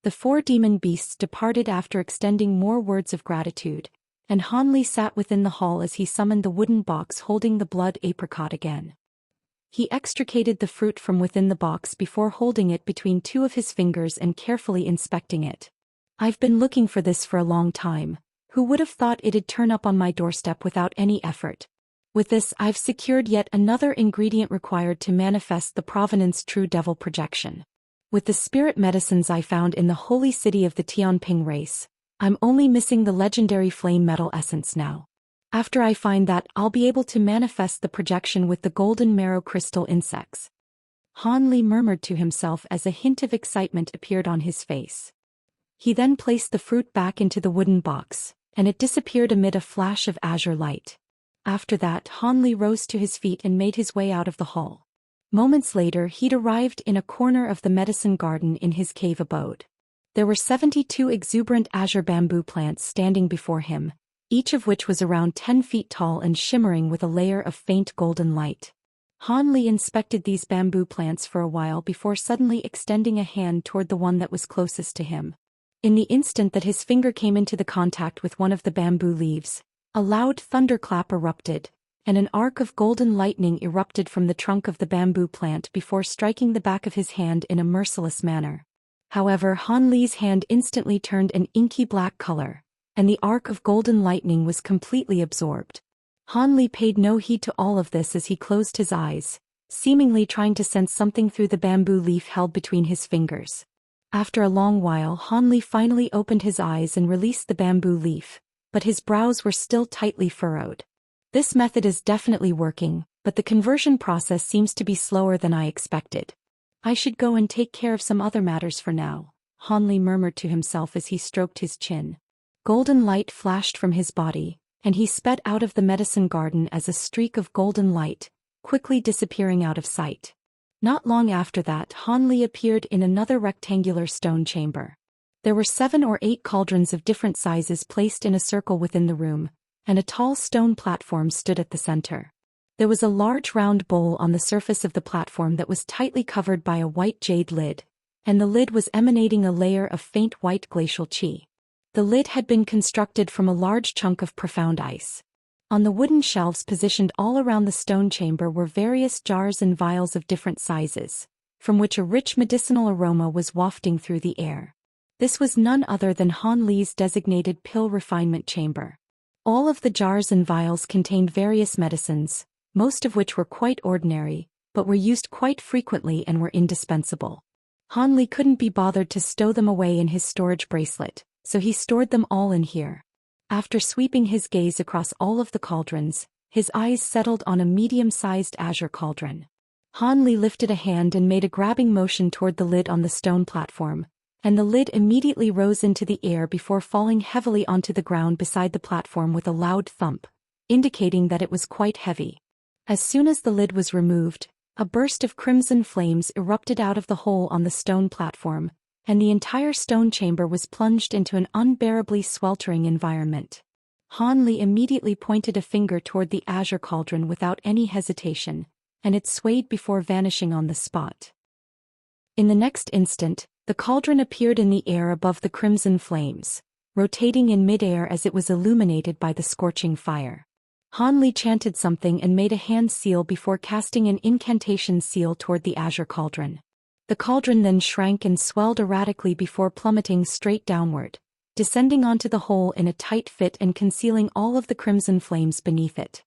The 4 demon beasts departed after extending more words of gratitude, and Han Li sat within the hall as he summoned the wooden box holding the blood apricot again. He extricated the fruit from within the box before holding it between 2 of his fingers and carefully inspecting it. I've been looking for this for a long time. Who would have thought it'd turn up on my doorstep without any effort? With this, I've secured yet another ingredient required to manifest the Provenance True Devil projection. With the spirit medicines I found in the holy city of the Tianping race, I'm only missing the legendary flame metal essence now. After I find that, I'll be able to manifest the projection with the golden marrow crystal insects. Han Li murmured to himself as a hint of excitement appeared on his face. He then placed the fruit back into the wooden box, and it disappeared amid a flash of azure light. After that, Han Li rose to his feet and made his way out of the hall. Moments later, he'd arrived in a corner of the medicine garden in his cave abode. There were 72 exuberant azure bamboo plants standing before him, each of which was around 10 feet tall and shimmering with a layer of faint golden light. Han Li inspected these bamboo plants for a while before suddenly extending a hand toward the one that was closest to him. In the instant that his finger came into the contact with one of the bamboo leaves, a loud thunderclap erupted, and an arc of golden lightning erupted from the trunk of the bamboo plant before striking the back of his hand in a merciless manner. However, Han Li's hand instantly turned an inky black color, and the arc of golden lightning was completely absorbed. Han Li paid no heed to all of this as he closed his eyes, seemingly trying to sense something through the bamboo leaf held between his fingers. After a long while, Han Li finally opened his eyes and released the bamboo leaf, but his brows were still tightly furrowed. This method is definitely working, but the conversion process seems to be slower than I expected. I should go and take care of some other matters for now, Han Li murmured to himself as he stroked his chin. Golden light flashed from his body, and he sped out of the medicine garden as a streak of golden light, quickly disappearing out of sight. Not long after that, Han Li appeared in another rectangular stone chamber. There were 7 or 8 cauldrons of different sizes placed in a circle within the room, and a tall stone platform stood at the center. There was a large round bowl on the surface of the platform that was tightly covered by a white jade lid, and the lid was emanating a layer of faint white glacial qi. The lid had been constructed from a large chunk of profound ice. On the wooden shelves positioned all around the stone chamber were various jars and vials of different sizes, from which a rich medicinal aroma was wafting through the air. This was none other than Han Li's designated pill refinement chamber. All of the jars and vials contained various medicines, most of which were quite ordinary, but were used quite frequently and were indispensable. Han Li couldn't be bothered to stow them away in his storage bracelet, so he stored them all in here. After sweeping his gaze across all of the cauldrons, his eyes settled on a medium-sized azure cauldron. Han Li lifted a hand and made a grabbing motion toward the lid on the stone platform, and the lid immediately rose into the air before falling heavily onto the ground beside the platform with a loud thump, indicating that it was quite heavy. As soon as the lid was removed, a burst of crimson flames erupted out of the hole on the stone platform, and the entire stone chamber was plunged into an unbearably sweltering environment. Han Li immediately pointed a finger toward the azure cauldron without any hesitation, and it swayed before vanishing on the spot. In the next instant, the cauldron appeared in the air above the crimson flames, rotating in mid-air as it was illuminated by the scorching fire. Han Li chanted something and made a hand seal before casting an incantation seal toward the azure cauldron. The cauldron then shrank and swelled erratically before plummeting straight downward, descending onto the hole in a tight fit and concealing all of the crimson flames beneath it.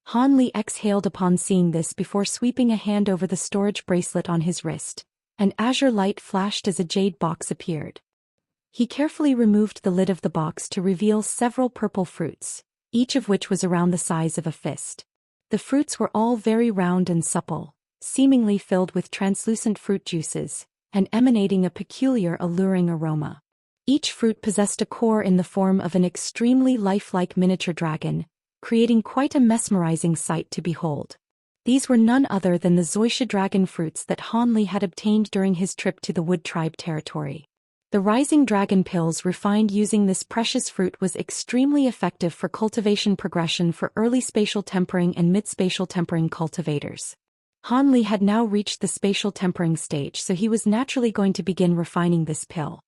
Han Li exhaled upon seeing this before sweeping a hand over the storage bracelet on his wrist, and azure light flashed as a jade box appeared. He carefully removed the lid of the box to reveal several purple fruits, each of which was around the size of a fist. The fruits were all very round and supple, seemingly filled with translucent fruit juices, and emanating a peculiar alluring aroma. Each fruit possessed a core in the form of an extremely lifelike miniature dragon, creating quite a mesmerizing sight to behold. These were none other than the Zhou Xian dragon fruits that Han Li had obtained during his trip to the Wood Tribe territory. The rising dragon pills refined using this precious fruit was extremely effective for cultivation progression for early spatial tempering and mid-spatial tempering cultivators. Han Li had now reached the spatial tempering stage, so he was naturally going to begin refining this pill.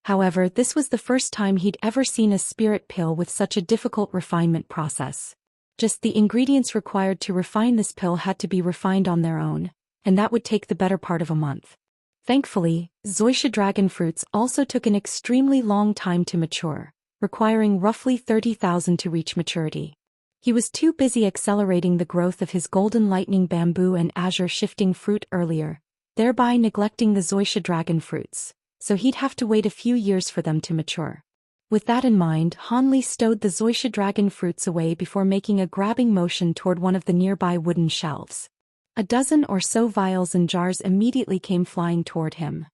However, this was the first time he'd ever seen a spirit pill with such a difficult refinement process. Just the ingredients required to refine this pill had to be refined on their own, and that would take the better part of a month. Thankfully, Zhou Xian dragon fruits also took an extremely long time to mature, requiring roughly 30,000 to reach maturity. He was too busy accelerating the growth of his golden lightning bamboo and azure shifting fruit earlier, thereby neglecting the Zhou Xian dragon fruits, so he'd have to wait a few years for them to mature. With that in mind, Han Li stowed the Zhou Xian dragon fruits away before making a grabbing motion toward one of the nearby wooden shelves. A dozen or so vials and jars immediately came flying toward him.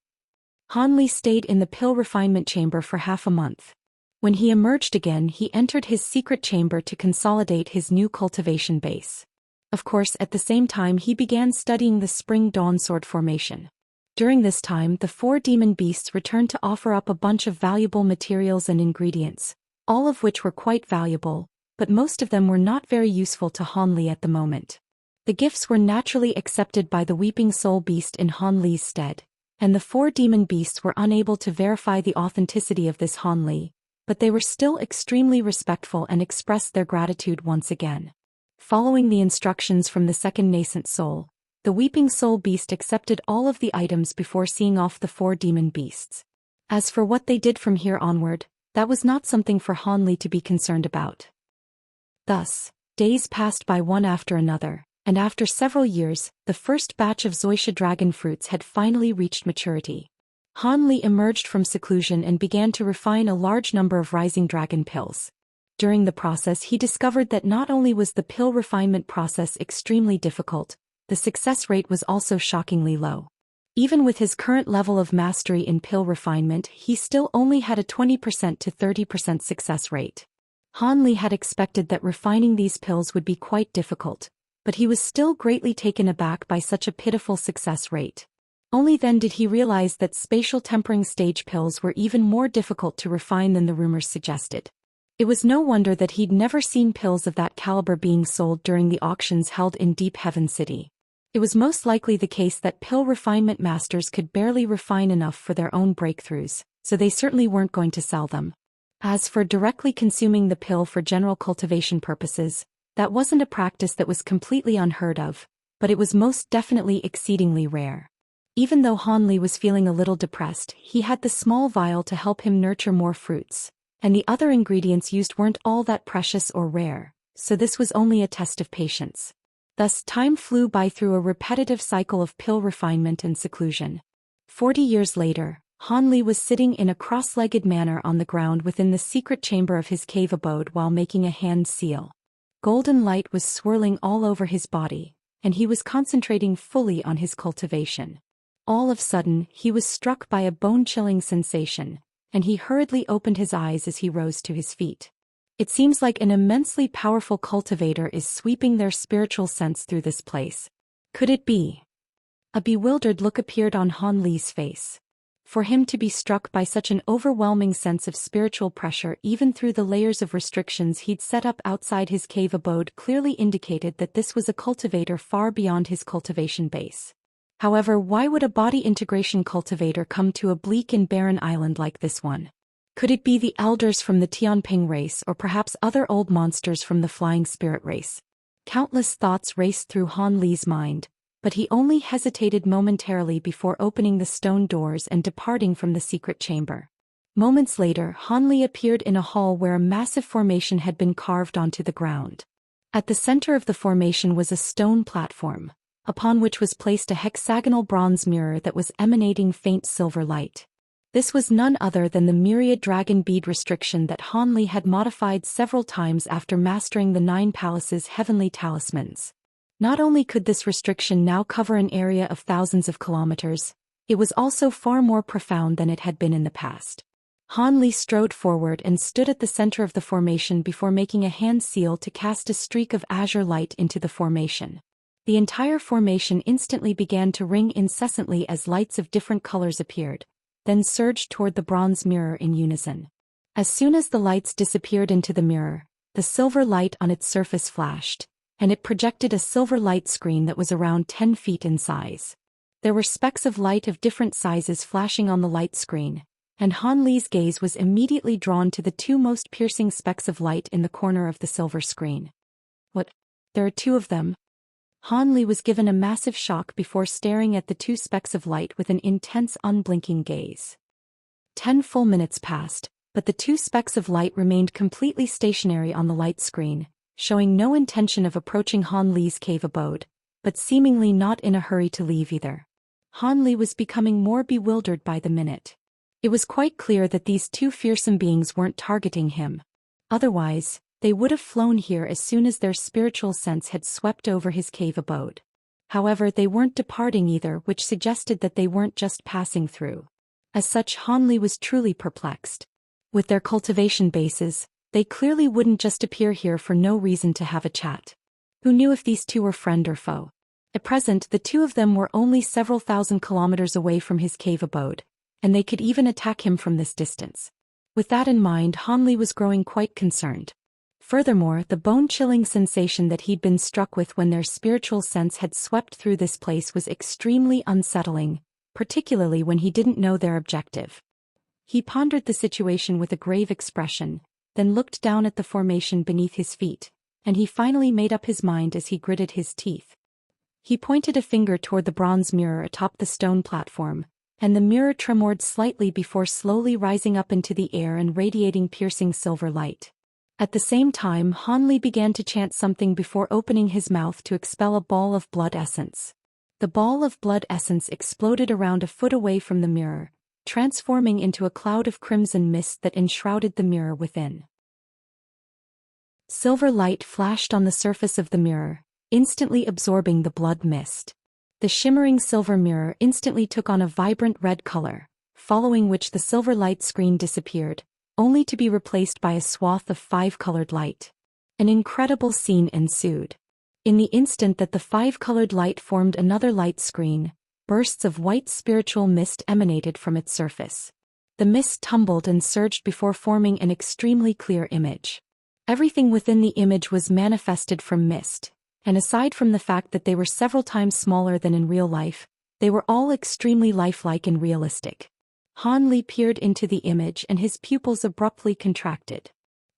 Han Li stayed in the pill refinement chamber for half a month. When he emerged again, he entered his secret chamber to consolidate his new cultivation base. Of course, at the same time he began studying the Spring Dawn Sword formation. During this time, the 4 demon beasts returned to offer up a bunch of valuable materials and ingredients, all of which were quite valuable, but most of them were not very useful to Han Li at the moment. The gifts were naturally accepted by the Weeping Soul Beast in Han Li's stead, and the 4 demon beasts were unable to verify the authenticity of this Han Li, but they were still extremely respectful and expressed their gratitude once again. Following the instructions from the second nascent soul, the Weeping Soul Beast accepted all of the items before seeing off the 4 demon beasts. As for what they did from here onward, that was not something for Han Li to be concerned about. Thus, days passed by one after another, and after several years, the first batch of Zhou Xian dragon fruits had finally reached maturity. Han Li emerged from seclusion and began to refine a large number of rising dragon pills. During the process he discovered that not only was the pill refinement process extremely difficult, the success rate was also shockingly low. Even with his current level of mastery in pill refinement, he still only had a 20% to 30% success rate. Han Li had expected that refining these pills would be quite difficult, but he was still greatly taken aback by such a pitiful success rate. Only then did he realize that spatial tempering stage pills were even more difficult to refine than the rumors suggested. It was no wonder that he'd never seen pills of that caliber being sold during the auctions held in Deep Heaven City. It was most likely the case that pill refinement masters could barely refine enough for their own breakthroughs, so they certainly weren't going to sell them. As for directly consuming the pill for general cultivation purposes, that wasn't a practice that was completely unheard of, but it was most definitely exceedingly rare. Even though Han Li was feeling a little depressed, he had the small vial to help him nurture more fruits, and the other ingredients used weren't all that precious or rare, so this was only a test of patience. Thus, time flew by through a repetitive cycle of pill refinement and seclusion. 40 years later, Han Li was sitting in a cross-legged manner on the ground within the secret chamber of his cave abode while making a hand seal. Golden light was swirling all over his body, and he was concentrating fully on his cultivation. All of a sudden, he was struck by a bone-chilling sensation, and he hurriedly opened his eyes as he rose to his feet. It seems like an immensely powerful cultivator is sweeping their spiritual sense through this place. Could it be? A bewildered look appeared on Han Li's face. For him to be struck by such an overwhelming sense of spiritual pressure even through the layers of restrictions he'd set up outside his cave abode clearly indicated that this was a cultivator far beyond his cultivation base. However, why would a body integration cultivator come to a bleak and barren island like this one? Could it be the elders from the Tianping race or perhaps other old monsters from the flying spirit race? Countless thoughts raced through Han Li's mind, but he only hesitated momentarily before opening the stone doors and departing from the secret chamber. Moments later, Han Li appeared in a hall where a massive formation had been carved onto the ground. At the center of the formation was a stone platform, upon which was placed a hexagonal bronze mirror that was emanating faint silver light. This was none other than the myriad dragon bead restriction that Han Li had modified several times after mastering the 9 palaces' heavenly talismans. Not only could this restriction now cover an area of thousands of kilometers, it was also far more profound than it had been in the past. Han Li strode forward and stood at the center of the formation before making a hand seal to cast a streak of azure light into the formation. The entire formation instantly began to ring incessantly as lights of different colors appeared, then surged toward the bronze mirror in unison. As soon as the lights disappeared into the mirror, the silver light on its surface flashed, and it projected a silver light screen that was around 10 feet in size. There were specks of light of different sizes flashing on the light screen, and Han Li's gaze was immediately drawn to the two most piercing specks of light in the corner of the silver screen. What? There are two of them? Han Li was given a massive shock before staring at the two specks of light with an intense, unblinking gaze. 10 full minutes passed, but the two specks of light remained completely stationary on the light screen, showing no intention of approaching Han Li's cave abode, but seemingly not in a hurry to leave either. Han Li was becoming more bewildered by the minute. It was quite clear that these two fearsome beings weren't targeting him. Otherwise, they would have flown here as soon as their spiritual sense had swept over his cave abode. However, they weren't departing either, which suggested that they weren't just passing through. As such, Han Li was truly perplexed. With their cultivation bases, they clearly wouldn't just appear here for no reason to have a chat. Who knew if these two were friend or foe? At present, the two of them were only several thousand kilometers away from his cave abode, and they could even attack him from this distance. With that in mind, Han Li was growing quite concerned. Furthermore, the bone-chilling sensation that he'd been struck with when their spiritual sense had swept through this place was extremely unsettling, particularly when he didn't know their objective. He pondered the situation with a grave expression, then looked down at the formation beneath his feet, and he finally made up his mind as he gritted his teeth. He pointed a finger toward the bronze mirror atop the stone platform, and the mirror tremored slightly before slowly rising up into the air and radiating piercing silver light. At the same time, Han Li began to chant something before opening his mouth to expel a ball of blood essence. The ball of blood essence exploded around a foot away from the mirror, transforming into a cloud of crimson mist that enshrouded the mirror within. Silver light flashed on the surface of the mirror, instantly absorbing the blood mist. The shimmering silver mirror instantly took on a vibrant red color, following which the silver light screen disappeared, only to be replaced by a swath of five-colored light. An incredible scene ensued. In the instant that the five-colored light formed another light screen, bursts of white spiritual mist emanated from its surface. The mist tumbled and surged before forming an extremely clear image. Everything within the image was manifested from mist, and aside from the fact that they were several times smaller than in real life, they were all extremely lifelike and realistic. Han Li peered into the image and his pupils abruptly contracted.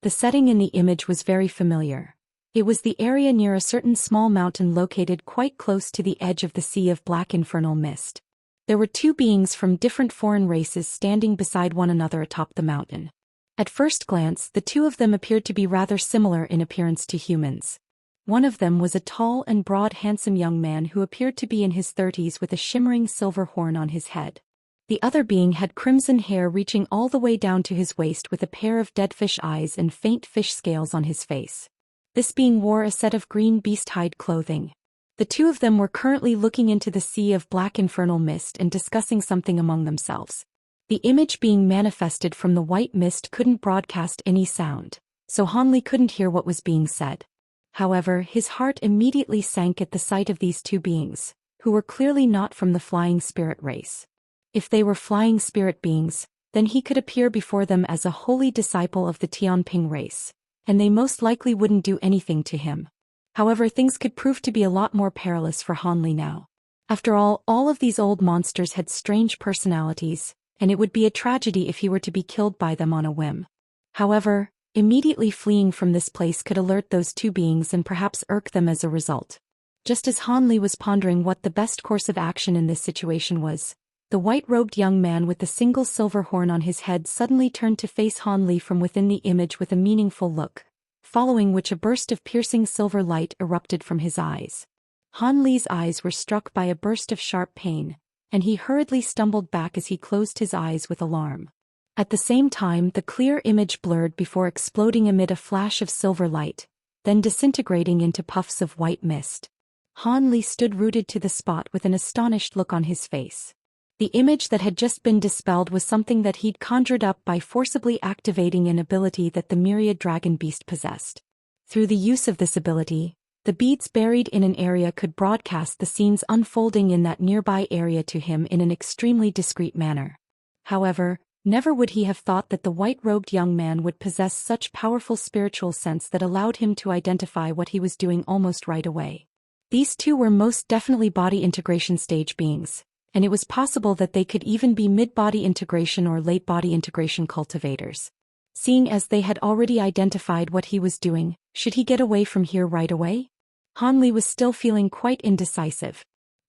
The setting in the image was very familiar. It was the area near a certain small mountain located quite close to the edge of the sea of black infernal mist. There were two beings from different foreign races standing beside one another atop the mountain. At first glance, the two of them appeared to be rather similar in appearance to humans. One of them was a tall and broad handsome young man who appeared to be in his 30s with a shimmering silver horn on his head. The other being had crimson hair reaching all the way down to his waist with a pair of dead fish eyes and faint fish scales on his face. This being wore a set of green beast-hide clothing. The two of them were currently looking into the sea of black infernal mist and discussing something among themselves. The image being manifested from the white mist couldn't broadcast any sound, so Han Li couldn't hear what was being said. However, his heart immediately sank at the sight of these two beings, who were clearly not from the flying spirit race. If they were flying spirit beings, then he could appear before them as a holy disciple of the Tianping race, and they most likely wouldn't do anything to him. However, things could prove to be a lot more perilous for Han Li now. After all of these old monsters had strange personalities, and it would be a tragedy if he were to be killed by them on a whim. However, immediately fleeing from this place could alert those two beings and perhaps irk them as a result. Just as Han Li was pondering what the best course of action in this situation was, the white-robed young man with the single silver horn on his head suddenly turned to face Han Li from within the image with a meaningful look, following which a burst of piercing silver light erupted from his eyes. Han Li's eyes were struck by a burst of sharp pain, and he hurriedly stumbled back as he closed his eyes with alarm. At the same time, the clear image blurred before exploding amid a flash of silver light, then disintegrating into puffs of white mist. Han Li stood rooted to the spot with an astonished look on his face. The image that had just been dispelled was something that he'd conjured up by forcibly activating an ability that the myriad dragon beast possessed. Through the use of this ability, the beads buried in an area could broadcast the scenes unfolding in that nearby area to him in an extremely discreet manner. However, never would he have thought that the white-robed young man would possess such powerful spiritual sense that allowed him to identify what he was doing almost right away. These two were most definitely body integration stage beings, and it was possible that they could even be mid-body integration or late-body integration cultivators. Seeing as they had already identified what he was doing, should he get away from here right away? Han Li was still feeling quite indecisive.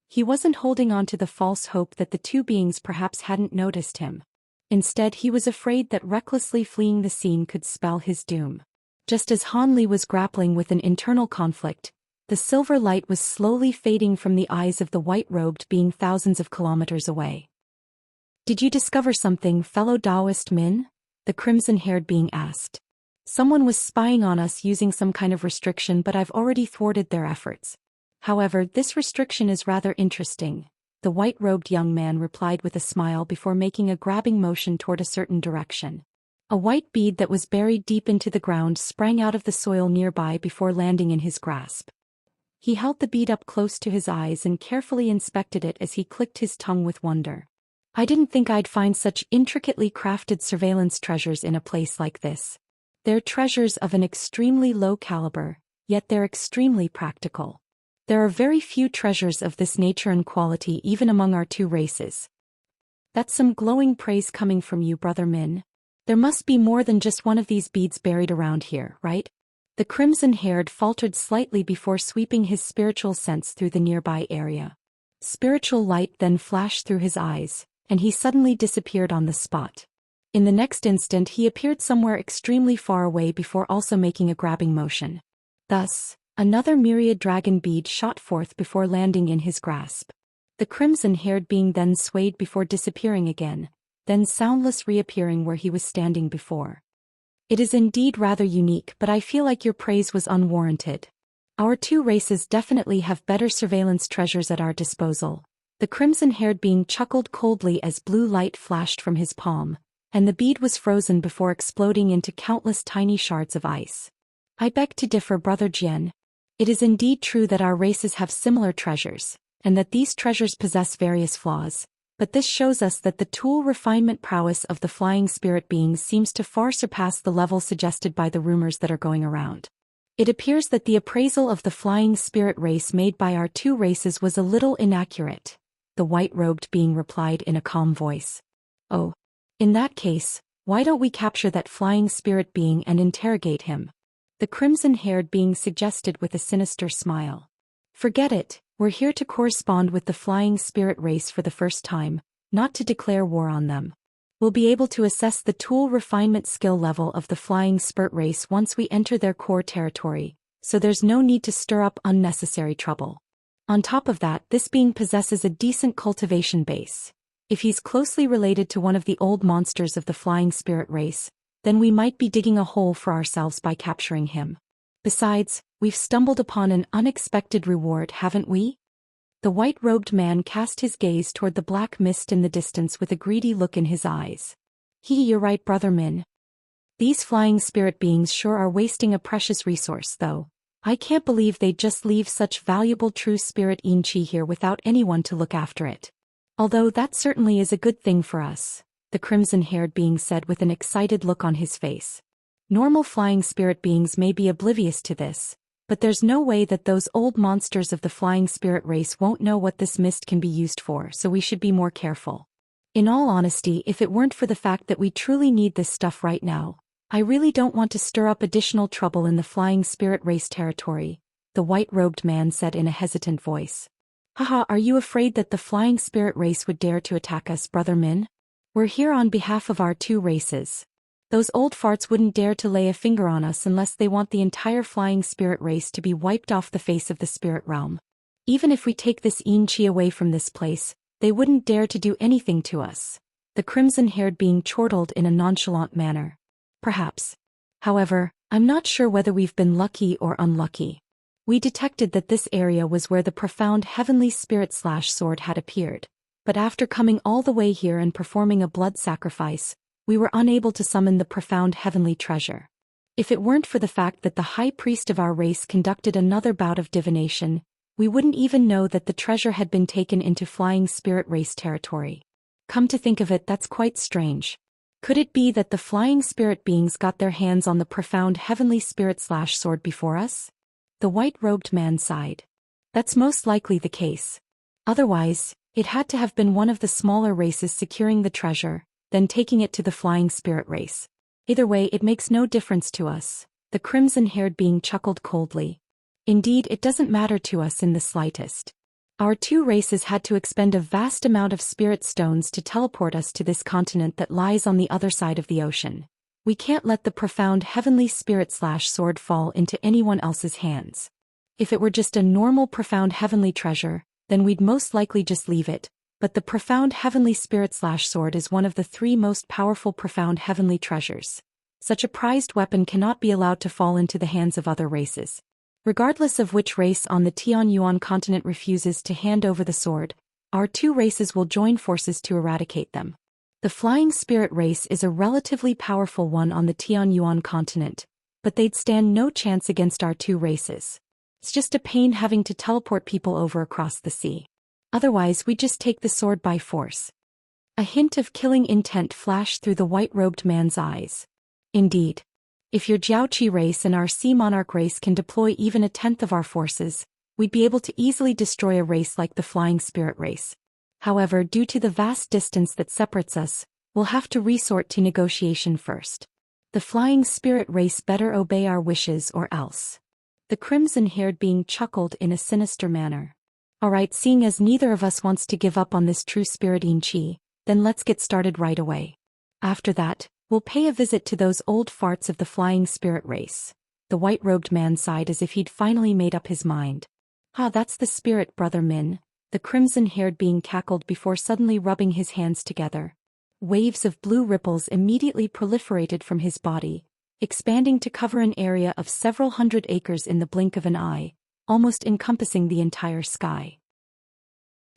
He wasn't holding on to the false hope that the two beings perhaps hadn't noticed him. Instead, he was afraid that recklessly fleeing the scene could spell his doom. Just as Han Li was grappling with an internal conflict, the silver light was slowly fading from the eyes of the white-robed being thousands of kilometers away. "Did you discover something, fellow Taoist Min?" the crimson-haired being asked. "Someone was spying on us using some kind of restriction, but I've already thwarted their efforts. However, this restriction is rather interesting," the white-robed young man replied with a smile before making a grabbing motion toward a certain direction. A white bead that was buried deep into the ground sprang out of the soil nearby before landing in his grasp. He held the bead up close to his eyes and carefully inspected it as he clicked his tongue with wonder. "I didn't think I'd find such intricately crafted surveillance treasures in a place like this. They're treasures of an extremely low caliber, yet they're extremely practical. There are very few treasures of this nature and quality even among our two races." "That's some glowing praise coming from you, Brother Min. There must be more than just one of these beads buried around here, right?" The crimson-haired faltered slightly before sweeping his spiritual sense through the nearby area. Spiritual light then flashed through his eyes, and he suddenly disappeared on the spot. In the next instant he appeared somewhere extremely far away before also making a grabbing motion. Thus, another myriad dragon bead shot forth before landing in his grasp. The crimson-haired being then swayed before disappearing again, then soundless reappearing where he was standing before. "It is indeed rather unique, but I feel like your praise was unwarranted. Our two races definitely have better surveillance treasures at our disposal." The crimson-haired being chuckled coldly as blue light flashed from his palm, and the bead was frozen before exploding into countless tiny shards of ice. "I beg to differ, Brother Jian. It is indeed true that our races have similar treasures, and that these treasures possess various flaws, but this shows us that the tool refinement prowess of the flying spirit beings seems to far surpass the level suggested by the rumors that are going around. It appears that the appraisal of the flying spirit race made by our two races was a little inaccurate," the white-robed being replied in a calm voice. "Oh. In that case, why don't we capture that flying spirit being and interrogate him?" the crimson-haired being suggested with a sinister smile. "Forget it, we're here to correspond with the flying spirit race for the first time, not to declare war on them. We'll be able to assess the tool refinement skill level of the flying spirit race once we enter their core territory, so there's no need to stir up unnecessary trouble. On top of that, this being possesses a decent cultivation base. If he's closely related to one of the old monsters of the flying spirit race, then we might be digging a hole for ourselves by capturing him. Besides, we've stumbled upon an unexpected reward, haven't we?" The white-robed man cast his gaze toward the black mist in the distance with a greedy look in his eyes. You're right, Brother Min. These flying spirit beings sure are wasting a precious resource, though. I can't believe they'd just leave such valuable true spirit Xianxia here without anyone to look after it. Although that certainly is a good thing for us," the crimson-haired being said with an excited look on his face. "Normal flying spirit beings may be oblivious to this, but there's no way that those old monsters of the flying spirit race won't know what this mist can be used for, so we should be more careful. In all honesty, if it weren't for the fact that we truly need this stuff right now, I really don't want to stir up additional trouble in the flying spirit race territory," the white-robed man said in a hesitant voice. "Haha, are you afraid that the flying spirit race would dare to attack us, Brother Min? We're here on behalf of our two races. Those old farts wouldn't dare to lay a finger on us unless they want the entire flying spirit race to be wiped off the face of the spirit realm. Even if we take this Xianxia away from this place, they wouldn't dare to do anything to us," the crimson-haired being chortled in a nonchalant manner. "Perhaps. However, I'm not sure whether we've been lucky or unlucky. We detected that this area was where the profound heavenly spirit/sword had appeared, but after coming all the way here and performing a blood sacrifice, we were unable to summon the profound heavenly treasure. If it weren't for the fact that the high priest of our race conducted another bout of divination, we wouldn't even know that the treasure had been taken into flying spirit race territory. Come to think of it, that's quite strange. Could it be that the flying spirit beings got their hands on the profound heavenly spirit/sword before us?" The white-robed man sighed. "That's most likely the case. Otherwise, It had to have been one of the smaller races securing the treasure, then taking it to the flying spirit race. Either way, it makes no difference to us, the crimson-haired being chuckled coldly. Indeed, it doesn't matter to us in the slightest. Our two races had to expend a vast amount of spirit stones to teleport us to this continent that lies on the other side of the ocean. We can't let the profound heavenly spirit/sword fall into anyone else's hands. If it were just a normal profound heavenly treasure, then we'd most likely just leave it, but the profound heavenly spirit/sword is one of the three most powerful profound heavenly treasures. Such a prized weapon cannot be allowed to fall into the hands of other races. Regardless of which race on the Tianyuan continent refuses to hand over the sword, our two races will join forces to eradicate them. The flying spirit race is a relatively powerful one on the Tianyuan continent, but they'd stand no chance against our two races. It's just a pain having to teleport people over across the sea. Otherwise, we just take the sword by force. A hint of killing intent flashed through the white-robed man's eyes. Indeed. If your Jiaoqi race and our Sea Monarch race can deploy even a tenth of our forces, we'd be able to easily destroy a race like the Flying Spirit race. However, due to the vast distance that separates us, we'll have to resort to negotiation first. The Flying Spirit race better obey our wishes or else. The crimson-haired being chuckled in a sinister manner. Alright, seeing as neither of us wants to give up on this true spiriting chi, then let's get started right away. After that, we'll pay a visit to those old farts of the flying spirit race. The white-robed man sighed as if he'd finally made up his mind. That's the spirit, Brother Min, the crimson-haired being cackled before suddenly rubbing his hands together. Waves of blue ripples immediately proliferated from his body, expanding to cover an area of several hundred acres in the blink of an eye, almost encompassing the entire sky.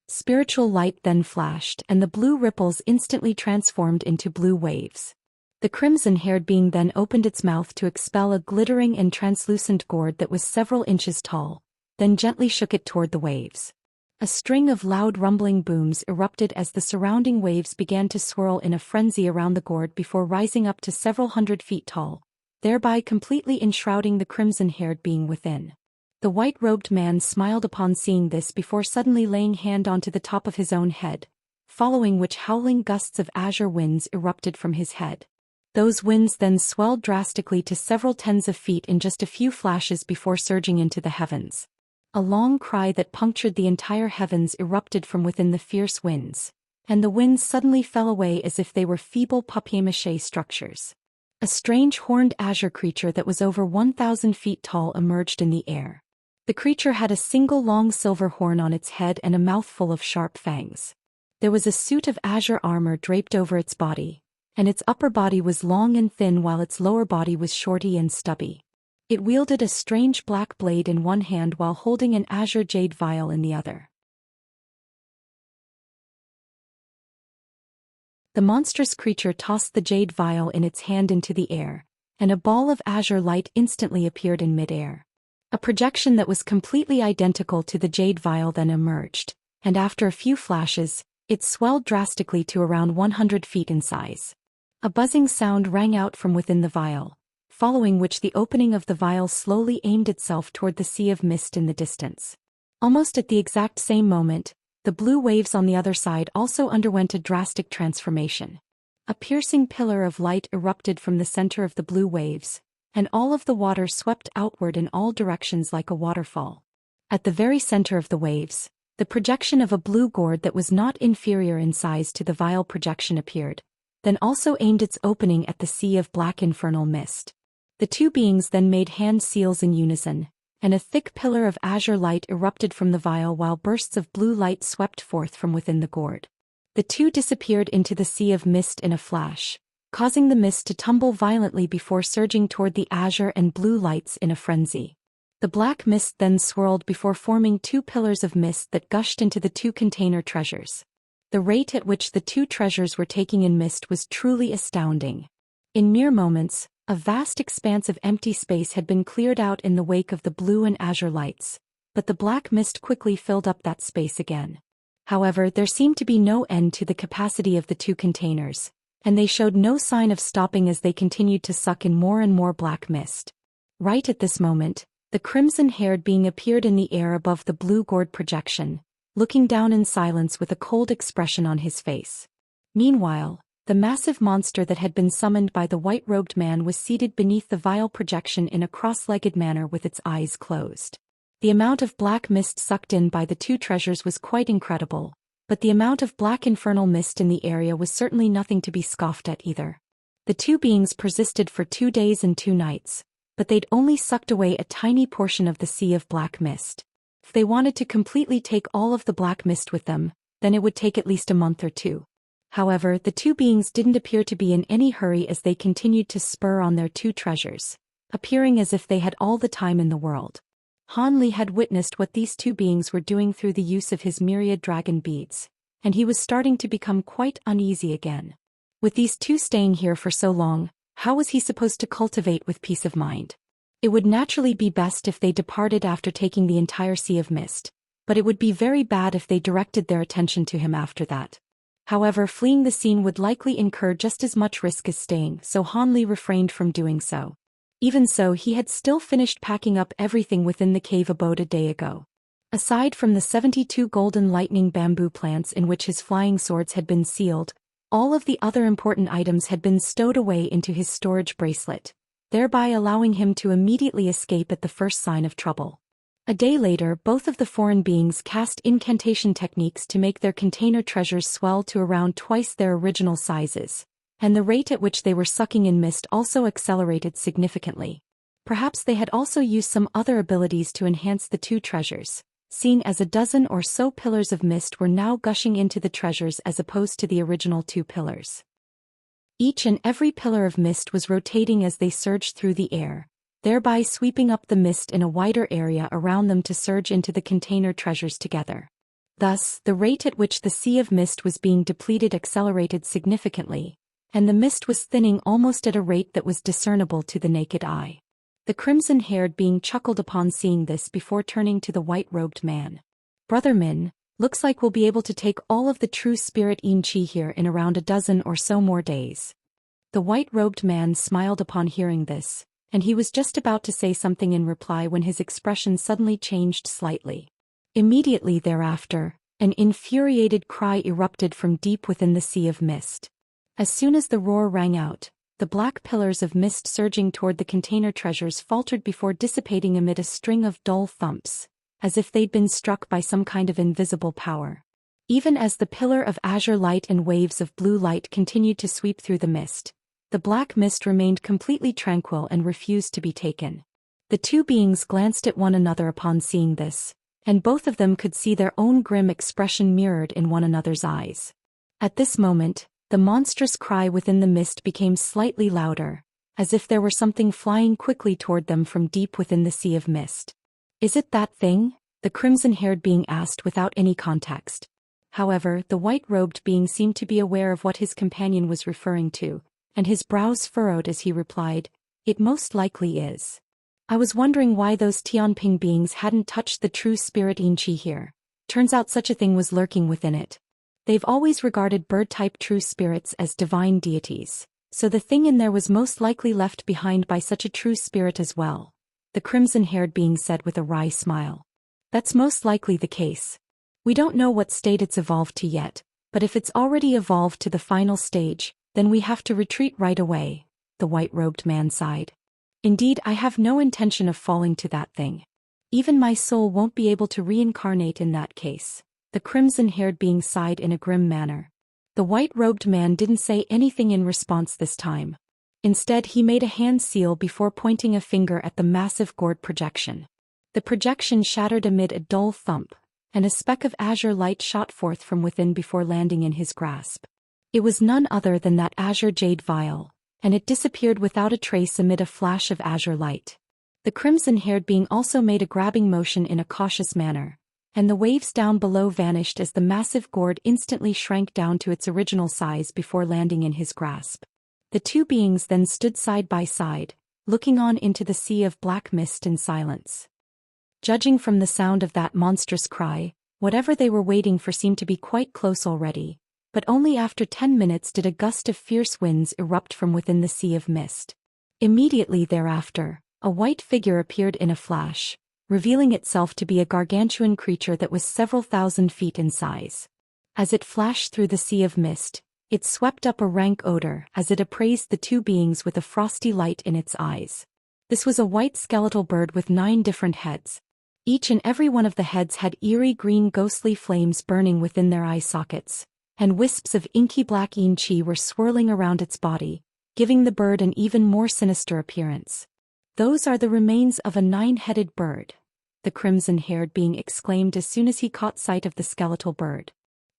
Spiritual light then flashed, and the blue ripples instantly transformed into blue waves. The crimson-haired being then opened its mouth to expel a glittering and translucent gourd that was several inches tall, then gently shook it toward the waves. A string of loud rumbling booms erupted as the surrounding waves began to swirl in a frenzy around the gourd before rising up to several hundred feet tall, thereby completely enshrouding the crimson-haired being within. The white-robed man smiled upon seeing this before suddenly laying hand onto the top of his own head, following which howling gusts of azure winds erupted from his head. Those winds then swelled drastically to several tens of feet in just a few flashes before surging into the heavens. A long cry that punctured the entire heavens erupted from within the fierce winds, and the winds suddenly fell away as if they were feeble papier-mâché structures. A strange horned azure creature that was over 1,000 feet tall emerged in the air. The creature had a single long silver horn on its head and a mouthful of sharp fangs. There was a suit of azure armor draped over its body, and its upper body was long and thin while its lower body was shorty and stubby. It wielded a strange black blade in one hand while holding an azure jade vial in the other. The monstrous creature tossed the jade vial in its hand into the air, and a ball of azure light instantly appeared in midair. A projection that was completely identical to the jade vial then emerged, and after a few flashes, it swelled drastically to around 100 feet in size. A buzzing sound rang out from within the vial, following which the opening of the vial slowly aimed itself toward the sea of mist in the distance. Almost at the exact same moment, the blue waves on the other side also underwent a drastic transformation. A piercing pillar of light erupted from the center of the blue waves, and all of the water swept outward in all directions like a waterfall. At the very center of the waves, the projection of a blue gourd that was not inferior in size to the vial projection appeared, then also aimed its opening at the sea of black infernal mist. The two beings then made hand seals in unison, and a thick pillar of azure light erupted from the vial while bursts of blue light swept forth from within the gourd. The two disappeared into the sea of mist in a flash, causing the mist to tumble violently before surging toward the azure and blue lights in a frenzy. The black mist then swirled before forming two pillars of mist that gushed into the two container treasures. The rate at which the two treasures were taking in mist was truly astounding. In mere moments, a vast expanse of empty space had been cleared out in the wake of the blue and azure lights, but the black mist quickly filled up that space again. However, there seemed to be no end to the capacity of the two containers, and they showed no sign of stopping as they continued to suck in more and more black mist. Right at this moment, the crimson-haired being appeared in the air above the blue gourd projection, looking down in silence with a cold expression on his face. Meanwhile, the massive monster that had been summoned by the white-robed man was seated beneath the vile projection in a cross-legged manner with its eyes closed. The amount of black mist sucked in by the two treasures was quite incredible, but the amount of black infernal mist in the area was certainly nothing to be scoffed at either. The two beings persisted for 2 days and 2 nights, but they'd only sucked away a tiny portion of the sea of black mist. If they wanted to completely take all of the black mist with them, then it would take at least a month or 2. However, the two beings didn't appear to be in any hurry as they continued to spur on their 2 treasures, appearing as if they had all the time in the world. Han Li had witnessed what these 2 beings were doing through the use of his myriad dragon beads, and he was starting to become quite uneasy again. With these 2 staying here for so long, how was he supposed to cultivate with peace of mind? It would naturally be best if they departed after taking the entire sea of mist, but it would be very bad if they directed their attention to him after that. However, fleeing the scene would likely incur just as much risk as staying, so Han Li refrained from doing so. Even so, he had still finished packing up everything within the cave abode a day ago. Aside from the 72 golden lightning bamboo plants in which his flying swords had been sealed, all of the other important items had been stowed away into his storage bracelet, thereby allowing him to immediately escape at the first sign of trouble. A day later, both of the foreign beings cast incantation techniques to make their container treasures swell to around twice their original sizes, and the rate at which they were sucking in mist also accelerated significantly. Perhaps they had also used some other abilities to enhance the 2 treasures, seeing as a dozen or so pillars of mist were now gushing into the treasures as opposed to the original 2 pillars. Each and every pillar of mist was rotating as they surged through the air, thereby sweeping up the mist in a wider area around them to surge into the container treasures together. Thus, the rate at which the sea of mist was being depleted accelerated significantly, and the mist was thinning almost at a rate that was discernible to the naked eye. The crimson-haired being chuckled upon seeing this before turning to the white-robed man. "Brother Min, looks like we'll be able to take all of the true spirit Yin Qi here in around a dozen or so more days." The white-robed man smiled upon hearing this, and he was just about to say something in reply when his expression suddenly changed slightly. Immediately thereafter, an infuriated cry erupted from deep within the sea of mist. As soon as the roar rang out, the black pillars of mist surging toward the container treasures faltered before dissipating amid a string of dull thumps, as if they'd been struck by some kind of invisible power. Even as the pillar of azure light and waves of blue light continued to sweep through the mist, the black mist remained completely tranquil and refused to be taken. The 2 beings glanced at one another upon seeing this, and both of them could see their own grim expression mirrored in one another's eyes. At this moment, the monstrous cry within the mist became slightly louder, as if there were something flying quickly toward them from deep within the sea of mist. "Is it that thing?" the crimson-haired being asked without any context. However, the white-robed being seemed to be aware of what his companion was referring to, and his brows furrowed as he replied, "It most likely is. I was wondering why those Tianping beings hadn't touched the true spirit Yin Qi here. Turns out such a thing was lurking within it. They've always regarded bird-type true spirits as divine deities, so the thing in there was most likely left behind by such a true spirit as well," the crimson-haired being said with a wry smile. "That's most likely the case. We don't know what state it's evolved to yet, but if it's already evolved to the final stage, then we have to retreat right away," the white-robed man sighed. "Indeed, I have no intention of falling to that thing. Even my soul won't be able to reincarnate in that case," the crimson-haired being sighed in a grim manner. The white-robed man didn't say anything in response this time. Instead, he made a hand seal before pointing a finger at the massive gourd projection. The projection shattered amid a dull thump, and a speck of azure light shot forth from within before landing in his grasp. It was none other than that azure jade vial, and it disappeared without a trace amid a flash of azure light. The crimson-haired being also made a grabbing motion in a cautious manner, and the waves down below vanished as the massive gourd instantly shrank down to its original size before landing in his grasp. The 2 beings then stood side by side, looking on into the sea of black mist in silence. Judging from the sound of that monstrous cry, whatever they were waiting for seemed to be quite close already, but only after 10 minutes did a gust of fierce winds erupt from within the sea of mist. Immediately thereafter, a white figure appeared in a flash, revealing itself to be a gargantuan creature that was several thousand feet in size. As it flashed through the sea of mist, it swept up a rank odor as it appraised the two beings with a frosty light in its eyes. This was a white skeletal bird with 9 different heads. Each and every one of the heads had eerie green ghostly flames burning within their eye sockets, and wisps of inky black yin-chi were swirling around its body, giving the bird an even more sinister appearance. "Those are the remains of a 9-headed bird," the crimson-haired being exclaimed as soon as he caught sight of the skeletal bird.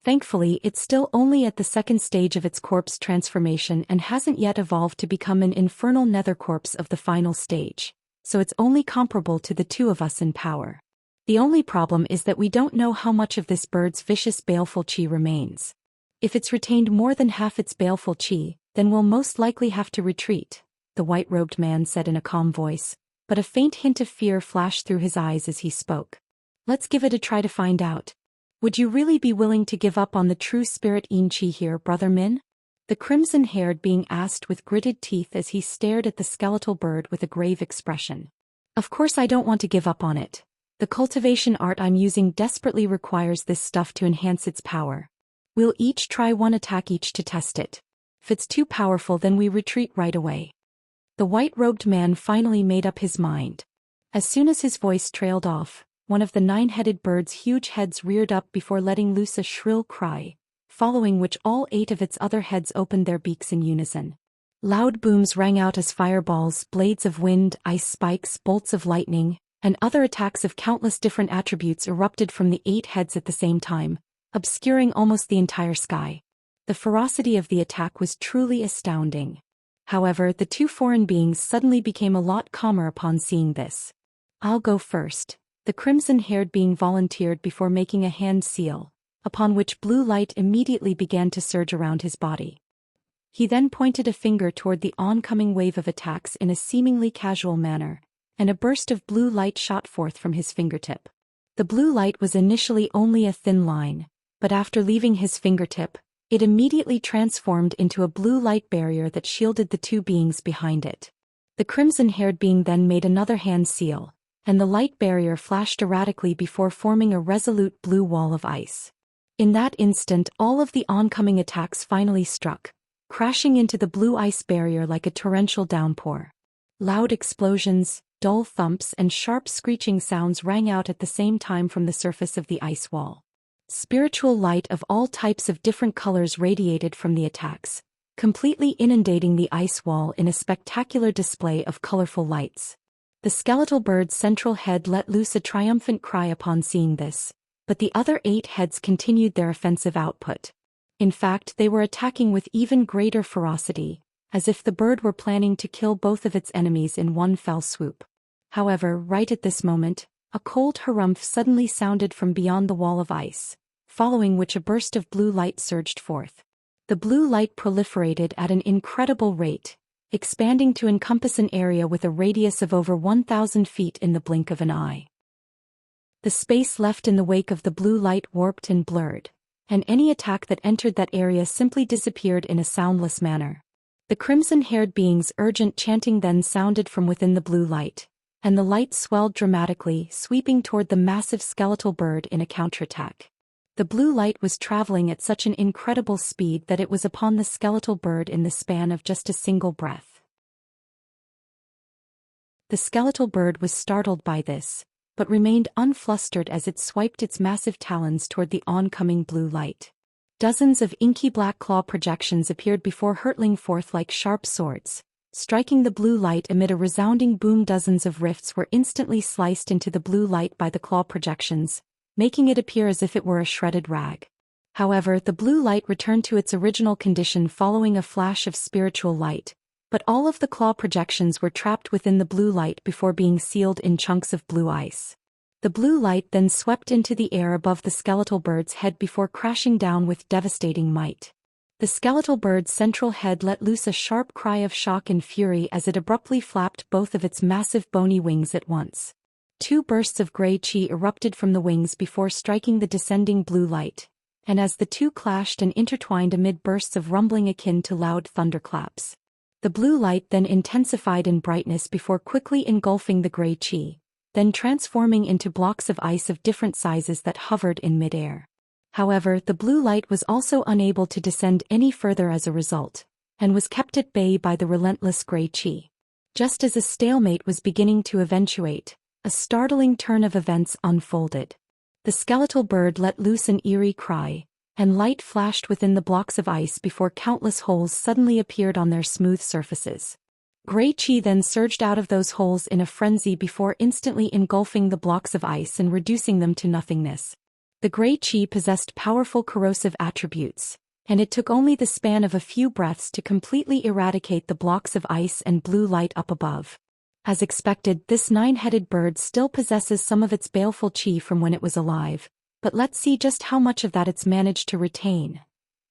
"Thankfully, it's still only at the second stage of its corpse transformation and hasn't yet evolved to become an infernal nether corpse of the final stage, so it's only comparable to the two of us in power. The only problem is that we don't know how much of this bird's vicious baleful chi remains. If it's retained more than half its baleful chi, then we'll most likely have to retreat," the white-robed man said in a calm voice, but a faint hint of fear flashed through his eyes as he spoke. "Let's give it a try to find out. Would you really be willing to give up on the true spirit yin-chi here, Brother Min?" the crimson-haired being asked with gritted teeth as he stared at the skeletal bird with a grave expression. "Of course I don't want to give up on it. The cultivation art I'm using desperately requires this stuff to enhance its power. We'll each try one attack each to test it. If it's too powerful, then we retreat right away." The white-robed man finally made up his mind. As soon as his voice trailed off, one of the 9-headed bird's huge heads reared up before letting loose a shrill cry, following which all 8 of its other heads opened their beaks in unison. Loud booms rang out as fireballs, blades of wind, ice spikes, bolts of lightning, and other attacks of countless different attributes erupted from the 8 heads at the same time, obscuring almost the entire sky. The ferocity of the attack was truly astounding. However, the 2 foreign beings suddenly became a lot calmer upon seeing this. "I'll go first," the crimson-haired being volunteered before making a hand seal, upon which blue light immediately began to surge around his body. He then pointed a finger toward the oncoming wave of attacks in a seemingly casual manner, and a burst of blue light shot forth from his fingertip. The blue light was initially only a thin line, but after leaving his fingertip, it immediately transformed into a blue light barrier that shielded the 2 beings behind it. The crimson-haired being then made another hand seal, and the light barrier flashed erratically before forming a resolute blue wall of ice. In that instant, all of the oncoming attacks finally struck, crashing into the blue ice barrier like a torrential downpour. Loud explosions, dull thumps, and sharp screeching sounds rang out at the same time from the surface of the ice wall. Spiritual light of all types of different colors radiated from the attacks, completely inundating the ice wall in a spectacular display of colorful lights. The skeletal bird's central head let loose a triumphant cry upon seeing this, but the other 8 heads continued their offensive output. In fact, they were attacking with even greater ferocity, as if the bird were planning to kill both of its enemies in one fell swoop. However, right at this moment, a cold harumph suddenly sounded from beyond the wall of ice, following which a burst of blue light surged forth. The blue light proliferated at an incredible rate, expanding to encompass an area with a radius of over 1,000 feet in the blink of an eye. The space left in the wake of the blue light warped and blurred, and any attack that entered that area simply disappeared in a soundless manner. The crimson-haired being's urgent chanting then sounded from within the blue light, and the light swelled dramatically, sweeping toward the massive skeletal bird in a counterattack. The blue light was traveling at such an incredible speed that it was upon the skeletal bird in the span of just a single breath. The skeletal bird was startled by this, but remained unflustered as it swiped its massive talons toward the oncoming blue light. Dozens of inky black claw projections appeared before hurtling forth like sharp swords, striking the blue light amid a resounding boom. Dozens of rifts were instantly sliced into the blue light by the claw projections, making it appear as if it were a shredded rag. However, the blue light returned to its original condition following a flash of spiritual light, but all of the claw projections were trapped within the blue light before being sealed in chunks of blue ice. The blue light then swept into the air above the skeletal bird's head before crashing down with devastating might. The skeletal bird's central head let loose a sharp cry of shock and fury as it abruptly flapped both of its massive bony wings at once. 2 bursts of gray chi erupted from the wings before striking the descending blue light, and as the 2 clashed and intertwined amid bursts of rumbling akin to loud thunderclaps. The blue light then intensified in brightness before quickly engulfing the gray chi, then transforming into blocks of ice of different sizes that hovered in midair. However, the blue light was also unable to descend any further as a result, and was kept at bay by the relentless gray qi. Just as a stalemate was beginning to eventuate, a startling turn of events unfolded. The skeletal bird let loose an eerie cry, and light flashed within the blocks of ice before countless holes suddenly appeared on their smooth surfaces. Gray qi then surged out of those holes in a frenzy before instantly engulfing the blocks of ice and reducing them to nothingness. The gray qi possessed powerful corrosive attributes, and it took only the span of a few breaths to completely eradicate the blocks of ice and blue light up above. As expected, this nine-headed bird still possesses some of its baleful qi from when it was alive, but let's see just how much of that it's managed to retain,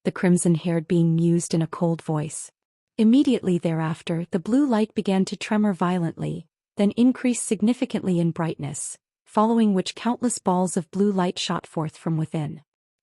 the crimson-haired being mused in a cold voice. Immediately thereafter, the blue light began to tremor violently, then increase significantly in brightness, following which countless balls of blue light shot forth from within.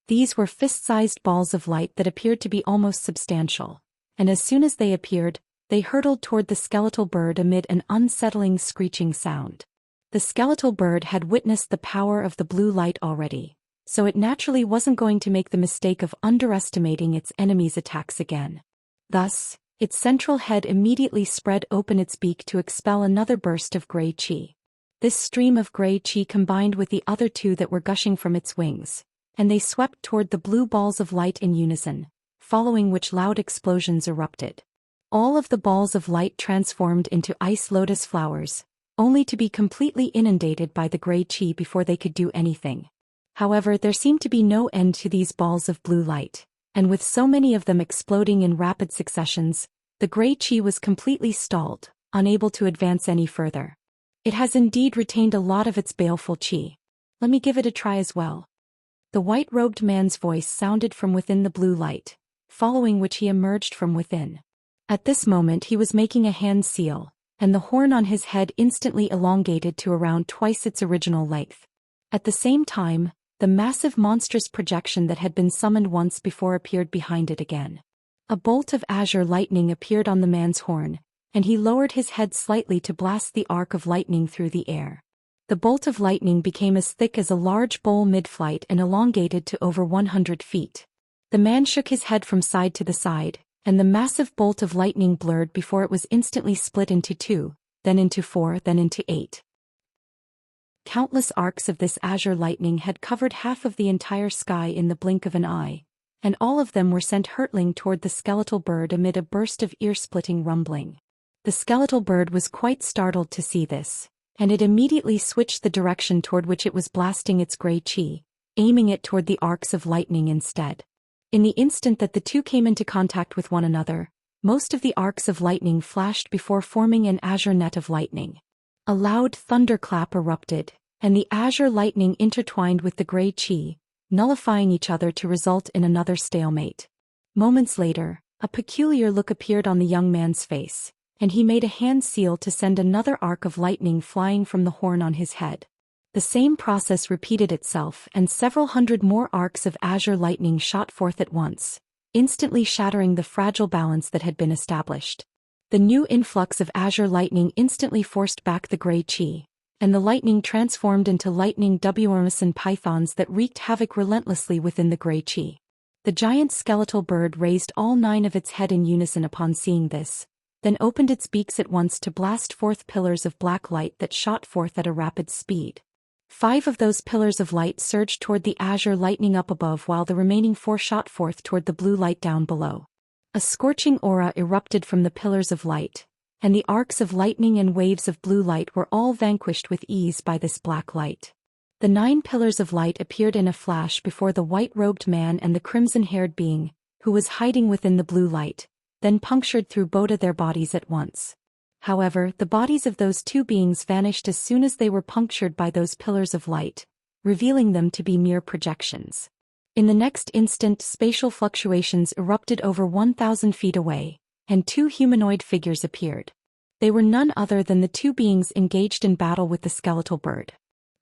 These were fist-sized balls of light that appeared to be almost substantial, and as soon as they appeared, they hurtled toward the skeletal bird amid an unsettling screeching sound. The skeletal bird had witnessed the power of the blue light already, so it naturally wasn't going to make the mistake of underestimating its enemy's attacks again. Thus, its central head immediately spread open its beak to expel another burst of gray qi. This stream of gray qi combined with the other two that were gushing from its wings, and they swept toward the blue balls of light in unison, following which loud explosions erupted. All of the balls of light transformed into ice lotus flowers, only to be completely inundated by the gray qi before they could do anything. However, there seemed to be no end to these balls of blue light, and with so many of them exploding in rapid successions, the gray qi was completely stalled, unable to advance any further. It has indeed retained a lot of its baleful qi. Let me give it a try as well. The white-robed man's voice sounded from within the blue light, following which he emerged from within. At this moment he was making a hand seal, and the horn on his head instantly elongated to around twice its original length. At the same time, the massive monstrous projection that had been summoned once before appeared behind it again. A bolt of azure lightning appeared on the man's horn, and he lowered his head slightly to blast the arc of lightning through the air. The bolt of lightning became as thick as a large bowl mid-flight and elongated to over 100 feet. The man shook his head from side to the side, and the massive bolt of lightning blurred before it was instantly split into 2, then into 4, then into 8. Countless arcs of this azure lightning had covered half of the entire sky in the blink of an eye, and all of them were sent hurtling toward the skeletal bird amid a burst of ear-splitting rumbling. The skeletal bird was quite startled to see this, and it immediately switched the direction toward which it was blasting its gray qi, aiming it toward the arcs of lightning instead. In the instant that the two came into contact with one another, most of the arcs of lightning flashed before forming an azure net of lightning. A loud thunderclap erupted, and the azure lightning intertwined with the gray qi, nullifying each other to result in another stalemate. Moments later, a peculiar look appeared on the young man's face, and he made a hand seal to send another arc of lightning flying from the horn on his head. The same process repeated itself, and several hundred more arcs of azure lightning shot forth at once, instantly shattering the fragile balance that had been established. The new influx of azure lightning instantly forced back the gray qi, and the lightning transformed into lightning worms and pythons that wreaked havoc relentlessly within the gray qi. The giant skeletal bird raised all 9 of its head in unison upon seeing this, then opened its beaks at once to blast forth pillars of black light that shot forth at a rapid speed. 5 of those pillars of light surged toward the azure lightning up above while the remaining 4 shot forth toward the blue light down below. A scorching aura erupted from the pillars of light, and the arcs of lightning and waves of blue light were all vanquished with ease by this black light. The 9 pillars of light appeared in a flash before the white-robed man and the crimson-haired being, who was hiding within the blue light, then punctured through both of their bodies at once. However, the bodies of those 2 beings vanished as soon as they were punctured by those pillars of light, revealing them to be mere projections. In the next instant, spatial fluctuations erupted over 1,000 feet away, and 2 humanoid figures appeared. They were none other than the 2 beings engaged in battle with the skeletal bird.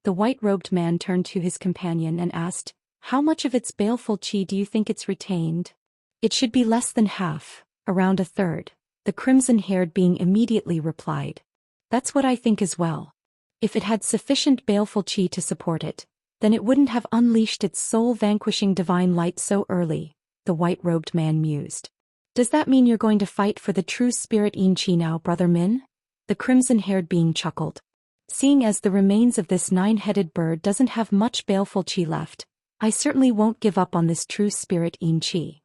The white-robed man turned to his companion and asked, "How much of its baleful qi do you think it's retained?" "It should be less than half, around a third," the crimson-haired being immediately replied. "That's what I think as well. If it had sufficient baleful qi to support it, then it wouldn't have unleashed its soul-vanquishing divine light so early, the white-robed man mused. Does that mean you're going to fight for the true spirit Yin Qi now, Brother Min? The crimson-haired being chuckled. Seeing as the remains of this nine-headed bird doesn't have much baleful qi left, I certainly won't give up on this true spirit Yin Qi.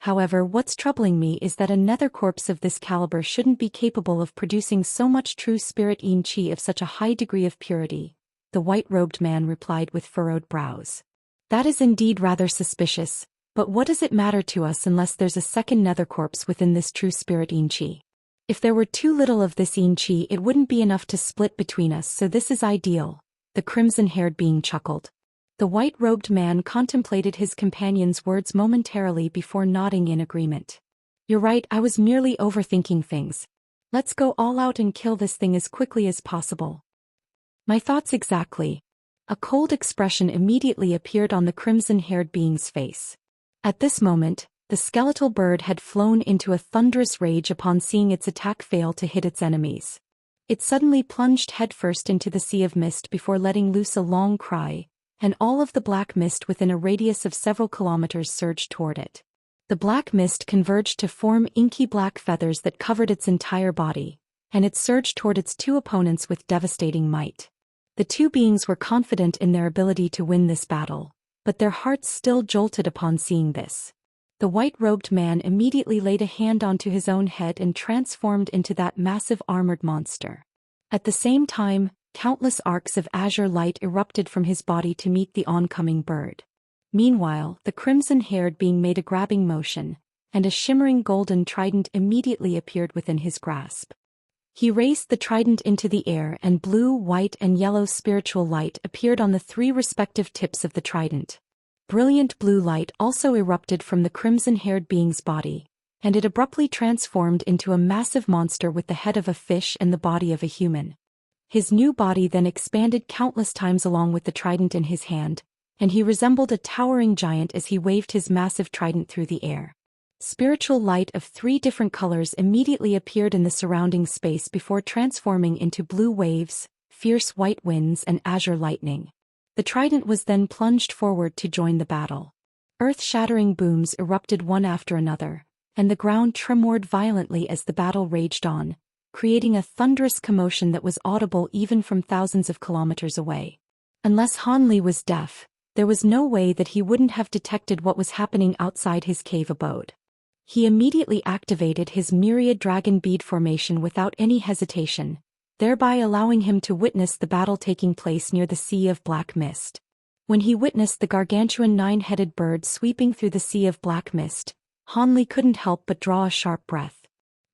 However, what's troubling me is that a nether corpse of this caliber shouldn't be capable of producing so much true spirit Yin Qi of such a high degree of purity, the white-robed man replied with furrowed brows. That is indeed rather suspicious, but what does it matter to us unless there's a second nether corpse within this true spirit Yin Qi? If there were too little of this Yin Qi, it wouldn't be enough to split between us, so this is ideal, the crimson-haired being chuckled. The white-robed man contemplated his companion's words momentarily before nodding in agreement. You're right, I was merely overthinking things. Let's go all out and kill this thing as quickly as possible. My thoughts exactly. A cold expression immediately appeared on the crimson-haired being's face. At this moment, the skeletal bird had flown into a thunderous rage upon seeing its attack fail to hit its enemies. It suddenly plunged headfirst into the sea of mist before letting loose a long cry, and all of the black mist within a radius of several kilometers surged toward it. The black mist converged to form inky black feathers that covered its entire body, and it surged toward its two opponents with devastating might. The two beings were confident in their ability to win this battle, but their hearts still jolted upon seeing this. The white-robed man immediately laid a hand onto his own head and transformed into that massive armored monster. At the same time, countless arcs of azure light erupted from his body to meet the oncoming bird. Meanwhile, the crimson-haired being made a grabbing motion, and a shimmering golden trident immediately appeared within his grasp. He raised the trident into the air, and blue, white, and yellow spiritual light appeared on the three respective tips of the trident. Brilliant blue light also erupted from the crimson-haired being's body, and it abruptly transformed into a massive monster with the head of a fish and the body of a human. His new body then expanded countless times along with the trident in his hand, and he resembled a towering giant as he waved his massive trident through the air. Spiritual light of three different colors immediately appeared in the surrounding space before transforming into blue waves, fierce white winds, and azure lightning. The trident was then plunged forward to join the battle. Earth-shattering booms erupted one after another, and the ground tremored violently as the battle raged on, creating a thunderous commotion that was audible even from thousands of kilometers away. Unless Han Li was deaf, there was no way that he wouldn't have detected what was happening outside his cave abode. He immediately activated his myriad dragon bead formation without any hesitation, thereby allowing him to witness the battle taking place near the sea of black mist. When he witnessed the gargantuan nine-headed bird sweeping through the sea of black mist, Han Li couldn't help but draw a sharp breath.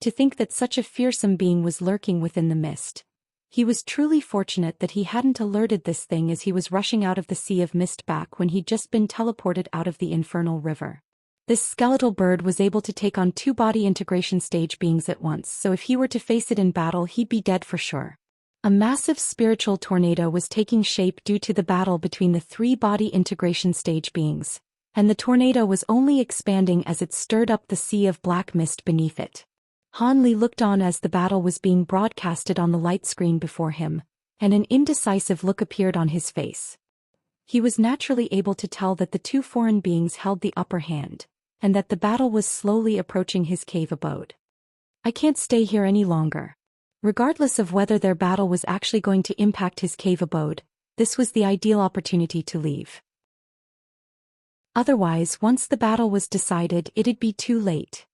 To think that such a fearsome being was lurking within the mist. He was truly fortunate that he hadn't alerted this thing as he was rushing out of the sea of mist back when he'd just been teleported out of the infernal river. This skeletal bird was able to take on two body integration stage beings at once, so if he were to face it in battle, he'd be dead for sure. A massive spiritual tornado was taking shape due to the battle between the three body integration stage beings, and the tornado was only expanding as it stirred up the sea of black mist beneath it. Han Li looked on as the battle was being broadcasted on the light screen before him, and an indecisive look appeared on his face. He was naturally able to tell that the two foreign beings held the upper hand, and that the battle was slowly approaching his cave abode. I can't stay here any longer. Regardless of whether their battle was actually going to impact his cave abode, this was the ideal opportunity to leave. Otherwise, once the battle was decided, it'd be too late.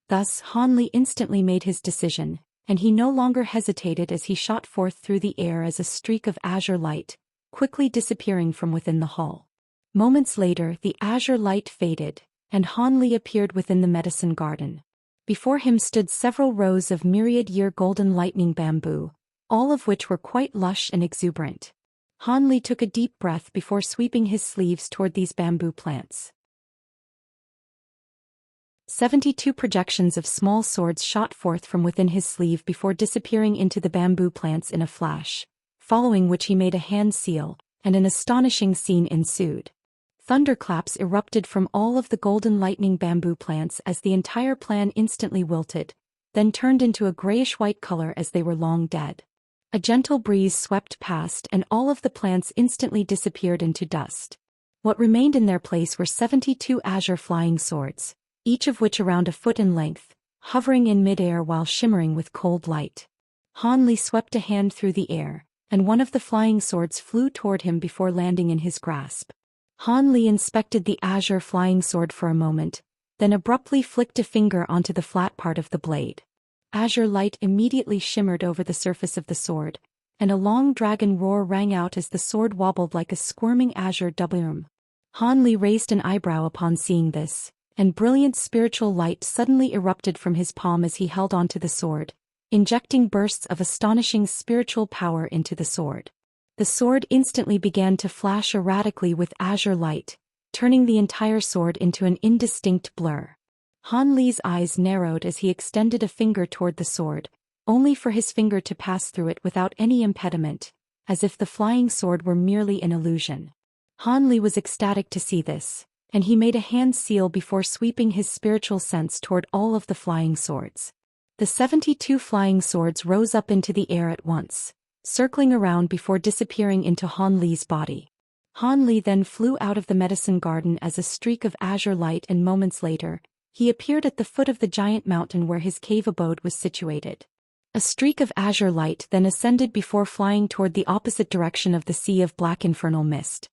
Thus, Han Li instantly made his decision, and he no longer hesitated as he shot forth through the air as a streak of azure light, quickly disappearing from within the hall. Moments later, the azure light faded, and Han Li appeared within the medicine garden. Before him stood several rows of myriad-year golden lightning bamboo, all of which were quite lush and exuberant. Han Li took a deep breath before sweeping his sleeves toward these bamboo plants. 72 projections of small swords shot forth from within his sleeve before disappearing into the bamboo plants in a flash, following which he made a hand seal, and an astonishing scene ensued. Thunderclaps erupted from all of the golden lightning bamboo plants as the entire plant instantly wilted, then turned into a grayish-white color as they were long dead. A gentle breeze swept past and all of the plants instantly disappeared into dust. What remained in their place were 72 azure flying swords, each of which around a foot in length, hovering in midair while shimmering with cold light. Han Li swept a hand through the air, and one of the flying swords flew toward him before landing in his grasp. Han Li inspected the azure flying sword for a moment, then abruptly flicked a finger onto the flat part of the blade. Azure light immediately shimmered over the surface of the sword, and a long dragon roar rang out as the sword wobbled like a squirming azure doubloon. Han Li raised an eyebrow upon seeing this, and brilliant spiritual light suddenly erupted from his palm as he held onto the sword, injecting bursts of astonishing spiritual power into the sword. The sword instantly began to flash erratically with azure light, turning the entire sword into an indistinct blur. Han Li's eyes narrowed as he extended a finger toward the sword, only for his finger to pass through it without any impediment, as if the flying sword were merely an illusion. Han Li was ecstatic to see this, and he made a hand seal before sweeping his spiritual sense toward all of the flying swords. The 72 flying swords rose up into the air at once, circling around before disappearing into Han Li's body. Han Li then flew out of the medicine garden as a streak of azure light, and moments later, he appeared at the foot of the giant mountain where his cave abode was situated. A streak of azure light then ascended before flying toward the opposite direction of the sea of black infernal mist.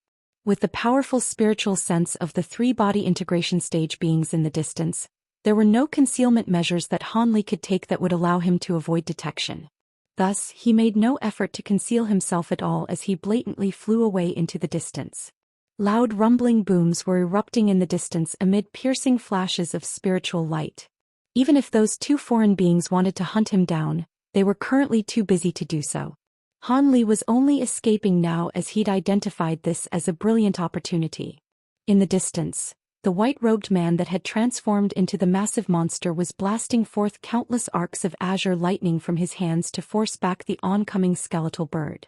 With the powerful spiritual sense of the three body integration stage beings in the distance, there were no concealment measures that Han Li could take that would allow him to avoid detection. Thus, he made no effort to conceal himself at all as he blatantly flew away into the distance. Loud rumbling booms were erupting in the distance amid piercing flashes of spiritual light. Even if those two foreign beings wanted to hunt him down, they were currently too busy to do so. Han Li was only escaping now as he'd identified this as a brilliant opportunity. In the distance, the white-robed man that had transformed into the massive monster was blasting forth countless arcs of azure lightning from his hands to force back the oncoming skeletal bird.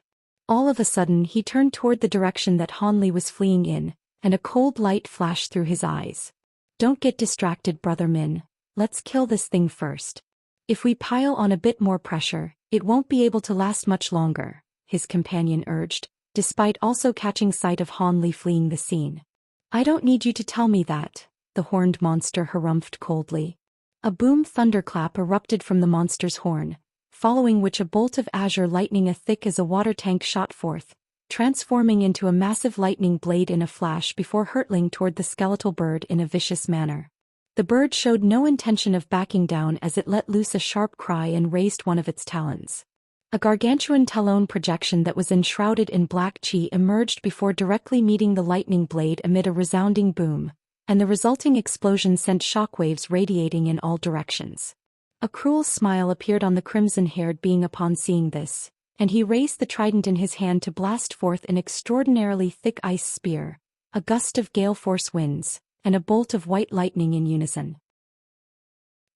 All of a sudden he turned toward the direction that Han Li was fleeing in, and a cold light flashed through his eyes. "Don't get distracted, Brother Min. Let's kill this thing first. If we pile on a bit more pressure, it won't be able to last much longer," his companion urged, despite also catching sight of Han Li fleeing the scene. "I don't need you to tell me that," the horned monster harumphed coldly. A boom thunderclap erupted from the monster's horn, following which a bolt of azure lightning as thick as a water tank shot forth, transforming into a massive lightning blade in a flash before hurtling toward the skeletal bird in a vicious manner. The bird showed no intention of backing down as it let loose a sharp cry and raised one of its talons. A gargantuan talon projection that was enshrouded in black chi emerged before directly meeting the lightning blade amid a resounding boom, and the resulting explosion sent shockwaves radiating in all directions. A cruel smile appeared on the crimson-haired being upon seeing this, and he raised the trident in his hand to blast forth an extraordinarily thick ice spear, a gust of gale-force winds, and a bolt of white lightning in unison.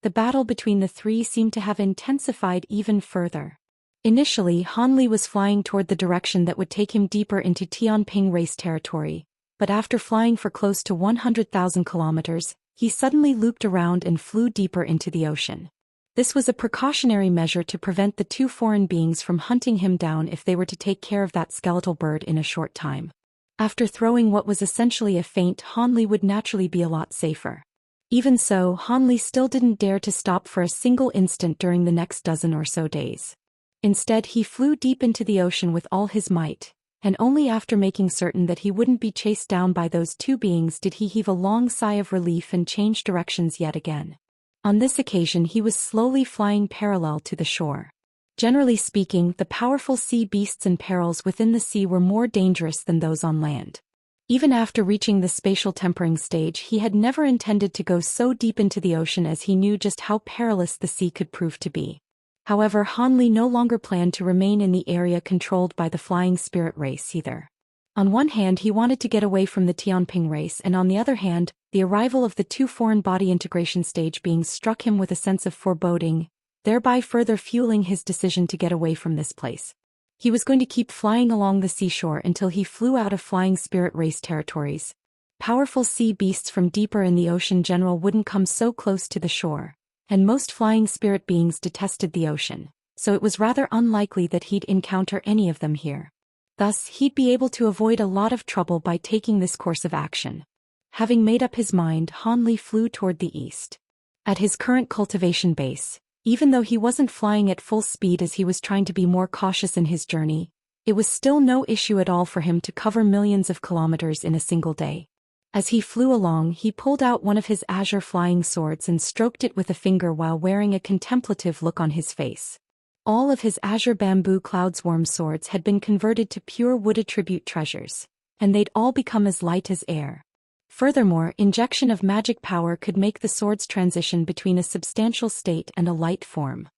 The battle between the three seemed to have intensified even further. Initially, Han Li was flying toward the direction that would take him deeper into Tianping race territory, but after flying for close to 100,000 kilometers, he suddenly looped around and flew deeper into the ocean. This was a precautionary measure to prevent the two foreign beings from hunting him down if they were to take care of that skeletal bird in a short time. After throwing what was essentially a feint, Han Li would naturally be a lot safer. Even so, Han Li still didn't dare to stop for a single instant during the next dozen or so days. Instead, he flew deep into the ocean with all his might, and only after making certain that he wouldn't be chased down by those two beings did he heave a long sigh of relief and change directions yet again. On this occasion he was slowly flying parallel to the shore. Generally speaking, the powerful sea beasts and perils within the sea were more dangerous than those on land. Even after reaching the spatial tempering stage, he had never intended to go so deep into the ocean as he knew just how perilous the sea could prove to be. However, Han Li no longer planned to remain in the area controlled by the flying spirit race either. On one hand, he wanted to get away from the Tianping race, and on the other hand, the arrival of the two foreign body integration stage beings struck him with a sense of foreboding, thereby further fueling his decision to get away from this place. He was going to keep flying along the seashore until he flew out of flying spirit race territories. Powerful sea beasts from deeper in the ocean general wouldn't come so close to the shore, and most flying spirit beings detested the ocean. so it was rather unlikely that he'd encounter any of them here. Thus, he'd be able to avoid a lot of trouble by taking this course of action. Having made up his mind, Han Li flew toward the east. At his current cultivation base, even though he wasn't flying at full speed as he was trying to be more cautious in his journey, it was still no issue at all for him to cover millions of kilometers in a single day. As he flew along, he pulled out one of his azure flying swords and stroked it with a finger while wearing a contemplative look on his face. All of his azure bamboo cloudsworm swords had been converted to pure wood attribute treasures, and they'd all become as light as air. Furthermore, injection of magic power could make the swords transition between a substantial state and a light form.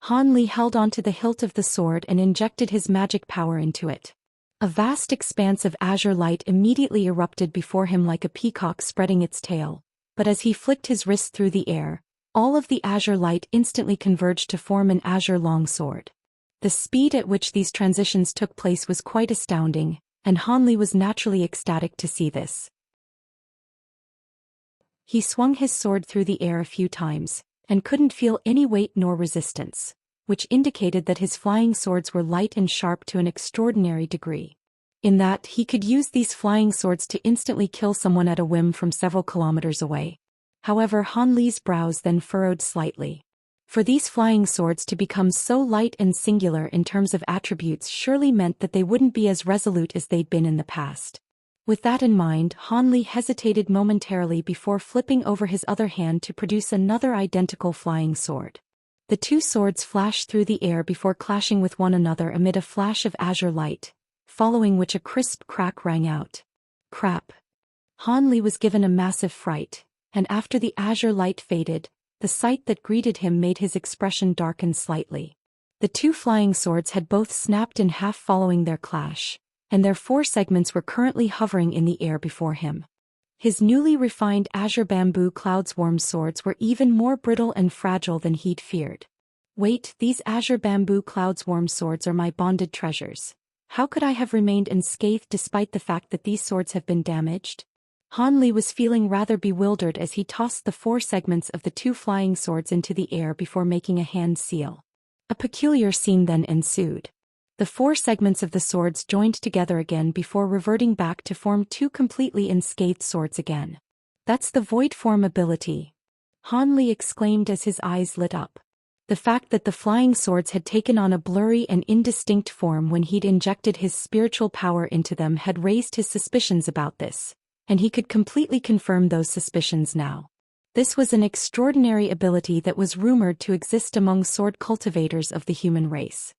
Han Li held onto the hilt of the sword and injected his magic power into it. A vast expanse of azure light immediately erupted before him like a peacock spreading its tail, but as he flicked his wrist through the air, all of the azure light instantly converged to form an azure long sword. The speed at which these transitions took place was quite astounding, and Han Li was naturally ecstatic to see this. He swung his sword through the air a few times, and couldn't feel any weight nor resistance, which indicated that his flying swords were light and sharp to an extraordinary degree. In that, he could use these flying swords to instantly kill someone at a whim from several kilometers away. However, Han Li's brows then furrowed slightly. For these flying swords to become so light and singular in terms of attributes surely meant that they wouldn't be as resolute as they'd been in the past. With that in mind, Han Li hesitated momentarily before flipping over his other hand to produce another identical flying sword. The two swords flashed through the air before clashing with one another amid a flash of azure light, following which a crisp crack rang out. Crap! Han Li was given a massive fright, and after the azure light faded, the sight that greeted him made his expression darken slightly. The two flying swords had both snapped in half following their clash, and their four segments were currently hovering in the air before him. His newly refined azure bamboo cloudsworm swords were even more brittle and fragile than he'd feared. Wait, these azure bamboo cloudsworm swords are my bonded treasures. How could I have remained unscathed despite the fact that these swords have been damaged? Han Li was feeling rather bewildered as he tossed the four segments of the two flying swords into the air before making a hand seal. A peculiar scene then ensued. The four segments of the swords joined together again before reverting back to form two completely unscathed swords again. That's the void form ability, Han Li exclaimed as his eyes lit up. The fact that the flying swords had taken on a blurry and indistinct form when he'd injected his spiritual power into them had raised his suspicions about this, and he could completely confirm those suspicions now. This was an extraordinary ability that was rumored to exist among sword cultivators of the human race.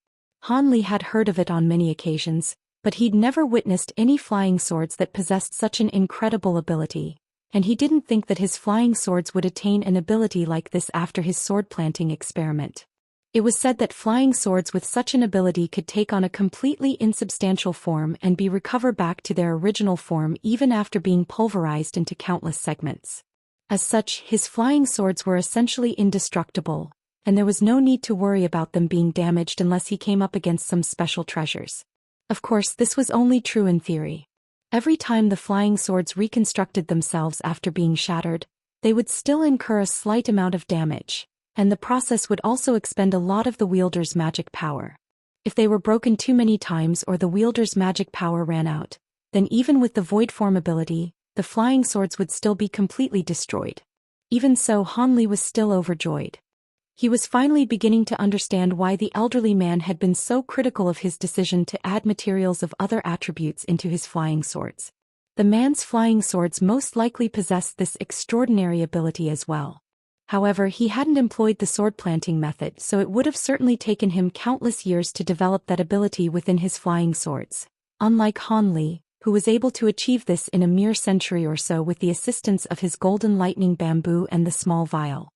Han Li had heard of it on many occasions, but he'd never witnessed any flying swords that possessed such an incredible ability, and he didn't think that his flying swords would attain an ability like this after his sword planting experiment. It was said that flying swords with such an ability could take on a completely insubstantial form and be recovered back to their original form even after being pulverized into countless segments. As such, his flying swords were essentially indestructible, and there was no need to worry about them being damaged unless he came up against some special treasures. Of course, this was only true in theory. Every time the flying swords reconstructed themselves after being shattered, they would still incur a slight amount of damage, and the process would also expend a lot of the wielder's magic power. If they were broken too many times or the wielder's magic power ran out, then even with the void form ability, the flying swords would still be completely destroyed. Even so, Han Li was still overjoyed. He was finally beginning to understand why the elderly man had been so critical of his decision to add materials of other attributes into his flying swords. The man's flying swords most likely possessed this extraordinary ability as well. However, he hadn't employed the sword planting method, so it would have certainly taken him countless years to develop that ability within his flying swords, unlike Han Li, who was able to achieve this in a mere century or so with the assistance of his golden lightning bamboo and the small vial.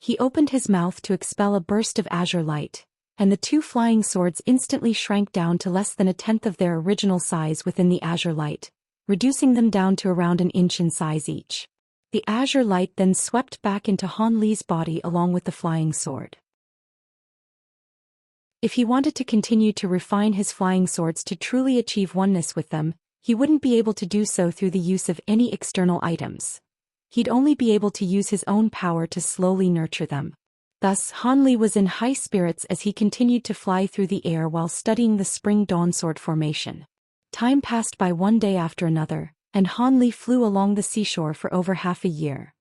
He opened his mouth to expel a burst of azure light, and the two flying swords instantly shrank down to less than a tenth of their original size within the azure light, reducing them down to around an inch in size each. The azure light then swept back into Han Li's body along with the flying sword. If he wanted to continue to refine his flying swords to truly achieve oneness with them, he wouldn't be able to do so through the use of any external items. He'd only be able to use his own power to slowly nurture them. Thus, Han Li was in high spirits as he continued to fly through the air while studying the spring dawn sword formation. Time passed by one day after another, and Han Li flew along the seashore for over half a year.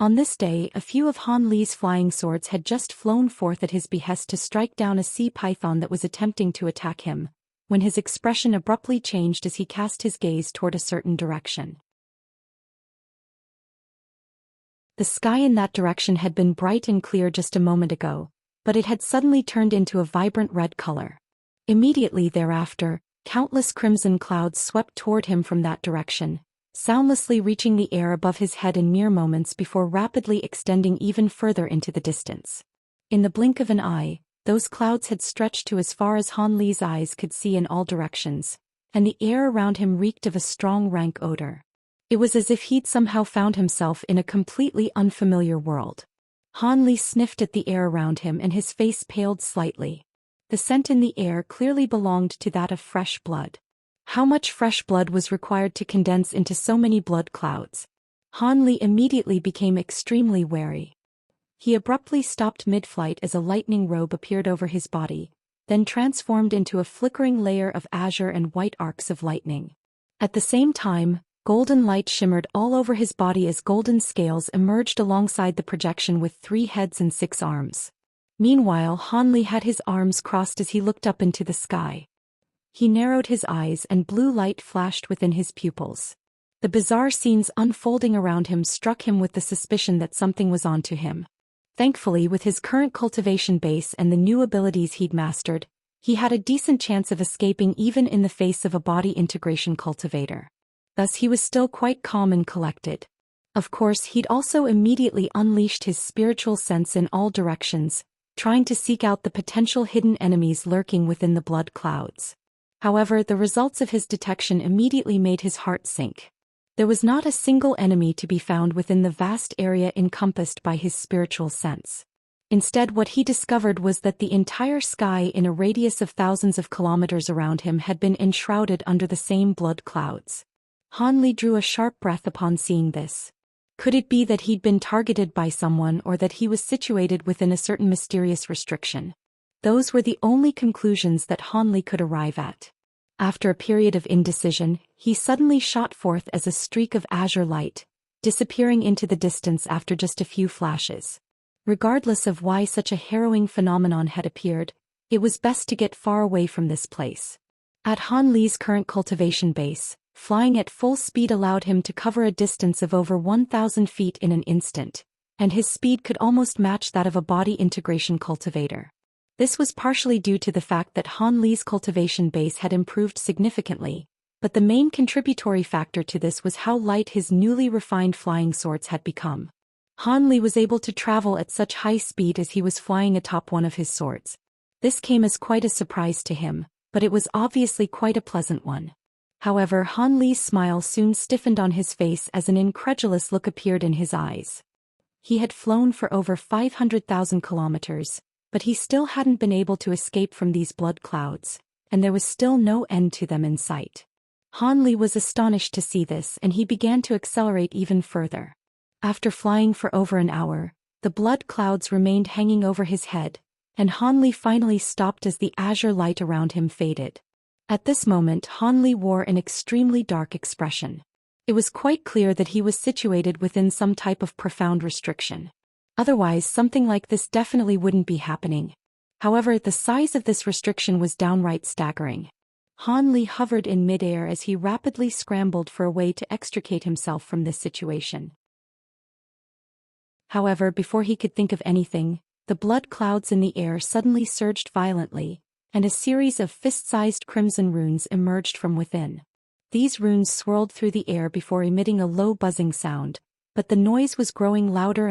On this day, a few of Han Li's flying swords had just flown forth at his behest to strike down a sea python that was attempting to attack him, when his expression abruptly changed as he cast his gaze toward a certain direction. The sky in that direction had been bright and clear just a moment ago, but it had suddenly turned into a vibrant red color. Immediately thereafter, countless crimson clouds swept toward him from that direction, soundlessly reaching the air above his head in mere moments before rapidly extending even further into the distance. In the blink of an eye, those clouds had stretched to as far as Han Li's eyes could see in all directions, and the air around him reeked of a strong rank odor. It was as if he'd somehow found himself in a completely unfamiliar world. Han Li sniffed at the air around him and his face paled slightly. The scent in the air clearly belonged to that of fresh blood. How much fresh blood was required to condense into so many blood clouds? Han Li immediately became extremely wary. He abruptly stopped mid-flight as a lightning robe appeared over his body, then transformed into a flickering layer of azure and white arcs of lightning. At the same time, golden light shimmered all over his body as golden scales emerged alongside the projection with 3 heads and 6 arms. Meanwhile, Han Li had his arms crossed as he looked up into the sky. He narrowed his eyes and blue light flashed within his pupils. The bizarre scenes unfolding around him struck him with the suspicion that something was onto him. Thankfully, with his current cultivation base and the new abilities he'd mastered, he had a decent chance of escaping even in the face of a body integration cultivator. Thus he was still quite calm and collected. Of course, he'd also immediately unleashed his spiritual sense in all directions, trying to seek out the potential hidden enemies lurking within the blood clouds. However, the results of his detection immediately made his heart sink. There was not a single enemy to be found within the vast area encompassed by his spiritual sense. Instead, what he discovered was that the entire sky in a radius of thousands of kilometers around him had been enshrouded under the same blood clouds. Han Li drew a sharp breath upon seeing this. Could it be that he'd been targeted by someone or that he was situated within a certain mysterious restriction? Those were the only conclusions that Han Li could arrive at. After a period of indecision, he suddenly shot forth as a streak of azure light, disappearing into the distance after just a few flashes. Regardless of why such a harrowing phenomenon had appeared, it was best to get far away from this place. At Han Li's current cultivation base, flying at full speed allowed him to cover a distance of over 1,000 feet in an instant, and his speed could almost match that of a body integration cultivator. This was partially due to the fact that Han Li's cultivation base had improved significantly, but the main contributory factor to this was how light his newly refined flying swords had become. Han Li was able to travel at such high speed as he was flying atop one of his swords. This came as quite a surprise to him, but it was obviously quite a pleasant one. However, Han Li's smile soon stiffened on his face as an incredulous look appeared in his eyes. He had flown for over 500,000 kilometers, but he still hadn't been able to escape from these blood clouds, and there was still no end to them in sight. Han Li was astonished to see this and he began to accelerate even further. After flying for over an hour, the blood clouds remained hanging over his head, and Han Li finally stopped as the azure light around him faded. At this moment, Han Li wore an extremely dark expression. It was quite clear that he was situated within some type of profound restriction. Otherwise, something like this definitely wouldn't be happening. However, the size of this restriction was downright staggering. Han Li hovered in midair as he rapidly scrambled for a way to extricate himself from this situation. However, before he could think of anything, the blood clouds in the air suddenly surged violently, and a series of fist-sized crimson runes emerged from within. These runes swirled through the air before emitting a low buzzing sound, but the noise was growing louder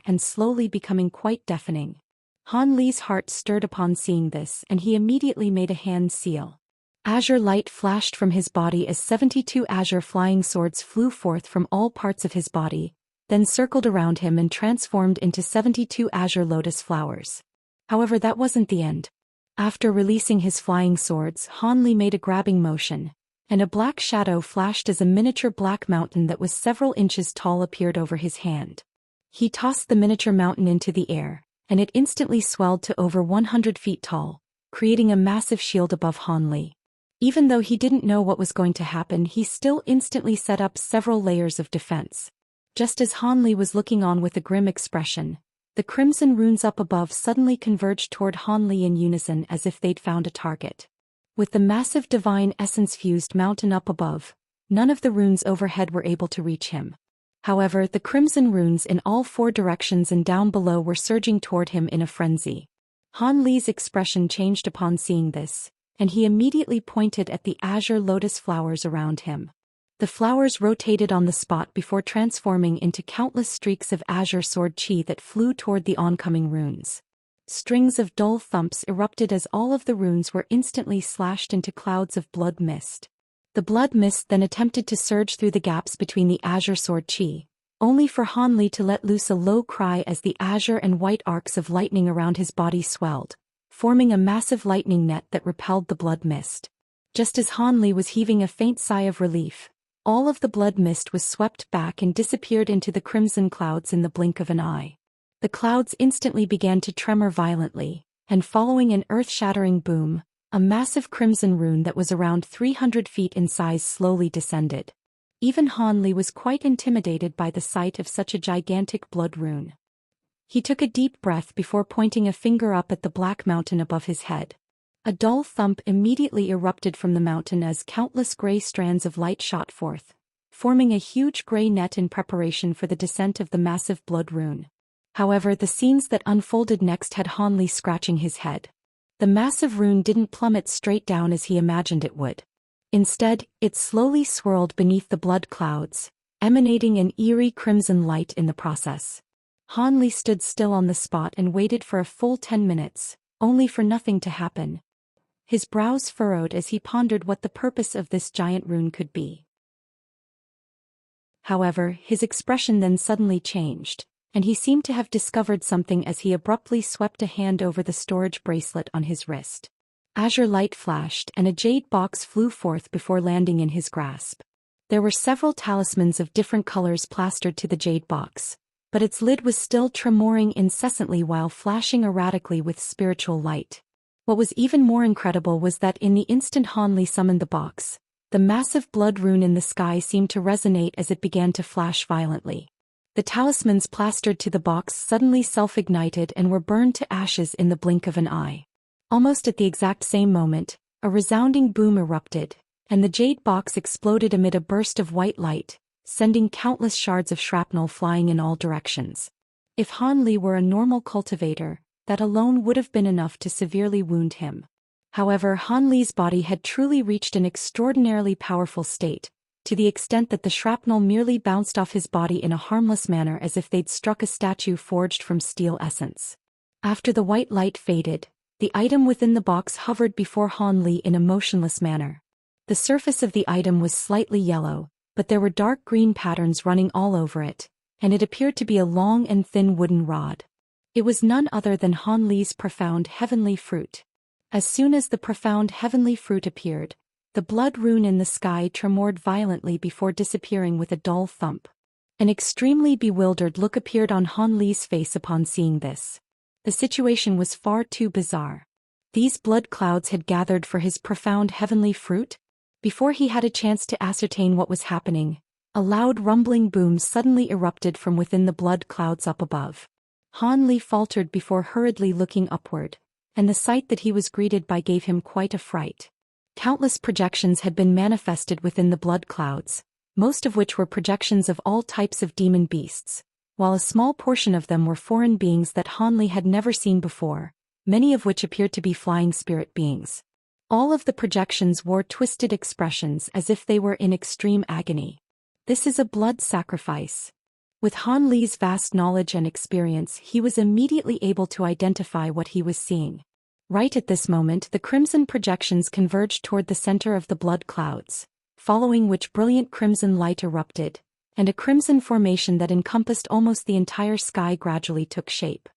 and slowly becoming quite deafening. Han Li's heart stirred upon seeing this and he immediately made a hand seal. Azure light flashed from his body as 72 azure flying swords flew forth from all parts of his body, then circled around him and transformed into 72 azure lotus flowers. However, that wasn't the end. After releasing his flying swords, Han Li made a grabbing motion, and a black shadow flashed as a miniature black mountain that was several inches tall appeared over his hand. He tossed the miniature mountain into the air, and it instantly swelled to over 100 feet tall, creating a massive shield above Han Li. Even though he didn't know what was going to happen, he still instantly set up several layers of defense. Just as Han Li was looking on with a grim expression, the crimson runes up above suddenly converged toward Han Li in unison as if they'd found a target. With the massive divine essence-fused mountain up above, none of the runes overhead were able to reach him. However, the crimson runes in all four directions and down below were surging toward him in a frenzy. Han Li's expression changed upon seeing this, and he immediately pointed at the azure lotus flowers around him. The flowers rotated on the spot before transforming into countless streaks of azure sword chi that flew toward the oncoming runes. Strings of dull thumps erupted as all of the runes were instantly slashed into clouds of blood mist. The blood mist then attempted to surge through the gaps between the azure sword chi, only for Han Li to let loose a low cry as the azure and white arcs of lightning around his body swelled, forming a massive lightning net that repelled the blood mist. Just as Han Li was heaving a faint sigh of relief, all of the blood mist was swept back and disappeared into the crimson clouds in the blink of an eye. The clouds instantly began to tremor violently, and following an earth-shattering boom, a massive crimson rune that was around 300 feet in size slowly descended. Even Han Li was quite intimidated by the sight of such a gigantic blood rune. He took a deep breath before pointing a finger up at the black mountain above his head. A dull thump immediately erupted from the mountain as countless gray strands of light shot forth, forming a huge gray net in preparation for the descent of the massive blood rune. However, the scenes that unfolded next had Han Li scratching his head. The massive rune didn't plummet straight down as he imagined it would. Instead, it slowly swirled beneath the blood clouds, emanating an eerie crimson light in the process. Han Li stood still on the spot and waited for a full 10 minutes, only for nothing to happen. His brows furrowed as he pondered what the purpose of this giant rune could be. However, his expression then suddenly changed, and he seemed to have discovered something as he abruptly swept a hand over the storage bracelet on his wrist. Azure light flashed and a jade box flew forth before landing in his grasp. There were several talismans of different colors plastered to the jade box, but its lid was still tremoring incessantly while flashing erratically with spiritual light. What was even more incredible was that in the instant Han Li summoned the box, the massive blood rune in the sky seemed to resonate as it began to flash violently. The talismans plastered to the box suddenly self-ignited and were burned to ashes in the blink of an eye. Almost at the exact same moment, a resounding boom erupted, and the jade box exploded amid a burst of white light, sending countless shards of shrapnel flying in all directions. If Han Li were a normal cultivator, that alone would have been enough to severely wound him. However, Han Li's body had truly reached an extraordinarily powerful state, to the extent that the shrapnel merely bounced off his body in a harmless manner as if they'd struck a statue forged from steel essence. After the white light faded, the item within the box hovered before Han Li in a motionless manner. The surface of the item was slightly yellow, but there were dark green patterns running all over it, and it appeared to be a long and thin wooden rod. It was none other than Han Li's profound heavenly fruit. As soon as the profound heavenly fruit appeared, the blood rune in the sky tremored violently before disappearing with a dull thump. An extremely bewildered look appeared on Han Li's face upon seeing this. The situation was far too bizarre. These blood clouds had gathered for his profound heavenly fruit? Before he had a chance to ascertain what was happening, a loud rumbling boom suddenly erupted from within the blood clouds up above. Han Li faltered before hurriedly looking upward, and the sight that he was greeted by gave him quite a fright. Countless projections had been manifested within the blood clouds, most of which were projections of all types of demon beasts, while a small portion of them were foreign beings that Han Li had never seen before, many of which appeared to be flying spirit beings. All of the projections wore twisted expressions as if they were in extreme agony. This is a blood sacrifice. With Han Li's vast knowledge and experience, he was immediately able to identify what he was seeing. Right at this moment, the crimson projections converged toward the center of the blood clouds, following which brilliant crimson light erupted, and a crimson formation that encompassed almost the entire sky gradually took shape.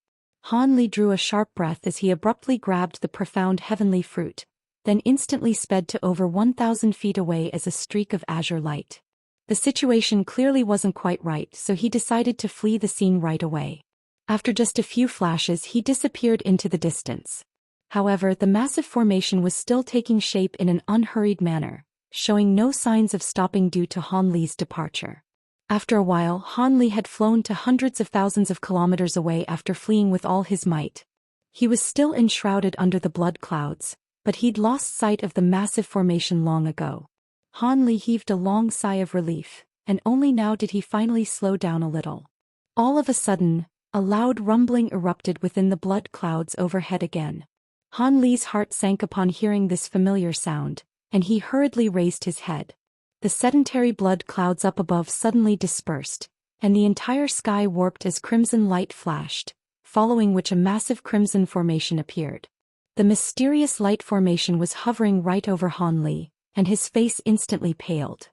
Han Li drew a sharp breath as he abruptly grabbed the profound heavenly fruit, then instantly sped to over 1,000 feet away as a streak of azure light. The situation clearly wasn't quite right, so he decided to flee the scene right away. After just a few flashes, he disappeared into the distance. However, the massive formation was still taking shape in an unhurried manner, showing no signs of stopping due to Han Li's departure. After a while, Han Li had flown to hundreds of thousands of kilometers away after fleeing with all his might. He was still enshrouded under the blood clouds, but he'd lost sight of the massive formation long ago. Han Li heaved a long sigh of relief, and only now did he finally slow down a little. All of a sudden, a loud rumbling erupted within the blood clouds overhead again. Han Li's heart sank upon hearing this familiar sound, and he hurriedly raised his head. The sedentary blood clouds up above suddenly dispersed, and the entire sky warped as crimson light flashed, following which a massive crimson formation appeared. The mysterious light formation was hovering right over Han Li, and his face instantly paled.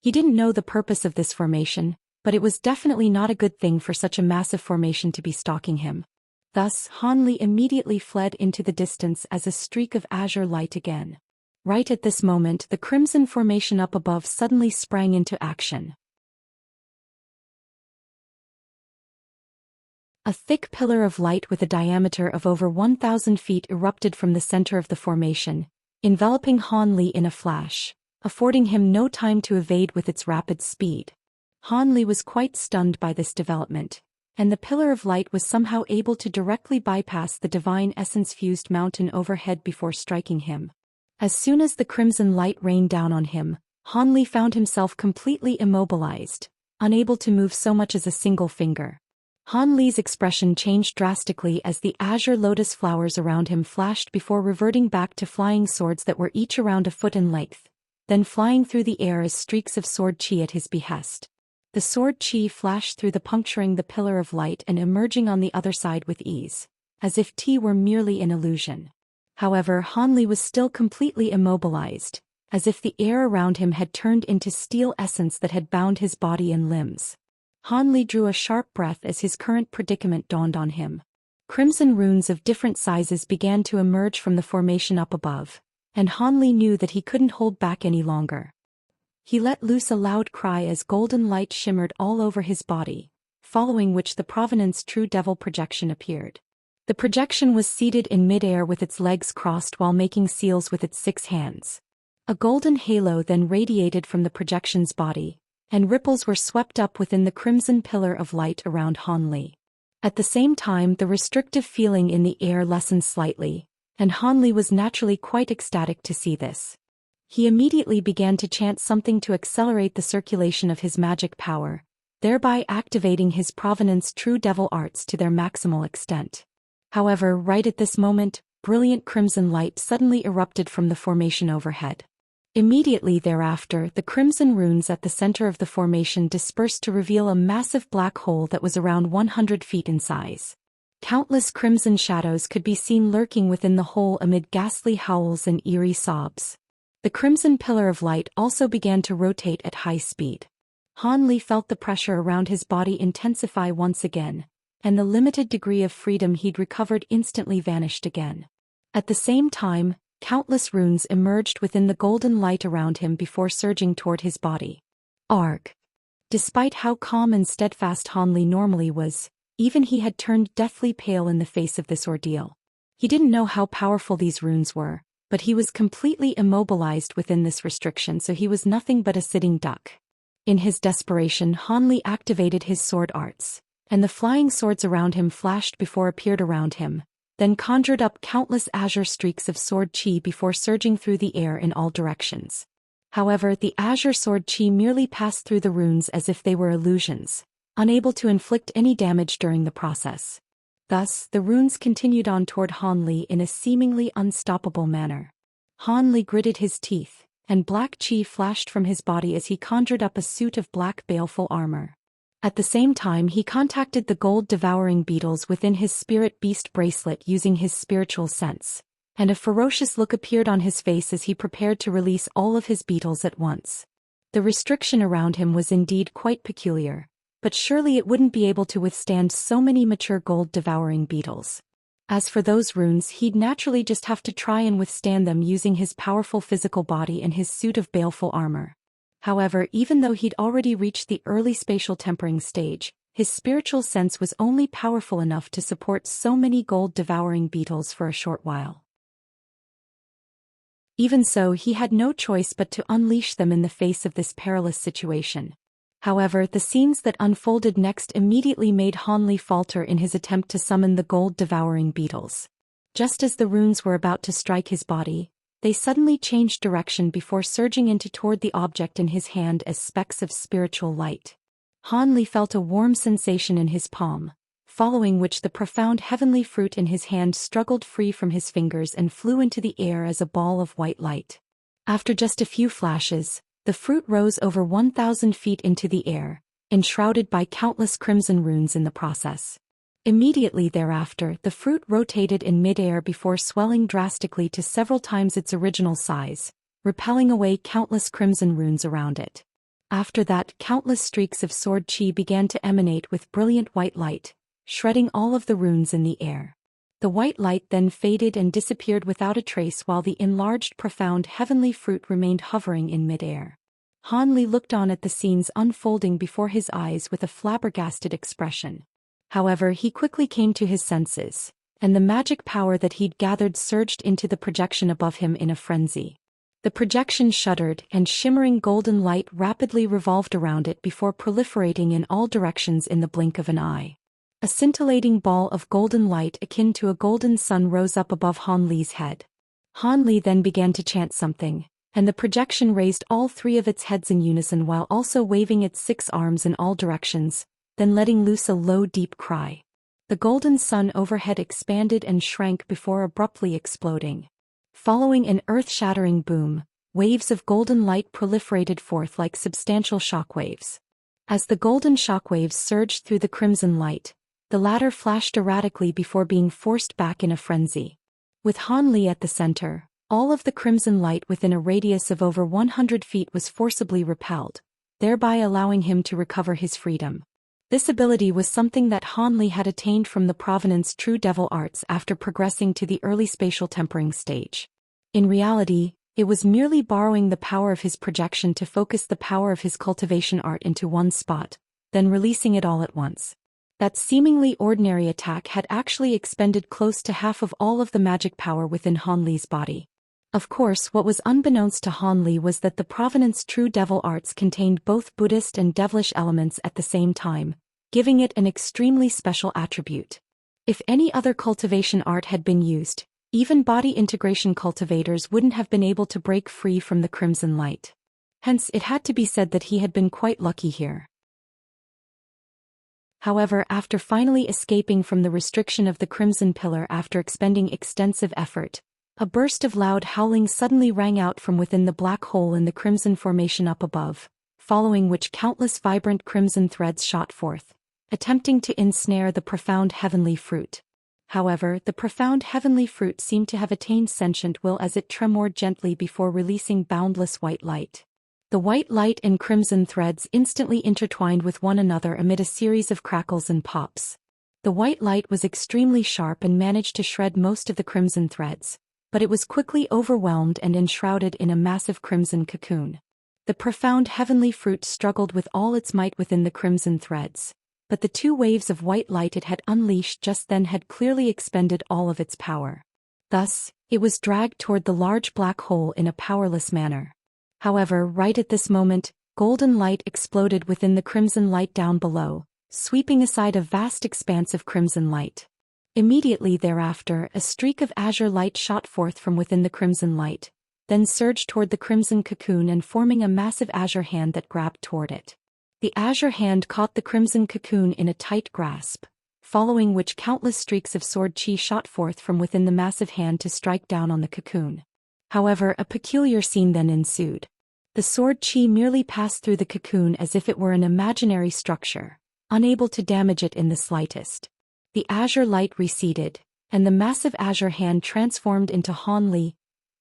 He didn't know the purpose of this formation, but it was definitely not a good thing for such a massive formation to be stalking him. Thus, Han Li immediately fled into the distance as a streak of azure light again. Right at this moment, the crimson formation up above suddenly sprang into action. A thick pillar of light with a diameter of over 1,000 feet erupted from the center of the formation, enveloping Han Li in a flash, affording him no time to evade with its rapid speed. Han Li was quite stunned by this development, and the pillar of light was somehow able to directly bypass the divine essence-fused mountain overhead before striking him. As soon as the crimson light rained down on him, Han Li found himself completely immobilized, unable to move so much as a single finger. Han Li's expression changed drastically as the azure lotus flowers around him flashed before reverting back to flying swords that were each around a foot in length, then flying through the air as streaks of sword chi at his behest. The sword chi flashed through puncturing the pillar of light and emerging on the other side with ease, as if T were merely an illusion. However, Han Li was still completely immobilized, as if the air around him had turned into steel essence that had bound his body and limbs. Han Li drew a sharp breath as his current predicament dawned on him. Crimson runes of different sizes began to emerge from the formation up above, and Han Li knew that he couldn't hold back any longer. He let loose a loud cry as golden light shimmered all over his body, following which the Provenance True Devil projection appeared. The projection was seated in midair with its legs crossed while making seals with its 6 hands. A golden halo then radiated from the projection's body, and ripples were swept up within the crimson pillar of light around Han Li. At the same time, the restrictive feeling in the air lessened slightly, and Han Li was naturally quite ecstatic to see this. He immediately began to chant something to accelerate the circulation of his magic power, thereby activating his Provenance True Devil arts to their maximal extent. However, right at this moment, brilliant crimson light suddenly erupted from the formation overhead. Immediately thereafter, the crimson runes at the center of the formation dispersed to reveal a massive black hole that was around 100 feet in size. Countless crimson shadows could be seen lurking within the hole amid ghastly howls and eerie sobs. The crimson pillar of light also began to rotate at high speed. Han Li felt the pressure around his body intensify once again, and the limited degree of freedom he'd recovered instantly vanished again. At the same time, countless runes emerged within the golden light around him before surging toward his body. Arg! Despite how calm and steadfast Han Li normally was, even he had turned deathly pale in the face of this ordeal. He didn't know how powerful these runes were, but he was completely immobilized within this restriction, so he was nothing but a sitting duck. In his desperation, Han Li activated his sword arts, and the flying swords around him flashed before appeared around him, then conjured up countless azure streaks of sword chi before surging through the air in all directions. However, the azure sword chi merely passed through the runes as if they were illusions, unable to inflict any damage during the process. Thus, the runes continued on toward Han Li in a seemingly unstoppable manner. Han Li gritted his teeth, and black chi flashed from his body as he conjured up a suit of black baleful armor. At the same time, he contacted the gold-devouring beetles within his spirit beast bracelet using his spiritual sense, and a ferocious look appeared on his face as he prepared to release all of his beetles at once. The restriction around him was indeed quite peculiar, but surely it wouldn't be able to withstand so many mature gold-devouring beetles. As for those runes, he'd naturally just have to try and withstand them using his powerful physical body and his suit of baleful armor. However, even though he'd already reached the early spatial tempering stage, his spiritual sense was only powerful enough to support so many gold-devouring beetles for a short while. Even so, he had no choice but to unleash them in the face of this perilous situation. However, the scenes that unfolded next immediately made Han Li falter in his attempt to summon the gold-devouring beetles. Just as the runes were about to strike his body, they suddenly changed direction before surging into toward the object in his hand as specks of spiritual light. Han Li felt a warm sensation in his palm, following which the profound heavenly fruit in his hand struggled free from his fingers and flew into the air as a ball of white light. After just a few flashes, the fruit rose over 1,000 feet into the air, enshrouded by countless crimson runes in the process. Immediately thereafter, the fruit rotated in mid-air before swelling drastically to several times its original size, repelling away countless crimson runes around it. After that, countless streaks of sword chi began to emanate with brilliant white light, shredding all of the runes in the air. The white light then faded and disappeared without a trace while the enlarged profound heavenly fruit remained hovering in mid-air. Han Li looked on at the scenes unfolding before his eyes with a flabbergasted expression. However, he quickly came to his senses, and the magic power that he'd gathered surged into the projection above him in a frenzy. The projection shuddered, and shimmering golden light rapidly revolved around it before proliferating in all directions in the blink of an eye. A scintillating ball of golden light akin to a golden sun rose up above Han Li's head. Han Li then began to chant something, and the projection raised all three of its heads in unison while also waving its 6 arms in all directions, then letting loose a low deep cry. The golden sun overhead expanded and shrank before abruptly exploding. Following an earth-shattering boom, waves of golden light proliferated forth like substantial shockwaves. As the golden shockwaves surged through the crimson light, the latter flashed erratically before being forced back in a frenzy. With Han Li at the center, all of the crimson light within a radius of over 100 feet was forcibly repelled, thereby allowing him to recover his freedom. This ability was something that Han Li had attained from the Provenance True Devil Arts after progressing to the early spatial tempering stage. In reality, it was merely borrowing the power of his projection to focus the power of his cultivation art into one spot, then releasing it all at once. That seemingly ordinary attack had actually expended close to half of all of the magic power within Han Li's body. Of course, what was unbeknownst to Han Li was that the Provenance True Devil Arts contained both Buddhist and devilish elements at the same time, giving it an extremely special attribute. If any other cultivation art had been used, even body integration cultivators wouldn't have been able to break free from the crimson light. Hence, it had to be said that he had been quite lucky here. However, after finally escaping from the restriction of the crimson pillar after expending extensive effort, a burst of loud howling suddenly rang out from within the black hole in the crimson formation up above, following which countless vibrant crimson threads shot forth, attempting to ensnare the profound heavenly fruit. However, the profound heavenly fruit seemed to have attained sentient will as it tremored gently before releasing boundless white light. The white light and crimson threads instantly intertwined with one another amid a series of crackles and pops. The white light was extremely sharp and managed to shred most of the crimson threads, but it was quickly overwhelmed and enshrouded in a massive crimson cocoon. The profound heavenly fruit struggled with all its might within the crimson threads, but the 2 waves of white light it had unleashed just then had clearly expended all of its power. Thus, it was dragged toward the large black hole in a powerless manner. However, right at this moment, golden light exploded within the crimson light down below, sweeping aside a vast expanse of crimson light. Immediately thereafter, a streak of azure light shot forth from within the crimson light, then surged toward the crimson cocoon and forming a massive azure hand that grabbed toward it. The azure hand caught the crimson cocoon in a tight grasp, following which countless streaks of sword chi shot forth from within the massive hand to strike down on the cocoon. However, a peculiar scene then ensued. The sword chi merely passed through the cocoon as if it were an imaginary structure, unable to damage it in the slightest. The azure light receded, and the massive azure hand transformed into Han Li.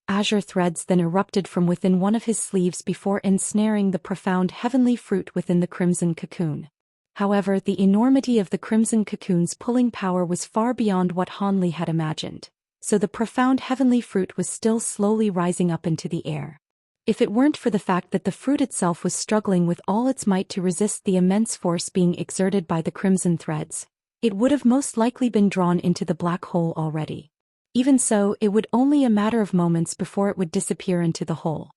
Azure threads then erupted from within one of his sleeves before ensnaring the profound heavenly fruit within the crimson cocoon. However, the enormity of the crimson cocoon's pulling power was far beyond what Han Li had imagined, so the profound heavenly fruit was still slowly rising up into the air. If it weren't for the fact that the fruit itself was struggling with all its might to resist the immense force being exerted by the crimson threads, it would have most likely been drawn into the black hole already. Even so, it would only a matter of moments before it would disappear into the hole.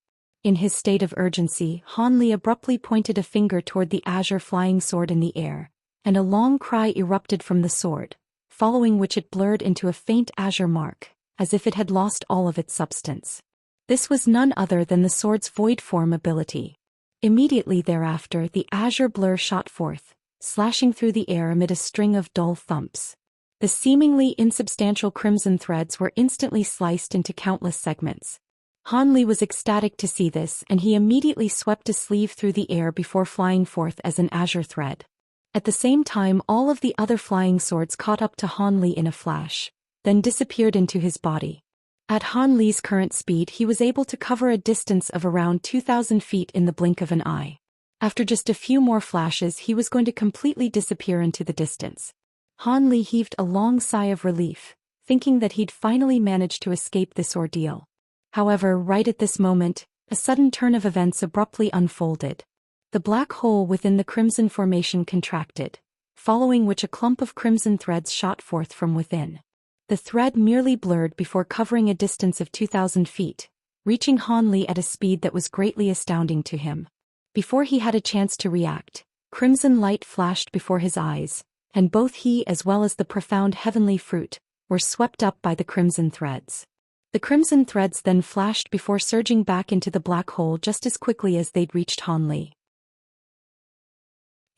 In his state of urgency, Han Li abruptly pointed a finger toward the azure flying sword in the air, and a long cry erupted from the sword, following which it blurred into a faint azure mark, as if it had lost all of its substance. This was none other than the sword's void form ability. Immediately thereafter, the azure blur shot forth, slashing through the air amid a string of dull thumps. The seemingly insubstantial crimson threads were instantly sliced into countless segments. Han Li was ecstatic to see this, and he immediately swept a sleeve through the air before flying forth as an azure thread. At the same time, all of the other flying swords caught up to Han Li in a flash, then disappeared into his body. At Han Li's current speed, he was able to cover a distance of around 2,000 feet in the blink of an eye. After just a few more flashes, he was going to completely disappear into the distance. Han Li heaved a long sigh of relief, thinking that he'd finally managed to escape this ordeal. However, right at this moment, a sudden turn of events abruptly unfolded. The black hole within the crimson formation contracted, following which a clump of crimson threads shot forth from within. The thread merely blurred before covering a distance of 2,000 feet, reaching Han Li at a speed that was greatly astounding to him. Before he had a chance to react, crimson light flashed before his eyes, and both he as well as the profound heavenly fruit were swept up by the crimson threads. The crimson threads then flashed before surging back into the black hole just as quickly as they'd reached Han Li.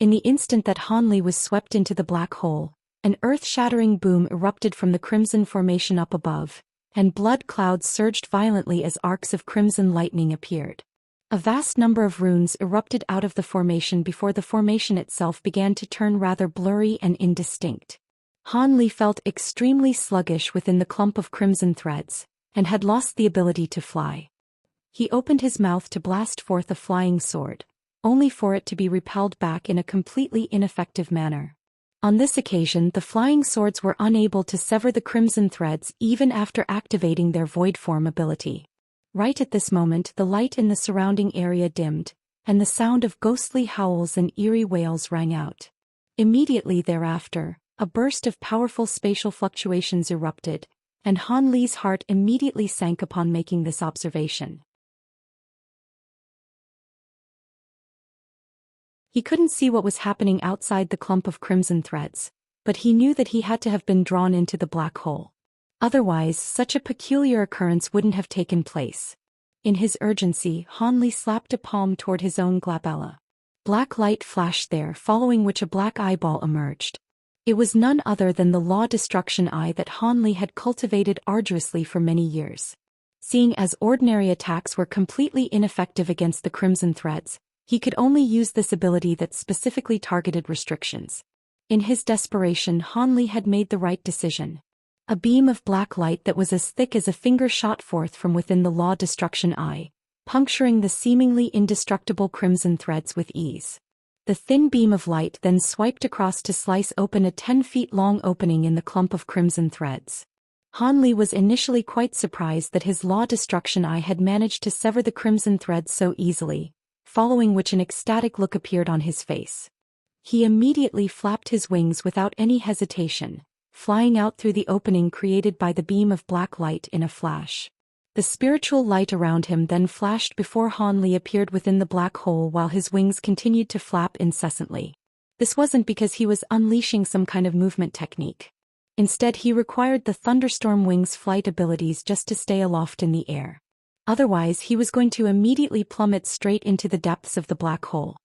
In the instant that Han Li was swept into the black hole, an earth-shattering boom erupted from the crimson formation up above, and blood clouds surged violently as arcs of crimson lightning appeared. A vast number of runes erupted out of the formation before the formation itself began to turn rather blurry and indistinct. Han Li felt extremely sluggish within the clump of crimson threads, and had lost the ability to fly. He opened his mouth to blast forth a flying sword, only for it to be repelled back in a completely ineffective manner. On this occasion, the flying swords were unable to sever the crimson threads even after activating their void form ability. Right at this moment, the light in the surrounding area dimmed, and the sound of ghostly howls and eerie wails rang out. Immediately thereafter, a burst of powerful spatial fluctuations erupted, and Han Li's heart immediately sank upon making this observation. He couldn't see what was happening outside the clump of crimson threads, but he knew that he had to have been drawn into the black hole. Otherwise, such a peculiar occurrence wouldn't have taken place. In his urgency, Han Li slapped a palm toward his own glabella. Black light flashed there, following which a black eyeball emerged. It was none other than the law destruction eye that Han Li had cultivated arduously for many years. Seeing as ordinary attacks were completely ineffective against the crimson threads, he could only use this ability that specifically targeted restrictions. In his desperation, Han Li had made the right decision. A beam of black light that was as thick as a finger shot forth from within the law destruction eye, puncturing the seemingly indestructible crimson threads with ease. The thin beam of light then swiped across to slice open a 10-feet-long opening in the clump of crimson threads. Han Li was initially quite surprised that his law destruction eye had managed to sever the crimson threads so easily, following which an ecstatic look appeared on his face. He immediately flapped his wings without any hesitation, flying out through the opening created by the beam of black light in a flash. The spiritual light around him then flashed before Han Li appeared within the black hole while his wings continued to flap incessantly. This wasn't because he was unleashing some kind of movement technique. Instead, he required the thunderstorm wings flight abilities just to stay aloft in the air. Otherwise, he was going to immediately plummet straight into the depths of the black hole.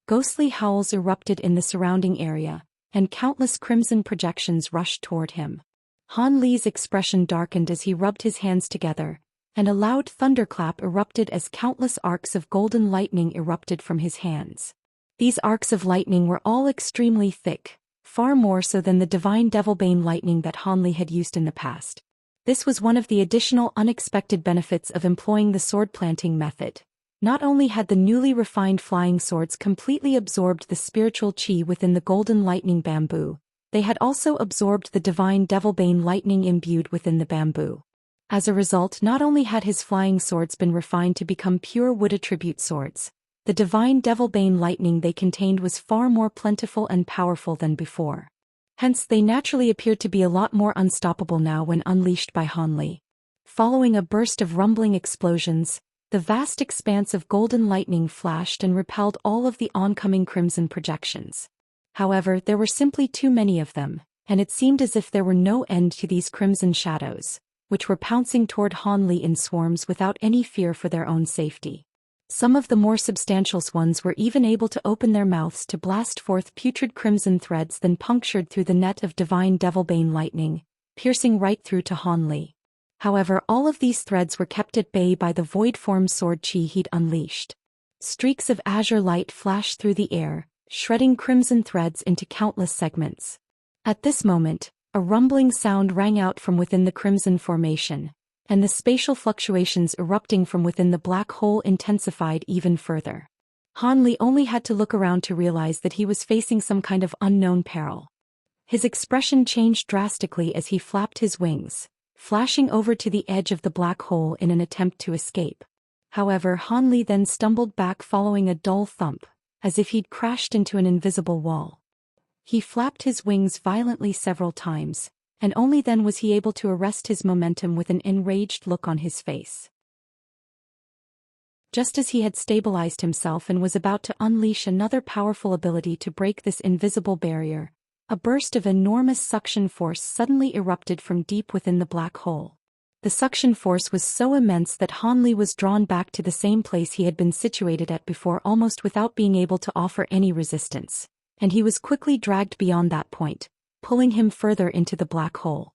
Ghostly howls erupted in the surrounding area, and countless crimson projections rushed toward him. Han Li's expression darkened as he rubbed his hands together, and a loud thunderclap erupted as countless arcs of golden lightning erupted from his hands. These arcs of lightning were all extremely thick, far more so than the divine Devilbane lightning that Han Li had used in the past. This was one of the additional unexpected benefits of employing the sword planting method. Not only had the newly refined flying swords completely absorbed the spiritual chi within the golden lightning bamboo, they had also absorbed the divine Devilbane lightning imbued within the bamboo. As a result, not only had his flying swords been refined to become pure wood attribute swords, the divine Devilbane lightning they contained was far more plentiful and powerful than before. Hence, they naturally appeared to be a lot more unstoppable now when unleashed by Han Li. Following a burst of rumbling explosions, the vast expanse of golden lightning flashed and repelled all of the oncoming crimson projections. However, there were simply too many of them, and it seemed as if there were no end to these crimson shadows, which were pouncing toward Han Li in swarms without any fear for their own safety. Some of the more substantial ones were even able to open their mouths to blast forth putrid crimson threads then punctured through the net of divine Devilbane lightning, piercing right through to Han Li. However, all of these threads were kept at bay by the void-form sword chi he'd unleashed. Streaks of azure light flashed through the air, shredding crimson threads into countless segments. At this moment, a rumbling sound rang out from within the crimson formation, and the spatial fluctuations erupting from within the black hole intensified even further. Han Li only had to look around to realize that he was facing some kind of unknown peril. His expression changed drastically as he flapped his wings, flashing over to the edge of the black hole in an attempt to escape. However, Han Li then stumbled back following a dull thump, as if he'd crashed into an invisible wall. He flapped his wings violently several times, and only then was he able to arrest his momentum with an enraged look on his face. Just as he had stabilized himself and was about to unleash another powerful ability to break this invisible barrier, a burst of enormous suction force suddenly erupted from deep within the black hole. The suction force was so immense that Han Li was drawn back to the same place he had been situated at before almost without being able to offer any resistance, and he was quickly dragged beyond that point, pulling him further into the black hole.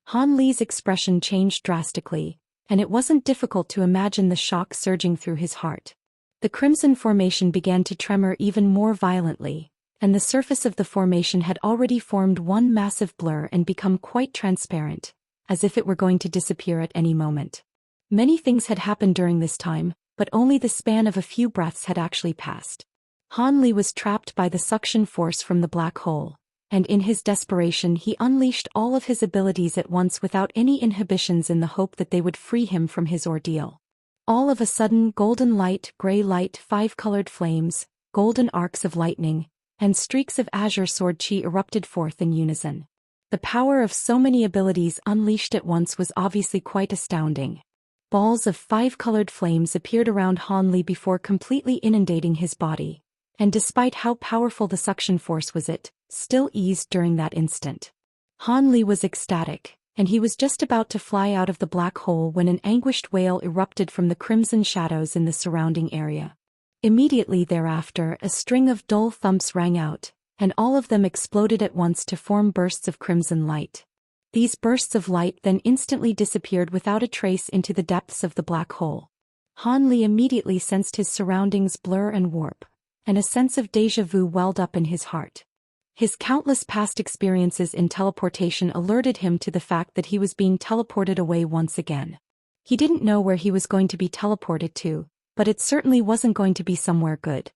Han Li's expression changed drastically, and it wasn't difficult to imagine the shock surging through his heart. The crimson formation began to tremor even more violently, and the surface of the formation had already formed one massive blur and become quite transparent, as if it were going to disappear at any moment. Many things had happened during this time, but only the span of a few breaths had actually passed. Han Li was trapped by the suction force from the black hole, and in his desperation he unleashed all of his abilities at once without any inhibitions in the hope that they would free him from his ordeal. All of a sudden, golden light, gray light, five-colored flames, golden arcs of lightning, and streaks of azure sword chi erupted forth in unison. The power of so many abilities unleashed at once was obviously quite astounding. Balls of five-colored flames appeared around Han Li before completely inundating his body, and despite how powerful the suction force was, it still eased during that instant. Han Li was ecstatic, and he was just about to fly out of the black hole when an anguished wail erupted from the crimson shadows in the surrounding area. Immediately thereafter, a string of dull thumps rang out, and all of them exploded at once to form bursts of crimson light. These bursts of light then instantly disappeared without a trace into the depths of the black hole. Han Li immediately sensed his surroundings blur and warp, and a sense of déjà vu welled up in his heart. His countless past experiences in teleportation alerted him to the fact that he was being teleported away once again. He didn't know where he was going to be teleported to, but it certainly wasn't going to be somewhere good.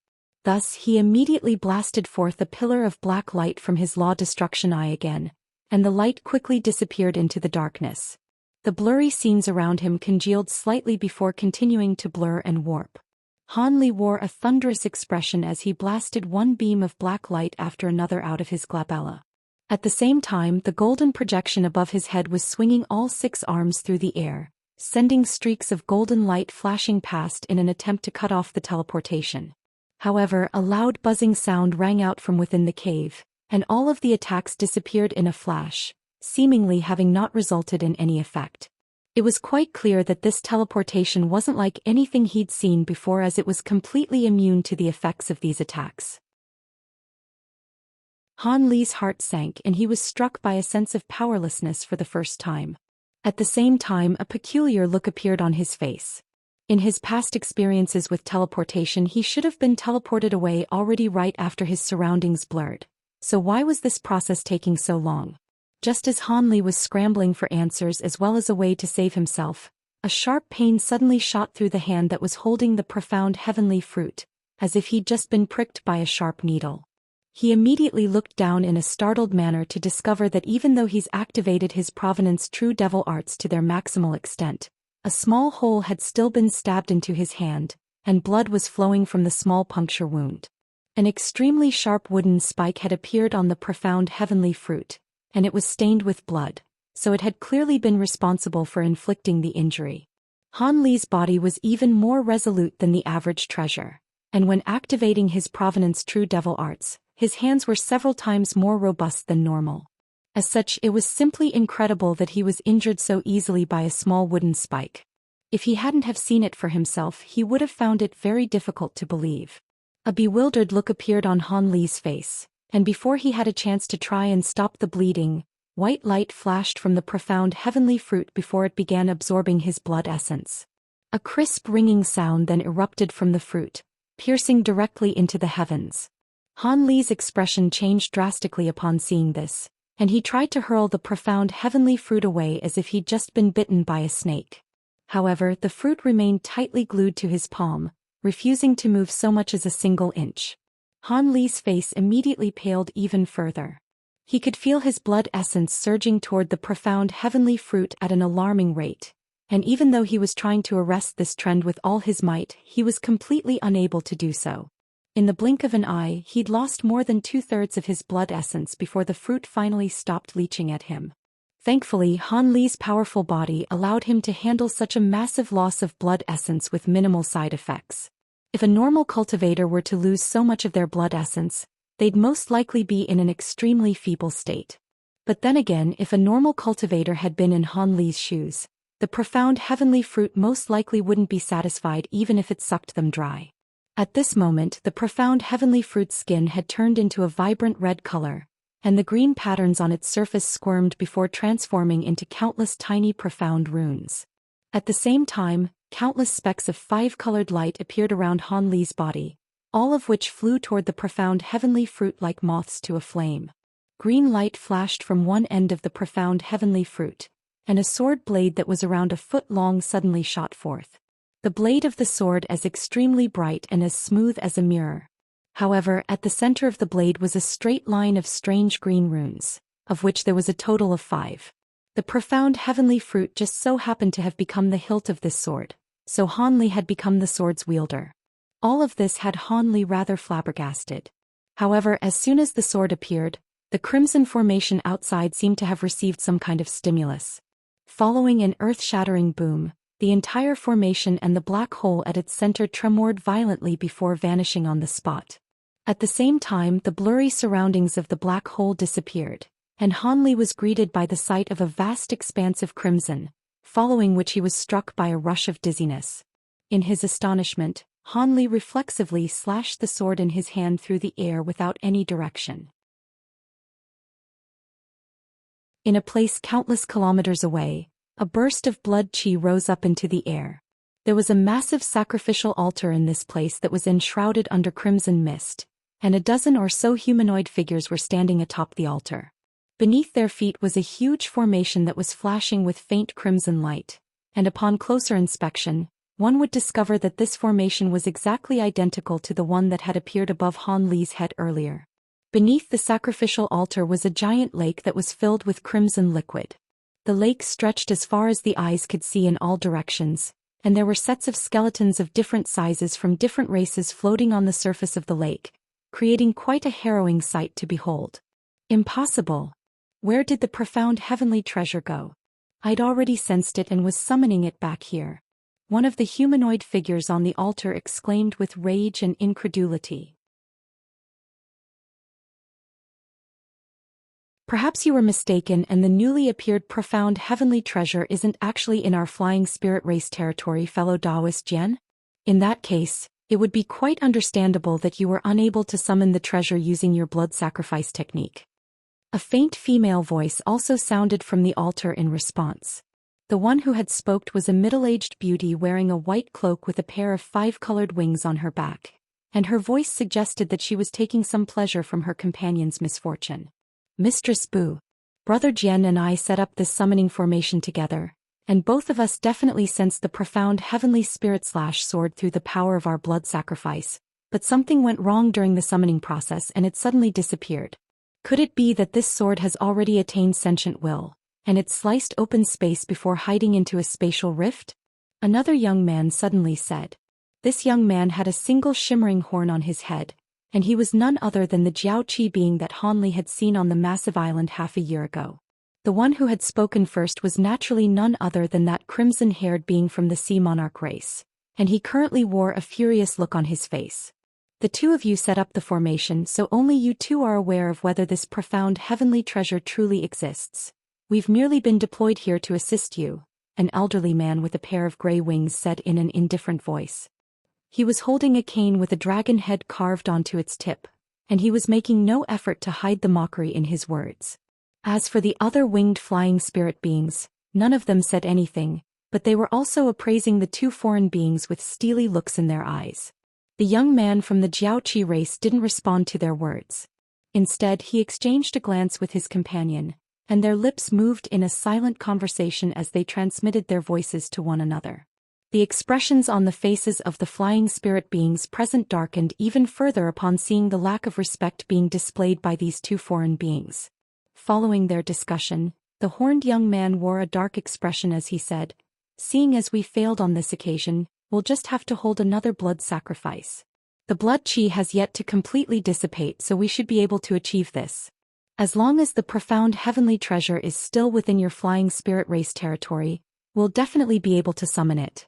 Thus, he immediately blasted forth a pillar of black light from his law destruction eye again, and the light quickly disappeared into the darkness. The blurry scenes around him congealed slightly before continuing to blur and warp. Han Li wore a thunderous expression as he blasted one beam of black light after another out of his glabella. At the same time, the golden projection above his head was swinging all 6 arms through the air, sending streaks of golden light flashing past in an attempt to cut off the teleportation. However, a loud buzzing sound rang out from within the cave, and all of the attacks disappeared in a flash, seemingly having not resulted in any effect. It was quite clear that this teleportation wasn't like anything he'd seen before, as it was completely immune to the effects of these attacks. Han Li's heart sank and he was struck by a sense of powerlessness for the first time. At the same time, a peculiar look appeared on his face. In his past experiences with teleportation, he should have been teleported away already right after his surroundings blurred. So why was this process taking so long? Just as Han Li was scrambling for answers as well as a way to save himself, a sharp pain suddenly shot through the hand that was holding the profound heavenly fruit, as if he'd just been pricked by a sharp needle. He immediately looked down in a startled manner to discover that even though he's activated his Provenance True Devil Arts to their maximal extent, a small hole had still been stabbed into his hand, and blood was flowing from the small puncture wound. An extremely sharp wooden spike had appeared on the profound heavenly fruit, and it was stained with blood, so it had clearly been responsible for inflicting the injury. Han Li's body was even more resolute than the average treasure, and when activating his Provenance True Devil Arts, his hands were several times more robust than normal. As such, it was simply incredible that he was injured so easily by a small wooden spike. If he hadn't have seen it for himself, he would have found it very difficult to believe. A bewildered look appeared on Han Li's face, and before he had a chance to try and stop the bleeding, white light flashed from the profound heavenly fruit before it began absorbing his blood essence. A crisp ringing sound then erupted from the fruit, piercing directly into the heavens. Han Li's expression changed drastically upon seeing this, and he tried to hurl the profound heavenly fruit away as if he'd just been bitten by a snake. However, the fruit remained tightly glued to his palm, refusing to move so much as a single inch. Han Li's face immediately paled even further. He could feel his blood essence surging toward the profound heavenly fruit at an alarming rate, and even though he was trying to arrest this trend with all his might, he was completely unable to do so. In the blink of an eye, he'd lost more than 2/3 of his blood essence before the fruit finally stopped leeching at him. Thankfully, Han Li's powerful body allowed him to handle such a massive loss of blood essence with minimal side effects. If a normal cultivator were to lose so much of their blood essence, they'd most likely be in an extremely feeble state. But then again, if a normal cultivator had been in Han Li's shoes, the profound heavenly fruit most likely wouldn't be satisfied even if it sucked them dry. At this moment, the profound heavenly fruit's skin had turned into a vibrant red color, and the green patterns on its surface squirmed before transforming into countless tiny profound runes. At the same time, countless specks of five-colored light appeared around Han Li's body, all of which flew toward the profound heavenly fruit like moths to a flame. Green light flashed from one end of the profound heavenly fruit, and a sword blade that was around a foot long suddenly shot forth. The blade of the sword as extremely bright and as smooth as a mirror. However, at the center of the blade was a straight line of strange green runes, of which there was a total of 5. The profound heavenly fruit just so happened to have become the hilt of this sword, so Han Li had become the sword's wielder. All of this had Han Li rather flabbergasted. However, as soon as the sword appeared, the crimson formation outside seemed to have received some kind of stimulus. Following an earth-shattering boom, the entire formation and the black hole at its center tremored violently before vanishing on the spot. At the same time, the blurry surroundings of the black hole disappeared, and Han Li was greeted by the sight of a vast expanse of crimson, following which he was struck by a rush of dizziness. In his astonishment, Han Li reflexively slashed the sword in his hand through the air without any direction. In a place countless kilometers away, a burst of blood chi rose up into the air. There was a massive sacrificial altar in this place that was enshrouded under crimson mist, and a dozen or so humanoid figures were standing atop the altar. Beneath their feet was a huge formation that was flashing with faint crimson light, and upon closer inspection, one would discover that this formation was exactly identical to the one that had appeared above Han Li's head earlier. Beneath the sacrificial altar was a giant lake that was filled with crimson liquid. The lake stretched as far as the eyes could see in all directions, and there were sets of skeletons of different sizes from different races floating on the surface of the lake, creating quite a harrowing sight to behold. Impossible! Where did the profound heavenly treasure go? I'd already sensed it and was summoning it back here. One of the humanoid figures on the altar exclaimed with rage and incredulity. Perhaps you were mistaken and the newly appeared profound heavenly treasure isn't actually in our flying spirit race territory, fellow Taoist Jian? In that case, it would be quite understandable that you were unable to summon the treasure using your blood sacrifice technique. A faint female voice also sounded from the altar in response. The one who had spoken was a middle-aged beauty wearing a white cloak with a pair of 5-colored wings on her back, and her voice suggested that she was taking some pleasure from her companion's misfortune. Mistress Bu, Brother Jian and I set up this summoning formation together, and both of us definitely sensed the profound heavenly spirit/sword through the power of our blood sacrifice, but something went wrong during the summoning process and it suddenly disappeared. Could it be that this sword has already attained sentient will, and it sliced open space before hiding into a spatial rift? Another young man suddenly said. This young man had a single shimmering horn on his head, and he was none other than the Jiaoqi being that Hanli had seen on the massive island half a year ago. The one who had spoken first was naturally none other than that crimson-haired being from the Sea Monarch race, and he currently wore a furious look on his face. The two of you set up the formation, so only you two are aware of whether this profound heavenly treasure truly exists. We've merely been deployed here to assist you, an elderly man with a pair of gray wings said in an indifferent voice. He was holding a cane with a dragon head carved onto its tip, and he was making no effort to hide the mockery in his words. As for the other winged flying spirit beings, none of them said anything, but they were also appraising the two foreign beings with steely looks in their eyes. The young man from the Jiaoqi race didn't respond to their words. Instead, he exchanged a glance with his companion, and their lips moved in a silent conversation as they transmitted their voices to one another. The expressions on the faces of the flying spirit beings present darkened even further upon seeing the lack of respect being displayed by these two foreign beings. Following their discussion, the horned young man wore a dark expression as he said, "Seeing as we failed on this occasion, we'll just have to hold another blood sacrifice. The blood qi has yet to completely dissipate, so we should be able to achieve this. As long as the profound heavenly treasure is still within your flying spirit race territory, we'll definitely be able to summon it.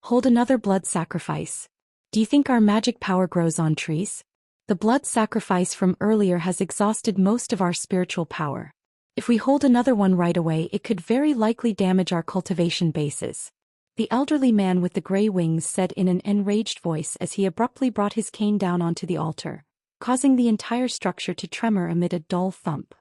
Hold another blood sacrifice. Do you think our magic power grows on trees? The blood sacrifice from earlier has exhausted most of our spiritual power. If we hold another one right away, it could very likely damage our cultivation bases." The elderly man with the gray wings said in an enraged voice as he abruptly brought his cane down onto the altar, causing the entire structure to tremor amid a dull thump.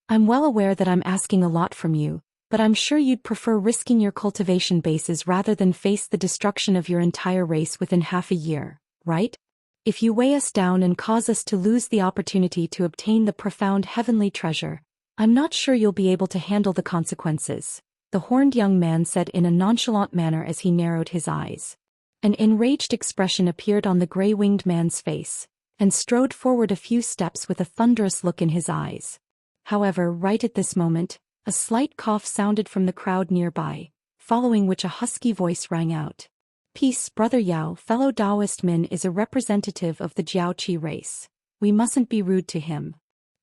"I'm well aware that I'm asking a lot from you, but I'm sure you'd prefer risking your cultivation bases rather than face the destruction of your entire race within half a year, right? If you weigh us down and cause us to lose the opportunity to obtain the profound heavenly treasure, I'm not sure you'll be able to handle the consequences," the horned young man said in a nonchalant manner as he narrowed his eyes. An enraged expression appeared on the gray-winged man's face, and strode forward a few steps with a thunderous look in his eyes. However, right at this moment, a slight cough sounded from the crowd nearby, following which a husky voice rang out. "Peace, Brother Yao, fellow Taoist Min is a representative of the Jiaoqi race. We mustn't be rude to him."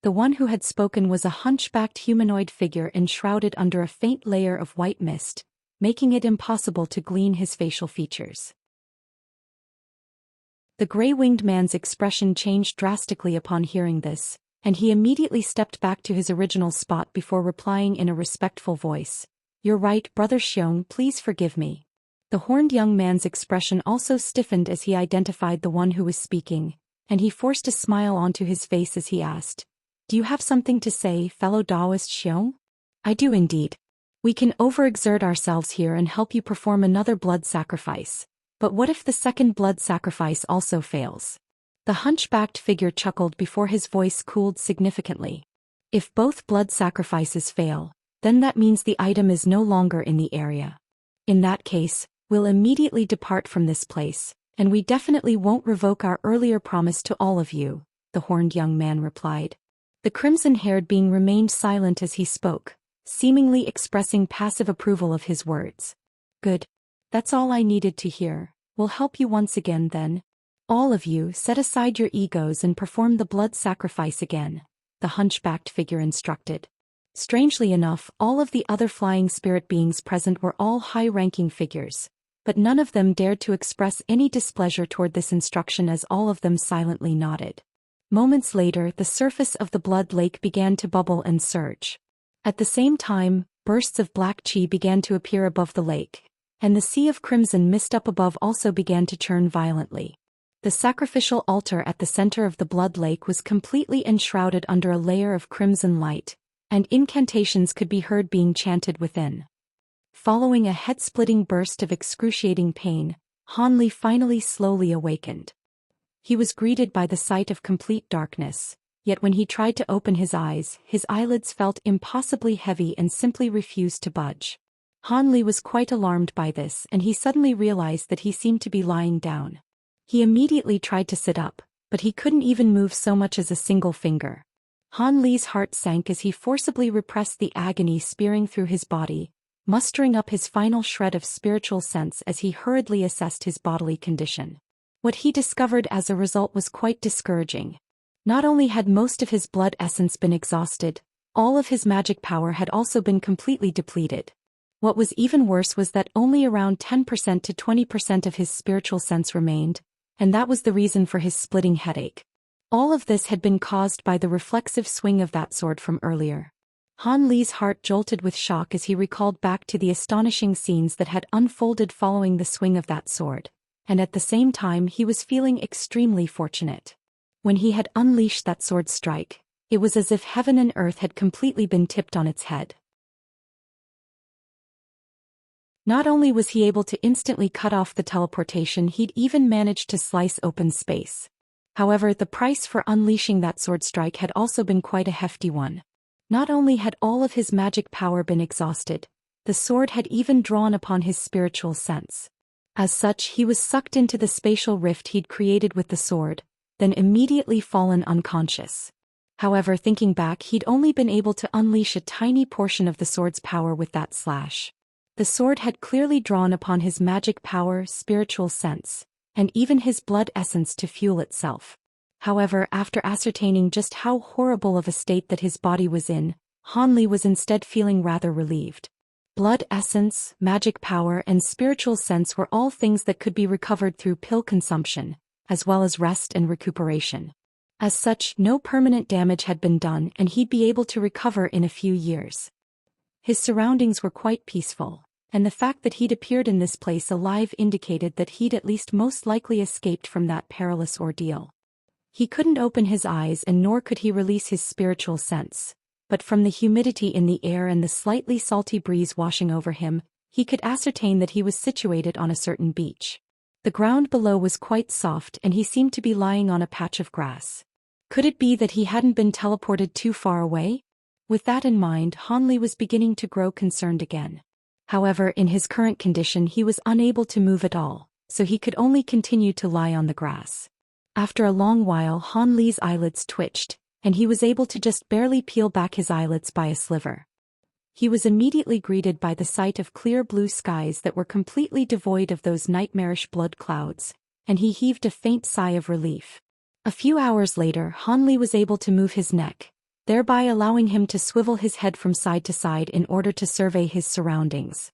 The one who had spoken was a hunchbacked humanoid figure enshrouded under a faint layer of white mist, making it impossible to glean his facial features. The gray-winged man's expression changed drastically upon hearing this, and he immediately stepped back to his original spot before replying in a respectful voice, "You're right, Brother Xiong, please forgive me." The horned young man's expression also stiffened as he identified the one who was speaking, and he forced a smile onto his face as he asked, "Do you have something to say, fellow Taoist Xiong?" "I do indeed. We can overexert ourselves here and help you perform another blood sacrifice. But what if the second blood sacrifice also fails?" The hunchbacked figure chuckled before his voice cooled significantly. "If both blood sacrifices fail, then that means the item is no longer in the area. In that case, we'll immediately depart from this place, and we definitely won't revoke our earlier promise to all of you," the horned young man replied. The crimson-haired being remained silent as he spoke, seemingly expressing passive approval of his words. "Good. That's all I needed to hear. We'll help you once again then. All of you, set aside your egos and perform the blood sacrifice again," the hunchbacked figure instructed. Strangely enough, all of the other flying spirit beings present were all high-ranking figures, but none of them dared to express any displeasure toward this instruction as all of them silently nodded. Moments later, the surface of the blood lake began to bubble and surge. At the same time, bursts of black qi began to appear above the lake, and the sea of crimson mist up above also began to churn violently. The sacrificial altar at the center of the blood lake was completely enshrouded under a layer of crimson light, and incantations could be heard being chanted within. Following a head-splitting burst of excruciating pain, Hanli finally slowly awakened. He was greeted by the sight of complete darkness, yet when he tried to open his eyes, his eyelids felt impossibly heavy and simply refused to budge. Hanli was quite alarmed by this, and he suddenly realized that he seemed to be lying down. He immediately tried to sit up, but he couldn't even move so much as a single finger. Han Li's heart sank as he forcibly repressed the agony spearing through his body, mustering up his final shred of spiritual sense as he hurriedly assessed his bodily condition. What he discovered as a result was quite discouraging. Not only had most of his blood essence been exhausted, all of his magic power had also been completely depleted. What was even worse was that only around 10% to 20% of his spiritual sense remained, and that was the reason for his splitting headache. All of this had been caused by the reflexive swing of that sword from earlier. Han Li's heart jolted with shock as he recalled back to the astonishing scenes that had unfolded following the swing of that sword, and at the same time he was feeling extremely fortunate. When he had unleashed that sword strike, it was as if heaven and earth had completely been tipped on its head. Not only was he able to instantly cut off the teleportation, he'd even managed to slice open space. However, the price for unleashing that sword strike had also been quite a hefty one. Not only had all of his magic power been exhausted, the sword had even drawn upon his spiritual sense. As such, he was sucked into the spatial rift he'd created with the sword, then immediately fallen unconscious. However, thinking back, he'd only been able to unleash a tiny portion of the sword's power with that slash. The sword had clearly drawn upon his magic power, spiritual sense, and even his blood essence to fuel itself. However, after ascertaining just how horrible of a state that his body was in, Han Li was instead feeling rather relieved. Blood essence, magic power, and spiritual sense were all things that could be recovered through pill consumption, as well as rest and recuperation. As such, no permanent damage had been done and he'd be able to recover in a few years. His surroundings were quite peaceful, and the fact that he'd appeared in this place alive indicated that he'd at least most likely escaped from that perilous ordeal. He couldn't open his eyes and nor could he release his spiritual sense, but from the humidity in the air and the slightly salty breeze washing over him, he could ascertain that he was situated on a certain beach. The ground below was quite soft and he seemed to be lying on a patch of grass. Could it be that he hadn't been teleported too far away? With that in mind, Han Li was beginning to grow concerned again. However, in his current condition he was unable to move at all, so he could only continue to lie on the grass. After a long while, Han Li's eyelids twitched, and he was able to just barely peel back his eyelids by a sliver. He was immediately greeted by the sight of clear blue skies that were completely devoid of those nightmarish blood clouds, and he heaved a faint sigh of relief. A few hours later, Han Li was able to move his neck, thereby allowing him to swivel his head from side to side in order to survey his surroundings.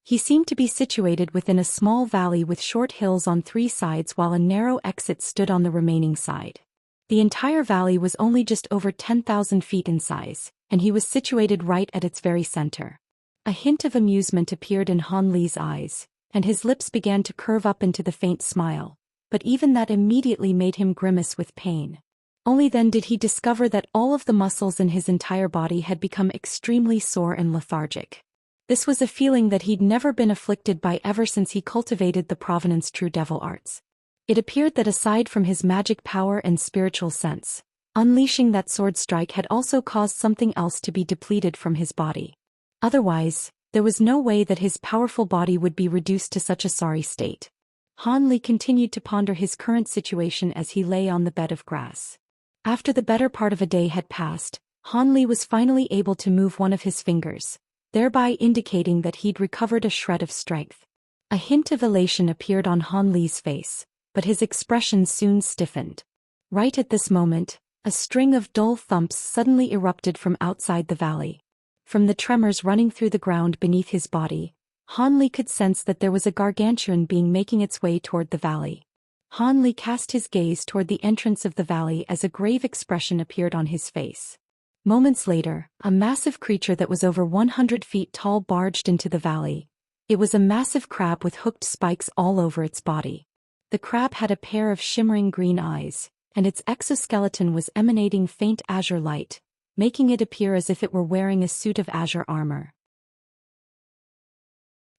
He seemed to be situated within a small valley with short hills on three sides while a narrow exit stood on the remaining side. The entire valley was only just over 10,000 feet in size, and he was situated right at its very center. A hint of amusement appeared in Han Li's eyes, and his lips began to curve up into the faint smile, but even that immediately made him grimace with pain. Only then did he discover that all of the muscles in his entire body had become extremely sore and lethargic. This was a feeling that he'd never been afflicted by ever since he cultivated the Provenance True Devil Arts. It appeared that aside from his magic power and spiritual sense, unleashing that sword strike had also caused something else to be depleted from his body. Otherwise, there was no way that his powerful body would be reduced to such a sorry state. Han Li continued to ponder his current situation as he lay on the bed of grass. After the better part of a day had passed, Han Li was finally able to move one of his fingers, thereby indicating that he'd recovered a shred of strength. A hint of elation appeared on Han Li's face, but his expression soon stiffened. Right at this moment, a string of dull thumps suddenly erupted from outside the valley. From the tremors running through the ground beneath his body, Han Li could sense that there was a gargantuan being making its way toward the valley. Han Li cast his gaze toward the entrance of the valley as a grave expression appeared on his face. Moments later, a massive creature that was over 100 feet tall barged into the valley. It was a massive crab with hooked spikes all over its body. The crab had a pair of shimmering green eyes, and its exoskeleton was emanating faint azure light, making it appear as if it were wearing a suit of azure armor.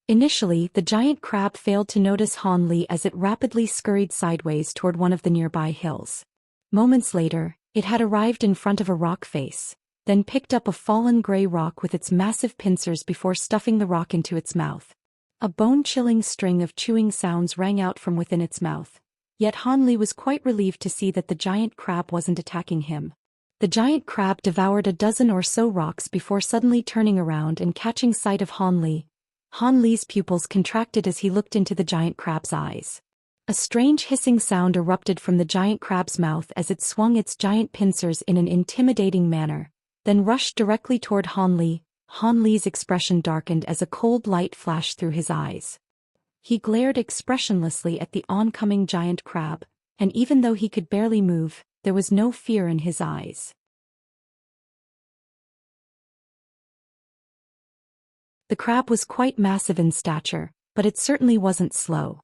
Initially, the giant crab failed to notice Han Li as it rapidly scurried sideways toward one of the nearby hills. Moments later, it had arrived in front of a rock face, then picked up a fallen gray rock with its massive pincers before stuffing the rock into its mouth. A bone-chilling string of chewing sounds rang out from within its mouth, Yet Han Li was quite relieved to see that the giant crab wasn't attacking him. The giant crab devoured a dozen or so rocks before suddenly turning around and catching sight of Han Li. Han Li's pupils contracted as he looked into the giant crab's eyes. A strange hissing sound erupted from the giant crab's mouth as it swung its giant pincers in an intimidating manner, then rushed directly toward Han Li. Han Li's expression darkened as a cold light flashed through his eyes. He glared expressionlessly at the oncoming giant crab, and even though he could barely move, there was no fear in his eyes. The crab was quite massive in stature, but it certainly wasn't slow.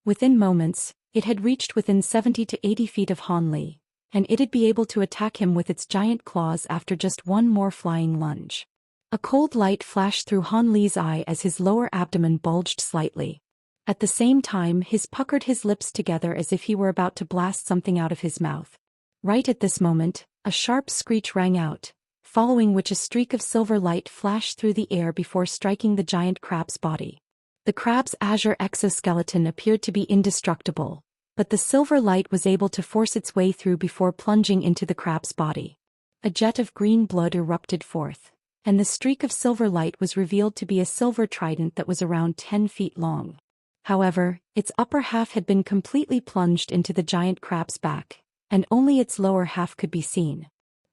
Within moments, it had reached within 70 to 80 feet of Han Li, and it'd be able to attack him with its giant claws after just one more flying lunge. A cold light flashed through Han Li's eye as his lower abdomen bulged slightly. At the same time, he puckered his lips together as if he were about to blast something out of his mouth. Right at this moment, a sharp screech rang out, following which a streak of silver light flashed through the air before striking the giant crab's body. The crab's azure exoskeleton appeared to be indestructible, but the silver light was able to force its way through before plunging into the crab's body. A jet of green blood erupted forth, and the streak of silver light was revealed to be a silver trident that was around 10 feet long. However, its upper half had been completely plunged into the giant crab's back, and only its lower half could be seen.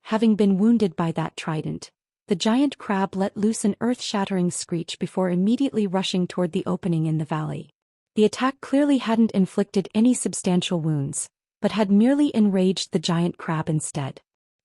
Having been wounded by that trident, the giant crab let loose an earth-shattering screech before immediately rushing toward the opening in the valley. The attack clearly hadn't inflicted any substantial wounds, but had merely enraged the giant crab instead.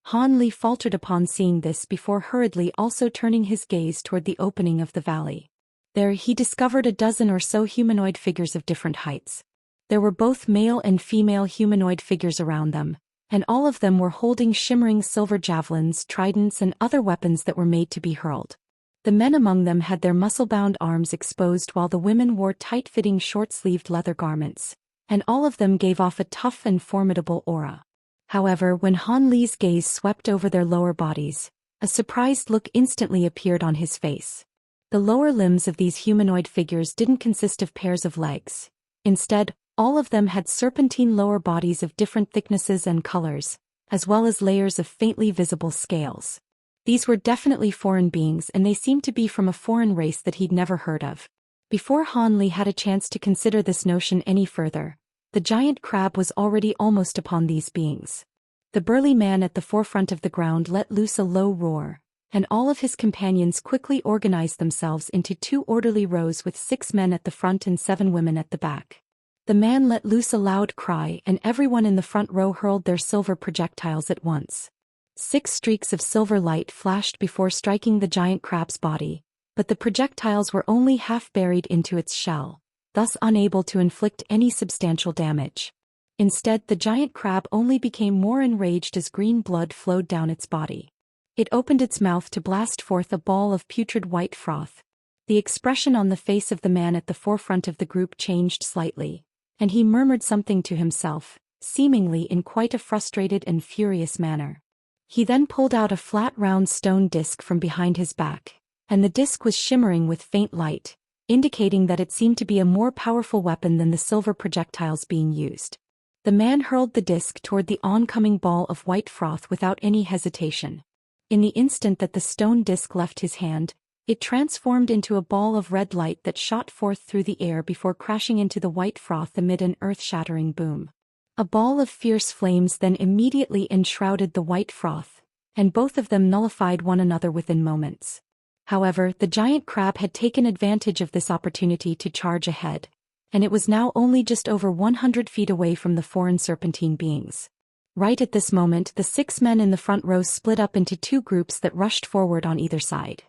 Han Li faltered upon seeing this before hurriedly also turning his gaze toward the opening of the valley. There he discovered a dozen or so humanoid figures of different heights. There were both male and female humanoid figures around them, and all of them were holding shimmering silver javelins, tridents and other weapons that were made to be hurled. The men among them had their muscle-bound arms exposed while the women wore tight-fitting short-sleeved leather garments, and all of them gave off a tough and formidable aura. However, when Han Li's gaze swept over their lower bodies, a surprised look instantly appeared on his face. The lower limbs of these humanoid figures didn't consist of pairs of legs. Instead, all of them had serpentine lower bodies of different thicknesses and colors, as well as layers of faintly visible scales. These were definitely foreign beings, and they seemed to be from a foreign race that he'd never heard of. Before Han Li had a chance to consider this notion any further, the giant crab was already almost upon these beings. The burly man at the forefront of the ground let loose a low roar, and all of his companions quickly organized themselves into 2 orderly rows with 6 men at the front and 7 women at the back. The man let loose a loud cry, and everyone in the front row hurled their silver projectiles at once. 6 streaks of silver light flashed before striking the giant crab's body, but the projectiles were only half buried into its shell, thus unable to inflict any substantial damage. Instead, the giant crab only became more enraged as green blood flowed down its body. It opened its mouth to blast forth a ball of putrid white froth. The expression on the face of the man at the forefront of the group changed slightly, and he murmured something to himself, seemingly in quite a frustrated and furious manner. He then pulled out a flat round stone disc from behind his back, and the disc was shimmering with faint light, indicating that it seemed to be a more powerful weapon than the silver projectiles being used. The man hurled the disc toward the oncoming ball of white froth without any hesitation. In the instant that the stone disc left his hand, it transformed into a ball of red light that shot forth through the air before crashing into the white froth amid an earth-shattering boom. A ball of fierce flames then immediately enshrouded the white froth, and both of them nullified one another within moments. However, the giant crab had taken advantage of this opportunity to charge ahead, and it was now only just over 100 feet away from the foreign serpentine beings. Right at this moment, the 6 men in the front row split up into 2 groups that rushed forward on either side.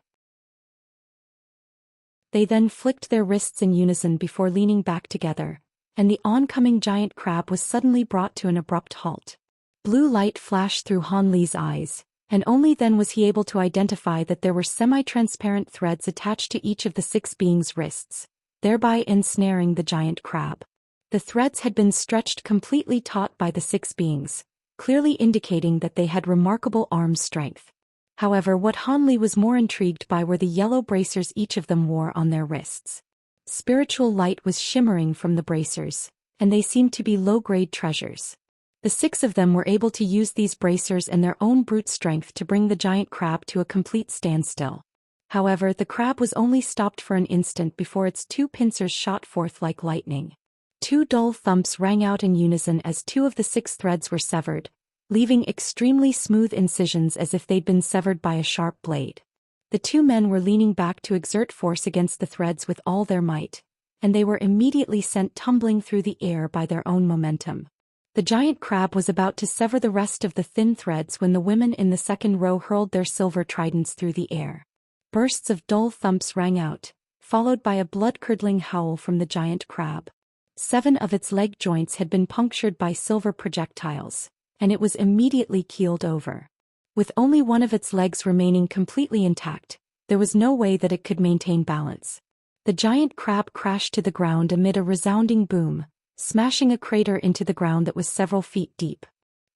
They then flicked their wrists in unison before leaning back together, and the oncoming giant crab was suddenly brought to an abrupt halt. Blue light flashed through Han Li's eyes, and only then was he able to identify that there were semi-transparent threads attached to each of the 6 beings' wrists, thereby ensnaring the giant crab. The threads had been stretched completely taut by the 6 beings, clearly indicating that they had remarkable arm strength. However, what Han Li was more intrigued by were the yellow bracers each of them wore on their wrists. Spiritual light was shimmering from the bracers, and they seemed to be low-grade treasures. The 6 of them were able to use these bracers and their own brute strength to bring the giant crab to a complete standstill. However, the crab was only stopped for an instant before its 2 pincers shot forth like lightning. 2 dull thumps rang out in unison as 2 of the 6 threads were severed, leaving extremely smooth incisions as if they'd been severed by a sharp blade. The 2 men were leaning back to exert force against the threads with all their might, and they were immediately sent tumbling through the air by their own momentum. The giant crab was about to sever the rest of the thin threads when the women in the second row hurled their silver tridents through the air. Bursts of dull thumps rang out, followed by a blood-curdling howl from the giant crab. 7 of its leg joints had been punctured by silver projectiles, and it was immediately keeled over. With only one of its legs remaining completely intact, there was no way that it could maintain balance. The giant crab crashed to the ground amid a resounding boom, smashing a crater into the ground that was several feet deep.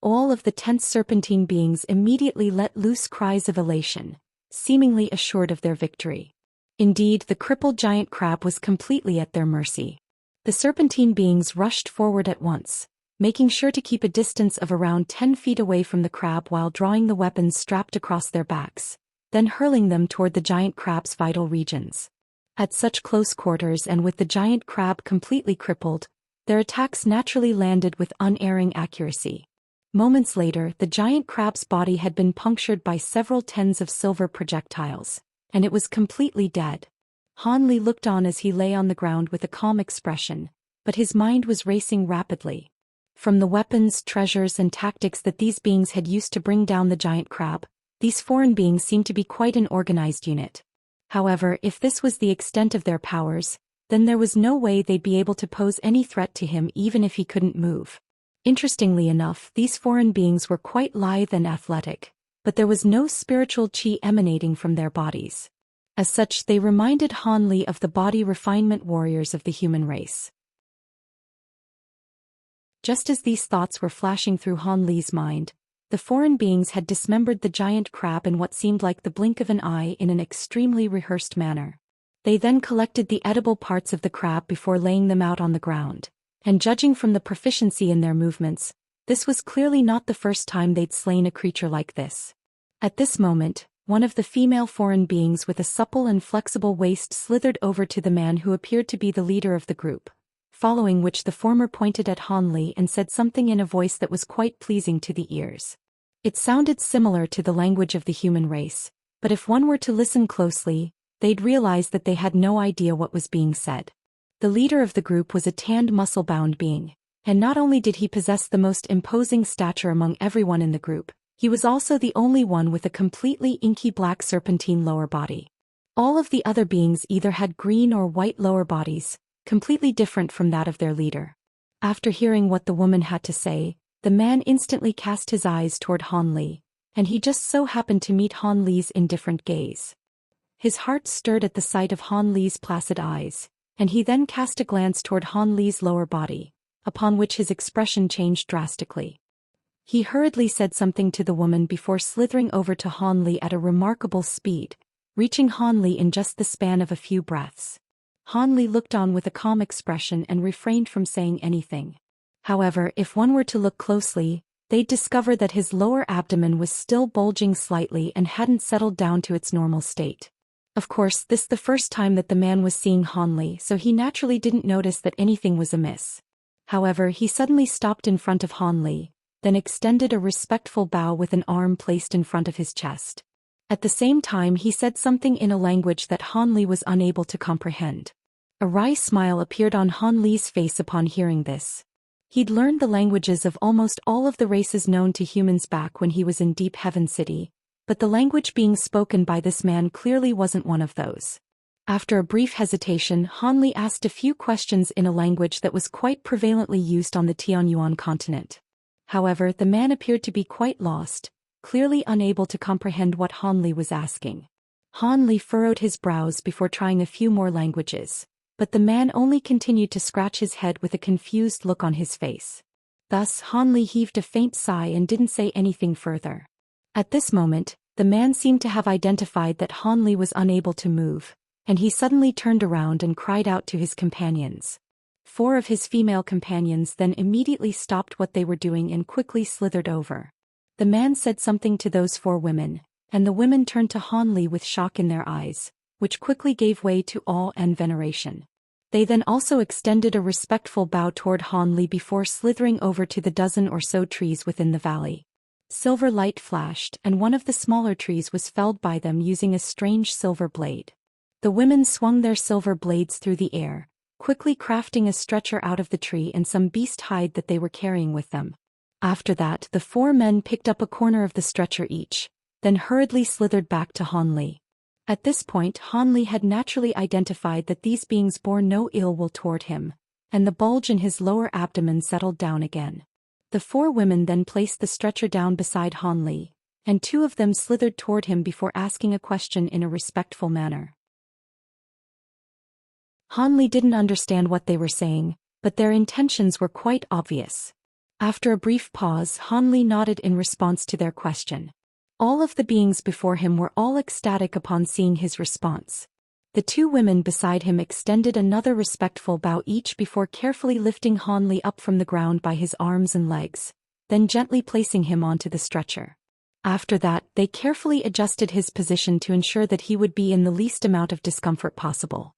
All of the tense serpentine beings immediately let loose cries of elation, seemingly assured of their victory. Indeed, the crippled giant crab was completely at their mercy. The serpentine beings rushed forward at once, making sure to keep a distance of around 10 feet away from the crab while drawing the weapons strapped across their backs, then hurling them toward the giant crab's vital regions. At such close quarters and with the giant crab completely crippled, their attacks naturally landed with unerring accuracy. Moments later, the giant crab's body had been punctured by several tens of silver projectiles, and it was completely dead. Han Li looked on as he lay on the ground with a calm expression, but his mind was racing rapidly. From the weapons, treasures, and tactics that these beings had used to bring down the giant crab, these foreign beings seemed to be quite an organized unit. However, if this was the extent of their powers, then there was no way they'd be able to pose any threat to him even if he couldn't move. Interestingly enough, these foreign beings were quite lithe and athletic, but there was no spiritual qi emanating from their bodies. As such, they reminded Han Li of the body refinement warriors of the human race. Just as these thoughts were flashing through Han Li's mind, the foreign beings had dismembered the giant crab in what seemed like the blink of an eye in an extremely rehearsed manner. They then collected the edible parts of the crab before laying them out on the ground, and judging from the proficiency in their movements, this was clearly not the first time they'd slain a creature like this. At this moment, one of the female foreign beings with a supple and flexible waist slithered over to the man who appeared to be the leader of the group, following which the former pointed at Han Li and said something in a voice that was quite pleasing to the ears. It sounded similar to the language of the human race, but if one were to listen closely, they'd realize that they had no idea what was being said. The leader of the group was a tanned muscle-bound being, and not only did he possess the most imposing stature among everyone in the group, he was also the only one with a completely inky black serpentine lower body. All of the other beings either had green or white lower bodies, completely different from that of their leader. After hearing what the woman had to say, the man instantly cast his eyes toward Han Li, and he just so happened to meet Han Li's indifferent gaze. His heart stirred at the sight of Han Li's placid eyes, and he then cast a glance toward Han Li's lower body, upon which his expression changed drastically. He hurriedly said something to the woman before slithering over to Han Li at a remarkable speed, reaching Han Li in just the span of a few breaths. Han Li looked on with a calm expression and refrained from saying anything. However, if one were to look closely, they'd discover that his lower abdomen was still bulging slightly and hadn't settled down to its normal state. Of course, this the first time that the man was seeing Han Li, so he naturally didn't notice that anything was amiss. However, he suddenly stopped in front of Han Li, then extended a respectful bow with an arm placed in front of his chest. At the same time, he said something in a language that Han Li was unable to comprehend. A wry smile appeared on Han Li's face upon hearing this. He'd learned the languages of almost all of the races known to humans back when he was in Deep Heaven City, but the language being spoken by this man clearly wasn't one of those. After a brief hesitation, Han Li asked a few questions in a language that was quite prevalently used on the Tianyuan continent. However, the man appeared to be quite lost, clearly unable to comprehend what Han Li was asking. Han Li furrowed his brows before trying a few more languages, but the man only continued to scratch his head with a confused look on his face. Thus, Han Li heaved a faint sigh and didn't say anything further. At this moment, the man seemed to have identified that Han Li was unable to move, and he suddenly turned around and cried out to his companions. 4 of his female companions then immediately stopped what they were doing and quickly slithered over. The man said something to those 4 women, and the women turned to Han Li with shock in their eyes, which quickly gave way to awe and veneration. They then also extended a respectful bow toward Han Li before slithering over to the dozen or so trees within the valley. Silver light flashed, and one of the smaller trees was felled by them using a strange silver blade. The women swung their silver blades through the air, quickly crafting a stretcher out of the tree and some beast hide that they were carrying with them. After that, the 4 men picked up a corner of the stretcher each, then hurriedly slithered back to Han Li. At this point, Han Li had naturally identified that these beings bore no ill will toward him, and the bulge in his lower abdomen settled down again. The 4 women then placed the stretcher down beside Han Li, and 2 of them slithered toward him before asking a question in a respectful manner. Han Li didn't understand what they were saying, but their intentions were quite obvious. After a brief pause, Han Li nodded in response to their question. All of the beings before him were all ecstatic upon seeing his response. The 2 women beside him extended another respectful bow each before carefully lifting Han Li up from the ground by his arms and legs, then gently placing him onto the stretcher. After that, they carefully adjusted his position to ensure that he would be in the least amount of discomfort possible.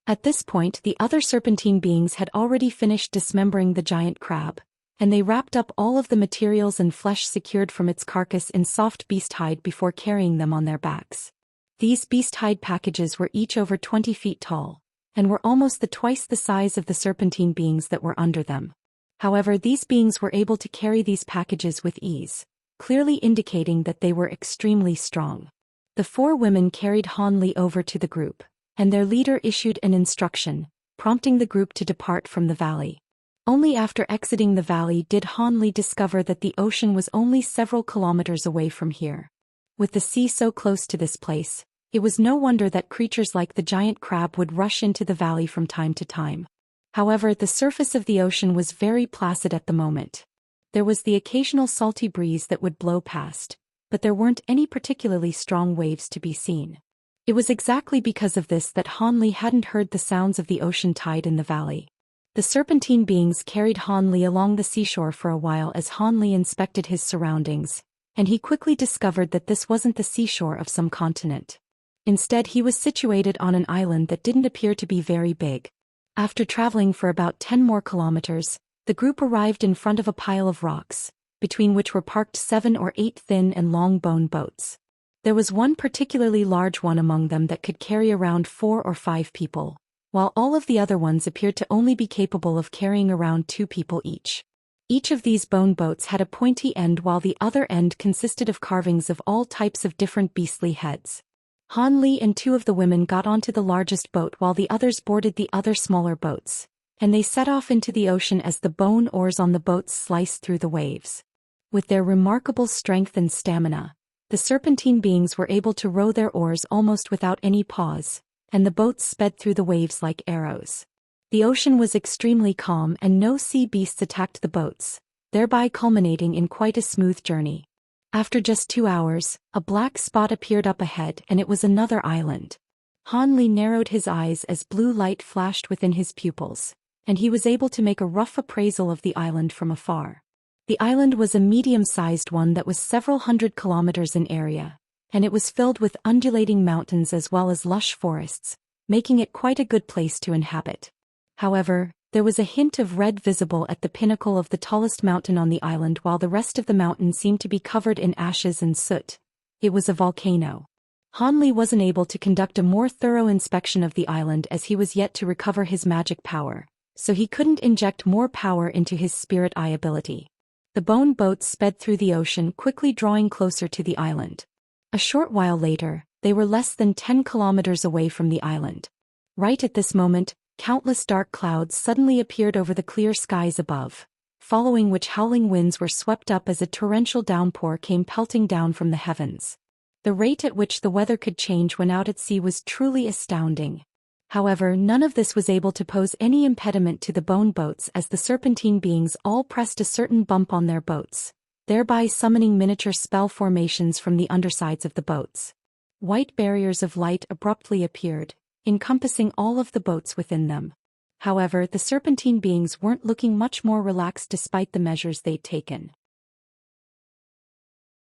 At this point, the other serpentine beings had already finished dismembering the giant crab, and they wrapped up all of the materials and flesh secured from its carcass in soft beast hide before carrying them on their backs. These beast hide packages were each over 20 feet tall, and were almost twice the size of the serpentine beings that were under them. However, these beings were able to carry these packages with ease, clearly indicating that they were extremely strong. The 4 women carried Han Li over to the group, and their leader issued an instruction, prompting the group to depart from the valley. Only after exiting the valley did Han Li discover that the ocean was only several kilometers away from here. With the sea so close to this place, it was no wonder that creatures like the giant crab would rush into the valley from time to time. However, the surface of the ocean was very placid at the moment. There was the occasional salty breeze that would blow past, but there weren't any particularly strong waves to be seen. It was exactly because of this that Han Li hadn't heard the sounds of the ocean tide in the valley. The serpentine beings carried Han Li along the seashore for a while as Han Li inspected his surroundings, and he quickly discovered that this wasn't the seashore of some continent. Instead, he was situated on an island that didn't appear to be very big. After traveling for about 10 more kilometers, the group arrived in front of a pile of rocks, between which were parked 7 or 8 thin and long bone boats. There was one particularly large one among them that could carry around 4 or 5 people, while all of the other ones appeared to only be capable of carrying around 2 people each. Each of these bone boats had a pointy end while the other end consisted of carvings of all types of different beastly heads. Han Li and 2 of the women got onto the largest boat while the others boarded the other smaller boats, and they set off into the ocean as the bone oars on the boats sliced through the waves. With their remarkable strength and stamina, the serpentine beings were able to row their oars almost without any pause, and the boats sped through the waves like arrows. The ocean was extremely calm and no sea beasts attacked the boats, thereby culminating in quite a smooth journey. After just 2 hours, a black spot appeared up ahead and it was another island. Han Li narrowed his eyes as blue light flashed within his pupils, and he was able to make a rough appraisal of the island from afar. The island was a medium-sized one that was several hundred kilometers in area, and it was filled with undulating mountains as well as lush forests, making it quite a good place to inhabit. However, there was a hint of red visible at the pinnacle of the tallest mountain on the island while the rest of the mountain seemed to be covered in ashes and soot. It was a volcano. Han Li wasn't able to conduct a more thorough inspection of the island as he was yet to recover his magic power, so he couldn't inject more power into his spirit eye ability. The bone boats sped through the ocean, quickly drawing closer to the island. A short while later, they were less than 10 kilometers away from the island. Right at this moment, countless dark clouds suddenly appeared over the clear skies above, following which howling winds were swept up as a torrential downpour came pelting down from the heavens. The rate at which the weather could change when out at sea was truly astounding. However, none of this was able to pose any impediment to the bone boats as the serpentine beings all pressed a certain bump on their boats, thereby summoning miniature spell formations from the undersides of the boats. white barriers of light abruptly appeared, encompassing all of the boats within them. However, the serpentine beings weren't looking much more relaxed despite the measures they'd taken.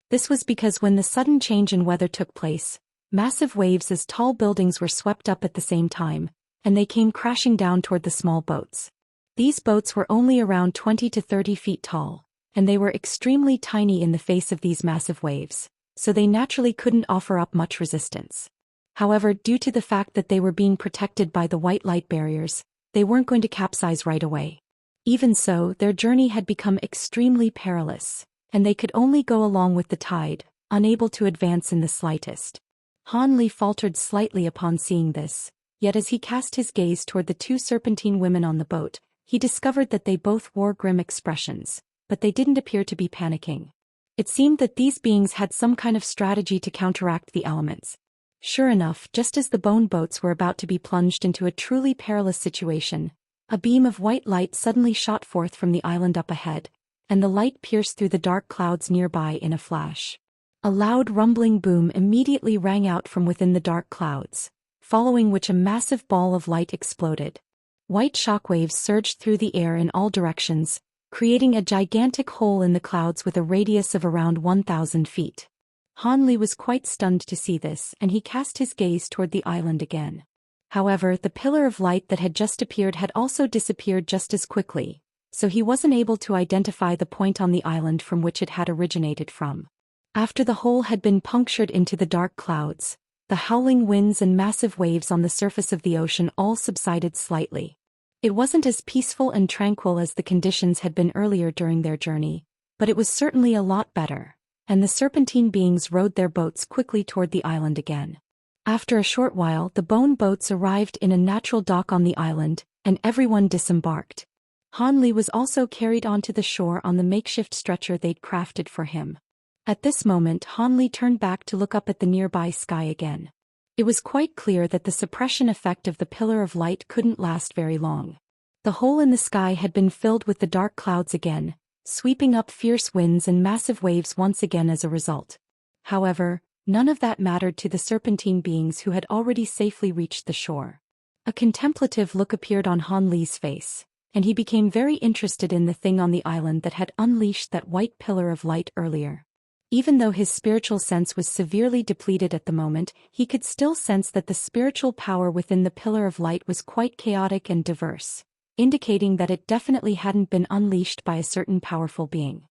This was because when the sudden change in weather took place, massive waves as tall buildings were swept up at the same time, and they came crashing down toward the small boats. These boats were only around 20 to 30 feet tall, and they were extremely tiny in the face of these massive waves, so they naturally couldn't offer up much resistance. However, due to the fact that they were being protected by the white light barriers, they weren't going to capsize right away. Even so, their journey had become extremely perilous, and they could only go along with the tide, unable to advance in the slightest. Han Li faltered slightly upon seeing this, yet as he cast his gaze toward the two serpentine women on the boat, he discovered that they both wore grim expressions, but they didn't appear to be panicking. It seemed that these beings had some kind of strategy to counteract the elements. Sure enough, just as the bone boats were about to be plunged into a truly perilous situation, a beam of white light suddenly shot forth from the island up ahead, and the light pierced through the dark clouds nearby in a flash. A loud rumbling boom immediately rang out from within the dark clouds, following which a massive ball of light exploded. White shockwaves surged through the air in all directions, creating a gigantic hole in the clouds with a radius of around 1,000 feet. Han Li was quite stunned to see this, and he cast his gaze toward the island again. However, the pillar of light that had just appeared had also disappeared just as quickly, so he wasn't able to identify the point on the island from which it had originated from. After the hole had been punctured into the dark clouds, the howling winds and massive waves on the surface of the ocean all subsided slightly. It wasn't as peaceful and tranquil as the conditions had been earlier during their journey, but it was certainly a lot better, and the serpentine beings rowed their boats quickly toward the island again. After a short while, the bone boats arrived in a natural dock on the island, and everyone disembarked. Han Li was also carried onto the shore on the makeshift stretcher they'd crafted for him. At this moment, Han Li turned back to look up at the nearby sky again. It was quite clear that the suppression effect of the pillar of light couldn't last very long. The hole in the sky had been filled with the dark clouds again, sweeping up fierce winds and massive waves once again as a result. However, none of that mattered to the serpentine beings who had already safely reached the shore. A contemplative look appeared on Han Li's face, and he became very interested in the thing on the island that had unleashed that white pillar of light earlier. Even though his spiritual sense was severely depleted at the moment, he could still sense that the spiritual power within the pillar of light was quite chaotic and diverse, indicating that it definitely hadn't been unleashed by a certain powerful being.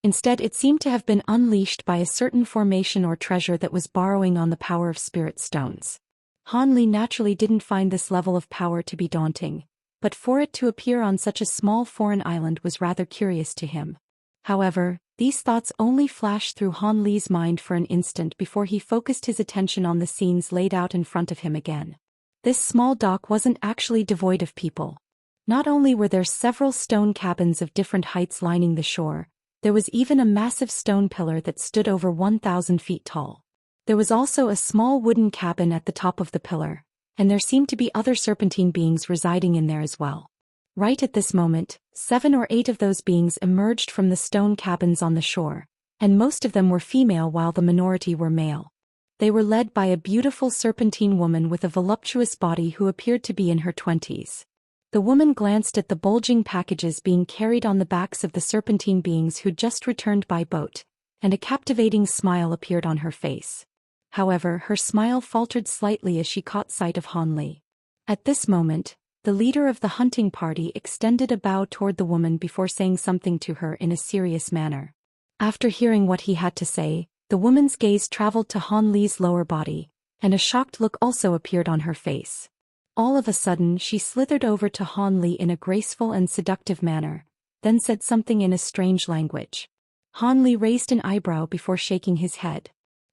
Instead, it seemed to have been unleashed by a certain formation or treasure that was borrowing on the power of spirit stones. Han Li naturally didn't find this level of power to be daunting, but for it to appear on such a small foreign island was rather curious to him. However, these thoughts only flashed through Han Li's mind for an instant before he focused his attention on the scenes laid out in front of him again. This small dock wasn't actually devoid of people. Not only were there several stone cabins of different heights lining the shore, there was even a massive stone pillar that stood over 1,000 feet tall. There was also a small wooden cabin at the top of the pillar, and there seemed to be other serpentine beings residing in there as well. Right at this moment, 7 or 8 of those beings emerged from the stone cabins on the shore, and most of them were female while the minority were male. They were led by a beautiful serpentine woman with a voluptuous body who appeared to be in her 20s. The woman glanced at the bulging packages being carried on the backs of the serpentine beings who'd just returned by boat, and a captivating smile appeared on her face. However, her smile faltered slightly as she caught sight of Han Li. At this moment, the leader of the hunting party extended a bow toward the woman before saying something to her in a serious manner. After hearing what he had to say, the woman's gaze traveled to Han Li's lower body, and a shocked look also appeared on her face. All of a sudden, she slithered over to Han Li in a graceful and seductive manner, then said something in a strange language. Han Li raised an eyebrow before shaking his head.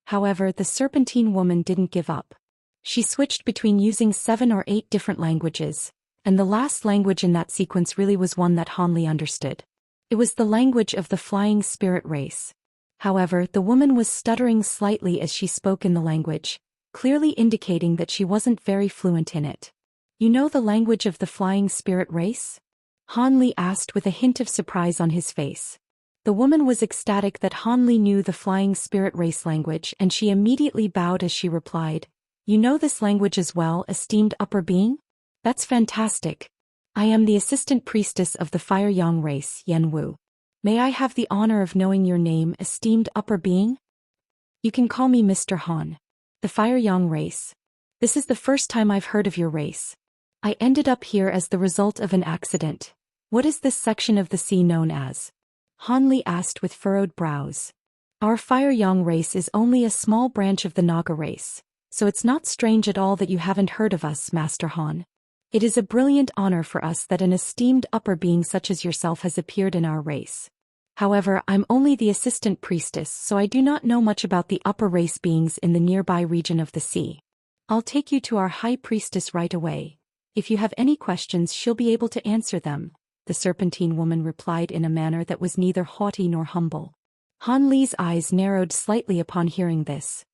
However, the serpentine woman didn't give up. She switched between using 7 or 8 different languages, and the last language in that sequence really was one that Han Li understood. It was the language of the flying spirit race. However, the woman was stuttering slightly as she spoke in the language, clearly indicating that she wasn't very fluent in it. "You know the language of the flying spirit race?" Han Li asked with a hint of surprise on his face. The woman was ecstatic that Han Li knew the flying spirit race language, and she immediately bowed as she replied, "You know this language as well, esteemed upper being? That's fantastic. I am the assistant priestess of the Fire Yang race, Yan Wu. May I have the honor of knowing your name, esteemed upper being?" "You can call me Mr. Han. The Fire Yang race. This is the first time I've heard of your race. I ended up here as the result of an accident. What is this section of the sea known as?" Han Li asked with furrowed brows. "Our Fire Yang race is only a small branch of the Naga race, so it's not strange at all that you haven't heard of us, Master Han. It is a brilliant honor for us that an esteemed upper being such as yourself has appeared in our race. However, I'm only the assistant priestess, so I do not know much about the upper race beings in the nearby region of the sea. I'll take you to our high priestess right away. If you have any questions, she'll be able to answer them," the serpentine woman replied in a manner that was neither haughty nor humble. Han Li's eyes narrowed slightly upon hearing this.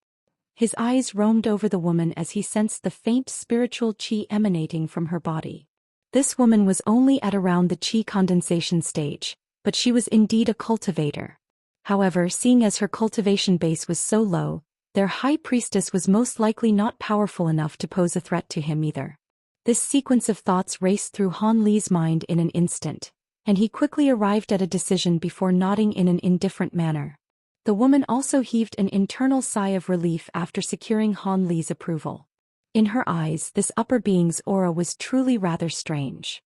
His eyes roamed over the woman as he sensed the faint spiritual qi emanating from her body. This woman was only at around the qi condensation stage, but she was indeed a cultivator. However, seeing as her cultivation base was so low, their high priestess was most likely not powerful enough to pose a threat to him either. This sequence of thoughts raced through Han Li's mind in an instant, and he quickly arrived at a decision before nodding in an indifferent manner. The woman also heaved an internal sigh of relief after securing Han Li's approval. In her eyes, this upper being's aura was truly rather strange.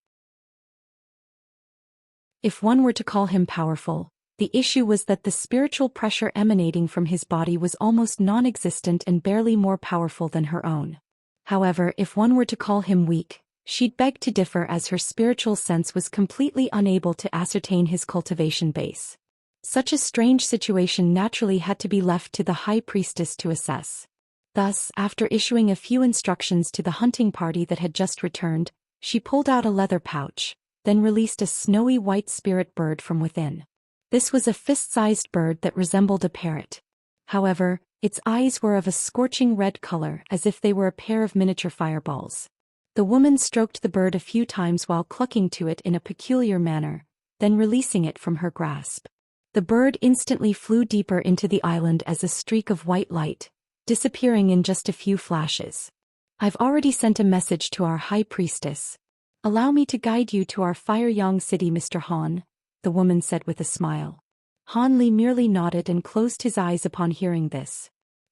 If one were to call him powerful, the issue was that the spiritual pressure emanating from his body was almost non-existent and barely more powerful than her own. However, if one were to call him weak, she'd beg to differ, as her spiritual sense was completely unable to ascertain his cultivation base. Such a strange situation naturally had to be left to the high priestess to assess. Thus, after issuing a few instructions to the hunting party that had just returned, she pulled out a leather pouch, then released a snowy white spirit bird from within. This was a fist-sized bird that resembled a parrot. However, its eyes were of a scorching red color, as if they were a pair of miniature fireballs. The woman stroked the bird a few times while clucking to it in a peculiar manner, then releasing it from her grasp. The bird instantly flew deeper into the island as a streak of white light, disappearing in just a few flashes. "I've already sent a message to our high priestess. Allow me to guide you to our Fire Yang city, Mr. Han," the woman said with a smile. Han Li merely nodded and closed his eyes upon hearing this.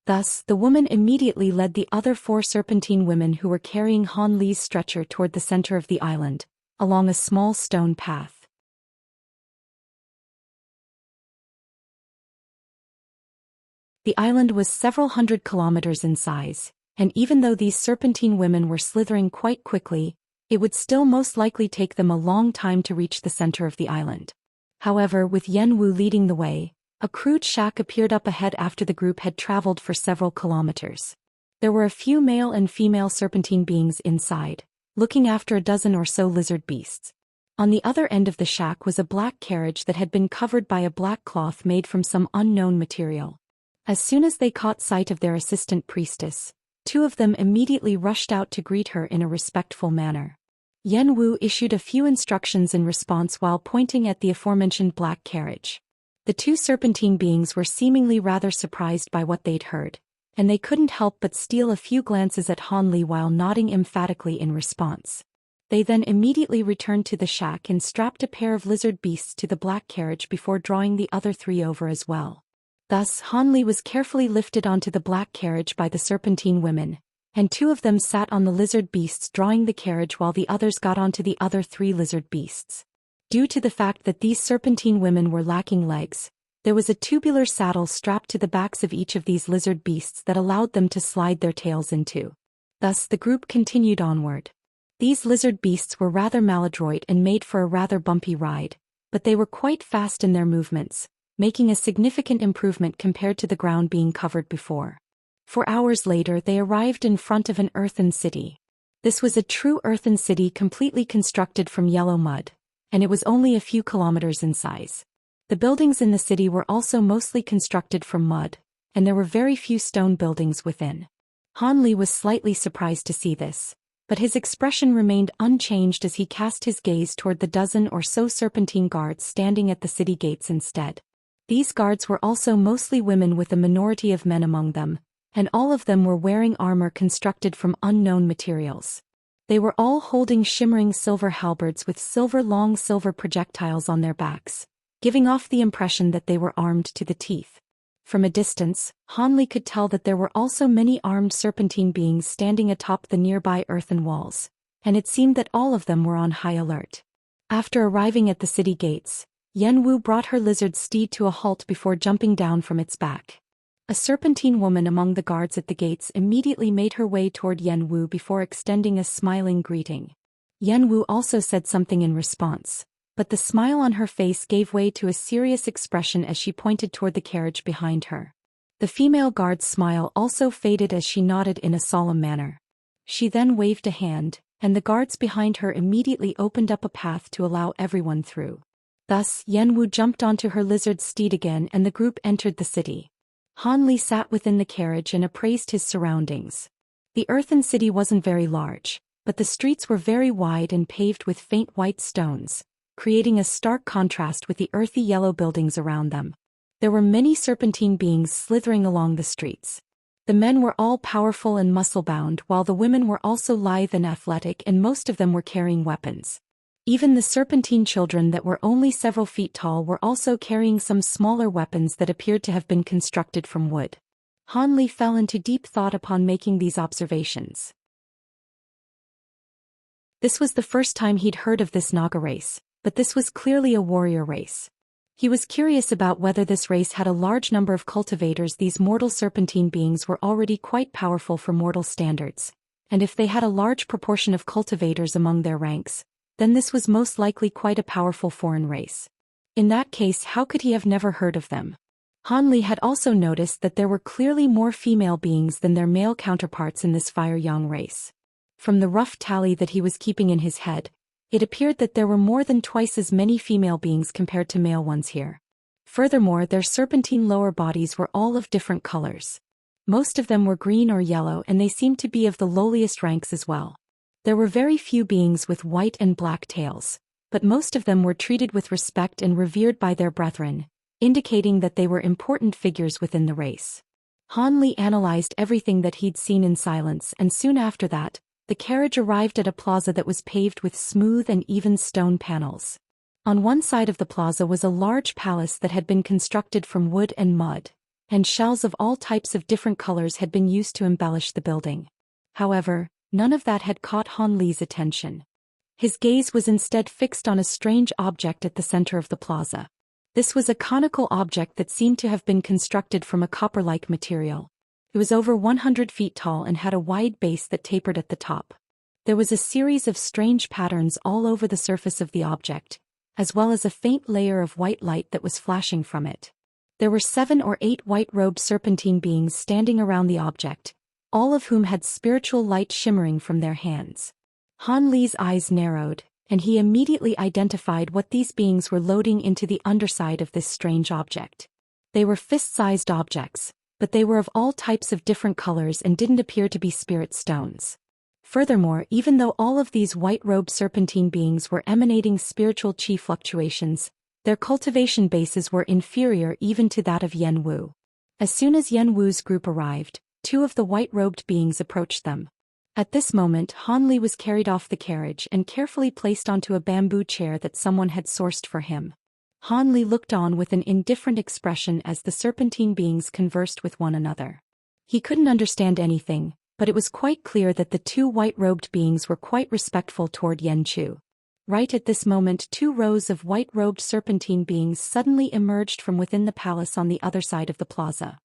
Thus, the woman immediately led the other 4 serpentine women who were carrying Han Li's stretcher toward the center of the island, along a small stone path. The island was several hundred kilometers in size, and even though these serpentine women were slithering quite quickly, it would still most likely take them a long time to reach the center of the island. However, with Yan Wu leading the way, a crude shack appeared up ahead after the group had traveled for several kilometers. There were a few male and female serpentine beings inside, looking after a dozen or so lizard beasts. On the other end of the shack was a black carriage that had been covered by a black cloth made from some unknown material. As soon as they caught sight of their assistant priestess, 2 of them immediately rushed out to greet her in a respectful manner. Yan Wu issued a few instructions in response while pointing at the aforementioned black carriage. The 2 serpentine beings were seemingly rather surprised by what they'd heard, and they couldn't help but steal a few glances at Han Li while nodding emphatically in response. They then immediately returned to the shack and strapped a pair of lizard beasts to the black carriage before drawing the other 3 over as well. Thus, Han Li was carefully lifted onto the black carriage by the serpentine women, and 2 of them sat on the lizard beasts drawing the carriage while the others got onto the other 3 lizard beasts. Due to the fact that these serpentine women were lacking legs, there was a tubular saddle strapped to the backs of each of these lizard beasts that allowed them to slide their tails into. Thus the group continued onward. These lizard beasts were rather maladroit and made for a rather bumpy ride, but they were quite fast in their movements, making a significant improvement compared to the ground being covered before. 4 hours later they arrived in front of an earthen city. This was a true earthen city completely constructed from yellow mud, and it was only a few kilometers in size. The buildings in the city were also mostly constructed from mud, and there were very few stone buildings within. Han Li was slightly surprised to see this, but his expression remained unchanged as he cast his gaze toward the dozen or so serpentine guards standing at the city gates instead. These guards were also mostly women with a minority of men among them, and all of them were wearing armor constructed from unknown materials. They were all holding shimmering silver halberds with long silver projectiles on their backs, giving off the impression that they were armed to the teeth. From a distance, Hanli could tell that there were also many armed serpentine beings standing atop the nearby earthen walls, and it seemed that all of them were on high alert. After arriving at the city gates, Yan Wu brought her lizard steed to a halt before jumping down from its back. A serpentine woman among the guards at the gates immediately made her way toward Yan Wu before extending a smiling greeting. Yan Wu also said something in response, but the smile on her face gave way to a serious expression as she pointed toward the carriage behind her. The female guard's smile also faded as she nodded in a solemn manner. She then waved a hand, and the guards behind her immediately opened up a path to allow everyone through. Thus, Yan Wu jumped onto her lizard steed again and the group entered the city. Hanli sat within the carriage and appraised his surroundings. The earthen city wasn't very large, but the streets were very wide and paved with faint white stones, creating a stark contrast with the earthy yellow buildings around them. There were many serpentine beings slithering along the streets. The men were all powerful and muscle-bound, while the women were also lithe and athletic, and most of them were carrying weapons. Even the serpentine children that were only several feet tall were also carrying some smaller weapons that appeared to have been constructed from wood. Hanli fell into deep thought upon making these observations. This was the first time he'd heard of this Naga race, but this was clearly a warrior race. He was curious about whether this race had a large number of cultivators. These mortal serpentine beings were already quite powerful for mortal standards, and if they had a large proportion of cultivators among their ranks, then this was most likely quite a powerful foreign race. In that case, how could he have never heard of them? Hanli had also noticed that there were clearly more female beings than their male counterparts in this Fire Yang race. From the rough tally that he was keeping in his head, it appeared that there were more than twice as many female beings compared to male ones here. Furthermore, their serpentine lower bodies were all of different colors. Most of them were green or yellow, and they seemed to be of the lowliest ranks as well. There were very few beings with white and black tails, but most of them were treated with respect and revered by their brethren, indicating that they were important figures within the race. Hanli analyzed everything that he'd seen in silence, and soon after that, the carriage arrived at a plaza that was paved with smooth and even stone panels. On one side of the plaza was a large palace that had been constructed from wood and mud, and shells of all types of different colors had been used to embellish the building. However, none of that had caught Hanli's attention. His gaze was instead fixed on a strange object at the center of the plaza. This was a conical object that seemed to have been constructed from a copper-like material. It was over 100 feet tall and had a wide base that tapered at the top. There was a series of strange patterns all over the surface of the object, as well as a faint layer of white light that was flashing from it. There were 7 or 8 white-robed serpentine beings standing around the object, all of whom had spiritual light shimmering from their hands. Hanli's eyes narrowed, and he immediately identified what these beings were loading into the underside of this strange object. They were fist-sized objects, but they were of all types of different colors and didn't appear to be spirit stones. Furthermore, even though all of these white-robed serpentine beings were emanating spiritual chi fluctuations, their cultivation bases were inferior even to that of Yan Wu. As soon as Yan Wu's group arrived, 2 of the white-robed beings approached them. At this moment, Hanli was carried off the carriage and carefully placed onto a bamboo chair that someone had sourced for him. Hanli looked on with an indifferent expression as the serpentine beings conversed with one another. He couldn't understand anything, but it was quite clear that the 2 white-robed beings were quite respectful toward Yan Chu. Right at this moment, 2 rows of white-robed serpentine beings suddenly emerged from within the palace on the other side of the plaza.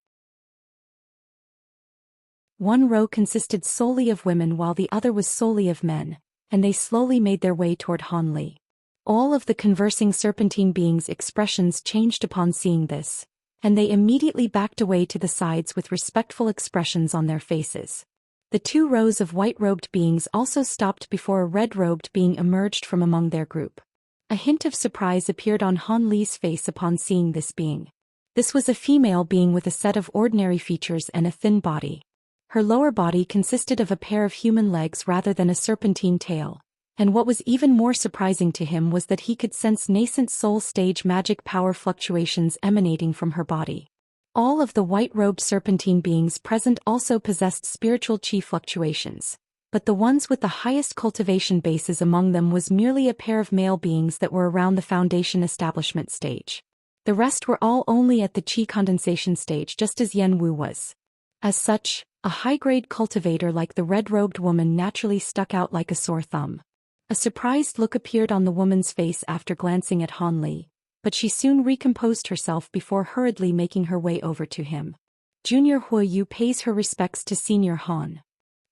One row consisted solely of women while the other was solely of men, and they slowly made their way toward Hanli. All of the conversing serpentine beings' expressions changed upon seeing this, and they immediately backed away to the sides with respectful expressions on their faces. The 2 rows of white-robed beings also stopped before a red-robed being emerged from among their group. A hint of surprise appeared on Hanli's face upon seeing this being. This was a female being with a set of ordinary features and a thin body. Her lower body consisted of a pair of human legs rather than a serpentine tail, and what was even more surprising to him was that he could sense nascent soul stage magic power fluctuations emanating from her body. All of the white-robed serpentine beings present also possessed spiritual chi fluctuations, but the ones with the highest cultivation bases among them was merely a pair of male beings that were around the foundation establishment stage. The rest were all only at the chi condensation stage, just as Yen Wu was. As such, a high-grade cultivator like the red-robed woman naturally stuck out like a sore thumb. A surprised look appeared on the woman's face after glancing at Han Li, but she soon recomposed herself before hurriedly making her way over to him. Junior Huoyu pays her respects to Senior Han.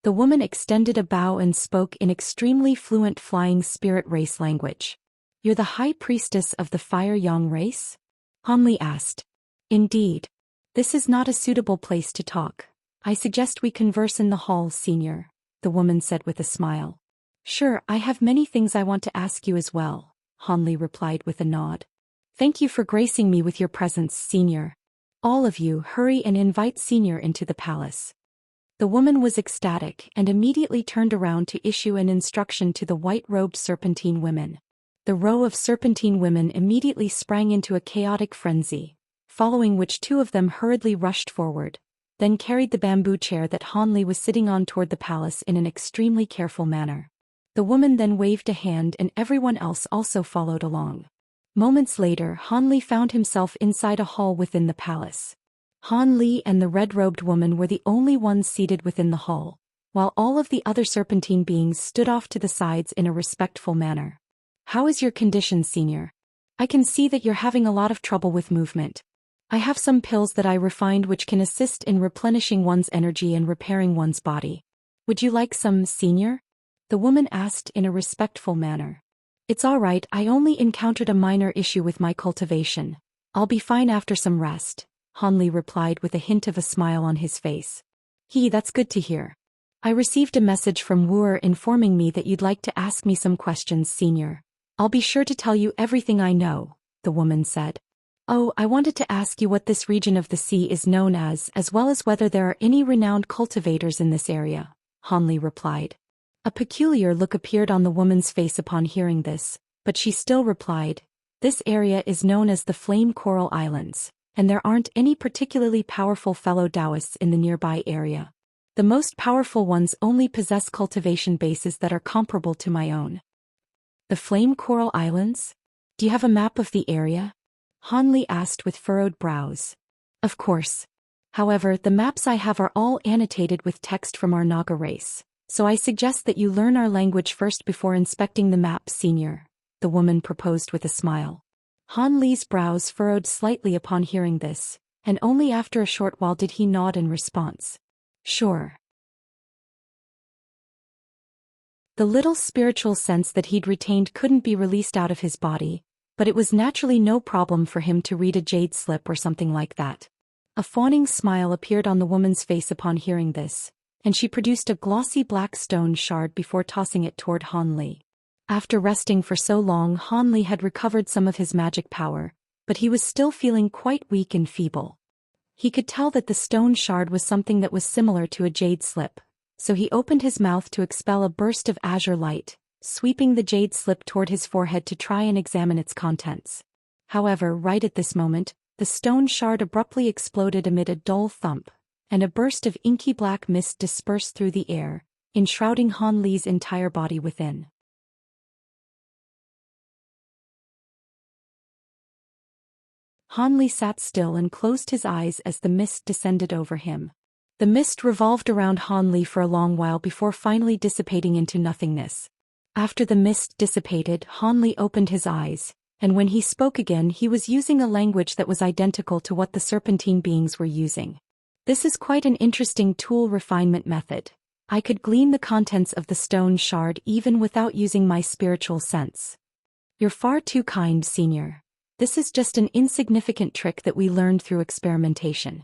The woman extended a bow and spoke in extremely fluent flying spirit race language. You're the high priestess of the Fire Yang race? Han Li asked. Indeed. This is not a suitable place to talk. I suggest we converse in the hall, Senior, the woman said with a smile. Sure, I have many things I want to ask you as well, Han Li replied with a nod. Thank you for gracing me with your presence, Senior. All of you hurry and invite Senior into the palace. The woman was ecstatic and immediately turned around to issue an instruction to the white-robed serpentine women. The row of serpentine women immediately sprang into a chaotic frenzy, following which two of them hurriedly rushed forward, then carried the bamboo chair that Han Li was sitting on toward the palace in an extremely careful manner. The woman then waved a hand and everyone else also followed along. Moments later, Han Li found himself inside a hall within the palace. Han Li and the red-robed woman were the only ones seated within the hall, while all of the other serpentine beings stood off to the sides in a respectful manner. How is your condition, Senior? I can see that you're having a lot of trouble with movement. I have some pills that I refined which can assist in replenishing one's energy and repairing one's body. Would you like some, Senior? The woman asked in a respectful manner. It's all right, I only encountered a minor issue with my cultivation. I'll be fine after some rest, Han Li replied with a hint of a smile on his face. That's good to hear. I received a message from Wu informing me that you'd like to ask me some questions, Senior. I'll be sure to tell you everything I know, the woman said. Oh, I wanted to ask you what this region of the sea is known as well as whether there are any renowned cultivators in this area, Han Li replied. A peculiar look appeared on the woman's face upon hearing this, but she still replied, this area is known as the Flame Coral Islands, and there aren't any particularly powerful fellow Taoists in the nearby area. The most powerful ones only possess cultivation bases that are comparable to my own. The Flame Coral Islands? Do you have a map of the area? Han Li asked with furrowed brows. Of course. However, the maps I have are all annotated with text from our Naga race, so I suggest that you learn our language first before inspecting the map, Senior, the woman proposed with a smile. Han Li's brows furrowed slightly upon hearing this, and only after a short while did he nod in response. Sure. The little spiritual sense that he'd retained couldn't be released out of his body, but it was naturally no problem for him to read a jade slip or something like that. A fawning smile appeared on the woman's face upon hearing this, and she produced a glossy black stone shard before tossing it toward Han Li. After resting for so long, Han Li had recovered some of his magic power, but he was still feeling quite weak and feeble. He could tell that the stone shard was something that was similar to a jade slip, so he opened his mouth to expel a burst of azure light, sweeping the jade slip toward his forehead to try and examine its contents. However, right at this moment, the stone shard abruptly exploded amid a dull thump, and a burst of inky black mist dispersed through the air, enshrouding Han Li's entire body within. Han Li sat still and closed his eyes as the mist descended over him. The mist revolved around Han Li for a long while before finally dissipating into nothingness. After the mist dissipated, Han Li opened his eyes, and when he spoke again he was using a language that was identical to what the serpentine beings were using. This is quite an interesting tool refinement method. I could glean the contents of the stone shard even without using my spiritual sense. You're far too kind, Senior. This is just an insignificant trick that we learned through experimentation.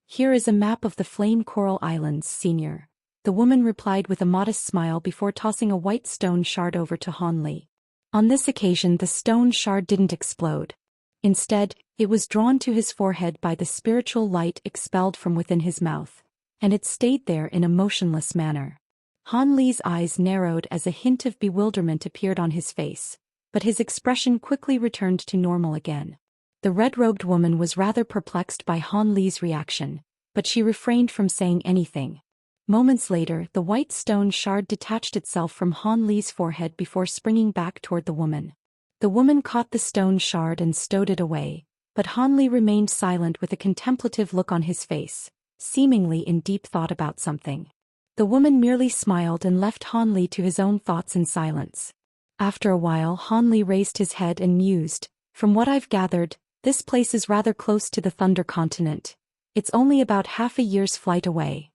Here is a map of the Flame Coral Islands, Senior, the woman replied with a modest smile before tossing a white stone shard over to Han Li. On this occasion the stone shard didn't explode. Instead, it was drawn to his forehead by the spiritual light expelled from within his mouth, and it stayed there in a motionless manner. Han Li's eyes narrowed as a hint of bewilderment appeared on his face, but his expression quickly returned to normal again. The red-robed woman was rather perplexed by Han Li's reaction, but she refrained from saying anything. Moments later, the white stone shard detached itself from Han Li's forehead before springing back toward the woman. The woman caught the stone shard and stowed it away, but Han Li remained silent with a contemplative look on his face, seemingly in deep thought about something. The woman merely smiled and left Han Li to his own thoughts in silence. After a while, Han Li raised his head and mused, "From what I've gathered, this place is rather close to the Thunder Continent. It's only about half a year's flight away."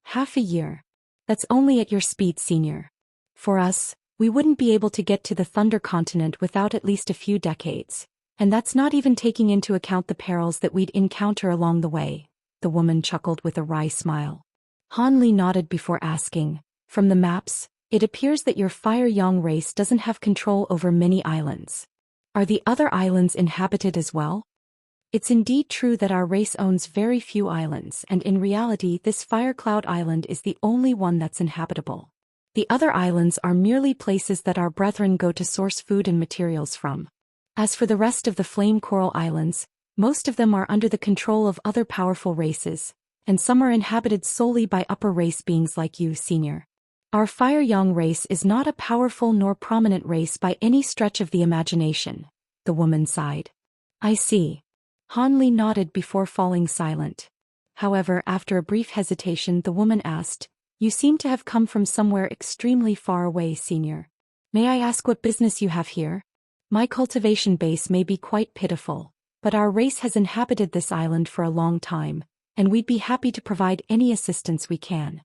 "Half a year? That's only at your speed, senior. For us, we wouldn't be able to get to the Thunder Continent without at least a few decades, and that's not even taking into account the perils that we'd encounter along the way," the woman chuckled with a wry smile. Han Li nodded before asking, "From the maps, it appears that your Fire Yang race doesn't have control over many islands. Are the other islands inhabited as well?" "It's indeed true that our race owns very few islands, and in reality this Fire Cloud Island is the only one that's inhabitable. The other islands are merely places that our brethren go to source food and materials from. As for the rest of the Flame Coral Islands, most of them are under the control of other powerful races, and some are inhabited solely by upper race beings like you, senior. Our Fire Yang race is not a powerful nor prominent race by any stretch of the imagination," the woman sighed. "I see." Han Li nodded before falling silent. However, after a brief hesitation, the woman asked, "You seem to have come from somewhere extremely far away, senior. May I ask what business you have here? My cultivation base may be quite pitiful, but our race has inhabited this island for a long time, and we'd be happy to provide any assistance we can."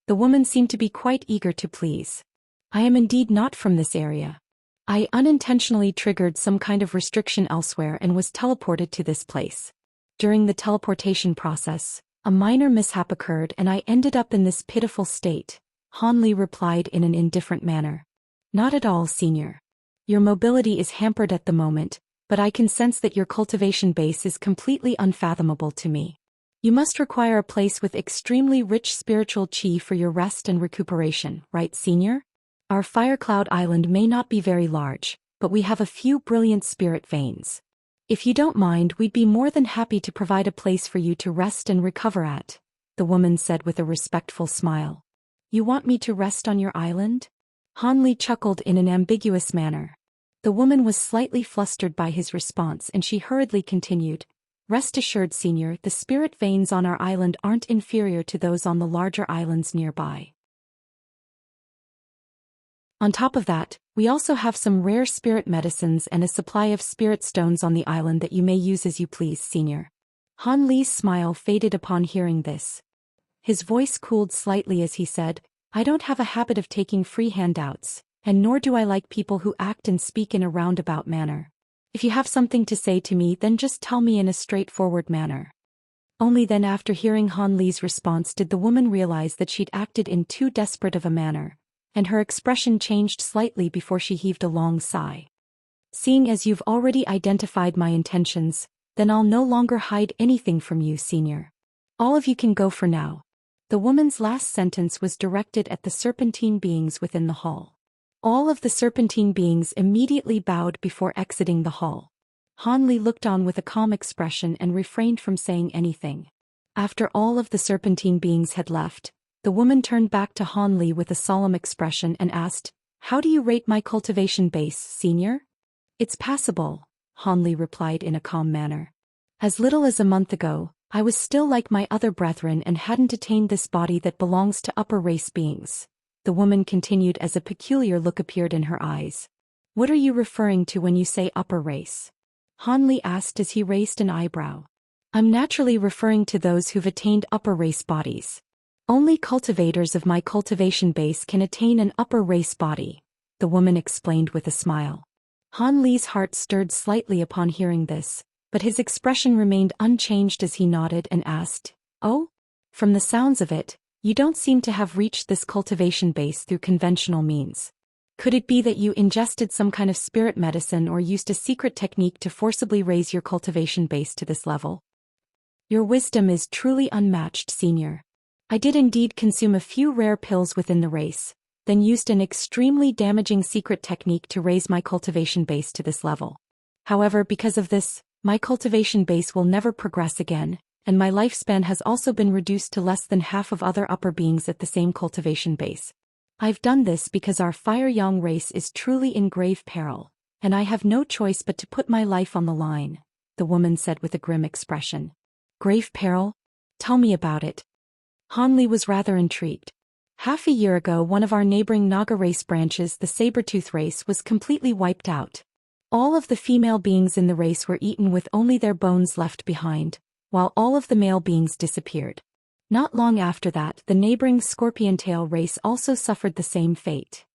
The woman seemed to be quite eager to please. "I am indeed not from this area. I unintentionally triggered some kind of restriction elsewhere and was teleported to this place. During the teleportation process, a minor mishap occurred and I ended up in this pitiful state," Han Li replied in an indifferent manner. "Not at all, senior. Your mobility is hampered at the moment, but I can sense that your cultivation base is completely unfathomable to me. You must require a place with extremely rich spiritual qi for your rest and recuperation, right, senior? Our Fire Cloud Island may not be very large, but we have a few brilliant spirit veins. If you don't mind, we'd be more than happy to provide a place for you to rest and recover at," the woman said with a respectful smile. "You want me to rest on your island?" Han Li chuckled in an ambiguous manner. The woman was slightly flustered by his response and she hurriedly continued, "Rest assured, senior, the spirit veins on our island aren't inferior to those on the larger islands nearby. On top of that, we also have some rare spirit medicines and a supply of spirit stones on the island that you may use as you please, senior." Han Li's smile faded upon hearing this. His voice cooled slightly as he said, "I don't have a habit of taking free handouts, and nor do I like people who act and speak in a roundabout manner. If you have something to say to me, then just tell me in a straightforward manner." Only then, after hearing Han Li's response, did the woman realize that she'd acted in too desperate of a manner, and her expression changed slightly before she heaved a long sigh. "Seeing as you've already identified my intentions, then I'll no longer hide anything from you, senior. All of you can go for now." The woman's last sentence was directed at the serpentine beings within the hall. All of the serpentine beings immediately bowed before exiting the hall. Han Li looked on with a calm expression and refrained from saying anything. After all of the serpentine beings had left, the woman turned back to Han Li with a solemn expression and asked, "How do you rate my cultivation base, senior?" "It's passable," Han Li replied in a calm manner. "As little as a month ago, I was still like my other brethren and hadn't attained this body that belongs to upper race beings," the woman continued as a peculiar look appeared in her eyes. "What are you referring to when you say upper race?" Han Li asked as he raised an eyebrow. "I'm naturally referring to those who've attained upper race bodies. Only cultivators of my cultivation base can attain an upper race body," the woman explained with a smile. Han Li's heart stirred slightly upon hearing this, but his expression remained unchanged as he nodded and asked, "Oh? From the sounds of it, you don't seem to have reached this cultivation base through conventional means. Could it be that you ingested some kind of spirit medicine or used a secret technique to forcibly raise your cultivation base to this level?" "Your wisdom is truly unmatched, senior. I did indeed consume a few rare pills within the race, then used an extremely damaging secret technique to raise my cultivation base to this level. However, because of this, my cultivation base will never progress again, and my lifespan has also been reduced to less than half of other upper beings at the same cultivation base. I've done this because our fire-yang race is truly in grave peril, and I have no choice but to put my life on the line, the woman said with a grim expression. Grave peril? Tell me about it. Hanli was rather intrigued. Half a year ago, one of our neighboring Naga race branches, the Sabertooth race, was completely wiped out. All of the female beings in the race were eaten with only their bones left behind, while all of the male beings disappeared. Not long after that, the neighboring Scorpion-tail race also suffered the same fate.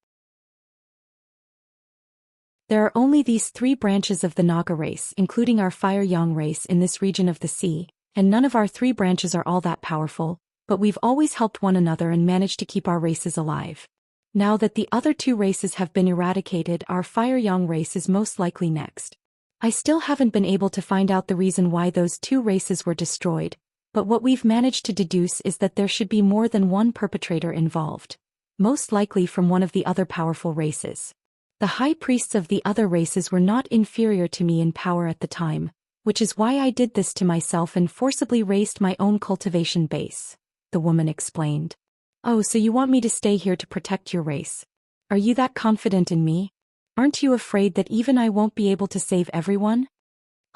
There are only these 3 branches of the Naga race, including our Fire-Yang race, in this region of the sea, and none of our 3 branches are all that powerful, but we've always helped one another and managed to keep our races alive. Now that the other 2 races have been eradicated, our Fire-Yang race is most likely next. I still haven't been able to find out the reason why those 2 races were destroyed, but what we've managed to deduce is that there should be more than one perpetrator involved, most likely from one of the other powerful races. The high priests of the other races were not inferior to me in power at the time, which is why I did this to myself and forcibly raised my own cultivation base, the woman explained. Oh, so you want me to stay here to protect your race? Are you that confident in me? Aren't you afraid that even I won't be able to save everyone?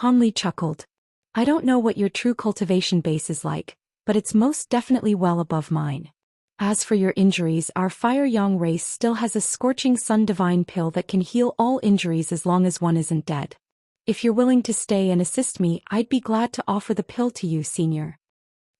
Hanli chuckled. I don't know what your true cultivation base is like, but it's most definitely well above mine. As for your injuries, our Fire-Yang race still has a Scorching Sun Divine pill that can heal all injuries as long as one isn't dead. If you're willing to stay and assist me, I'd be glad to offer the pill to you, Senior.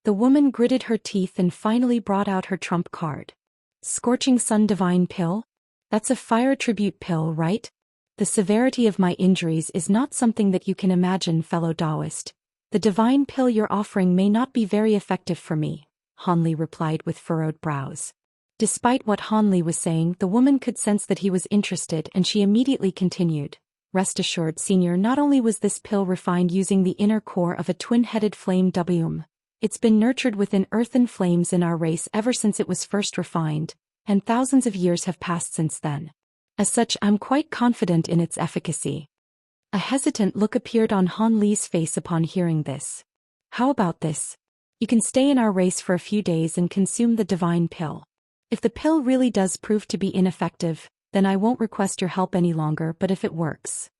The woman gritted her teeth and finally brought out her trump card. Scorching Sun Divine Pill? That's a fire tribute pill, right? The severity of my injuries is not something that you can imagine, fellow Taoist. The divine pill you're offering may not be very effective for me, Hanli replied with furrowed brows. Despite what Hanli was saying, the woman could sense that he was interested, and she immediately continued. Rest assured, Senior, not only was this pill refined using the inner core of a twin-headed flame WM, it's been nurtured within earthen flames in our race ever since it was first refined, and thousands of years have passed since then. As such, I'm quite confident in its efficacy. A hesitant look appeared on Han Li's face upon hearing this. How about this? You can stay in our race for a few days and consume the divine pill. If the pill really does prove to be ineffective, then I won't request your help any longer, but if it works.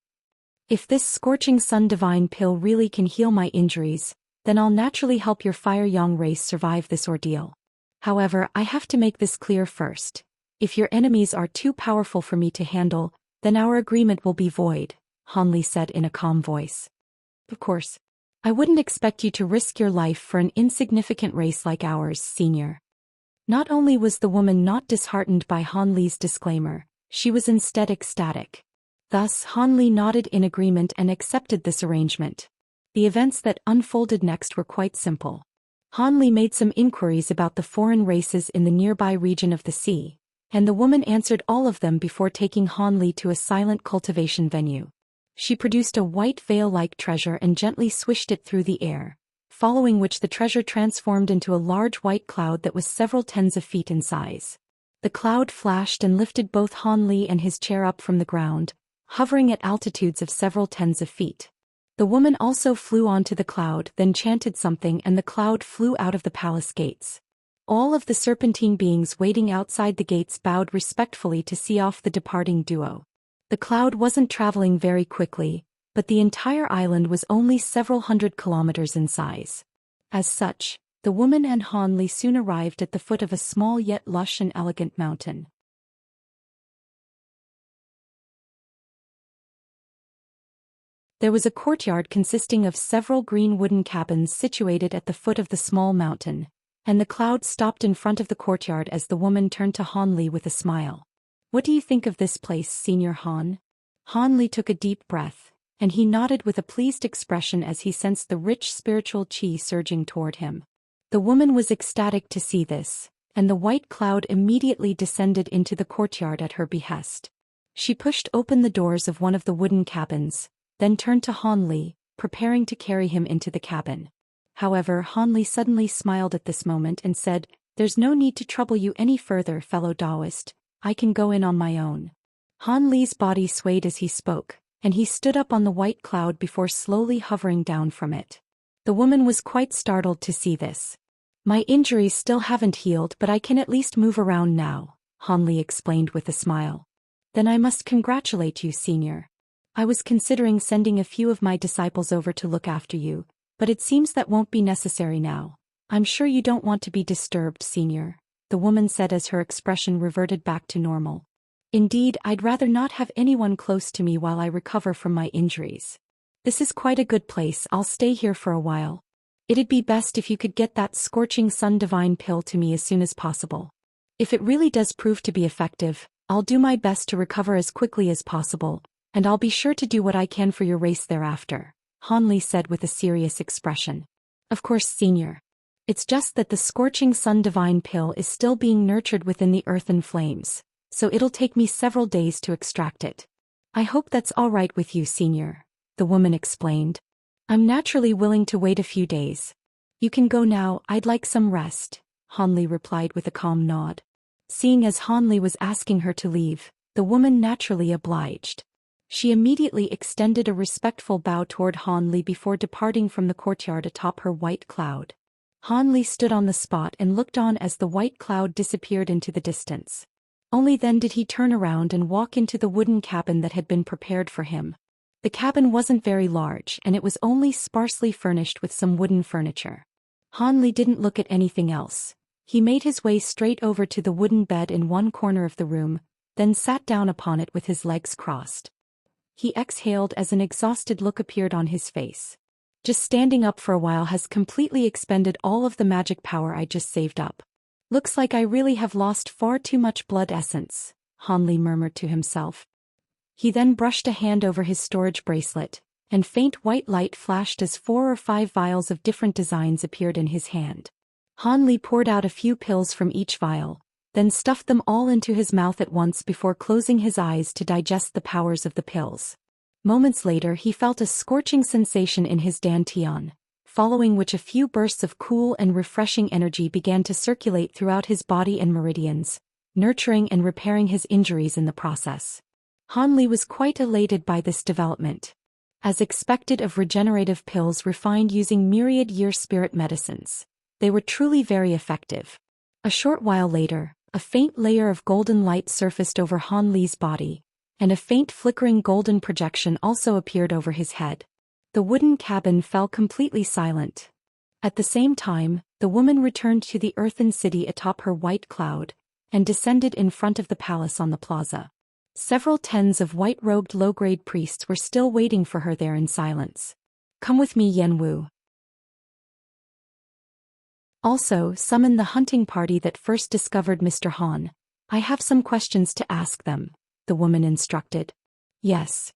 If this Scorching Sun Divine pill really can heal my injuries, then I'll naturally help your Fire-Yang race survive this ordeal. However, I have to make this clear first. If your enemies are too powerful for me to handle, then our agreement will be void, Hanli said in a calm voice. Of course. I wouldn't expect you to risk your life for an insignificant race like ours, Senior. Not only was the woman not disheartened by Hanli's disclaimer, she was instead ecstatic. Thus, Hanli nodded in agreement and accepted this arrangement. The events that unfolded next were quite simple. Hanli made some inquiries about the foreign races in the nearby region of the sea, and the woman answered all of them before taking Hanli to a silent cultivation venue. She produced a white veil-like treasure and gently swished it through the air, following which the treasure transformed into a large white cloud that was several tens of feet in size. The cloud flashed and lifted both Hanli and his chair up from the ground, hovering at altitudes of several tens of feet. The woman also flew onto the cloud, then chanted something, and the cloud flew out of the palace gates. All of the serpentine beings waiting outside the gates bowed respectfully to see off the departing duo. The cloud wasn't traveling very quickly, but the entire island was only several hundred kilometers in size. As such, the woman and Hanli soon arrived at the foot of a small yet lush and elegant mountain. There was a courtyard consisting of several green wooden cabins situated at the foot of the small mountain, and the cloud stopped in front of the courtyard as the woman turned to Hanli with a smile. What do you think of this place, Senior Han? Hanli took a deep breath, and he nodded with a pleased expression as he sensed the rich spiritual qi surging toward him. The woman was ecstatic to see this, and the white cloud immediately descended into the courtyard at her behest. She pushed open the doors of one of the wooden cabins, then turned to Hanli, preparing to carry him into the cabin. However, Hanli suddenly smiled at this moment and said, There's no need to trouble you any further, fellow Taoist. I can go in on my own. Han Li's body swayed as he spoke, and he stood up on the white cloud before slowly hovering down from it. The woman was quite startled to see this. My injuries still haven't healed, but I can at least move around now, Han Li explained with a smile. Then I must congratulate you, Senior. I was considering sending a few of my disciples over to look after you, but it seems that won't be necessary now. I'm sure you don't want to be disturbed, Senior, the woman said as her expression reverted back to normal. Indeed, I'd rather not have anyone close to me while I recover from my injuries. This is quite a good place. I'll stay here for a while. It'd be best if you could get that scorching sun divine pill to me as soon as possible. If it really does prove to be effective, I'll do my best to recover as quickly as possible, and I'll be sure to do what I can for your race thereafter, Han Li said with a serious expression. Of course, Senior. It's just that the scorching sun divine pill is still being nurtured within the earthen flames, so it'll take me several days to extract it. I hope that's all right with you, Senior, the woman explained. I'm naturally willing to wait a few days. You can go now. I'd like some rest, Han Li replied with a calm nod. Seeing as Han Li was asking her to leave, the woman naturally obliged. She immediately extended a respectful bow toward Han Li before departing from the courtyard atop her white cloud. Han Li stood on the spot and looked on as the white cloud disappeared into the distance. Only then did he turn around and walk into the wooden cabin that had been prepared for him. The cabin wasn't very large, and it was only sparsely furnished with some wooden furniture. Han Li didn't look at anything else. He made his way straight over to the wooden bed in one corner of the room, then sat down upon it with his legs crossed. He exhaled as an exhausted look appeared on his face. Just standing up for a while has completely expended all of the magic power I just saved up. Looks like I really have lost far too much blood essence, Han Li murmured to himself. He then brushed a hand over his storage bracelet, and faint white light flashed as 4 or 5 vials of different designs appeared in his hand. Han Li poured out a few pills from each vial, then stuffed them all into his mouth at once before closing his eyes to digest the powers of the pills. Moments later he felt a scorching sensation in his dantian, following which a few bursts of cool and refreshing energy began to circulate throughout his body and meridians, nurturing and repairing his injuries in the process. Han Li was quite elated by this development. As expected of regenerative pills refined using myriad-year spirit medicines, they were truly very effective. A short while later, a faint layer of golden light surfaced over Han Li's body, and a faint flickering golden projection also appeared over his head. The wooden cabin fell completely silent. At the same time, the woman returned to the earthen city atop her white cloud, and descended in front of the palace on the plaza. Several tens of white-robed low-grade priests were still waiting for her there in silence. Come with me, Yan Wu. Also, summon the hunting party that first discovered Mr. Han. I have some questions to ask them, the woman instructed. Yes.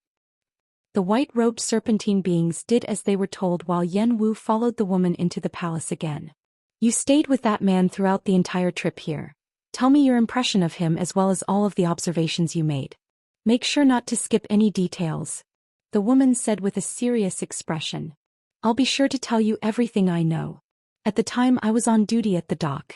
The white-robed serpentine beings did as they were told while Yan Wu followed the woman into the palace again. You stayed with that man throughout the entire trip here. Tell me your impression of him as well as all of the observations you made. Make sure not to skip any details, the woman said with a serious expression. I'll be sure to tell you everything I know. At the time I was on duty at the dock.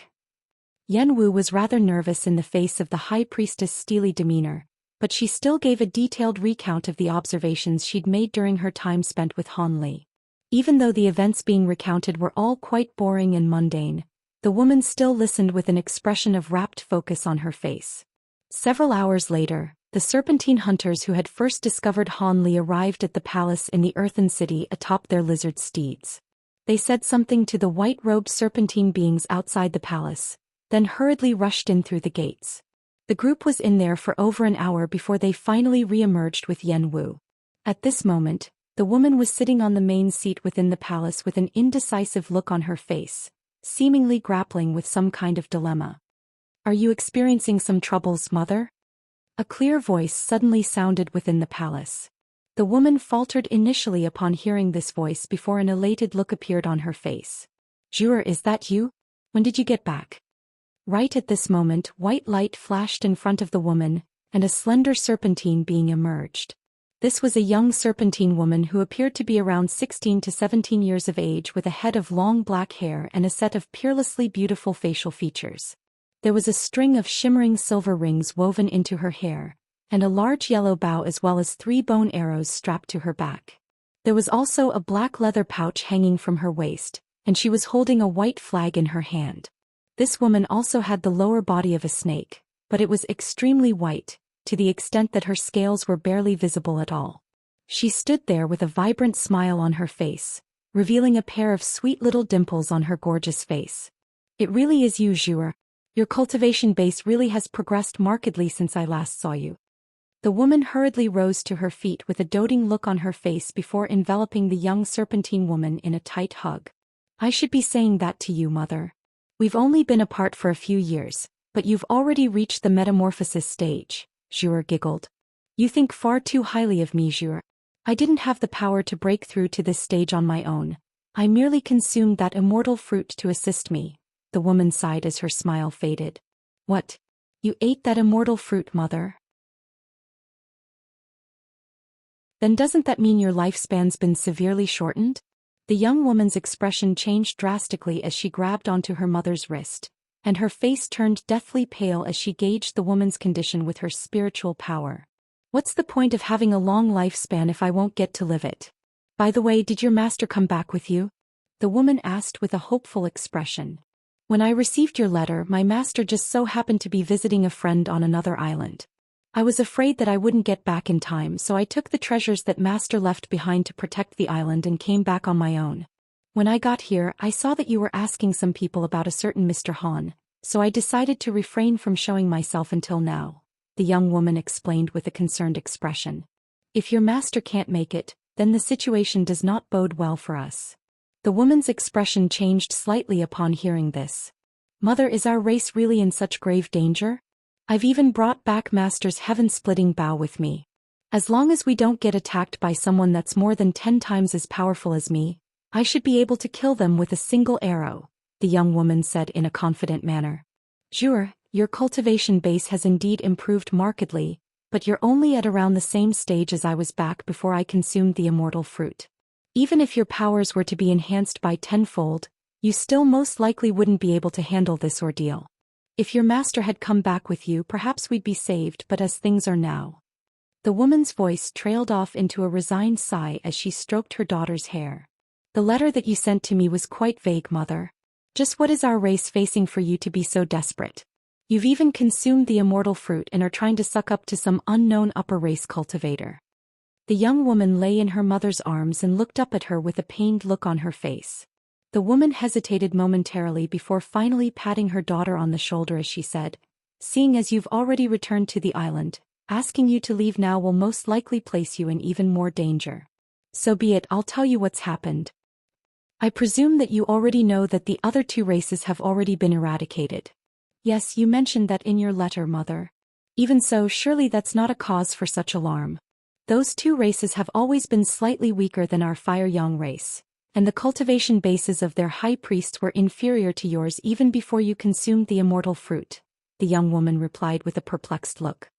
Yan Wu was rather nervous in the face of the high priestess' steely demeanor, but she still gave a detailed recount of the observations she'd made during her time spent with Han Li. Even though the events being recounted were all quite boring and mundane, the woman still listened with an expression of rapt focus on her face. Several hours later, the serpentine hunters who had first discovered Han Li arrived at the palace in the earthen city atop their lizard steeds. They said something to the white-robed serpentine beings outside the palace, then hurriedly rushed in through the gates. The group was in there for over an hour before they finally re-emerged with Yan Wu. At this moment, the woman was sitting on the main seat within the palace with an indecisive look on her face, seemingly grappling with some kind of dilemma. Are you experiencing some troubles, mother? A clear voice suddenly sounded within the palace. The woman faltered initially upon hearing this voice before an elated look appeared on her face. Zhou, is that you? When did you get back? Right at this moment, white light flashed in front of the woman, and a slender serpentine being emerged. This was a young serpentine woman who appeared to be around 16 to 17 years of age with a head of long black hair and a set of peerlessly beautiful facial features. There was a string of shimmering silver rings woven into her hair, and a large yellow bow as well as 3 bone arrows strapped to her back. There was also a black leather pouch hanging from her waist, and she was holding a white flag in her hand. This woman also had the lower body of a snake, but it was extremely white, to the extent that her scales were barely visible at all. She stood there with a vibrant smile on her face, revealing a pair of sweet little dimples on her gorgeous face. It really is you, Zhou. Your cultivation base really has progressed markedly since I last saw you. The woman hurriedly rose to her feet with a doting look on her face before enveloping the young serpentine woman in a tight hug. I should be saying that to you, mother. We've only been apart for a few years, but you've already reached the metamorphosis stage. Zhou giggled. You think far too highly of me, Zhou. I didn't have the power to break through to this stage on my own. I merely consumed that immortal fruit to assist me. The woman sighed as her smile faded. What? You ate that immortal fruit, mother? Then doesn't that mean your lifespan's been severely shortened? The young woman's expression changed drastically as she grabbed onto her mother's wrist, and her face turned deathly pale as she gauged the woman's condition with her spiritual power. What's the point of having a long lifespan if I won't get to live it? By the way, did your master come back with you? The woman asked with a hopeful expression. When I received your letter, my master just so happened to be visiting a friend on another island. I was afraid that I wouldn't get back in time, so I took the treasures that master left behind to protect the island and came back on my own. When I got here, I saw that you were asking some people about a certain Mr. Han, so I decided to refrain from showing myself until now, the young woman explained with a concerned expression. If your master can't make it, then the situation does not bode well for us. The woman's expression changed slightly upon hearing this. Mother, is our race really in such grave danger? I've even brought back master's heaven-splitting bow with me. As long as we don't get attacked by someone that's more than 10 times as powerful as me, I should be able to kill them with a single arrow, the young woman said in a confident manner. Zhou, your cultivation base has indeed improved markedly, but you're only at around the same stage as I was back before I consumed the immortal fruit. Even if your powers were to be enhanced by 10-fold, you still most likely wouldn't be able to handle this ordeal. If your master had come back with you, perhaps we'd be saved, but as things are now. The woman's voice trailed off into a resigned sigh as she stroked her daughter's hair. The letter that you sent to me was quite vague, mother. Just what is our race facing for you to be so desperate? You've even consumed the immortal fruit and are trying to suck up to some unknown upper race cultivator. The young woman lay in her mother's arms and looked up at her with a pained look on her face. The woman hesitated momentarily before finally patting her daughter on the shoulder as she said, "Seeing as you've already returned to the island, asking you to leave now will most likely place you in even more danger. So be it, I'll tell you what's happened. I presume that you already know that the other 2 races have already been eradicated. Yes, you mentioned that in your letter, mother. Even so, surely that's not a cause for such alarm. Those 2 races have always been slightly weaker than our Fire Yang race, and the cultivation bases of their high priests were inferior to yours even before you consumed the immortal fruit," the young woman replied with a perplexed look.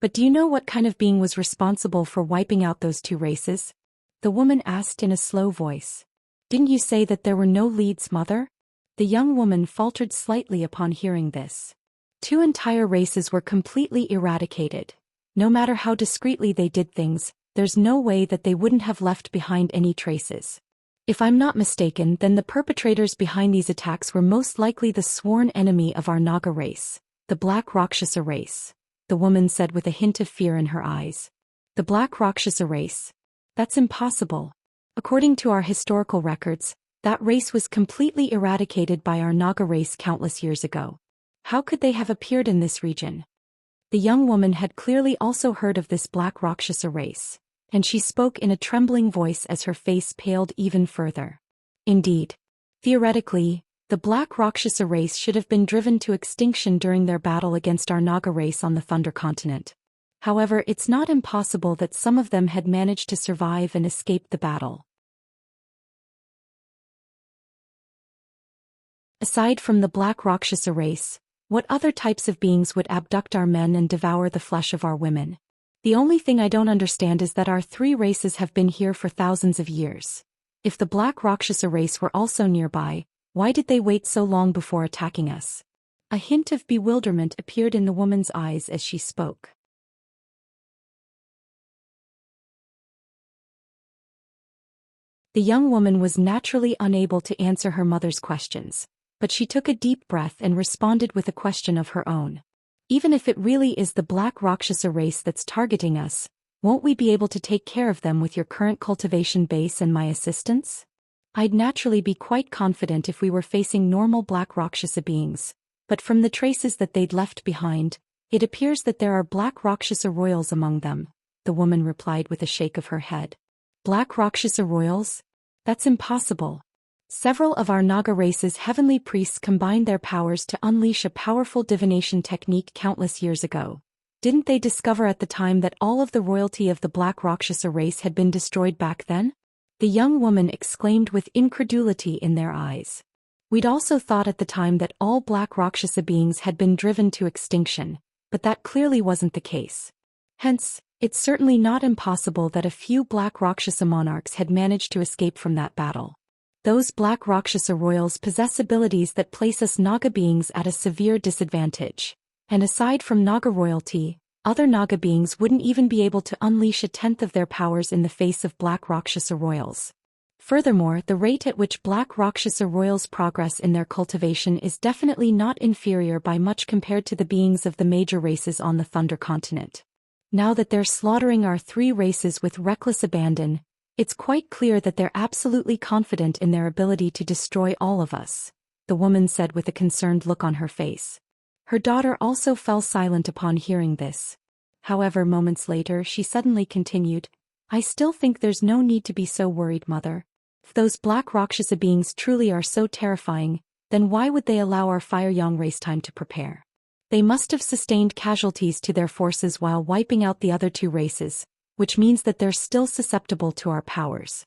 "But do you know what kind of being was responsible for wiping out those 2 races?" the woman asked in a slow voice. "Didn't you say that there were no leads, mother?" The young woman faltered slightly upon hearing this. 2 entire races were completely eradicated. No matter how discreetly they did things, there's no way that they wouldn't have left behind any traces. If I'm not mistaken, then the perpetrators behind these attacks were most likely the sworn enemy of our Naga race, the Black Rakshasa race, the woman said with a hint of fear in her eyes. The Black Rakshasa race? That's impossible. According to our historical records, that race was completely eradicated by our Naga race countless years ago. How could they have appeared in this region? The young woman had clearly also heard of this Black Rakshasa race, and she spoke in a trembling voice as her face paled even further. Indeed. Theoretically, the Black Rakshasa race should have been driven to extinction during their battle against our Naga race on the Thunder Continent. However, it's not impossible that some of them had managed to survive and escape the battle. Aside from the Black Rakshasa race, what other types of beings would abduct our men and devour the flesh of our women? The only thing I don't understand is that our three races have been here for thousands of years. If the Black Rakshasa race were also nearby, why did they wait so long before attacking us? A hint of bewilderment appeared in the woman's eyes as she spoke. The young woman was naturally unable to answer her mother's questions, but she took a deep breath and responded with a question of her own. Even if it really is the Black Rakshasa race that's targeting us, won't we be able to take care of them with your current cultivation base and my assistance? I'd naturally be quite confident if we were facing normal Black Rakshasa beings, but from the traces that they'd left behind, it appears that there are Black Rakshasa royals among them, the woman replied with a shake of her head. Black Rakshasa royals? That's impossible. Several of our Naga race's heavenly priests combined their powers to unleash a powerful divination technique countless years ago. Didn't they discover at the time that all of the royalty of the Black Rakshasa race had been destroyed back then? The young woman exclaimed with incredulity in their eyes. We'd also thought at the time that all Black Rakshasa beings had been driven to extinction, but that clearly wasn't the case. Hence, it's certainly not impossible that a few Black Rakshasa monarchs had managed to escape from that battle. Those Black Rakshasa royals possess abilities that place us Naga beings at a severe disadvantage. And aside from Naga royalty, other Naga beings wouldn't even be able to unleash a tenth of their powers in the face of Black Rakshasa royals. Furthermore, the rate at which Black Rakshasa royals progress in their cultivation is definitely not inferior by much compared to the beings of the major races on the Thunder Continent. Now that they're slaughtering our three races with reckless abandon, it's quite clear that they're absolutely confident in their ability to destroy all of us, the woman said with a concerned look on her face. Her daughter also fell silent upon hearing this. However, moments later she suddenly continued, I still think there's no need to be so worried, mother. If those Black Rakshasa beings truly are so terrifying, then why would they allow our Fire Yang race time to prepare? They must have sustained casualties to their forces while wiping out the other two races, which means that they're still susceptible to our powers.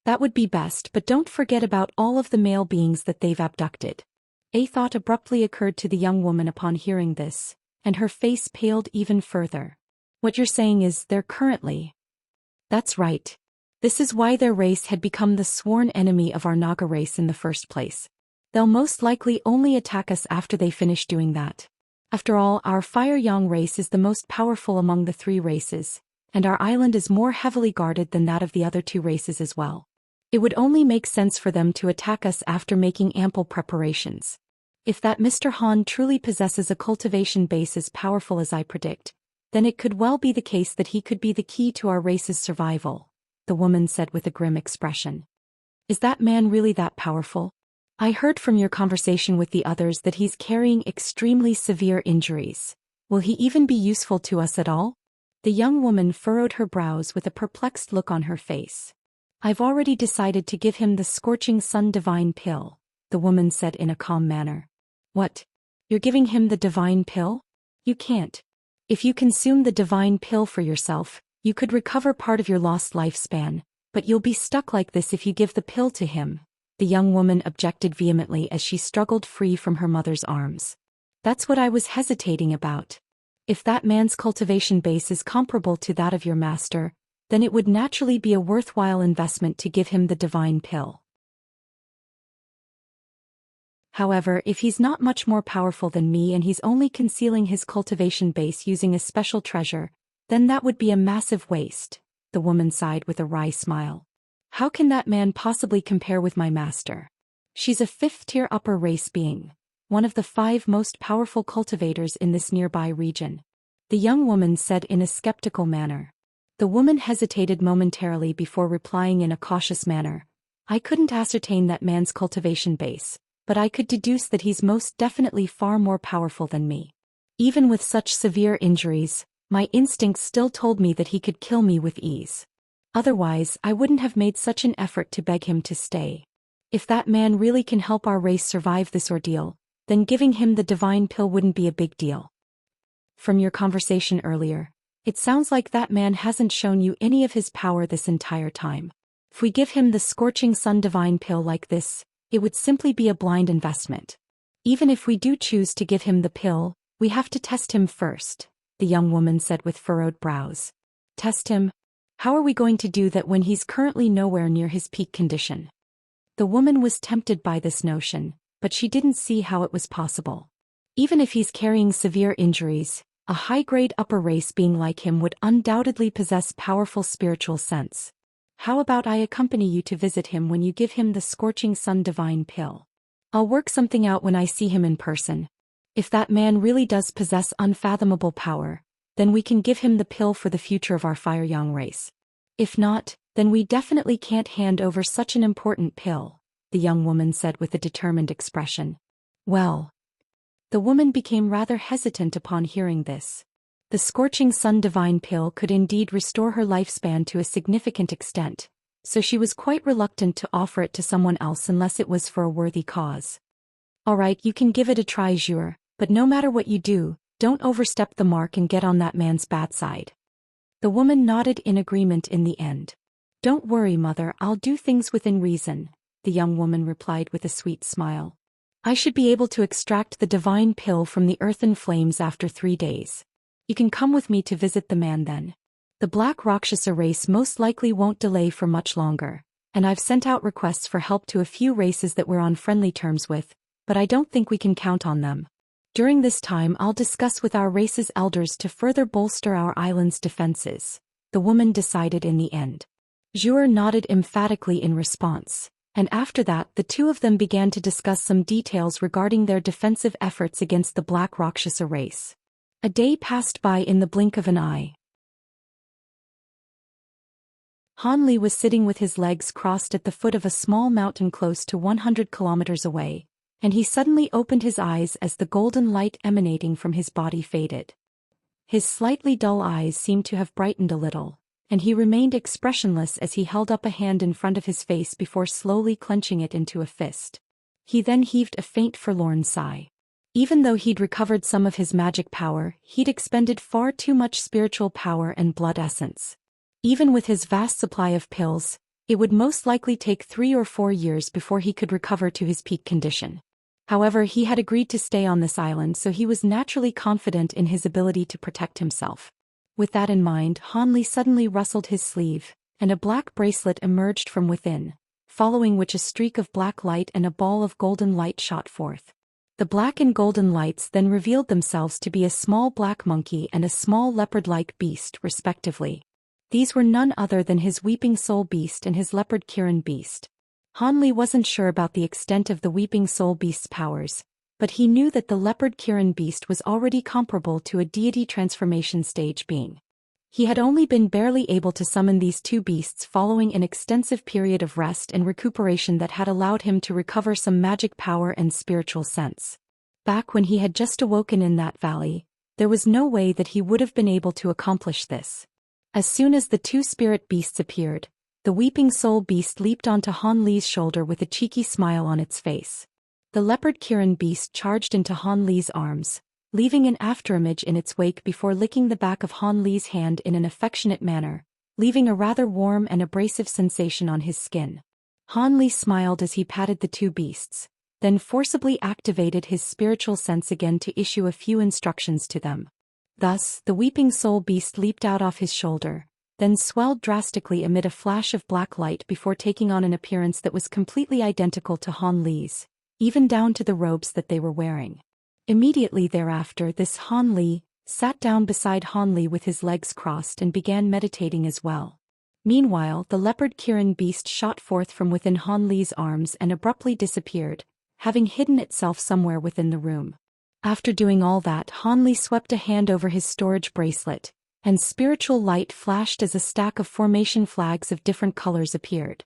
That would be best, but don't forget about all of the male beings that they've abducted. A thought abruptly occurred to the young woman upon hearing this, and her face paled even further. What you're saying is they're currently... That's right. This is why their race had become the sworn enemy of our Naga race in the first place. They'll most likely only attack us after they finish doing that. After all, our Fire Yang race is the most powerful among the three races, and our island is more heavily guarded than that of the other two races as well. It would only make sense for them to attack us after making ample preparations. If that Mr. Han truly possesses a cultivation base as powerful as I predict, then it could well be the case that he could be the key to our race's survival, the woman said with a grim expression. Is that man really that powerful? I heard from your conversation with the others that he's carrying extremely severe injuries. Will he even be useful to us at all? The young woman furrowed her brows with a perplexed look on her face. I've already decided to give him the Scorching Sun Divine Pill, the woman said in a calm manner. What? You're giving him the Divine Pill? You can't. If you consume the Divine Pill for yourself, you could recover part of your lost lifespan, but you'll be stuck like this if you give the pill to him, the young woman objected vehemently as she struggled free from her mother's arms. That's what I was hesitating about. If that man's cultivation base is comparable to that of your master, then it would naturally be a worthwhile investment to give him the Divine Pill. However, if he's not much more powerful than me and he's only concealing his cultivation base using a special treasure, then that would be a massive waste, the woman sighed with a wry smile. How can that man possibly compare with my master? She's a fifth-tier upper race being, one of the 5 most powerful cultivators in this nearby region, the young woman said in a skeptical manner. The woman hesitated momentarily before replying in a cautious manner. I couldn't ascertain that man's cultivation base, but I could deduce that he's most definitely far more powerful than me. Even with such severe injuries, my instincts still told me that he could kill me with ease. Otherwise, I wouldn't have made such an effort to beg him to stay. If that man really can help our race survive this ordeal, then giving him the Divine Pill wouldn't be a big deal. From your conversation earlier, it sounds like that man hasn't shown you any of his power this entire time. If we give him the Scorching Sun Divine Pill like this, it would simply be a blind investment. Even if we do choose to give him the pill, we have to test him first, the young woman said with furrowed brows. Test him? How are we going to do that when he's currently nowhere near his peak condition? The woman was tempted by this notion, but she didn't see how it was possible. Even if he's carrying severe injuries, a high-grade upper race being like him would undoubtedly possess powerful spiritual sense. How about I accompany you to visit him when you give him the Scorching Sun Divine Pill? I'll work something out when I see him in person. If that man really does possess unfathomable power, then we can give him the pill for the future of our Fire Yang race. If not, then we definitely can't hand over such an important pill, the young woman said with a determined expression. Well. The woman became rather hesitant upon hearing this. The Scorching Sun Divine Pill could indeed restore her lifespan to a significant extent, so she was quite reluctant to offer it to someone else unless it was for a worthy cause. All right, you can give it a try, Zhou, but no matter what you do, don't overstep the mark and get on that man's bad side. The woman nodded in agreement in the end. Don't worry, mother, I'll do things within reason, the young woman replied with a sweet smile. I should be able to extract the divine pill from the earthen flames after 3 days. You can come with me to visit the man then. The Black Rakshasa race most likely won't delay for much longer, and I've sent out requests for help to a few races that we're on friendly terms with, but I don't think we can count on them. During this time I'll discuss with our race's elders to further bolster our island's defenses, the woman decided in the end. Zhou nodded emphatically in response, and after that the two of them began to discuss some details regarding their defensive efforts against the Black Rakshasa race. A day passed by in the blink of an eye. Han Li was sitting with his legs crossed at the foot of a small mountain close to 100 kilometers away, and he suddenly opened his eyes as the golden light emanating from his body faded. His slightly dull eyes seemed to have brightened a little, and he remained expressionless as he held up a hand in front of his face before slowly clenching it into a fist. He then heaved a faint forlorn sigh. Even though he'd recovered some of his magic power, he'd expended far too much spiritual power and blood essence. Even with his vast supply of pills, it would most likely take 3 or 4 years before he could recover to his peak condition. However, he had agreed to stay on this island, so he was naturally confident in his ability to protect himself. With that in mind, Han Li suddenly rustled his sleeve, and a black bracelet emerged from within, following which a streak of black light and a ball of golden light shot forth. The black and golden lights then revealed themselves to be a small black monkey and a small leopard-like beast, respectively. These were none other than his Weeping Soul Beast and his Leopard Kirin Beast. Han Li wasn't sure about the extent of the Weeping Soul Beast's powers, but he knew that the Leopard Kirin Beast was already comparable to a deity transformation stage being. He had only been barely able to summon these two beasts following an extensive period of rest and recuperation that had allowed him to recover some magic power and spiritual sense. Back when he had just awoken in that valley, there was no way that he would have been able to accomplish this. As soon as the two spirit beasts appeared, the Weeping Soul Beast leaped onto Han Li's shoulder with a cheeky smile on its face. The Leopard Kirin Beast charged into Han Li's arms, leaving an afterimage in its wake before licking the back of Han Li's hand in an affectionate manner, leaving a rather warm and abrasive sensation on his skin. Han Li smiled as he patted the two beasts, then forcibly activated his spiritual sense again to issue a few instructions to them. Thus, the Weeping Soul Beast leaped out off his shoulder, then swelled drastically amid a flash of black light before taking on an appearance that was completely identical to Han Li's, even down to the robes that they were wearing. Immediately thereafter, this Han Li sat down beside Han Li with his legs crossed and began meditating as well. Meanwhile, the Leopard Kirin Beast shot forth from within Han Li's arms and abruptly disappeared, having hidden itself somewhere within the room. After doing all that, Han Li swept a hand over his storage bracelet, and spiritual light flashed as a stack of formation flags of different colors appeared.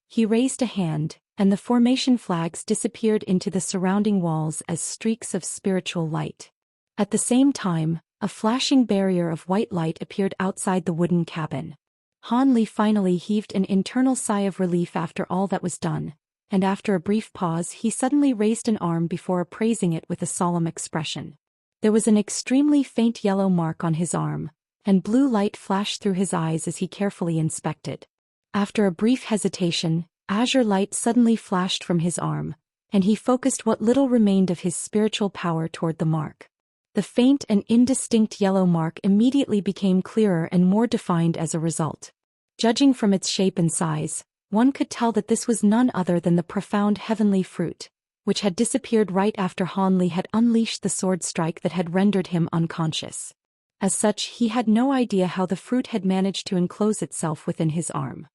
He raised a hand, and the formation flags disappeared into the surrounding walls as streaks of spiritual light. At the same time, a flashing barrier of white light appeared outside the wooden cabin. Han Li finally heaved an internal sigh of relief after all that was done, and after a brief pause he suddenly raised an arm before appraising it with a solemn expression. There was an extremely faint yellow mark on his arm, and blue light flashed through his eyes as he carefully inspected. After a brief hesitation, azure light suddenly flashed from his arm, and he focused what little remained of his spiritual power toward the mark. The faint and indistinct yellow mark immediately became clearer and more defined as a result. Judging from its shape and size, one could tell that this was none other than the profound heavenly fruit, which had disappeared right after Han Li had unleashed the sword strike that had rendered him unconscious. As such, he had no idea how the fruit had managed to enclose itself within his arm.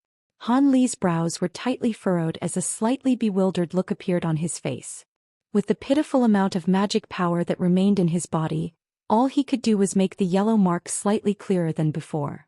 Han Li's brows were tightly furrowed as a slightly bewildered look appeared on his face. With the pitiful amount of magic power that remained in his body, all he could do was make the yellow mark slightly clearer than before.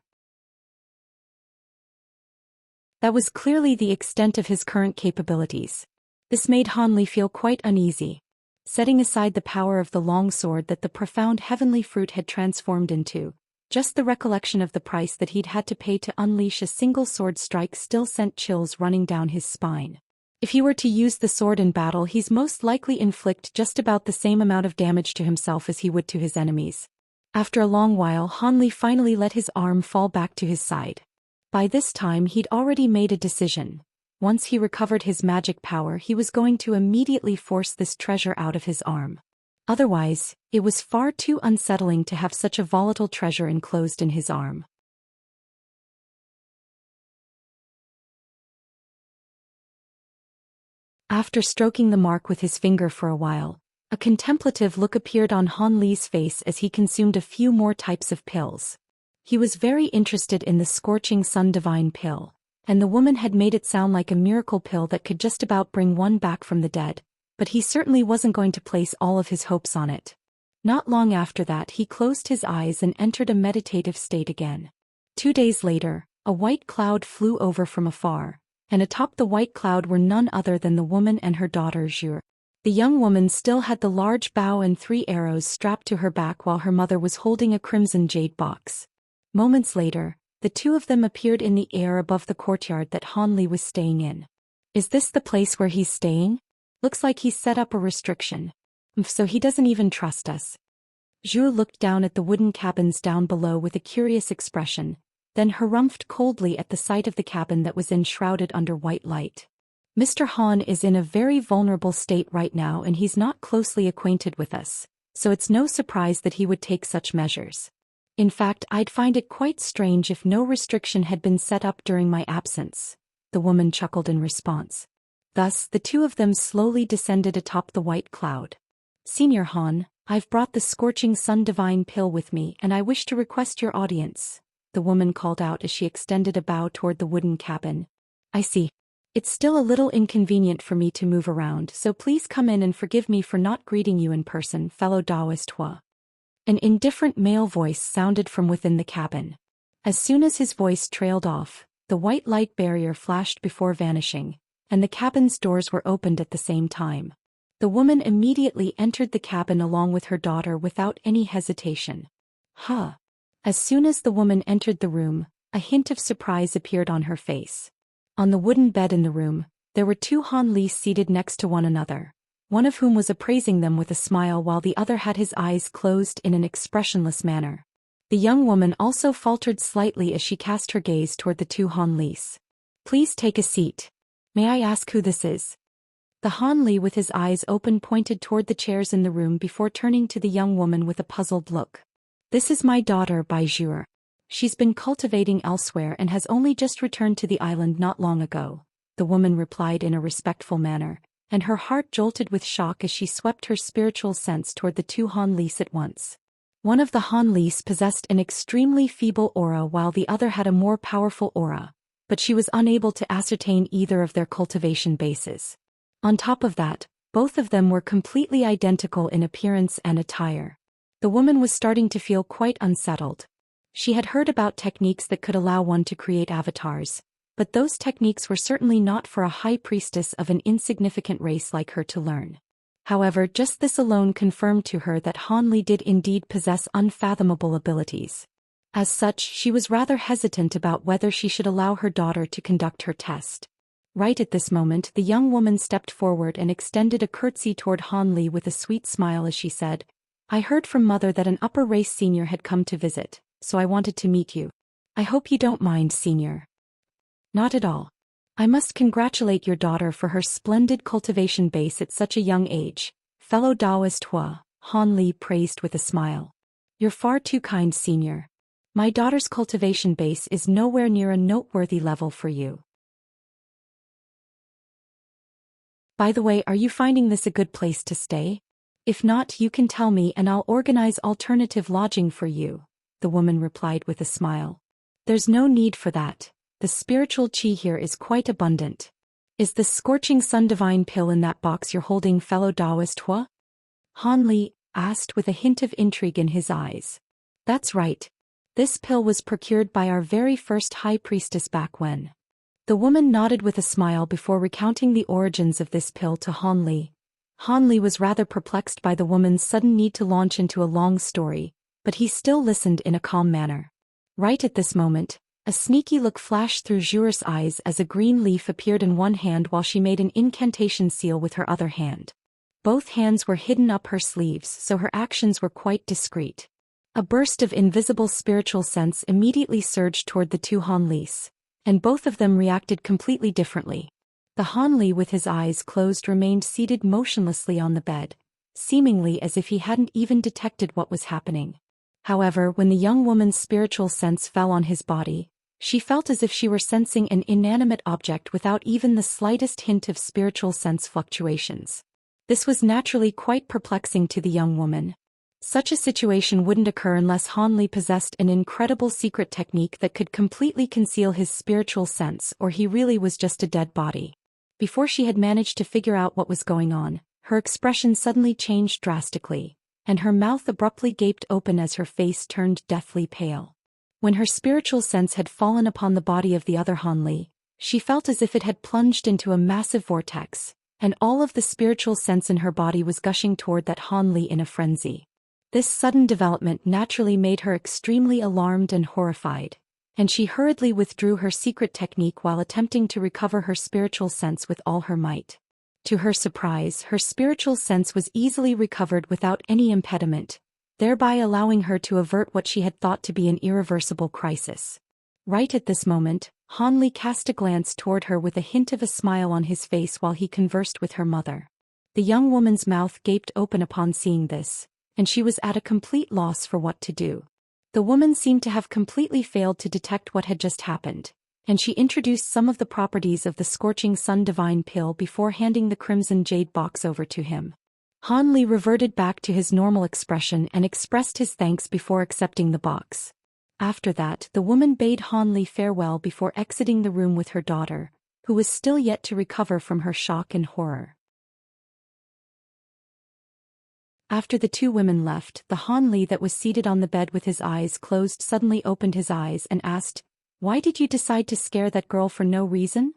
That was clearly the extent of his current capabilities. This made Han Li feel quite uneasy. Setting aside the power of the long sword that the profound heavenly fruit had transformed into, just the recollection of the price that he'd had to pay to unleash a single sword strike still sent chills running down his spine. If he were to use the sword in battle, he's most likely inflict just about the same amount of damage to himself as he would to his enemies. After a long while, Han Li finally let his arm fall back to his side. By this time he'd already made a decision. Once he recovered his magic power, he was going to immediately force this treasure out of his arm. Otherwise, it was far too unsettling to have such a volatile treasure enclosed in his arm. After stroking the mark with his finger for a while, a contemplative look appeared on Han Li's face as he consumed a few more types of pills. He was very interested in the Scorching Sun Divine pill, and the woman had made it sound like a miracle pill that could just about bring one back from the dead, but he certainly wasn't going to place all of his hopes on it. Not long after that, he closed his eyes and entered a meditative state again. 2 days later, a white cloud flew over from afar, and atop the white cloud were none other than the woman and her daughter Zhu. The young woman still had the large bow and 3 arrows strapped to her back while her mother was holding a crimson jade box. Moments later, the two of them appeared in the air above the courtyard that Han Li was staying in. Is this the place where he's staying? Looks like he's set up a restriction. So he doesn't even trust us. Zhu looked down at the wooden cabins down below with a curious expression, then harumphed coldly at the sight of the cabin that was enshrouded under white light. Mr. Han is in a very vulnerable state right now and he's not closely acquainted with us, so it's no surprise that he would take such measures. In fact, I'd find it quite strange if no restriction had been set up during my absence, the woman chuckled in response. Thus, the two of them slowly descended atop the white cloud. Senior Han, I've brought the Scorching Sun Divine pill with me and I wish to request your audience, the woman called out as she extended a bow toward the wooden cabin. I see. It's still a little inconvenient for me to move around, so please come in and forgive me for not greeting you in person, fellow Taoist Hua. An indifferent male voice sounded from within the cabin. As soon as his voice trailed off, the white light barrier flashed before vanishing, and the cabin's doors were opened at the same time. The woman immediately entered the cabin along with her daughter without any hesitation. Huh. As soon as the woman entered the room, a hint of surprise appeared on her face. On the wooden bed in the room, there were 2 Han Li seated next to one another, one of whom was appraising them with a smile while the other had his eyes closed in an expressionless manner. The young woman also faltered slightly as she cast her gaze toward the 2 Han Lis. Please take a seat. May I ask who this is? The Han Li with his eyes open pointed toward the chairs in the room before turning to the young woman with a puzzled look. This is my daughter Bai Zhu. She's been cultivating elsewhere and has only just returned to the island not long ago, the woman replied in a respectful manner, and her heart jolted with shock as she swept her spiritual sense toward the 2 Han Lis at once. One of the Han Lis possessed an extremely feeble aura while the other had a more powerful aura, but she was unable to ascertain either of their cultivation bases. On top of that, both of them were completely identical in appearance and attire. The woman was starting to feel quite unsettled. She had heard about techniques that could allow one to create avatars, but those techniques were certainly not for a high priestess of an insignificant race like her to learn. However, just this alone confirmed to her that Han Li did indeed possess unfathomable abilities. As such, she was rather hesitant about whether she should allow her daughter to conduct her test. Right at this moment, the young woman stepped forward and extended a curtsy toward Han Li with a sweet smile as she said, I heard from Mother that an upper race senior had come to visit, so I wanted to meet you. I hope you don't mind, senior. Not at all. I must congratulate your daughter for her splendid cultivation base at such a young age, fellow Taoist Hua, Han Li praised with a smile. You're far too kind, senior. My daughter's cultivation base is nowhere near a noteworthy level for you. By the way, are you finding this a good place to stay? If not, you can tell me and I'll organize alternative lodging for you, the woman replied with a smile. There's no need for that. The spiritual qi here is quite abundant. Is the scorching sun divine pill in that box you're holding, fellow Taoist Hua? Han Li asked with a hint of intrigue in his eyes. That's right. This pill was procured by our very first high priestess back when. The woman nodded with a smile before recounting the origins of this pill to Han Li. Han Li was rather perplexed by the woman's sudden need to launch into a long story, but he still listened in a calm manner. Right at this moment, a sneaky look flashed through Zhu's eyes as a green leaf appeared in one hand while she made an incantation seal with her other hand. Both hands were hidden up her sleeves, so her actions were quite discreet. A burst of invisible spiritual sense immediately surged toward the two Han Lis, and both of them reacted completely differently. The Han Li with his eyes closed remained seated motionlessly on the bed, seemingly as if he hadn't even detected what was happening. However, when the young woman's spiritual sense fell on his body, she felt as if she were sensing an inanimate object without even the slightest hint of spiritual sense fluctuations. This was naturally quite perplexing to the young woman. Such a situation wouldn't occur unless Han Li possessed an incredible secret technique that could completely conceal his spiritual sense, or he really was just a dead body. Before she had managed to figure out what was going on, her expression suddenly changed drastically, and her mouth abruptly gaped open as her face turned deathly pale. When her spiritual sense had fallen upon the body of the other Han Li, she felt as if it had plunged into a massive vortex, and all of the spiritual sense in her body was gushing toward that Han Li in a frenzy. This sudden development naturally made her extremely alarmed and horrified, and she hurriedly withdrew her secret technique while attempting to recover her spiritual sense with all her might. To her surprise, her spiritual sense was easily recovered without any impediment, thereby allowing her to avert what she had thought to be an irreversible crisis. Right at this moment, Han Li cast a glance toward her with a hint of a smile on his face while he conversed with her mother. The young woman's mouth gaped open upon seeing this, and she was at a complete loss for what to do. The woman seemed to have completely failed to detect what had just happened, and she introduced some of the properties of the scorching sun divine pill before handing the crimson jade box over to him. Han Li reverted back to his normal expression and expressed his thanks before accepting the box. After that, the woman bade Han Li farewell before exiting the room with her daughter, who was still yet to recover from her shock and horror. After the two women left, the Han Li that was seated on the bed with his eyes closed suddenly opened his eyes and asked, "Why did you decide to scare that girl for no reason?"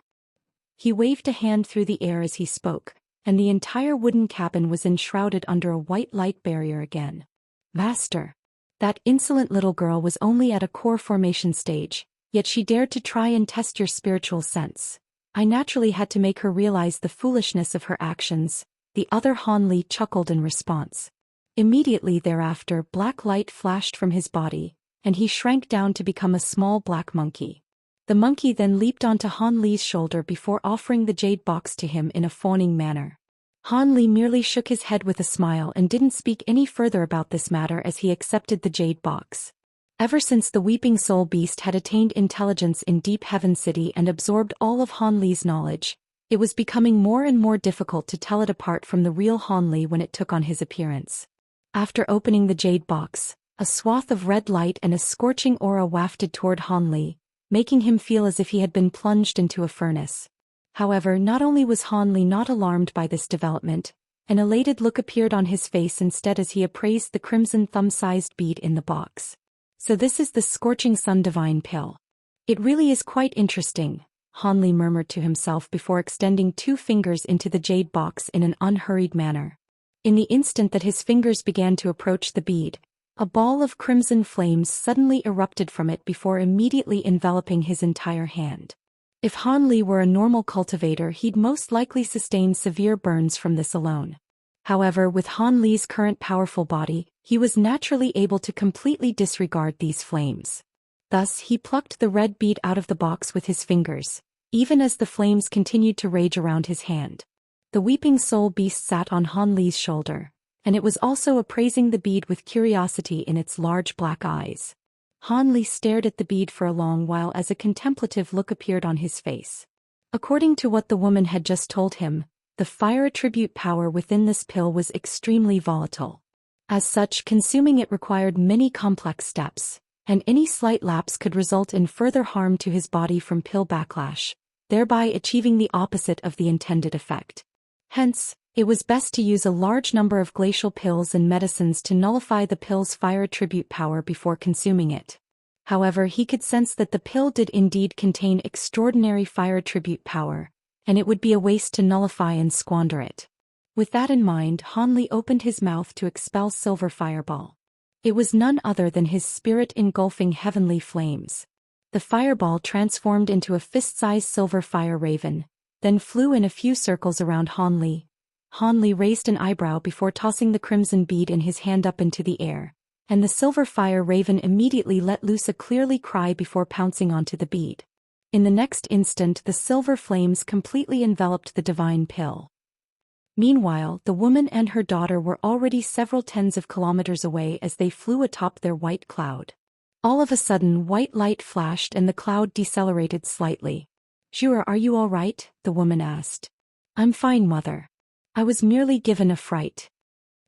He waved a hand through the air as he spoke, and the entire wooden cabin was enshrouded under a white light barrier again. "Master, that insolent little girl was only at a core formation stage, yet she dared to try and test your spiritual sense. I naturally had to make her realize the foolishness of her actions." The other Han Li chuckled in response. Immediately thereafter, black light flashed from his body, and he shrank down to become a small black monkey. The monkey then leaped onto Han Li's shoulder before offering the jade box to him in a fawning manner. Han Li merely shook his head with a smile and didn't speak any further about this matter as he accepted the jade box. Ever since the Weeping Soul Beast had attained intelligence in Deep Heaven City and absorbed all of Han Li's knowledge, it was becoming more and more difficult to tell it apart from the real Han Li when it took on his appearance. After opening the jade box, a swath of red light and a scorching aura wafted toward Han Li, making him feel as if he had been plunged into a furnace. However, not only was Han Li not alarmed by this development, an elated look appeared on his face instead as he appraised the crimson thumb-sized bead in the box. "So this is the scorching sun divine pill. It really is quite interesting," Han Li murmured to himself before extending 2 fingers into the jade box in an unhurried manner. In the instant that his fingers began to approach the bead, a ball of crimson flames suddenly erupted from it before immediately enveloping his entire hand. If Han Li were a normal cultivator, he'd most likely sustain severe burns from this alone. However, with Han Li's current powerful body, he was naturally able to completely disregard these flames. Thus, he plucked the red bead out of the box with his fingers, even as the flames continued to rage around his hand. The Weeping Soul Beast sat on Han Li's shoulder, and it was also appraising the bead with curiosity in its large black eyes. Han Li stared at the bead for a long while as a contemplative look appeared on his face. According to what the woman had just told him, the fire attribute power within this pill was extremely volatile. As such, consuming it required many complex steps, and any slight lapse could result in further harm to his body from pill backlash, thereby achieving the opposite of the intended effect. Hence, it was best to use a large number of glacial pills and medicines to nullify the pill's fire attribute power before consuming it. However, he could sense that the pill did indeed contain extraordinary fire attribute power, and it would be a waste to nullify and squander it. With that in mind, Han Li opened his mouth to expel silver fireball. It was none other than his spirit engulfing heavenly flames. The fireball transformed into a fist-sized silver fire raven, then flew in a few circles around Han Li. Han Li raised an eyebrow before tossing the crimson bead in his hand up into the air, and the silver fire raven immediately let loose a clearly cry before pouncing onto the bead. In the next instant, the silver flames completely enveloped the divine pill. Meanwhile, the woman and her daughter were already several tens of kilometers away as they flew atop their white cloud. All of a sudden, white light flashed and the cloud decelerated slightly. "Zhou, are you all right?" the woman asked. "I'm fine, mother. I was merely given a fright."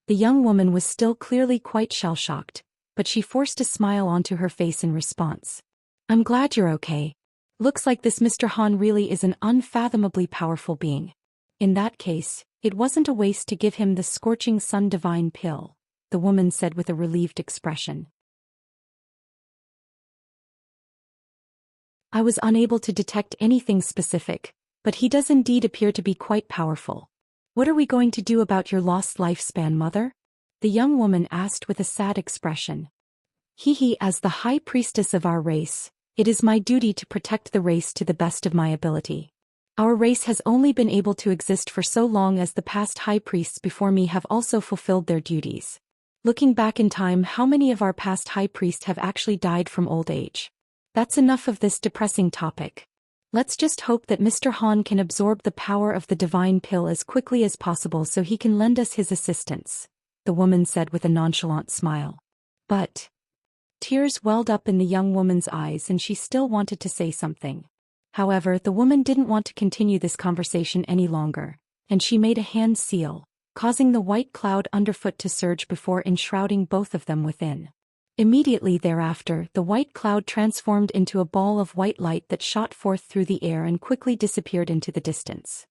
The young woman was still clearly quite shell-shocked, but she forced a smile onto her face in response. "I'm glad you're okay. Looks like this Mr. Han really is an unfathomably powerful being. In that case, it wasn't a waste to give him the scorching sun divine pill," the woman said with a relieved expression. "I was unable to detect anything specific, but he does indeed appear to be quite powerful. What are we going to do about your lost lifespan, mother?" the young woman asked with a sad expression. As the high priestess of our race, it is my duty to protect the race to the best of my ability. Our race has only been able to exist for so long as the past high priests before me have also fulfilled their duties. Looking back in time, how many of our past high priests have actually died from old age? That's enough of this depressing topic. Let's just hope that Mr. Han can absorb the power of the divine pill as quickly as possible so he can lend us his assistance," the woman said with a nonchalant smile. But tears welled up in the young woman's eyes and she still wanted to say something. However, the woman didn't want to continue this conversation any longer, and she made a hand seal, causing the white cloud underfoot to surge before enshrouding both of them within. Immediately thereafter, the white cloud transformed into a ball of white light that shot forth through the air and quickly disappeared into the distance.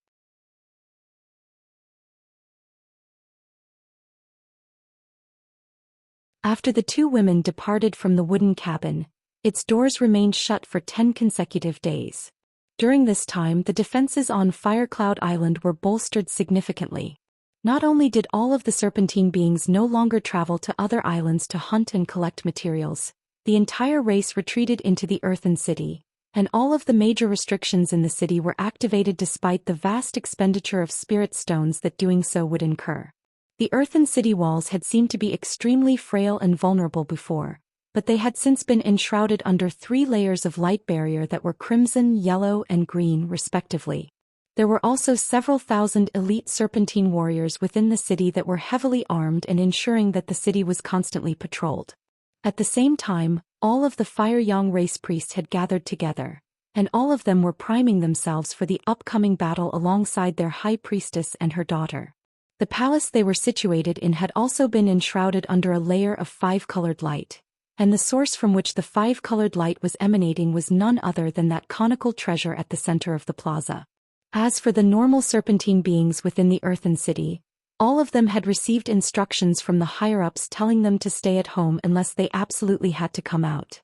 After the two women departed from the wooden cabin, its doors remained shut for 10 consecutive days. During this time, the defenses on Firecloud Island were bolstered significantly. Not only did all of the serpentine beings no longer travel to other islands to hunt and collect materials, the entire race retreated into the Earthen City, and all of the major restrictions in the city were activated despite the vast expenditure of spirit stones that doing so would incur. The Earthen City walls had seemed to be extremely frail and vulnerable before, but they had since been enshrouded under 3 layers of light barrier that were crimson, yellow, and green, respectively. There were also several thousand elite serpentine warriors within the city that were heavily armed and ensuring that the city was constantly patrolled. At the same time, all of the Fire Yang race priests had gathered together, and all of them were priming themselves for the upcoming battle alongside their high priestess and her daughter. The palace they were situated in had also been enshrouded under a layer of 5-colored light, and the source from which the 5-colored light was emanating was none other than that conical treasure at the center of the plaza. As for the normal serpentine beings within the Earthen City, all of them had received instructions from the higher-ups telling them to stay at home unless they absolutely had to come out.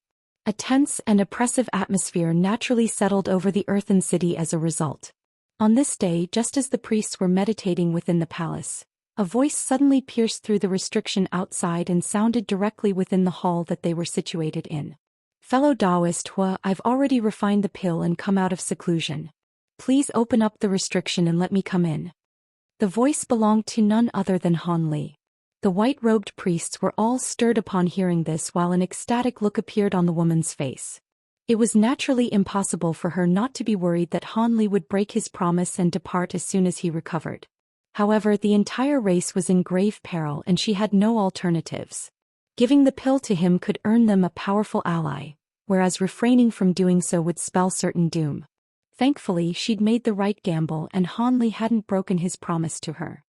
A tense and oppressive atmosphere naturally settled over the Earthen City as a result. On this day, just as the priests were meditating within the palace, a voice suddenly pierced through the restriction outside and sounded directly within the hall that they were situated in. "Fellow Taoist Hua, I've already refined the pill and come out of seclusion. Please open up the restriction and let me come in." The voice belonged to none other than Han Li. The white-robed priests were all stirred upon hearing this while an ecstatic look appeared on the woman's face. It was naturally impossible for her not to be worried that Han Li would break his promise and depart as soon as he recovered. However, the entire race was in grave peril and she had no alternatives. Giving the pill to him could earn them a powerful ally, whereas refraining from doing so would spell certain doom. Thankfully, she'd made the right gamble and Han Li hadn't broken his promise to her.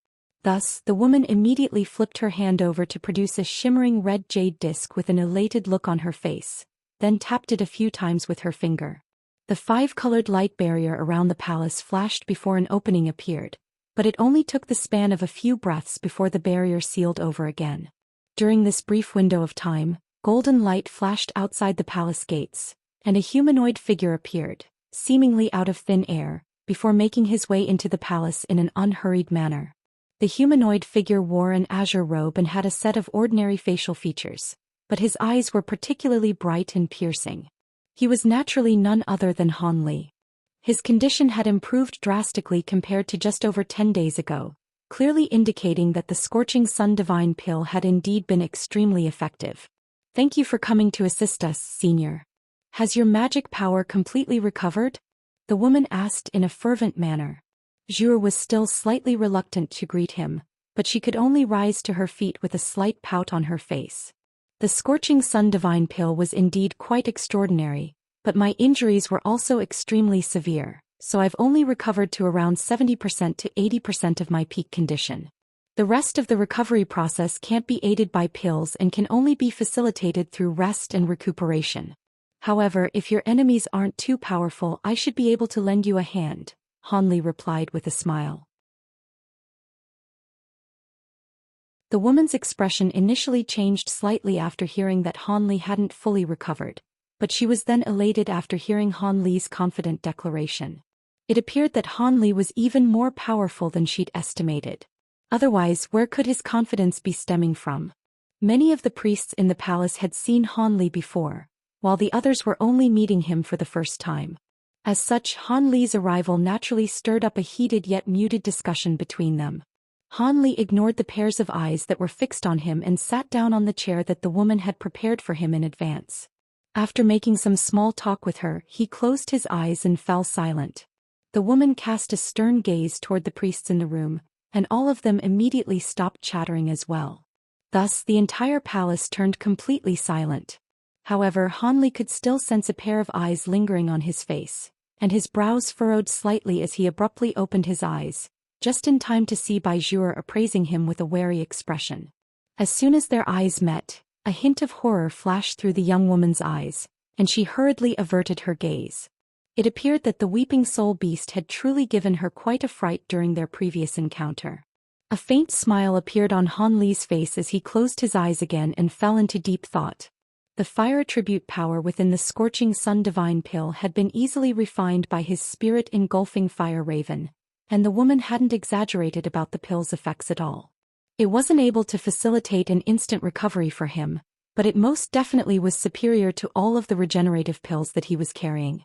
Thus, the woman immediately flipped her hand over to produce a shimmering red jade disc with an elated look on her face, then tapped it a few times with her finger. The 5-colored light barrier around the palace flashed before an opening appeared, but it only took the span of a few breaths before the barrier sealed over again. During this brief window of time, golden light flashed outside the palace gates, and a humanoid figure appeared, seemingly out of thin air, before making his way into the palace in an unhurried manner. The humanoid figure wore an azure robe and had a set of ordinary facial features, but his eyes were particularly bright and piercing. He was naturally none other than Han Li. His condition had improved drastically compared to just over 10 days ago, clearly indicating that the Scorching Sun Divine Pill had indeed been extremely effective. "Thank you for coming to assist us, Senior. Has your magic power completely recovered?" the woman asked in a fervent manner. Zhou was still slightly reluctant to greet him, but she could only rise to her feet with a slight pout on her face. "The Scorching Sun Divine Pill was indeed quite extraordinary, but my injuries were also extremely severe, so I've only recovered to around 70% to 80% of my peak condition. The rest of the recovery process can't be aided by pills and can only be facilitated through rest and recuperation. However, if your enemies aren't too powerful, I should be able to lend you a hand," Han Li replied with a smile. The woman's expression initially changed slightly after hearing that Han Li hadn't fully recovered, but she was then elated after hearing Han Li's confident declaration. It appeared that Han Li was even more powerful than she'd estimated. Otherwise, where could his confidence be stemming from? Many of the priests in the palace had seen Han Li before, while the others were only meeting him for the first time. As such, Han Li's arrival naturally stirred up a heated yet muted discussion between them. Han Li ignored the pairs of eyes that were fixed on him and sat down on the chair that the woman had prepared for him in advance. After making some small talk with her, he closed his eyes and fell silent. The woman cast a stern gaze toward the priests in the room, and all of them immediately stopped chattering as well. Thus, the entire palace turned completely silent. However, Han Li could still sense a pair of eyes lingering on his face, and his brows furrowed slightly as he abruptly opened his eyes, just in time to see Bai Zhuo appraising him with a wary expression. As soon as their eyes met, a hint of horror flashed through the young woman's eyes, and she hurriedly averted her gaze. It appeared that the weeping soul beast had truly given her quite a fright during their previous encounter. A faint smile appeared on Han Li's face as he closed his eyes again and fell into deep thought. The fire attribute power within the Scorching Sun Divine Pill had been easily refined by his spirit-engulfing fire raven, and the woman hadn't exaggerated about the pill's effects at all. It wasn't able to facilitate an instant recovery for him, but it most definitely was superior to all of the regenerative pills that he was carrying.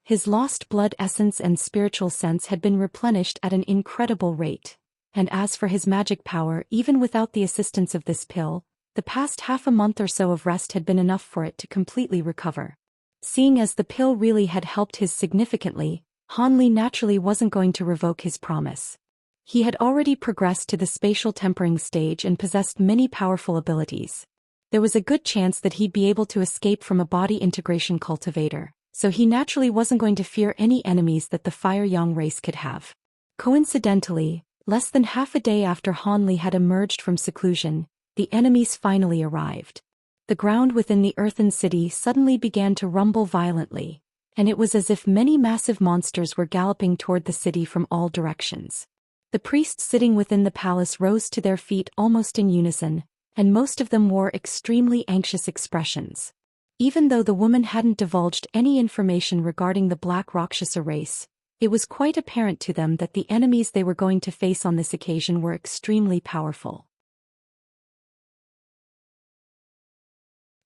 His lost blood essence and spiritual sense had been replenished at an incredible rate, and as for his magic power, even without the assistance of this pill, the past half a month or so of rest had been enough for it to completely recover. Seeing as the pill really had helped his significantly, Han Li naturally wasn't going to revoke his promise. He had already progressed to the spatial tempering stage and possessed many powerful abilities. There was a good chance that he'd be able to escape from a body integration cultivator, so he naturally wasn't going to fear any enemies that the Fire Yang race could have. Coincidentally, less than half a day after Han Li had emerged from seclusion, the enemies finally arrived. The ground within the Earthen City suddenly began to rumble violently, and it was as if many massive monsters were galloping toward the city from all directions. The priests sitting within the palace rose to their feet almost in unison, and most of them wore extremely anxious expressions. Even though the woman hadn't divulged any information regarding the Black Rakshasa race, it was quite apparent to them that the enemies they were going to face on this occasion were extremely powerful.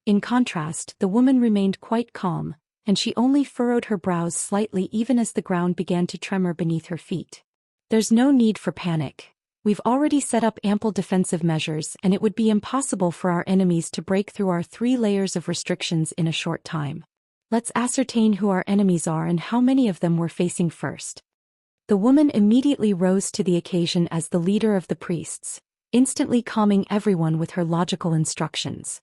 In contrast, the woman remained quite calm, and she only furrowed her brows slightly even as the ground began to tremor beneath her feet. "There's no need for panic. We've already set up ample defensive measures and it would be impossible for our enemies to break through our 3 layers of restrictions in a short time. Let's ascertain who our enemies are and how many of them we're facing first." The woman immediately rose to the occasion as the leader of the priests, instantly calming everyone with her logical instructions.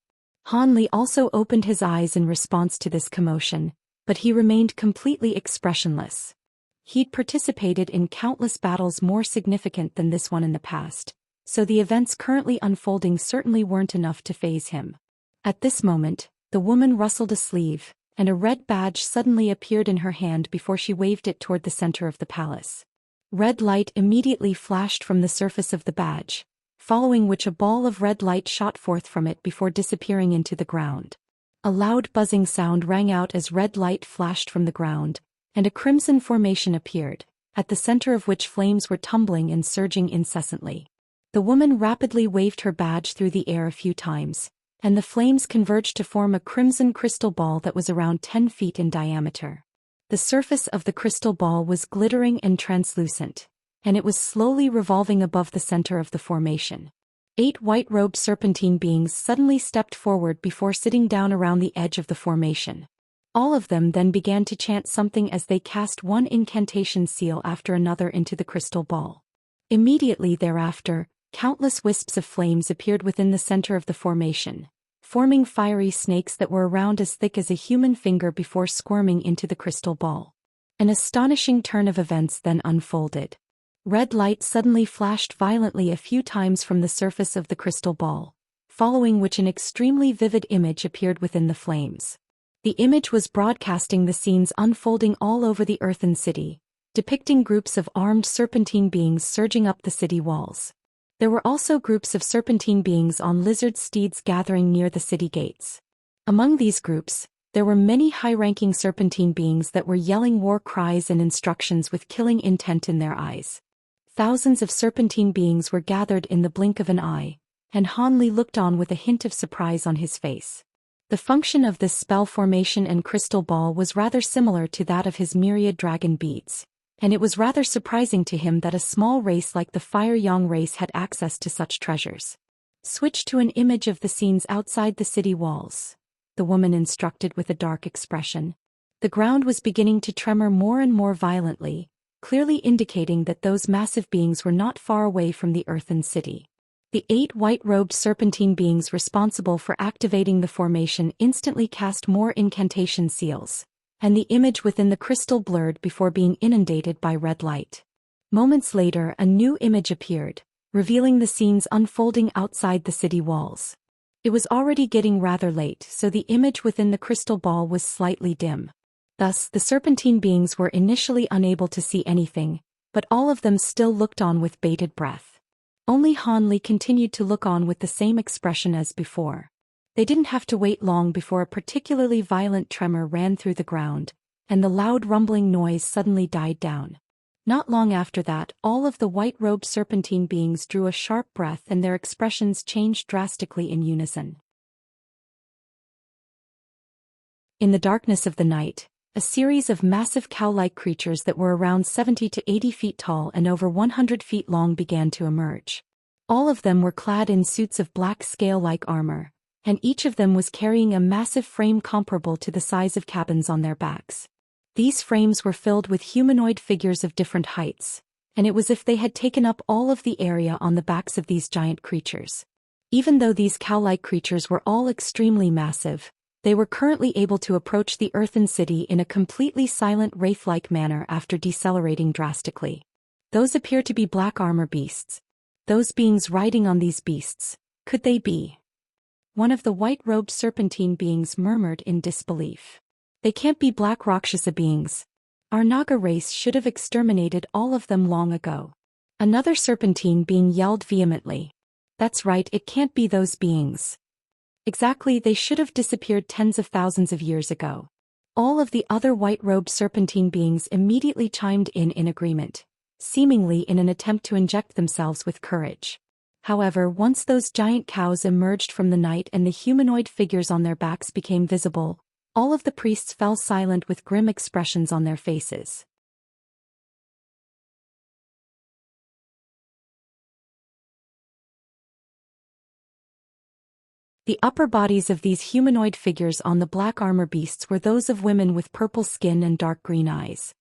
Han Li also opened his eyes in response to this commotion, but he remained completely expressionless. He'd participated in countless battles more significant than this one in the past, so the events currently unfolding certainly weren't enough to faze him. At this moment, the woman rustled a sleeve, and a red badge suddenly appeared in her hand before she waved it toward the center of the palace. Red light immediately flashed from the surface of the badge, following which a ball of red light shot forth from it before disappearing into the ground. A loud buzzing sound rang out as red light flashed from the ground, and a crimson formation appeared, at the center of which flames were tumbling and surging incessantly. The woman rapidly waved her badge through the air a few times, and the flames converged to form a crimson crystal ball that was around 10 feet in diameter. The surface of the crystal ball was glittering and translucent, and it was slowly revolving above the center of the formation. 8 white-robed serpentine beings suddenly stepped forward before sitting down around the edge of the formation. All of them then began to chant something as they cast one incantation seal after another into the crystal ball. Immediately thereafter, countless wisps of flames appeared within the center of the formation, forming fiery snakes that were around as thick as a human finger before squirming into the crystal ball. An astonishing turn of events then unfolded. Red light suddenly flashed violently a few times from the surface of the crystal ball, following which an extremely vivid image appeared within the flames. The image was broadcasting the scenes unfolding all over the earthen city, depicting groups of armed serpentine beings surging up the city walls. There were also groups of serpentine beings on lizard steeds gathering near the city gates. Among these groups, there were many high-ranking serpentine beings that were yelling war cries and instructions with killing intent in their eyes. Thousands of serpentine beings were gathered in the blink of an eye, and Han Li looked on with a hint of surprise on his face. The function of this spell formation and crystal ball was rather similar to that of his myriad dragon beads, and it was rather surprising to him that a small race like the Fire Yang race had access to such treasures. Switch to an image of the scenes outside the city walls, the woman instructed with a dark expression. The ground was beginning to tremor more and more violently, clearly indicating that those massive beings were not far away from the earthen city. The 8 white-robed serpentine beings responsible for activating the formation instantly cast more incantation seals, and the image within the crystal blurred before being inundated by red light. Moments later, a new image appeared, revealing the scenes unfolding outside the city walls. It was already getting rather late, so the image within the crystal ball was slightly dim. Thus, the serpentine beings were initially unable to see anything, but all of them still looked on with bated breath. Only Han Li continued to look on with the same expression as before. They didn't have to wait long before a particularly violent tremor ran through the ground, and the loud rumbling noise suddenly died down. Not long after that, all of the white-robed serpentine beings drew a sharp breath and their expressions changed drastically in unison. In the darkness of the night, a series of massive cow-like creatures that were around 70 to 80 feet tall and over 100 feet long began to emerge. All of them were clad in suits of black scale-like armor, and each of them was carrying a massive frame comparable to the size of cabins on their backs. These frames were filled with humanoid figures of different heights, and it was as if they had taken up all of the area on the backs of these giant creatures. Even though these cow-like creatures were all extremely massive, they were currently able to approach the earthen city in a completely silent wraith-like manner after decelerating drastically. Those appear to be black armor beasts. Those beings riding on these beasts, could they be? One of the white-robed serpentine beings murmured in disbelief. They can't be black Rakshasa beings. Our Naga race should have exterminated all of them long ago. Another serpentine being yelled vehemently. That's right, it can't be those beings. Exactly, they should have disappeared tens of thousands of years ago. All of the other white-robed serpentine beings immediately chimed in agreement, seemingly in an attempt to inject themselves with courage. However, once those giant cows emerged from the night and the humanoid figures on their backs became visible, all of the priests fell silent with grim expressions on their faces. The upper bodies of these humanoid figures on the black armor beasts were those of women with purple skin and dark green eyes.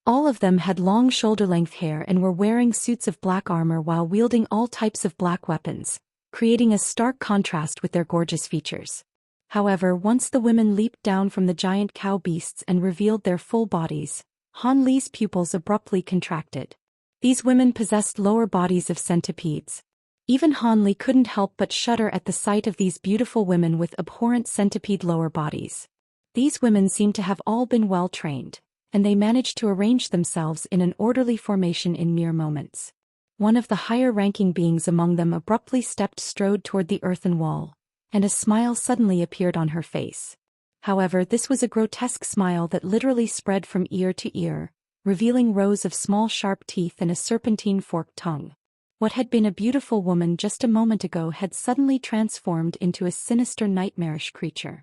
All of them had long shoulder-length hair and were wearing suits of black armor while wielding all types of black weapons, creating a stark contrast with their gorgeous features. However, once the women leaped down from the giant cow beasts and revealed their full bodies, Han Li's pupils abruptly contracted. These women possessed lower bodies of centipedes. Even Han Li couldn't help but shudder at the sight of these beautiful women with abhorrent centipede lower bodies. These women seemed to have all been well trained, and they managed to arrange themselves in an orderly formation in mere moments. One of the higher-ranking beings among them abruptly strode toward the earthen wall, and a smile suddenly appeared on her face. However, this was a grotesque smile that literally spread from ear to ear, revealing rows of small sharp teeth and a serpentine forked tongue. What had been a beautiful woman just a moment ago had suddenly transformed into a sinister nightmarish creature.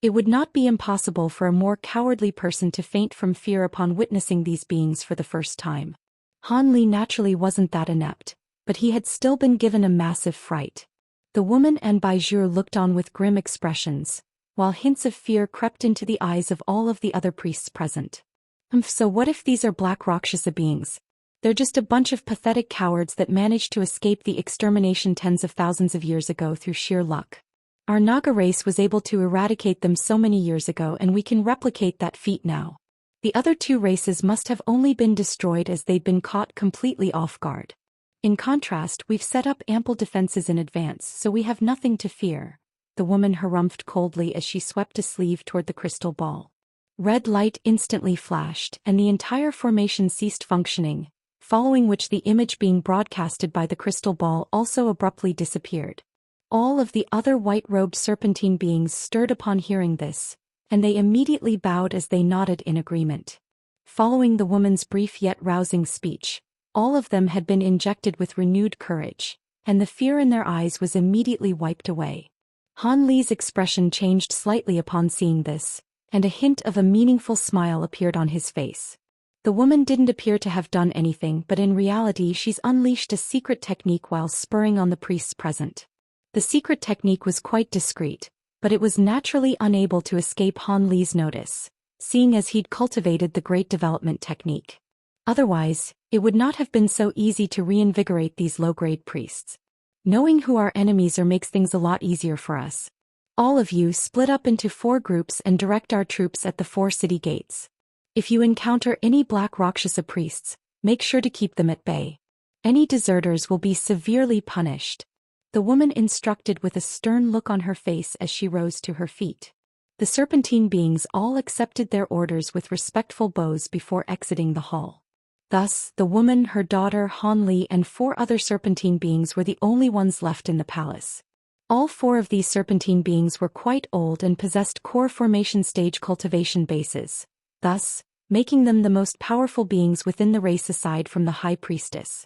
It would not be impossible for a more cowardly person to faint from fear upon witnessing these beings for the first time. Han Li naturally wasn't that inept, but he had still been given a massive fright. The woman and Baizhu looked on with grim expressions, while hints of fear crept into the eyes of all of the other priests present. So what if these are black Rakshasa beings? They're just a bunch of pathetic cowards that managed to escape the extermination tens of thousands of years ago through sheer luck. Our Naga race was able to eradicate them so many years ago, and we can replicate that feat now. The other two races must have only been destroyed as they'd been caught completely off guard. In contrast, we've set up ample defenses in advance, so we have nothing to fear, the woman harumphed coldly as she swept a sleeve toward the crystal ball. Red light instantly flashed, and the entire formation ceased functioning, following which the image being broadcasted by the crystal ball also abruptly disappeared. All of the other white-robed serpentine beings stirred upon hearing this, and they immediately bowed as they nodded in agreement. Following the woman's brief yet rousing speech, all of them had been injected with renewed courage, and the fear in their eyes was immediately wiped away. Han Li's expression changed slightly upon seeing this, and a hint of a meaningful smile appeared on his face. The woman didn't appear to have done anything, but in reality she's unleashed a secret technique while spurring on the priests present. The secret technique was quite discreet, but it was naturally unable to escape Han Li's notice, seeing as he'd cultivated the Great Development technique. Otherwise, it would not have been so easy to reinvigorate these low-grade priests. Knowing who our enemies are makes things a lot easier for us. All of you split up into 4 groups and direct our troops at the 4 city gates. If you encounter any black Rakshasa priests, make sure to keep them at bay. Any deserters will be severely punished. The woman instructed with a stern look on her face as she rose to her feet. The serpentine beings all accepted their orders with respectful bows before exiting the hall. Thus, the woman, her daughter Han Li, and 4 other serpentine beings were the only ones left in the palace. All 4 of these serpentine beings were quite old and possessed core formation stage cultivation bases, thus making them the most powerful beings within the race aside from the High Priestess.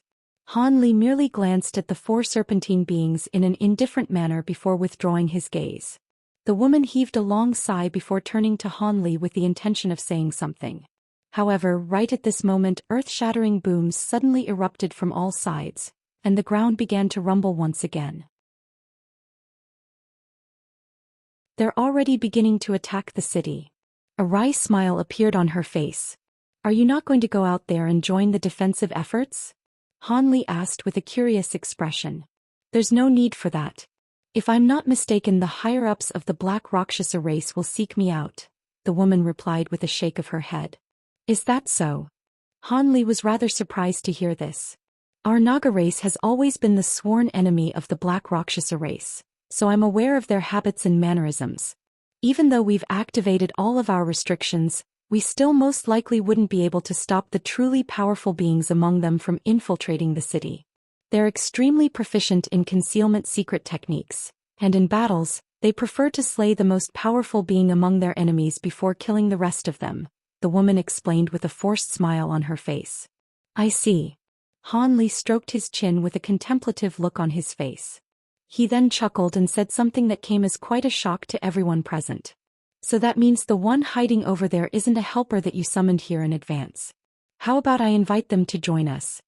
Han Li merely glanced at the 4 serpentine beings in an indifferent manner before withdrawing his gaze. The woman heaved a long sigh before turning to Han Li with the intention of saying something. However, right at this moment, earth-shattering booms suddenly erupted from all sides, and the ground began to rumble once again. They're already beginning to attack the city. A wry smile appeared on her face. Are you not going to go out there and join the defensive efforts? Han Li asked with a curious expression. There's no need for that. If I'm not mistaken, the higher-ups of the Black Rakshasa race will seek me out, the woman replied with a shake of her head. Is that so? Han Li was rather surprised to hear this. Our Naga race has always been the sworn enemy of the Black Rakshasa race, so I'm aware of their habits and mannerisms. Even though we've activated all of our restrictions, we still most likely wouldn't be able to stop the truly powerful beings among them from infiltrating the city. They're extremely proficient in concealment secret techniques, and in battles, they prefer to slay the most powerful being among their enemies before killing the rest of them, the woman explained with a forced smile on her face. I see. Han Li stroked his chin with a contemplative look on his face. He then chuckled and said something that came as quite a shock to everyone present. So that means the one hiding over there isn't a helper that you summoned here in advance. How about I invite them to join us?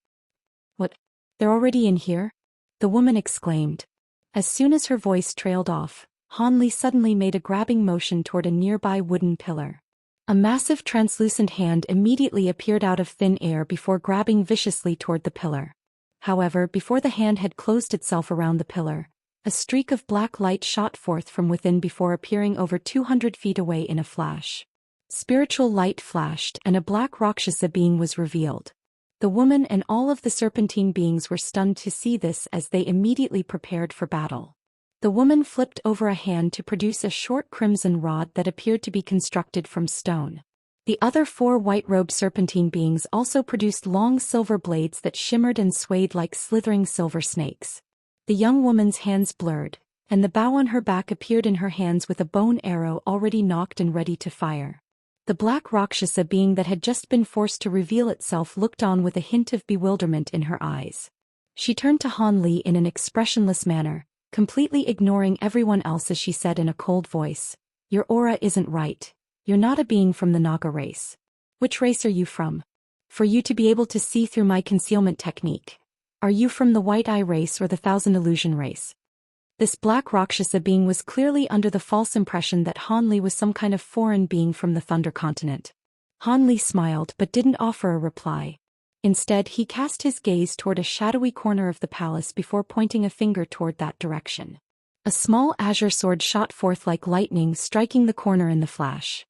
What? They're already in here? The woman exclaimed. As soon as her voice trailed off, Han Li suddenly made a grabbing motion toward a nearby wooden pillar. A massive translucent hand immediately appeared out of thin air before grabbing viciously toward the pillar. However, before the hand had closed itself around the pillar, a streak of black light shot forth from within before appearing over 200 feet away in a flash. Spiritual light flashed and a black Rakshasa being was revealed. The woman and all of the serpentine beings were stunned to see this as they immediately prepared for battle. The woman flipped over a hand to produce a short crimson rod that appeared to be constructed from stone. The other 4 white-robed serpentine beings also produced long silver blades that shimmered and swayed like slithering silver snakes. The young woman's hands blurred, and the bow on her back appeared in her hands with a bone arrow already nocked and ready to fire. The black Rakshasa being that had just been forced to reveal itself looked on with a hint of bewilderment in her eyes. She turned to Han Li in an expressionless manner, completely ignoring everyone else as she said in a cold voice, "Your aura isn't right. You're not a being from the Naga race. Which race are you from? For you to be able to see through my concealment technique. Are you from the White Eye race or the Thousand Illusion race?" This black Rakshasa being was clearly under the false impression that Han Li was some kind of foreign being from the Thunder Continent. Han Li smiled but didn't offer a reply. Instead, he cast his gaze toward a shadowy corner of the palace before pointing a finger toward that direction. A small azure sword shot forth like lightning, striking the corner in the flash.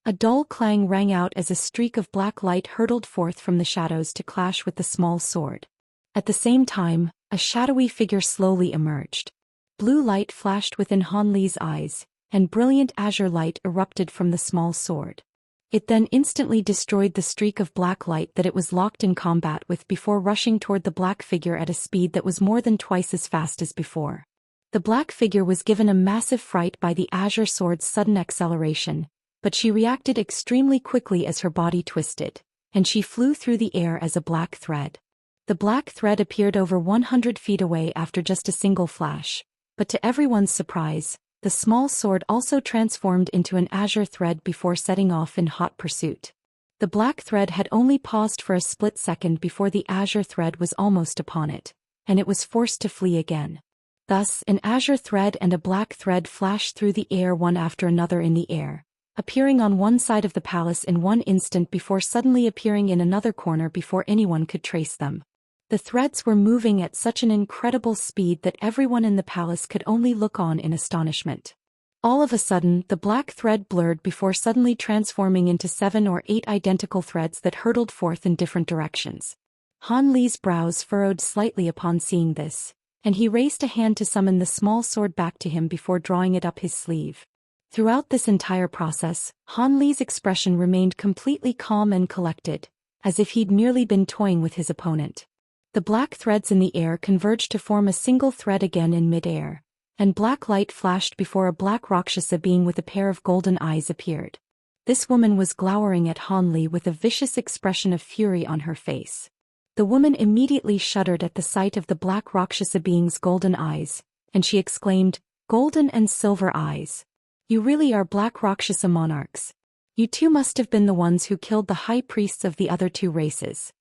A dull clang rang out as a streak of black light hurtled forth from the shadows to clash with the small sword. At the same time, a shadowy figure slowly emerged. Blue light flashed within Han Li's eyes, and brilliant azure light erupted from the small sword. It then instantly destroyed the streak of black light that it was locked in combat with before rushing toward the black figure at a speed that was more than twice as fast as before. The black figure was given a massive fright by the azure sword's sudden acceleration, but she reacted extremely quickly as her body twisted, and she flew through the air as a black thread. The black thread appeared over 100 feet away after just a single flash, but to everyone's surprise, the small sword also transformed into an azure thread before setting off in hot pursuit. The black thread had only paused for a split second before the azure thread was almost upon it, and it was forced to flee again. Thus, an azure thread and a black thread flashed through the air one after another in the air, appearing on one side of the palace in one instant before suddenly appearing in another corner before anyone could trace them. The threads were moving at such an incredible speed that everyone in the palace could only look on in astonishment. All of a sudden, the black thread blurred before suddenly transforming into 7 or 8 identical threads that hurtled forth in different directions. Han Li's brows furrowed slightly upon seeing this, and he raised a hand to summon the small sword back to him before drawing it up his sleeve. Throughout this entire process, Han Li's expression remained completely calm and collected, as if he'd merely been toying with his opponent. The black threads in the air converged to form a single thread again in mid-air, and black light flashed before a black Rakshasa being with a pair of golden eyes appeared. This woman was glowering at Han Li with a vicious expression of fury on her face. The woman immediately shuddered at the sight of the black Rakshasa being's golden eyes, and she exclaimed, "Golden and silver eyes. You really are black Rakshasa monarchs. You two must have been the ones who killed the high priests of the other 2 races.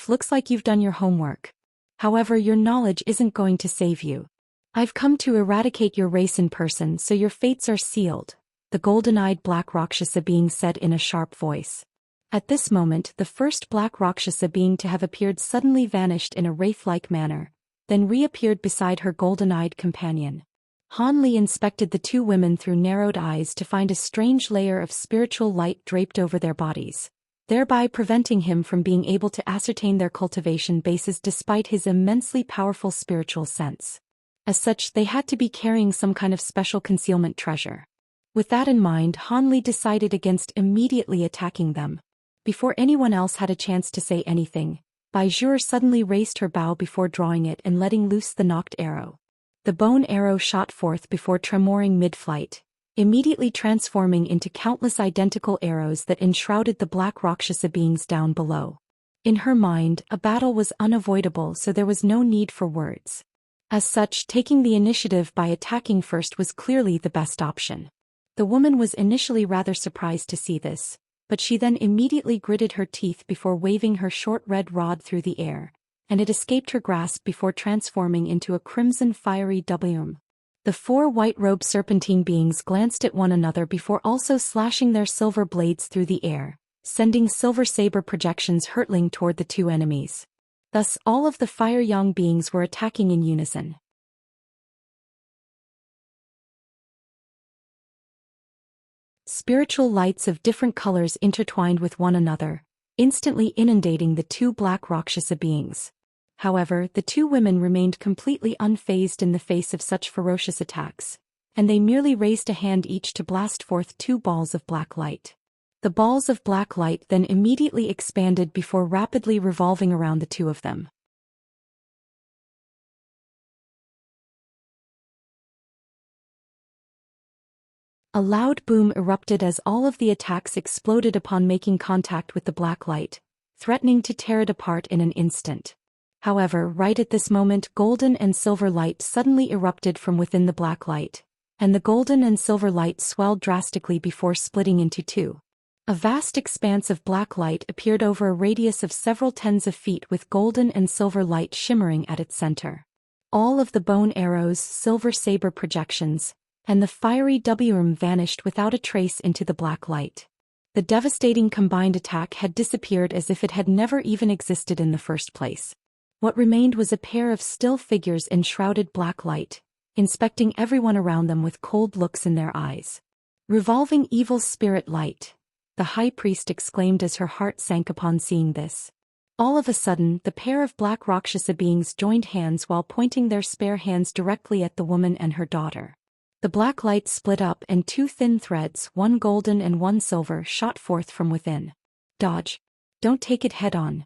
Looks like you've done your homework. However, your knowledge isn't going to save you. I've come to eradicate your race in person, so your fates are sealed," the golden-eyed black Rakshasa being said in a sharp voice. At this moment, the first black Rakshasa being to have appeared suddenly vanished in a wraith-like manner, then reappeared beside her golden-eyed companion. Han Li inspected the 2 women through narrowed eyes to find a strange layer of spiritual light draped over their bodies, thereby preventing him from being able to ascertain their cultivation bases despite his immensely powerful spiritual sense. As such, they had to be carrying some kind of special concealment treasure. With that in mind, Han Li decided against immediately attacking them. Before anyone else had a chance to say anything, Bai Zhuo suddenly raised her bow before drawing it and letting loose the nocked arrow. The bone arrow shot forth before tremoring mid-flight, immediately transforming into countless identical arrows that enshrouded the black Rakshasa beings down below. In her mind, a battle was unavoidable, so there was no need for words. As such, taking the initiative by attacking first was clearly the best option. The woman was initially rather surprised to see this, but she then immediately gritted her teeth before waving her short red rod through the air, and it escaped her grasp before transforming into a crimson fiery W. The four white-robed serpentine beings glanced at one another before also slashing their silver blades through the air, sending silver saber projections hurtling toward the two enemies. Thus, all of the fire-yang beings were attacking in unison. Spiritual lights of different colors intertwined with one another, instantly inundating the two black Rakshasa beings. However, the two women remained completely unfazed in the face of such ferocious attacks, and they merely raised a hand each to blast forth two balls of black light. The balls of black light then immediately expanded before rapidly revolving around the two of them. A loud boom erupted as all of the attacks exploded upon making contact with the black light, threatening to tear it apart in an instant. However, right at this moment, golden and silver light suddenly erupted from within the black light, and the golden and silver light swelled drastically before splitting into two. A vast expanse of black light appeared over a radius of several tens of feet with golden and silver light shimmering at its center. All of the bone arrows, silver saber projections, and the fiery wurm vanished without a trace into the black light. The devastating combined attack had disappeared as if it had never even existed in the first place. What remained was a pair of still figures in shrouded black light, inspecting everyone around them with cold looks in their eyes. Revolving evil spirit light, the high priest exclaimed as her heart sank upon seeing this. All of a sudden, the pair of black Rakshasa beings joined hands while pointing their spare hands directly at the woman and her daughter. The black light split up and two thin threads, one golden and one silver, shot forth from within. Dodge. Don't take it head-on.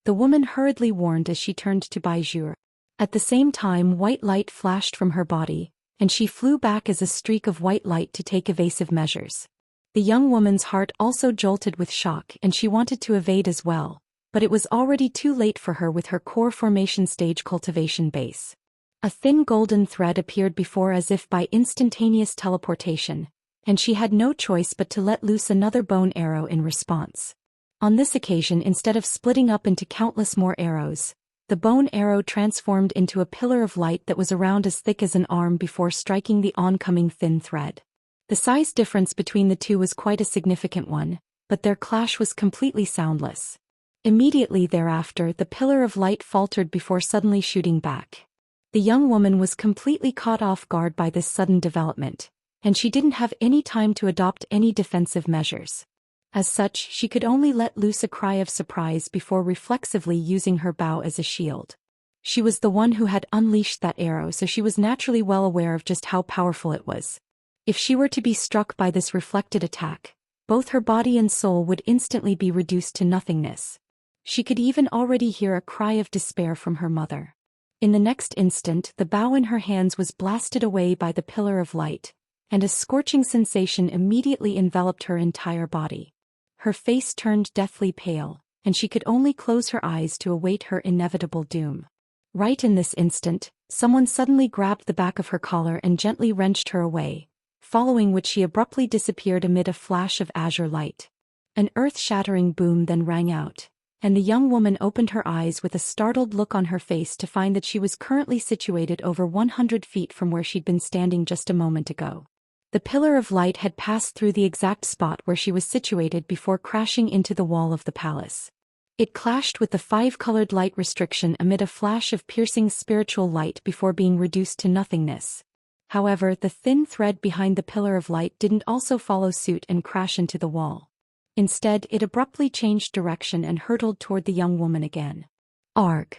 The woman hurriedly warned as she turned to Baizhur. At the same time, white light flashed from her body, and she flew back as a streak of white light to take evasive measures. The young woman's heart also jolted with shock and she wanted to evade as well, but it was already too late for her with her core formation stage cultivation base. A thin golden thread appeared before as if by instantaneous teleportation, and she had no choice but to let loose another bone arrow in response. On this occasion, instead of splitting up into countless more arrows, the bone arrow transformed into a pillar of light that was around as thick as an arm before striking the oncoming thin thread. The size difference between the two was quite a significant one, but their clash was completely soundless. Immediately thereafter, the pillar of light faltered before suddenly shooting back. The young woman was completely caught off guard by this sudden development, and she didn't have any time to adopt any defensive measures. As such, she could only let loose a cry of surprise before reflexively using her bow as a shield. She was the one who had unleashed that arrow, so she was naturally well aware of just how powerful it was. If she were to be struck by this reflected attack, both her body and soul would instantly be reduced to nothingness. She could even already hear a cry of despair from her mother. In the next instant, the bow in her hands was blasted away by the pillar of light, and a scorching sensation immediately enveloped her entire body. Her face turned deathly pale, and she could only close her eyes to await her inevitable doom. Right in this instant, someone suddenly grabbed the back of her collar and gently wrenched her away, following which she abruptly disappeared amid a flash of azure light. An earth-shattering boom then rang out, and the young woman opened her eyes with a startled look on her face to find that she was currently situated over 100 feet from where she'd been standing just a moment ago. The pillar of light had passed through the exact spot where she was situated before crashing into the wall of the palace. It clashed with the five-colored light restriction amid a flash of piercing spiritual light before being reduced to nothingness. However, the thin thread behind the pillar of light didn't also follow suit and crash into the wall. Instead, it abruptly changed direction and hurtled toward the young woman again. Arg!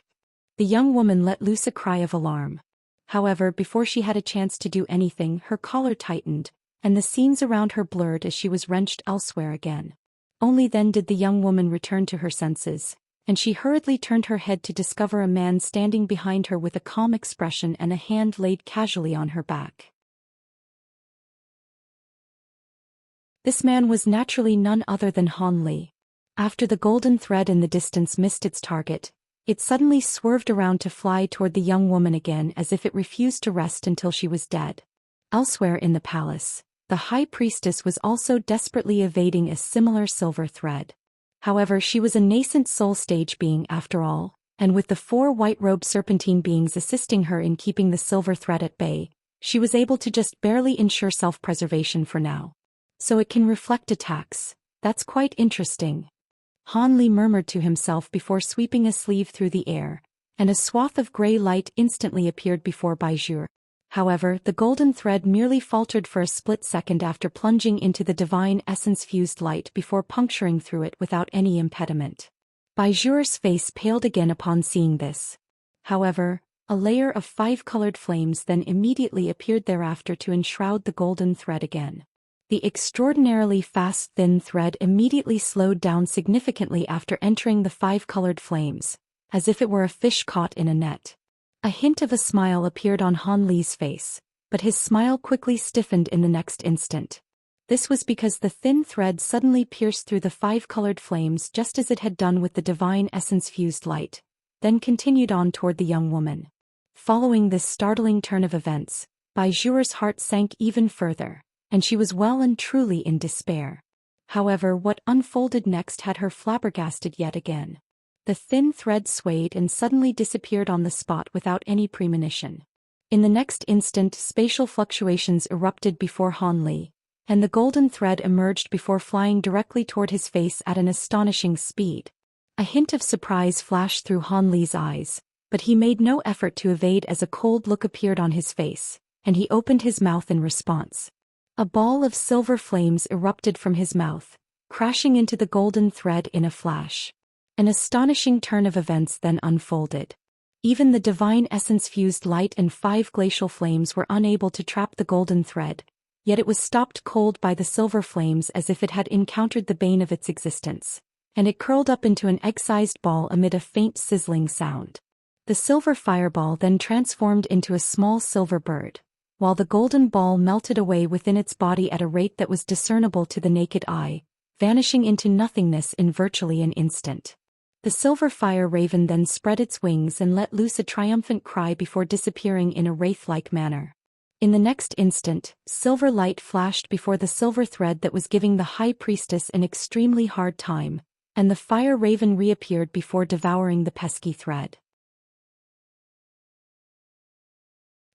The young woman let loose a cry of alarm. However, before she had a chance to do anything, her collar tightened, and the scenes around her blurred as she was wrenched elsewhere again. Only then did the young woman return to her senses, and she hurriedly turned her head to discover a man standing behind her with a calm expression and a hand laid casually on her back. This man was naturally none other than Han Li. After the golden thread in the distance missed its target, it suddenly swerved around to fly toward the young woman again as if it refused to rest until she was dead. Elsewhere in the palace, the high priestess was also desperately evading a similar silver thread. However, she was a nascent soul stage being after all, and with the four white-robed serpentine beings assisting her in keeping the silver thread at bay, she was able to just barely ensure self-preservation for now. So it can reflect attacks. That's quite interesting. Han Li murmured to himself before sweeping a sleeve through the air, and a swath of grey light instantly appeared before Bai Zhu. However, the golden thread merely faltered for a split second after plunging into the divine essence-fused light before puncturing through it without any impediment. Bai Zhu's face paled again upon seeing this. However, a layer of 5 colored flames then immediately appeared thereafter to enshroud the golden thread again. The extraordinarily fast thin thread immediately slowed down significantly after entering the 5 colored flames, as if it were a fish caught in a net. A hint of a smile appeared on Han Li's face, but his smile quickly stiffened in the next instant. This was because the thin thread suddenly pierced through the 5 colored flames just as it had done with the divine essence-fused light, then continued on toward the young woman. Following this startling turn of events, Bai Zhu's heart sank even further, and she was well and truly in despair. However, what unfolded next had her flabbergasted yet again. The thin thread swayed and suddenly disappeared on the spot without any premonition. In the next instant, spatial fluctuations erupted before Han Li, and the golden thread emerged before flying directly toward his face at an astonishing speed. A hint of surprise flashed through Han Li's eyes, but he made no effort to evade as a cold look appeared on his face, and he opened his mouth in response. A ball of silver flames erupted from his mouth, crashing into the golden thread in a flash. An astonishing turn of events then unfolded. Even the divine essence-fused light and 5 glacial flames were unable to trap the golden thread, yet it was stopped cold by the silver flames as if it had encountered the bane of its existence, and it curled up into an egg-sized ball amid a faint sizzling sound. The silver fireball then transformed into a small silver bird, while the golden ball melted away within its body at a rate that was discernible to the naked eye, vanishing into nothingness in virtually an instant. The silver fire raven then spread its wings and let loose a triumphant cry before disappearing in a wraith-like manner. In the next instant, silver light flashed before the silver thread that was giving the high priestess an extremely hard time, and the fire raven reappeared before devouring the pesky thread.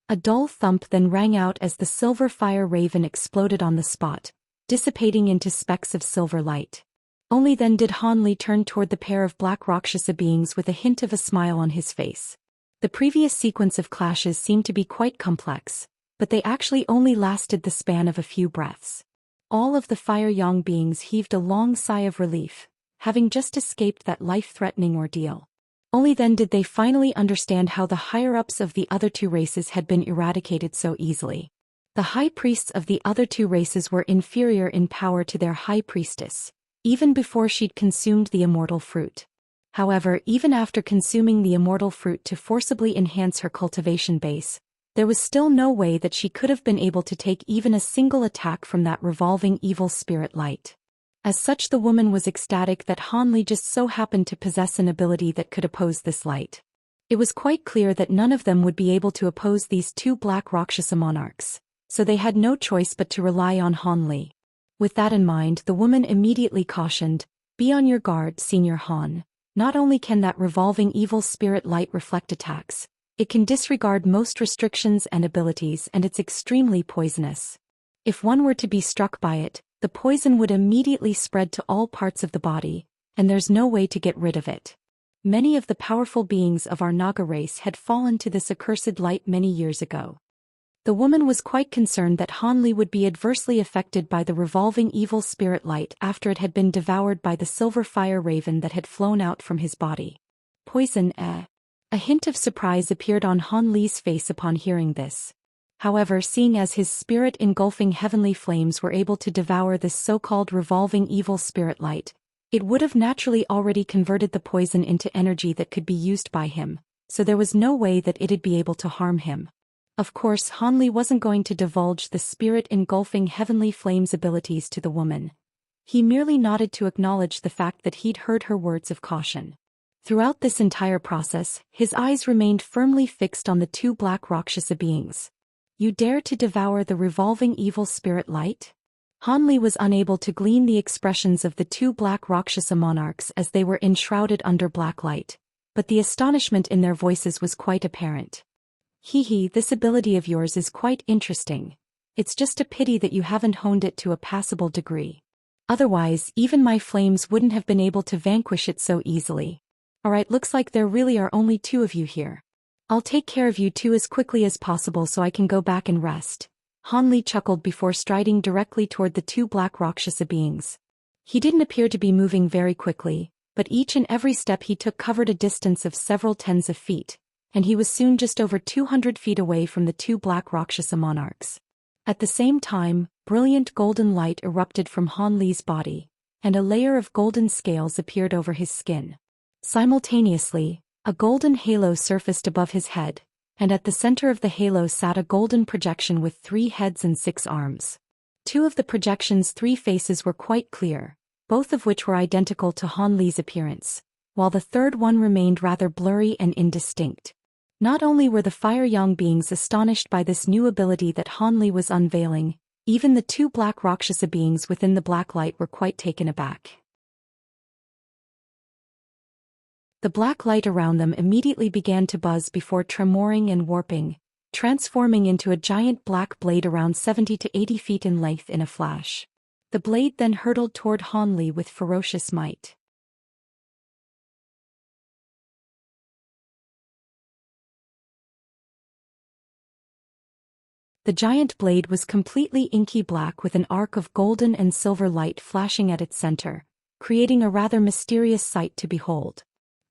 A dull thump then rang out as the silver fire raven exploded on the spot, dissipating into specks of silver light. Only then did Han Li turn toward the pair of black Rakshasa beings with a hint of a smile on his face. The previous sequence of clashes seemed to be quite complex, but they actually only lasted the span of a few breaths. All of the Fire Yang beings heaved a long sigh of relief, having just escaped that life-threatening ordeal. Only then did they finally understand how the higher-ups of the other 2 races had been eradicated so easily. The high priests of the other 2 races were inferior in power to their high priestess, even before she'd consumed the immortal fruit. However, even after consuming the immortal fruit to forcibly enhance her cultivation base, there was still no way that she could have been able to take even a single attack from that revolving evil spirit light. As such, the woman was ecstatic that Han Li just so happened to possess an ability that could oppose this light. It was quite clear that none of them would be able to oppose these 2 black Rakshasa monarchs, so they had no choice but to rely on Han Li. With that in mind, the woman immediately cautioned, "Be on your guard, Senior Han. Not only can that revolving evil spirit light reflect attacks, it can disregard most restrictions and abilities, and it's extremely poisonous. If one were to be struck by it, the poison would immediately spread to all parts of the body, and there's no way to get rid of it. Many of the powerful beings of our Naga race had fallen to this accursed light many years ago." The woman was quite concerned that Han Li would be adversely affected by the revolving evil spirit light after it had been devoured by the silver fire raven that had flown out from his body. Poison, eh? A hint of surprise appeared on Han Li's face upon hearing this. However, seeing as his spirit engulfing heavenly flames were able to devour this so-called revolving evil spirit light, it would have naturally already converted the poison into energy that could be used by him, so there was no way that it'd be able to harm him. Of course, Han Li wasn't going to divulge the spirit engulfing heavenly flames abilities to the woman. He merely nodded to acknowledge the fact that he'd heard her words of caution. Throughout this entire process, his eyes remained firmly fixed on the 2 black Rakshasa beings. "You dare to devour the revolving evil spirit light?" Han Li was unable to glean the expressions of the 2 black Rakshasa monarchs as they were enshrouded under black light, but the astonishment in their voices was quite apparent. Hee hee, this ability of yours is quite interesting. It's just a pity that you haven't honed it to a passable degree. Otherwise, even my flames wouldn't have been able to vanquish it so easily. Alright, looks like there really are only two of you here. I'll take care of you two as quickly as possible so I can go back and rest. Han Li chuckled before striding directly toward the two black Rakshasa beings. He didn't appear to be moving very quickly, but each and every step he took covered a distance of several tens of feet, and he was soon just over 200 feet away from the two black Rakshasa monarchs. At the same time, brilliant golden light erupted from Han Li's body, and a layer of golden scales appeared over his skin. Simultaneously, a golden halo surfaced above his head, and at the center of the halo sat a golden projection with 3 heads and 6 arms. 2 of the projection's 3 faces were quite clear, both of which were identical to Han Li's appearance, while the third one remained rather blurry and indistinct. Not only were the Fire Young beings astonished by this new ability that Han Li was unveiling, even the 2 black Rakshasa beings within the black light were quite taken aback. The black light around them immediately began to buzz before tremoring and warping, transforming into a giant black blade around 70 to 80 feet in length in a flash. The blade then hurtled toward Han Li with ferocious might. The giant blade was completely inky black with an arc of golden and silver light flashing at its center, creating a rather mysterious sight to behold.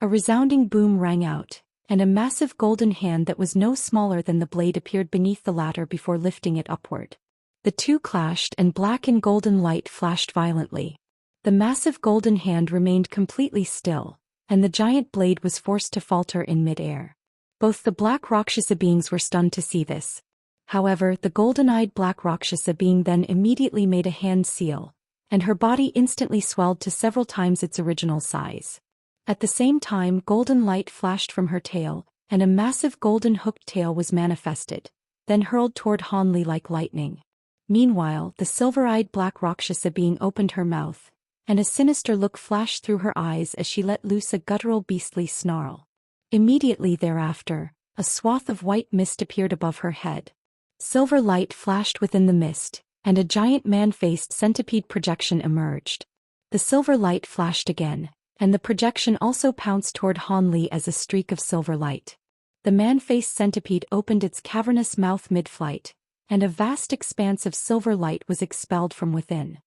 A resounding boom rang out, and a massive golden hand that was no smaller than the blade appeared beneath the latter before lifting it upward. The two clashed and black and golden light flashed violently. The massive golden hand remained completely still, and the giant blade was forced to falter in mid-air. Both the black Rakshasa beings were stunned to see this. However, the golden-eyed black Rakshasa being then immediately made a hand seal, and her body instantly swelled to several times its original size. At the same time, golden light flashed from her tail, and a massive golden hooked tail was manifested, then hurled toward Han Li like lightning. Meanwhile, the silver-eyed black Rakshasa being opened her mouth, and a sinister look flashed through her eyes as she let loose a guttural beastly snarl. Immediately thereafter, a swath of white mist appeared above her head. Silver light flashed within the mist, and a giant man-faced centipede projection emerged. The silver light flashed again, and the projection also pounced toward Han Li as a streak of silver light. The man-faced centipede opened its cavernous mouth mid-flight, and a vast expanse of silver light was expelled from within.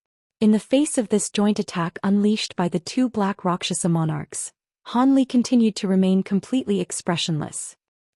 In the face of this joint attack unleashed by the 2 black Rakshasa monarchs, Han Li continued to remain completely expressionless.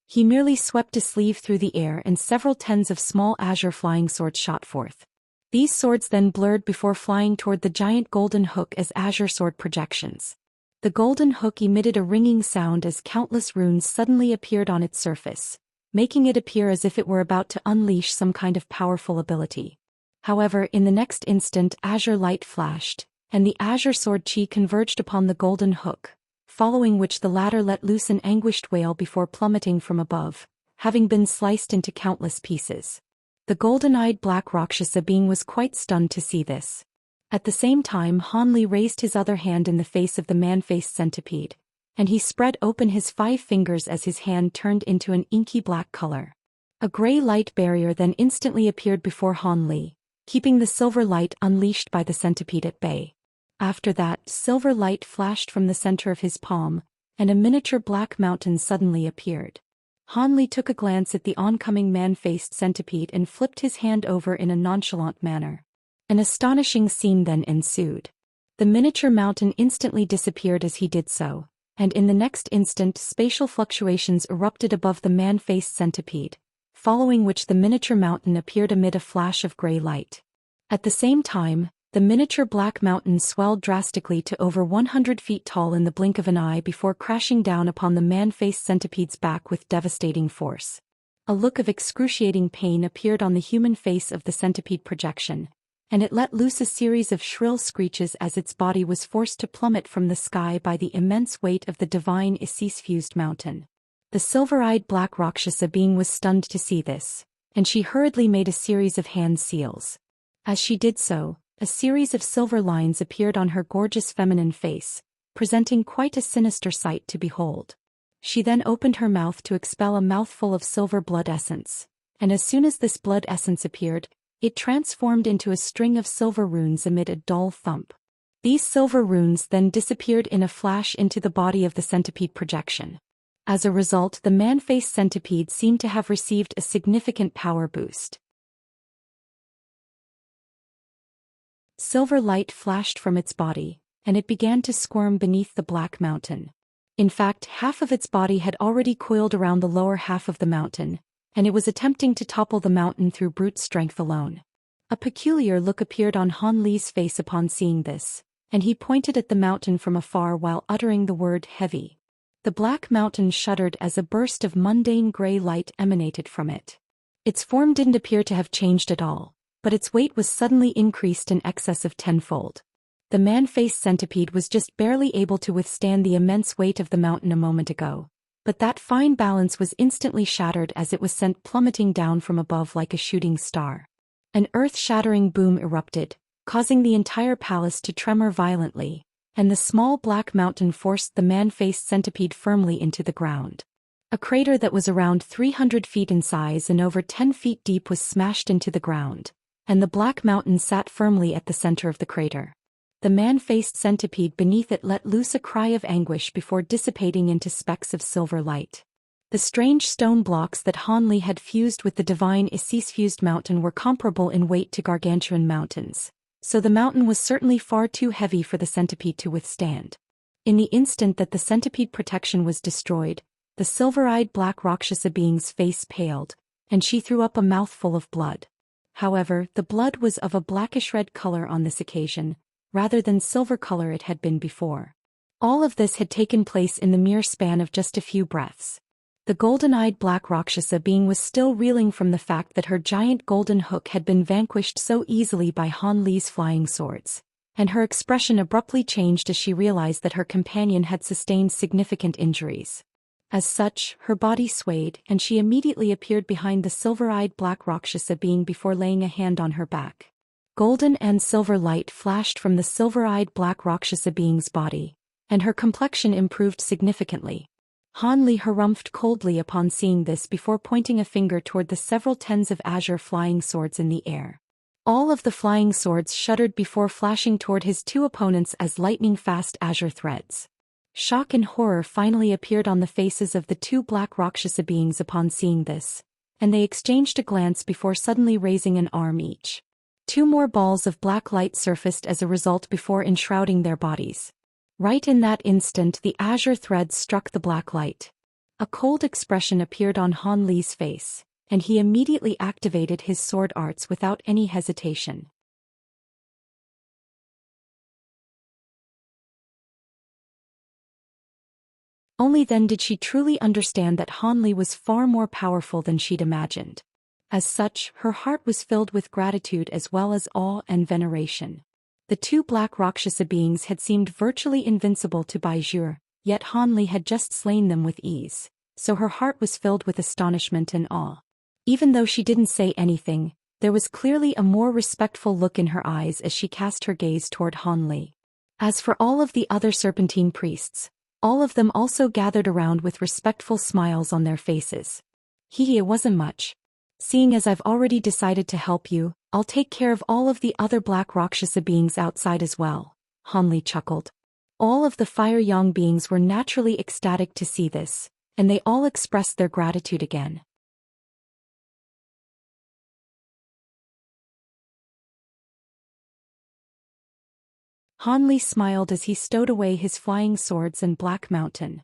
He merely swept a sleeve through the air and several tens of small azure flying swords shot forth. These swords then blurred before flying toward the giant golden hook as azure sword projections. The golden hook emitted a ringing sound as countless runes suddenly appeared on its surface, making it appear as if it were about to unleash some kind of powerful ability. However, in the next instant azure light flashed, and the azure sword chi converged upon the golden hook, following which the latter let loose an anguished wail before plummeting from above, having been sliced into countless pieces. The golden-eyed black Rakshasa being was quite stunned to see this. At the same time, Han Li raised his other hand in the face of the man-faced centipede, and he spread open his 5 fingers as his hand turned into an inky black color. A gray light barrier then instantly appeared before Han Li, keeping the silver light unleashed by the centipede at bay. After that, silver light flashed from the center of his palm, and a miniature black mountain suddenly appeared. Han Li took a glance at the oncoming man-faced centipede and flipped his hand over in a nonchalant manner. An astonishing scene then ensued. The miniature mountain instantly disappeared as he did so, and in the next instant spatial fluctuations erupted above the man-faced centipede, following which the miniature mountain appeared amid a flash of gray light. At the same time, the miniature black mountain swelled drastically to over 100 feet tall in the blink of an eye before crashing down upon the man-faced centipede's back with devastating force. A look of excruciating pain appeared on the human face of the centipede projection, and it let loose a series of shrill screeches as its body was forced to plummet from the sky by the immense weight of the divine Isis-fused mountain. The silver-eyed black Rakshasa being was stunned to see this, and she hurriedly made a series of hand seals. As she did so, a series of silver lines appeared on her gorgeous feminine face, presenting quite a sinister sight to behold. She then opened her mouth to expel a mouthful of silver blood essence, and as soon as this blood essence appeared, it transformed into a string of silver runes amid a dull thump. These silver runes then disappeared in a flash into the body of the centipede projection. As a result, the man-faced centipede seemed to have received a significant power boost. Silver light flashed from its body, and it began to squirm beneath the black mountain. In fact, half of its body had already coiled around the lower half of the mountain, and it was attempting to topple the mountain through brute strength alone. A peculiar look appeared on Han Li's face upon seeing this, and he pointed at the mountain from afar while uttering the word heavy. The black mountain shuddered as a burst of mundane gray light emanated from it. Its form didn't appear to have changed at all, but its weight was suddenly increased in excess of tenfold. The man-faced centipede was just barely able to withstand the immense weight of the mountain a moment ago, but that fine balance was instantly shattered as it was sent plummeting down from above like a shooting star. An earth-shattering boom erupted, causing the entire palace to tremor violently, and the small black mountain forced the man-faced centipede firmly into the ground. A crater that was around 300 feet in size and over 10 feet deep was smashed into the ground, and the black mountain sat firmly at the center of the crater. The man-faced centipede beneath it let loose a cry of anguish before dissipating into specks of silver light. The strange stone blocks that Han Li had fused with the divine Isis-fused mountain were comparable in weight to gargantuan mountains, so the mountain was certainly far too heavy for the centipede to withstand. In the instant that the centipede protection was destroyed, the silver-eyed black Rakshasa being's face paled, and she threw up a mouthful of blood. However, the blood was of a blackish-red color on this occasion, rather than silver color it had been before. All of this had taken place in the mere span of just a few breaths. The golden-eyed black Rakshasa being was still reeling from the fact that her giant golden hook had been vanquished so easily by Han Li's flying swords, and her expression abruptly changed as she realized that her companion had sustained significant injuries. As such, her body swayed, and she immediately appeared behind the silver-eyed black Rakshasa being before laying a hand on her back. Golden and silver light flashed from the silver-eyed black Rakshasa being's body, and her complexion improved significantly. Han Li harumphed coldly upon seeing this before pointing a finger toward the several tens of azure flying swords in the air. All of the flying swords shuddered before flashing toward his two opponents as lightning-fast azure threads. Shock and horror finally appeared on the faces of the two black Rakshasa beings upon seeing this, and they exchanged a glance before suddenly raising an arm each. Two more balls of black light surfaced as a result before enshrouding their bodies. Right in that instant, the azure threads struck the black light. A cold expression appeared on Han Li's face, and he immediately activated his sword arts without any hesitation. Only then did she truly understand that Han Li was far more powerful than she'd imagined. As such, her heart was filled with gratitude as well as awe and veneration. The two black Rakshasa beings had seemed virtually invincible to Baizhur, yet Han Li had just slain them with ease, so her heart was filled with astonishment and awe. Even though she didn't say anything, there was clearly a more respectful look in her eyes as she cast her gaze toward Han Li. As for all of the other serpentine priests, all of them also gathered around with respectful smiles on their faces. It wasn't much. Seeing as I've already decided to help you, I'll take care of all of the other black Rakshasa beings outside as well, Han Li chuckled. All of the Fire Yang beings were naturally ecstatic to see this, and they all expressed their gratitude again. Han Li smiled as he stowed away his flying swords and black mountain.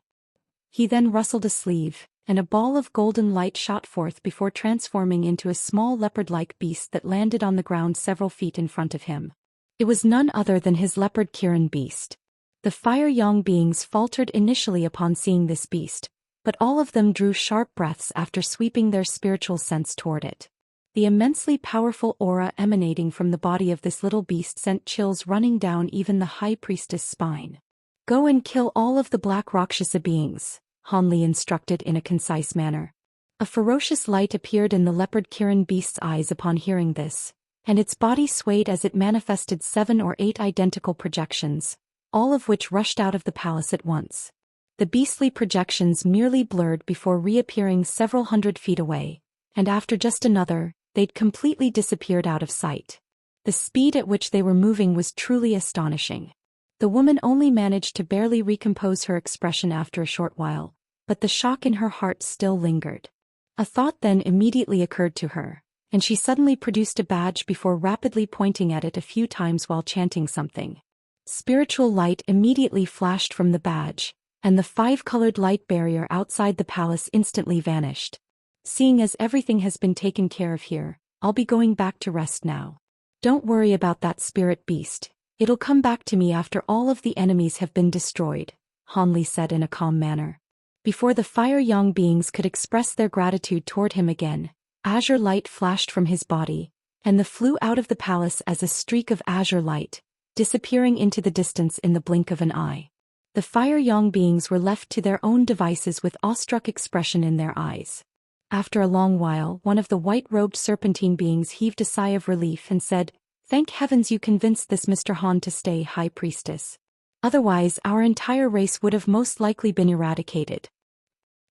He then rustled a sleeve, and a ball of golden light shot forth before transforming into a small leopard-like beast that landed on the ground several feet in front of him. It was none other than his leopard Kiran beast. The Fire Yang beings faltered initially upon seeing this beast, but all of them drew sharp breaths after sweeping their spiritual sense toward it. The immensely powerful aura emanating from the body of this little beast sent chills running down even the high priestess' spine. Go and kill all of the black Rakshasa beings, Han Li instructed in a concise manner. A ferocious light appeared in the leopard Kiran beast's eyes upon hearing this, and its body swayed as it manifested 7 or 8 identical projections, all of which rushed out of the palace at once. The beastly projections merely blurred before reappearing several hundred feet away, and after just another, they'd completely disappeared out of sight. The speed at which they were moving was truly astonishing. The woman only managed to barely recompose her expression after a short while, but the shock in her heart still lingered. A thought then immediately occurred to her, and she suddenly produced a badge before rapidly pointing at it a few times while chanting something. Spiritual light immediately flashed from the badge, and the 5-colored light barrier outside the palace instantly vanished. Seeing as everything has been taken care of here, I'll be going back to rest now. Don't worry about that spirit beast. It'll come back to me after all of the enemies have been destroyed, Han Li said in a calm manner. Before the fire young beings could express their gratitude toward him again, azure light flashed from his body, and they flew out of the palace as a streak of azure light, disappearing into the distance in the blink of an eye. The fire young beings were left to their own devices with awestruck expression in their eyes. After a long while, one of the white-robed serpentine beings heaved a sigh of relief and said, "Thank heavens you convinced this Mr. Han to stay, High Priestess. Otherwise our entire race would have most likely been eradicated."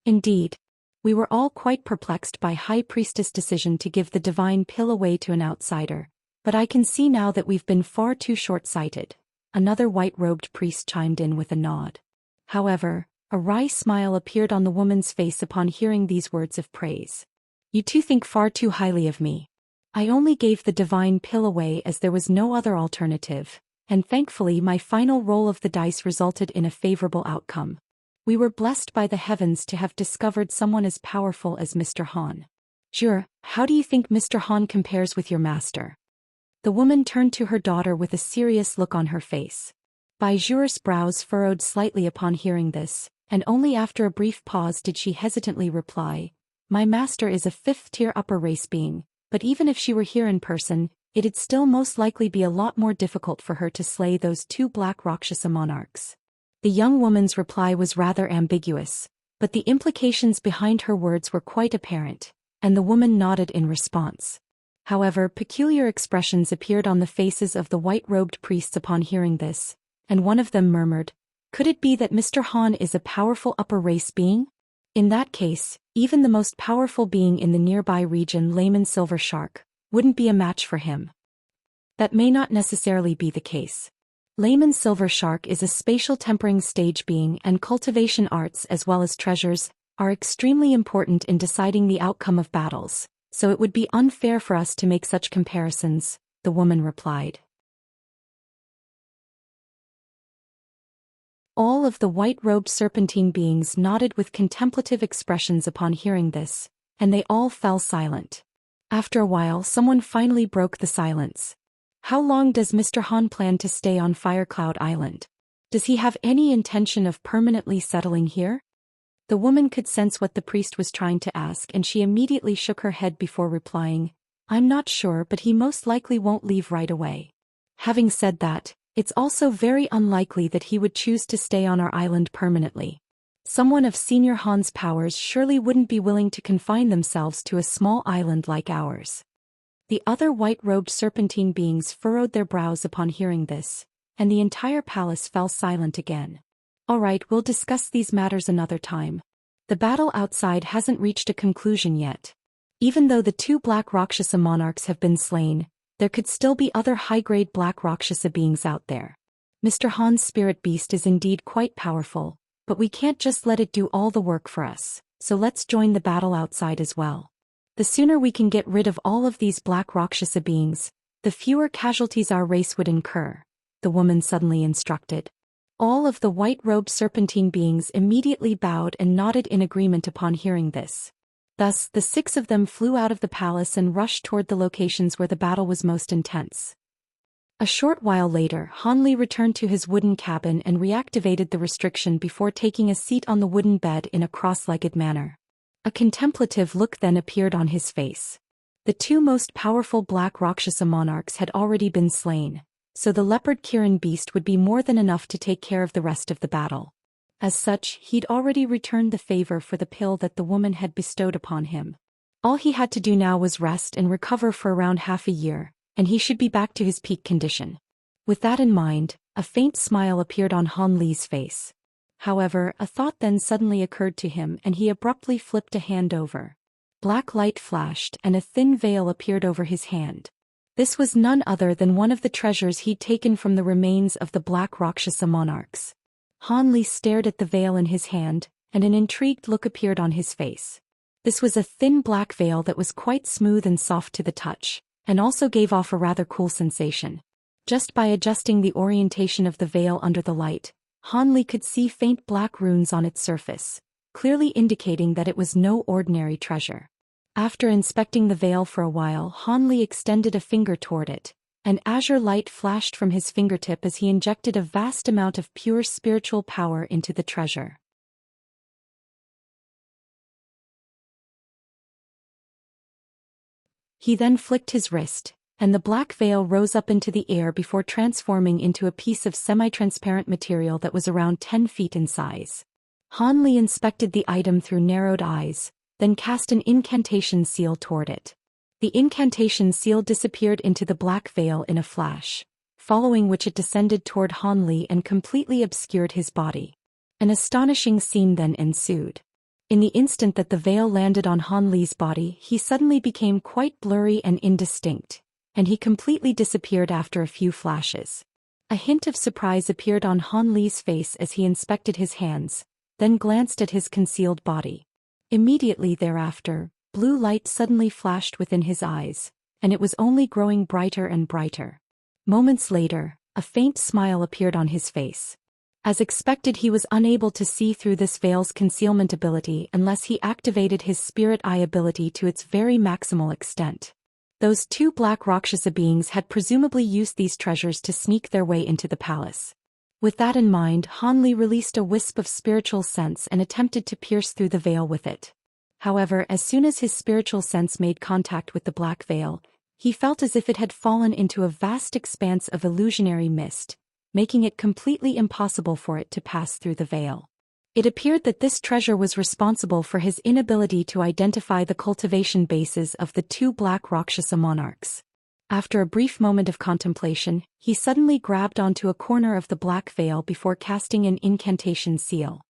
Indeed. We were all quite perplexed by High Priestess' decision to give the divine pill away to an outsider, but I can see now that we've been far too short-sighted. Another white-robed priest chimed in with a nod. However, a wry smile appeared on the woman's face upon hearing these words of praise. "You two think far too highly of me. I only gave the divine pill away as there was no other alternative, and thankfully my final roll of the dice resulted in a favorable outcome. We were blessed by the heavens to have discovered someone as powerful as Mr. Han. Zhou, how do you think Mr. Han compares with your master?" The woman turned to her daughter with a serious look on her face. Zhou's brows furrowed slightly upon hearing this, and only after a brief pause did she hesitantly reply, "My master is a 5th-tier upper race being, but even if she were here in person, it'd still most likely be a lot more difficult for her to slay those 2 black Rakshasa monarchs." The young woman's reply was rather ambiguous, but the implications behind her words were quite apparent, and the woman nodded in response. However, peculiar expressions appeared on the faces of the white-robed priests upon hearing this, and one of them murmured, "Could it be that Mr. Han is a powerful upper race being? In that case, even the most powerful being in the nearby region, Layman Silver Shark, wouldn't be a match for him." That may not necessarily be the case. Layman Silver Shark is a spatial tempering stage being, and cultivation arts as well as treasures are extremely important in deciding the outcome of battles, so it would be unfair for us to make such comparisons, the woman replied. All of the white-robed serpentine beings nodded with contemplative expressions upon hearing this, and they all fell silent. After a while someone finally broke the silence. "How long does Mr. Han plan to stay on Firecloud Island? Does he have any intention of permanently settling here?" The woman could sense what the priest was trying to ask, and she immediately shook her head before replying, "I'm not sure, but he most likely won't leave right away. Having said that, it's also very unlikely that he would choose to stay on our island permanently. Someone of Senior Han's powers surely wouldn't be willing to confine themselves to a small island like ours." The other white-robed serpentine beings furrowed their brows upon hearing this, and the entire palace fell silent again. "All right, we'll discuss these matters another time. The battle outside hasn't reached a conclusion yet. Even though the 2 black Rakshasa monarchs have been slain, there could still be other high-grade black Rakshasa beings out there. Mr. Han's spirit beast is indeed quite powerful, but we can't just let it do all the work for us, so let's join the battle outside as well. The sooner we can get rid of all of these black Rakshasa beings, the fewer casualties our race would incur," the woman suddenly instructed. All of the white-robed serpentine beings immediately bowed and nodded in agreement upon hearing this. Thus, the 6 of them flew out of the palace and rushed toward the locations where the battle was most intense. A short while later, Han Li returned to his wooden cabin and reactivated the restriction before taking a seat on the wooden bed in a cross-legged manner. A contemplative look then appeared on his face. The 2 most powerful black Rakshasa monarchs had already been slain, so the leopard Kirin beast would be more than enough to take care of the rest of the battle. As such, he'd already returned the favor for the pill that the woman had bestowed upon him. All he had to do now was rest and recover for around half a year, and he should be back to his peak condition. With that in mind, a faint smile appeared on Han Li's face. However, a thought then suddenly occurred to him and he abruptly flipped a hand over. Black light flashed and a thin veil appeared over his hand. This was none other than one of the treasures he'd taken from the remains of the Black Rakshasa monarchs. Han Li stared at the veil in his hand, and an intrigued look appeared on his face. This was a thin black veil that was quite smooth and soft to the touch, and also gave off a rather cool sensation. Just by adjusting the orientation of the veil under the light, Han Li could see faint black runes on its surface, clearly indicating that it was no ordinary treasure. After inspecting the veil for a while, Han Li extended a finger toward it. An azure light flashed from his fingertip as he injected a vast amount of pure spiritual power into the treasure. He then flicked his wrist, and the black veil rose up into the air before transforming into a piece of semi-transparent material that was around 10 feet in size. Han Li inspected the item through narrowed eyes, then cast an incantation seal toward it. The incantation seal disappeared into the black veil in a flash, following which it descended toward Han Li and completely obscured his body. An astonishing scene then ensued. In the instant that the veil landed on Han Li's body, he suddenly became quite blurry and indistinct, and he completely disappeared after a few flashes. A hint of surprise appeared on Han Li's face as he inspected his hands, then glanced at his concealed body. Immediately thereafter, blue light suddenly flashed within his eyes, and it was only growing brighter and brighter. Moments later, a faint smile appeared on his face. As expected, he was unable to see through this veil's concealment ability unless he activated his spirit eye ability to its very maximal extent. Those two black Rakshasa beings had presumably used these treasures to sneak their way into the palace. With that in mind, Han Li released a wisp of spiritual sense and attempted to pierce through the veil with it. However, as soon as his spiritual sense made contact with the black veil, he felt as if it had fallen into a vast expanse of illusionary mist, making it completely impossible for it to pass through the veil. It appeared that this treasure was responsible for his inability to identify the cultivation bases of the two black Rakshasa monarchs. After a brief moment of contemplation, he suddenly grabbed onto a corner of the black veil before casting an incantation seal.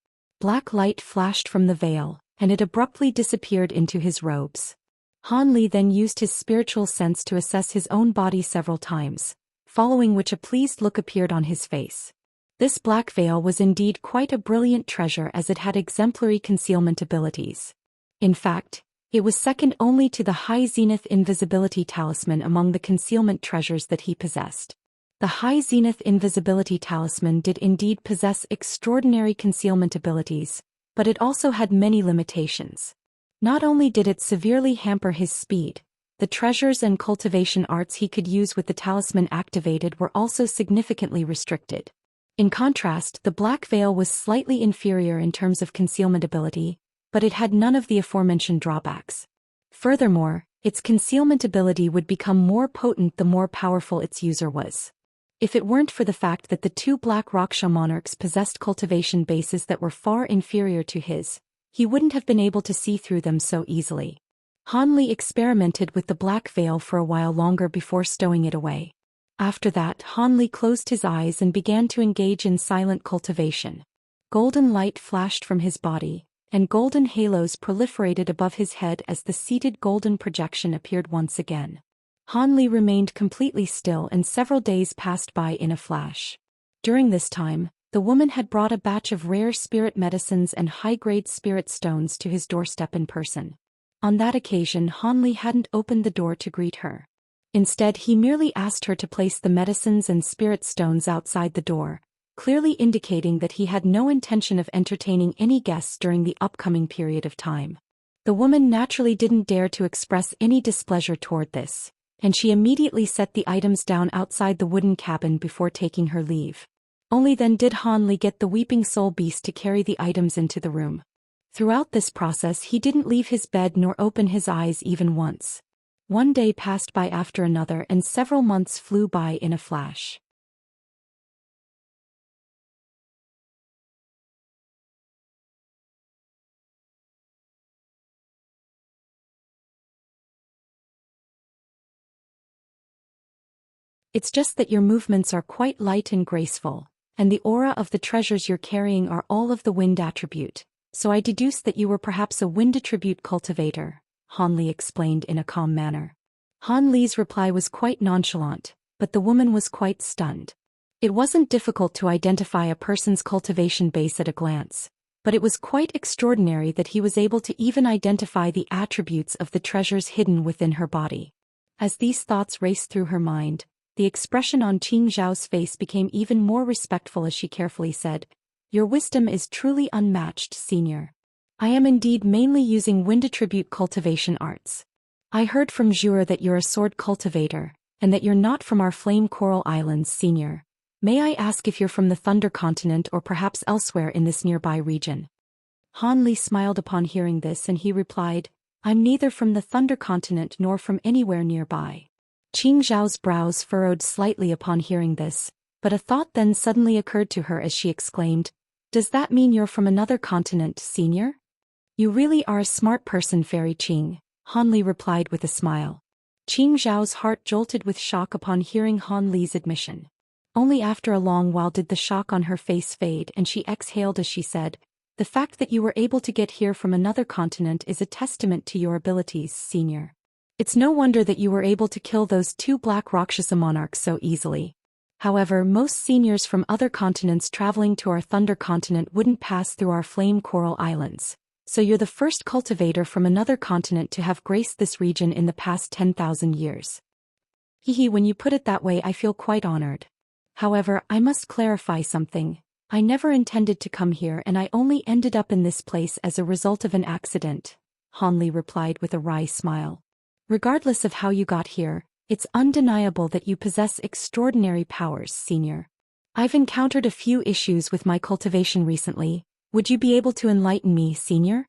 Black light flashed from the veil, and it abruptly disappeared into his robes. Han Li then used his spiritual sense to assess his own body several times, following which a pleased look appeared on his face. This black veil was indeed quite a brilliant treasure as it had exemplary concealment abilities. In fact, it was second only to the High Zenith Invisibility Talisman among the concealment treasures that he possessed. The High Zenith Invisibility Talisman did indeed possess extraordinary concealment abilities, but it also had many limitations. Not only did it severely hamper his speed, the treasures and cultivation arts he could use with the talisman activated were also significantly restricted. In contrast, the black veil was slightly inferior in terms of concealment ability, but it had none of the aforementioned drawbacks. Furthermore, its concealment ability would become more potent the more powerful its user was. If it weren't for the fact that the two black Rakshasa monarchs possessed cultivation bases that were far inferior to his, he wouldn't have been able to see through them so easily. Han Li experimented with the black veil for a while longer before stowing it away. After that, Han Li closed his eyes and began to engage in silent cultivation. Golden light flashed from his body, and golden halos proliferated above his head as the seated golden projection appeared once again. Han Li remained completely still and several days passed by in a flash. During this time, the woman had brought a batch of rare spirit medicines and high-grade spirit stones to his doorstep in person. On that occasion, Han Li hadn't opened the door to greet her. Instead, he merely asked her to place the medicines and spirit stones outside the door, clearly indicating that he had no intention of entertaining any guests during the upcoming period of time. The woman naturally didn't dare to express any displeasure toward this, and she immediately set the items down outside the wooden cabin before taking her leave. Only then did Han Li get the weeping soul beast to carry the items into the room. Throughout this process he didn't leave his bed nor open his eyes even once. One day passed by after another and several months flew by in a flash. It's just that your movements are quite light and graceful, and the aura of the treasures you're carrying are all of the wind attribute, so I deduced that you were perhaps a wind attribute cultivator, Han Li explained in a calm manner. Han Li's reply was quite nonchalant, but the woman was quite stunned. It wasn't difficult to identify a person's cultivation base at a glance, but it was quite extraordinary that he was able to even identify the attributes of the treasures hidden within her body. As these thoughts raced through her mind, the expression on Qing Zhao's face became even more respectful as she carefully said, "Your wisdom is truly unmatched, senior. I am indeed mainly using wind attribute cultivation arts. I heard from Zhou that you're a sword cultivator, and that you're not from our Flame Coral Islands, senior. May I ask if you're from the Thunder Continent or perhaps elsewhere in this nearby region?" Han Li smiled upon hearing this and he replied, "I'm neither from the Thunder Continent nor from anywhere nearby." Qing Zhao's brows furrowed slightly upon hearing this, but a thought then suddenly occurred to her as she exclaimed, "Does that mean you're from another continent, senior?" "You really are a smart person, Fairy Qing," Han Li replied with a smile. Qing Zhao's heart jolted with shock upon hearing Han Li's admission. Only after a long while did the shock on her face fade and she exhaled as she said, "The fact that you were able to get here from another continent is a testament to your abilities, senior. It's no wonder that you were able to kill those 2 black Rakshasa monarchs so easily. However, most seniors from other continents traveling to our Thunder Continent wouldn't pass through our Flame Coral Islands, so you're the first cultivator from another continent to have graced this region in the past 10,000 years. Hehe, when you put it that way I feel quite honored. However, I must clarify something. I never intended to come here and I only ended up in this place as a result of an accident," Han Li replied with a wry smile. "Regardless of how you got here, it's undeniable that you possess extraordinary powers, senior. I've encountered a few issues with my cultivation recently. Would you be able to enlighten me, senior?"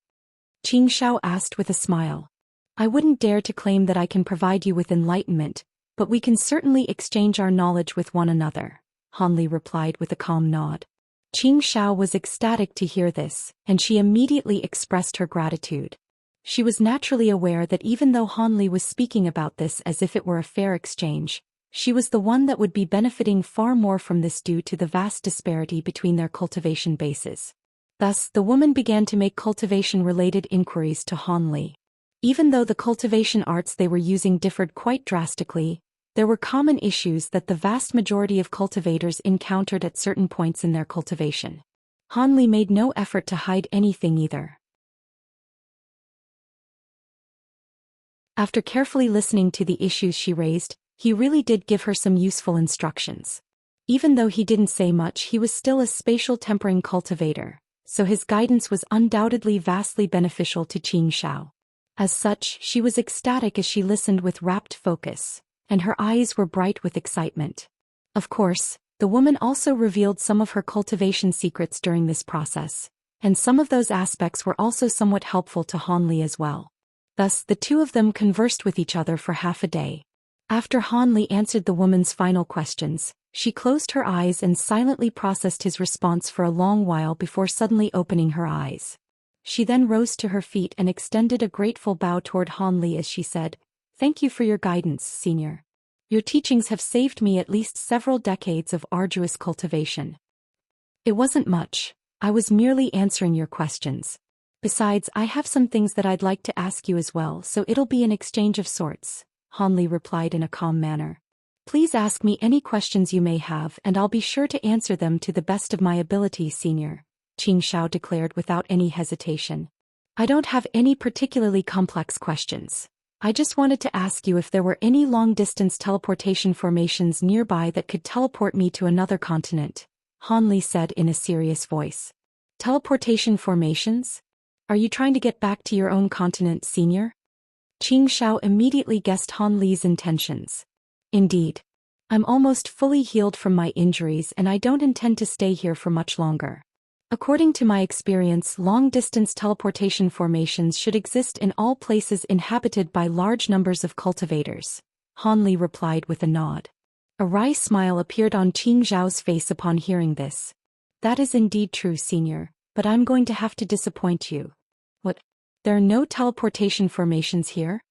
Qing Zhao asked with a smile. "I wouldn't dare to claim that I can provide you with enlightenment, but we can certainly exchange our knowledge with one another," Han Li replied with a calm nod. Qing Zhao was ecstatic to hear this, and she immediately expressed her gratitude. She was naturally aware that even though Han Li was speaking about this as if it were a fair exchange, she was the one that would be benefiting far more from this due to the vast disparity between their cultivation bases. Thus, the woman began to make cultivation-related inquiries to Han Li. Even though the cultivation arts they were using differed quite drastically, there were common issues that the vast majority of cultivators encountered at certain points in their cultivation. Han Li made no effort to hide anything either. After carefully listening to the issues she raised, he really did give her some useful instructions. Even though he didn't say much, he was still a spatial tempering cultivator, so his guidance was undoubtedly vastly beneficial to Qing Zhao. As such, she was ecstatic as she listened with rapt focus, and her eyes were bright with excitement. Of course, the woman also revealed some of her cultivation secrets during this process, and some of those aspects were also somewhat helpful to Han Li as well. Thus, the two of them conversed with each other for half a day. After Han Li answered the woman's final questions, she closed her eyes and silently processed his response for a long while before suddenly opening her eyes. She then rose to her feet and extended a grateful bow toward Han Li as she said, "Thank you for your guidance, senior. Your teachings have saved me at least several decades of arduous cultivation." "It wasn't much. I was merely answering your questions. Besides, I have some things that I'd like to ask you as well, so it'll be an exchange of sorts," Han Li replied in a calm manner. "Please ask me any questions you may have and I'll be sure to answer them to the best of my ability, senior," Qing Zhao declared without any hesitation. "I don't have any particularly complex questions. I just wanted to ask you if there were any long-distance teleportation formations nearby that could teleport me to another continent," Han Li said in a serious voice. "Teleportation formations? Are you trying to get back to your own continent, senior?" Qing Zhao immediately guessed Han Li's intentions. "Indeed. I'm almost fully healed from my injuries and I don't intend to stay here for much longer. According to my experience, long-distance teleportation formations should exist in all places inhabited by large numbers of cultivators," Han Li replied with a nod. A wry smile appeared on Qing Zhao's face upon hearing this. "That is indeed true, senior, but I'm going to have to disappoint you." "What? There are no teleportation formations here?"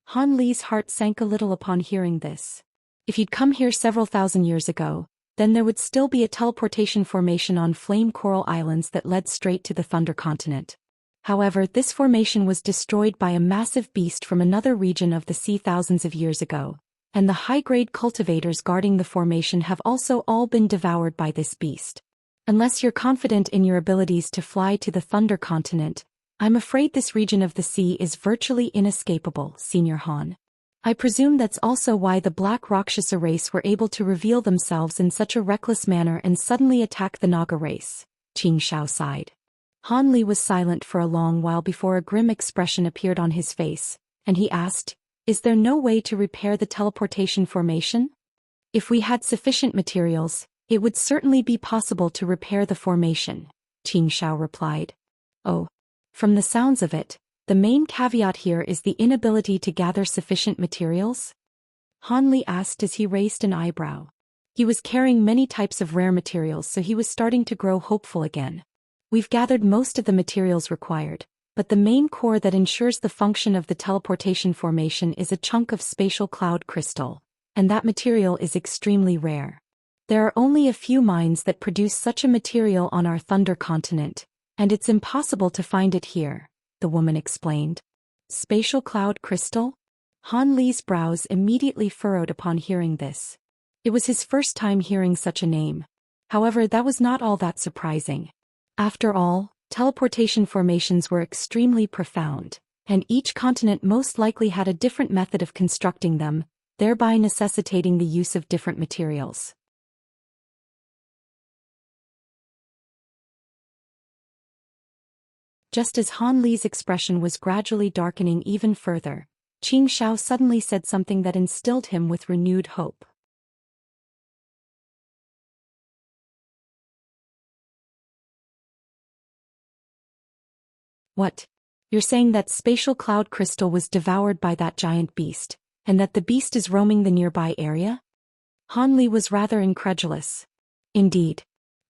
Han Li's heart sank a little upon hearing this. "If you'd come here several thousand years ago, then there would still be a teleportation formation on Flame Coral Islands that led straight to the Thunder Continent. However, this formation was destroyed by a massive beast from another region of the sea thousands of years ago, and the high-grade cultivators guarding the formation have also all been devoured by this beast. Unless you're confident in your abilities to fly to the Thunder Continent, I'm afraid this region of the sea is virtually inescapable, Senior Han. I presume that's also why the Black Rakshasa race were able to reveal themselves in such a reckless manner and suddenly attack the Naga race, Xianxia sighed. Han Li was silent for a long while before a grim expression appeared on his face, and he asked, "Is there no way to repair the teleportation formation?" "If we had sufficient materials, it would certainly be possible to repair the formation," Xianxia replied. "Oh. From the sounds of it, the main caveat here is the inability to gather sufficient materials?" Han Li asked as he raised an eyebrow. He was carrying many types of rare materials, so he was starting to grow hopeful again. "We've gathered most of the materials required, but the main core that ensures the function of the teleportation formation is a chunk of spatial cloud crystal, and that material is extremely rare. There are only a few mines that produce such a material on our Thunder Continent, and it's impossible to find it here," the woman explained. "Spatial cloud crystal?" Han Li's brows immediately furrowed upon hearing this. It was his first time hearing such a name. However, that was not all that surprising. After all, teleportation formations were extremely profound, and each continent most likely had a different method of constructing them, thereby necessitating the use of different materials. Just as Han Li's expression was gradually darkening even further, Xianxia suddenly said something that instilled him with renewed hope. "What? You're saying that spatial cloud crystal was devoured by that giant beast, and that the beast is roaming the nearby area?" Han Li was rather incredulous. "Indeed.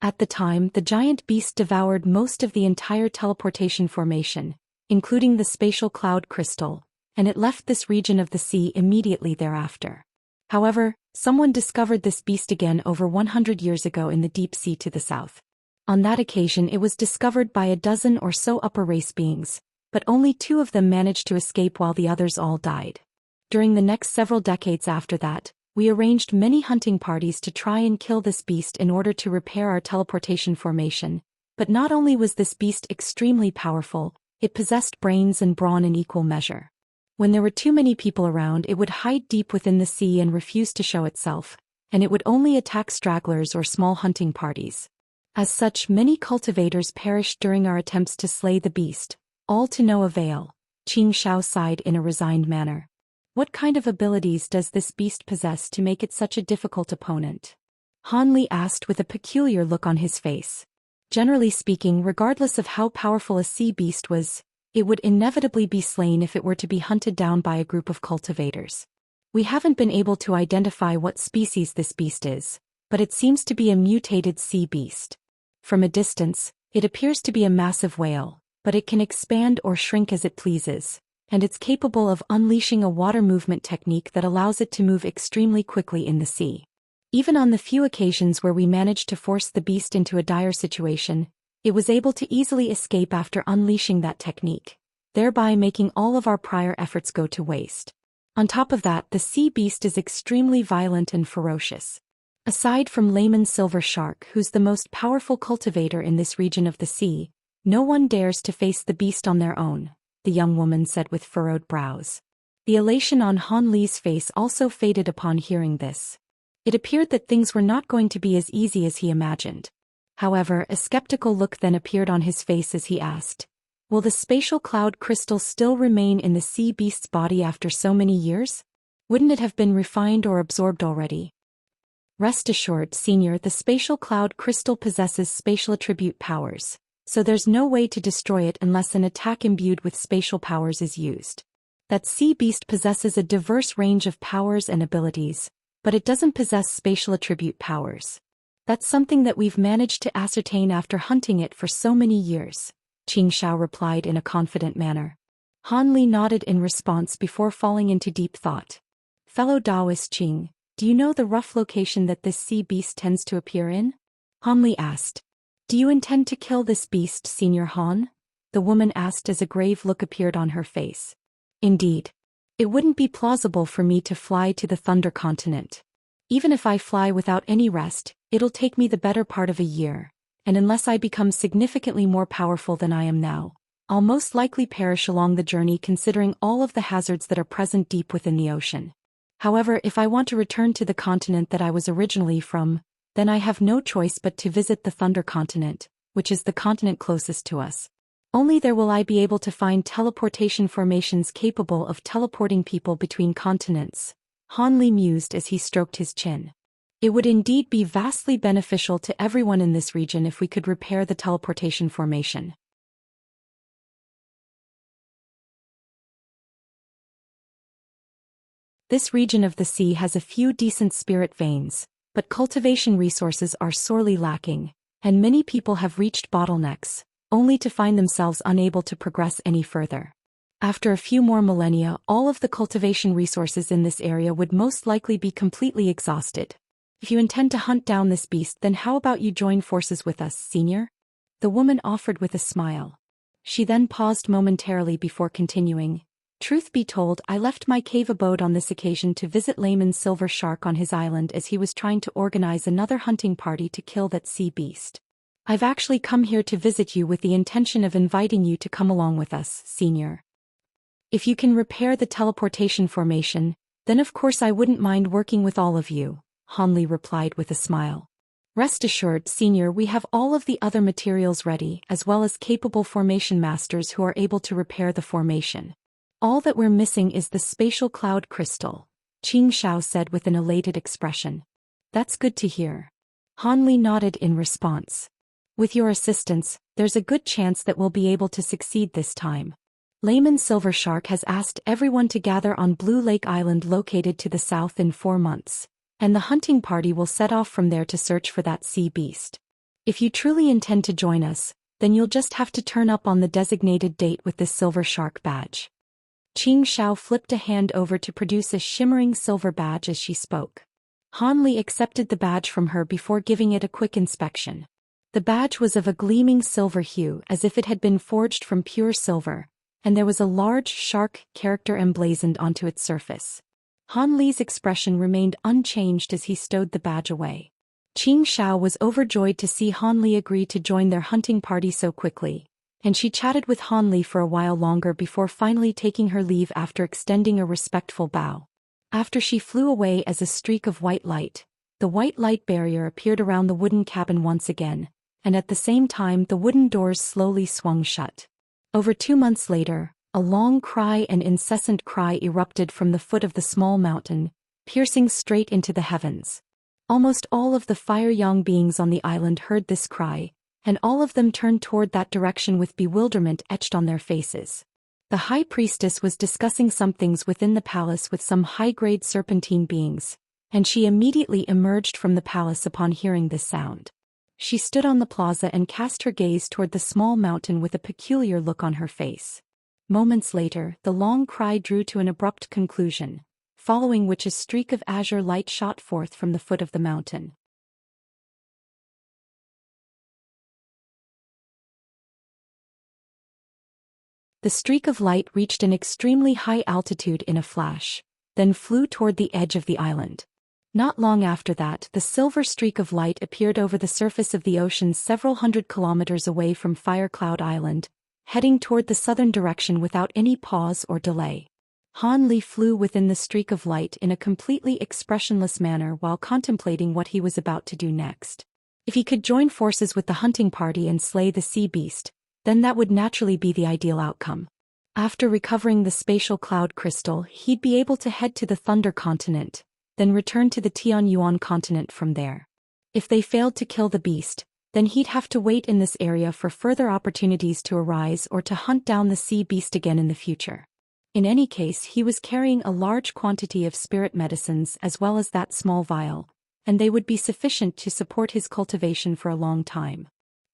At the time, the giant beast devoured most of the entire teleportation formation, including the spatial cloud crystal, and it left this region of the sea immediately thereafter. However, someone discovered this beast again over 100 years ago in the deep sea to the south. On that occasion it was discovered by a dozen or so upper race beings, but only 2 of them managed to escape while the others all died. During the next several decades after that, we arranged many hunting parties to try and kill this beast in order to repair our teleportation formation, but not only was this beast extremely powerful, it possessed brains and brawn in equal measure. When there were too many people around, it would hide deep within the sea and refuse to show itself, and it would only attack stragglers or small hunting parties. As such, many cultivators perished during our attempts to slay the beast, all to no avail. Xianxia sighed in a resigned manner. "What kind of abilities does this beast possess to make it such a difficult opponent?" Han Li asked with a peculiar look on his face. Generally speaking, regardless of how powerful a sea beast was, it would inevitably be slain if it were to be hunted down by a group of cultivators. We haven't been able to identify what species this beast is, but it seems to be a mutated sea beast. From a distance, it appears to be a massive whale, but it can expand or shrink as it pleases, and it's capable of unleashing a water movement technique that allows it to move extremely quickly in the sea. Even on the few occasions where we managed to force the beast into a dire situation, it was able to easily escape after unleashing that technique, thereby making all of our prior efforts go to waste. On top of that, the sea beast is extremely violent and ferocious. Aside from Layman Silver Shark, who's the most powerful cultivator in this region of the sea, no one dares to face the beast on their own, the young woman said with furrowed brows. The elation on Han Li's face also faded upon hearing this. It appeared that things were not going to be as easy as he imagined. However, a skeptical look then appeared on his face as he asked, "Will the spatial cloud crystal still remain in the sea beast's body after so many years? Wouldn't it have been refined or absorbed already?" "Rest assured, Senior, the spatial cloud crystal possesses spatial attribute powers, so there's no way to destroy it unless an attack imbued with spatial powers is used. That sea beast possesses a diverse range of powers and abilities, but it doesn't possess spatial attribute powers. That's something that we've managed to ascertain after hunting it for so many years," Xianxia replied in a confident manner. Han Li nodded in response before falling into deep thought. "Fellow Taoist Qing, do you know the rough location that this sea beast tends to appear in? Han Li asked. Do you intend to kill this beast, Senior Han? The woman asked as a grave look appeared on her face. Indeed. It wouldn't be plausible for me to fly to the Thunder Continent. Even if I fly without any rest, it'll take me the better part of a year, and unless I become significantly more powerful than I am now, I'll most likely perish along the journey considering all of the hazards that are present deep within the ocean. However, if I want to return to the continent that I was originally from, then I have no choice but to visit the Thunder Continent, which is the continent closest to us. Only there will I be able to find teleportation formations capable of teleporting people between continents, Han Li mused as he stroked his chin. It would indeed be vastly beneficial to everyone in this region if we could repair the teleportation formation. This region of the sea has a few decent spirit veins, but cultivation resources are sorely lacking, and many people have reached bottlenecks, only to find themselves unable to progress any further. After a few more millennia, all of the cultivation resources in this area would most likely be completely exhausted. If you intend to hunt down this beast, then how about you join forces with us, Senior? The woman offered with a smile. She then paused momentarily before continuing. Truth be told, I left my cave abode on this occasion to visit Layman Silver Shark on his island as he was trying to organize another hunting party to kill that sea beast. I've actually come here to visit you with the intention of inviting you to come along with us, Senior. If you can repair the teleportation formation, then of course I wouldn't mind working with all of you, Han Li replied with a smile. Rest assured, Senior, we have all of the other materials ready, as well as capable formation masters who are able to repair the formation. All that we're missing is the spatial cloud crystal, Xianxia said with an elated expression. That's good to hear. Han Li nodded in response. With your assistance, there's a good chance that we'll be able to succeed this time. Layman Silver Shark has asked everyone to gather on Blue Lake Island located to the south in 4 months, and the hunting party will set off from there to search for that sea beast. If you truly intend to join us, then you'll just have to turn up on the designated date with this Silver Shark badge. Xianxia flipped a hand over to produce a shimmering silver badge as she spoke. Han Li accepted the badge from her before giving it a quick inspection. The badge was of a gleaming silver hue as if it had been forged from pure silver, and there was a large shark character emblazoned onto its surface. Han Li's expression remained unchanged as he stowed the badge away. Xianxia was overjoyed to see Han Li agree to join their hunting party so quickly, and she chatted with Han Li for a while longer before finally taking her leave after extending a respectful bow. After she flew away as a streak of white light, the white light barrier appeared around the wooden cabin once again, and at the same time the wooden doors slowly swung shut. Over 2 months later, a long cry and incessant cry erupted from the foot of the small mountain, piercing straight into the heavens. Almost all of the fire-young beings on the island heard this cry, and all of them turned toward that direction with bewilderment etched on their faces. The high priestess was discussing some things within the palace with some high-grade serpentine beings, and she immediately emerged from the palace upon hearing this sound. She stood on the plaza and cast her gaze toward the small mountain with a peculiar look on her face. Moments later, the long cry drew to an abrupt conclusion, following which a streak of azure light shot forth from the foot of the mountain. The streak of light reached an extremely high altitude in a flash, then flew toward the edge of the island. Not long after that, the silver streak of light appeared over the surface of the ocean several hundred kilometers away from Firecloud Island, heading toward the southern direction without any pause or delay. Han Li flew within the streak of light in a completely expressionless manner while contemplating what he was about to do next. If he could join forces with the hunting party and slay the sea beast, then that would naturally be the ideal outcome. After recovering the spatial cloud crystal, he'd be able to head to the Thunder Continent, then return to the Tianyuan continent from there. If they failed to kill the beast, then he'd have to wait in this area for further opportunities to arise or to hunt down the sea beast again in the future. In any case, he was carrying a large quantity of spirit medicines as well as that small vial, and they would be sufficient to support his cultivation for a long time.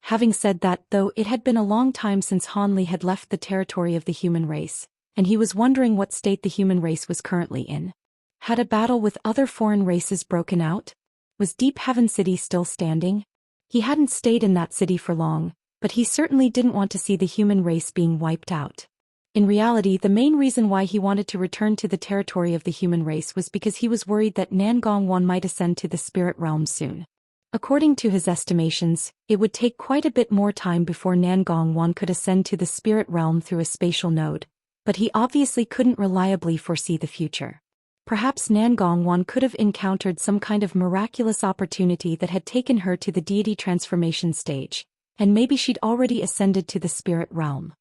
Having said that, though, it had been a long time since Han Li had left the territory of the human race, and he was wondering what state the human race was currently in. Had a battle with other foreign races broken out? Was Deep Heaven City still standing? He hadn't stayed in that city for long, but he certainly didn't want to see the human race being wiped out. In reality, the main reason why he wanted to return to the territory of the human race was because he was worried that Nangongwan might ascend to the spirit realm soon. According to his estimations, it would take quite a bit more time before Nangongwan could ascend to the spirit realm through a spatial node, but he obviously couldn't reliably foresee the future. Perhaps Nangongwan could have encountered some kind of miraculous opportunity that had taken her to the deity transformation stage, and maybe she'd already ascended to the spirit realm.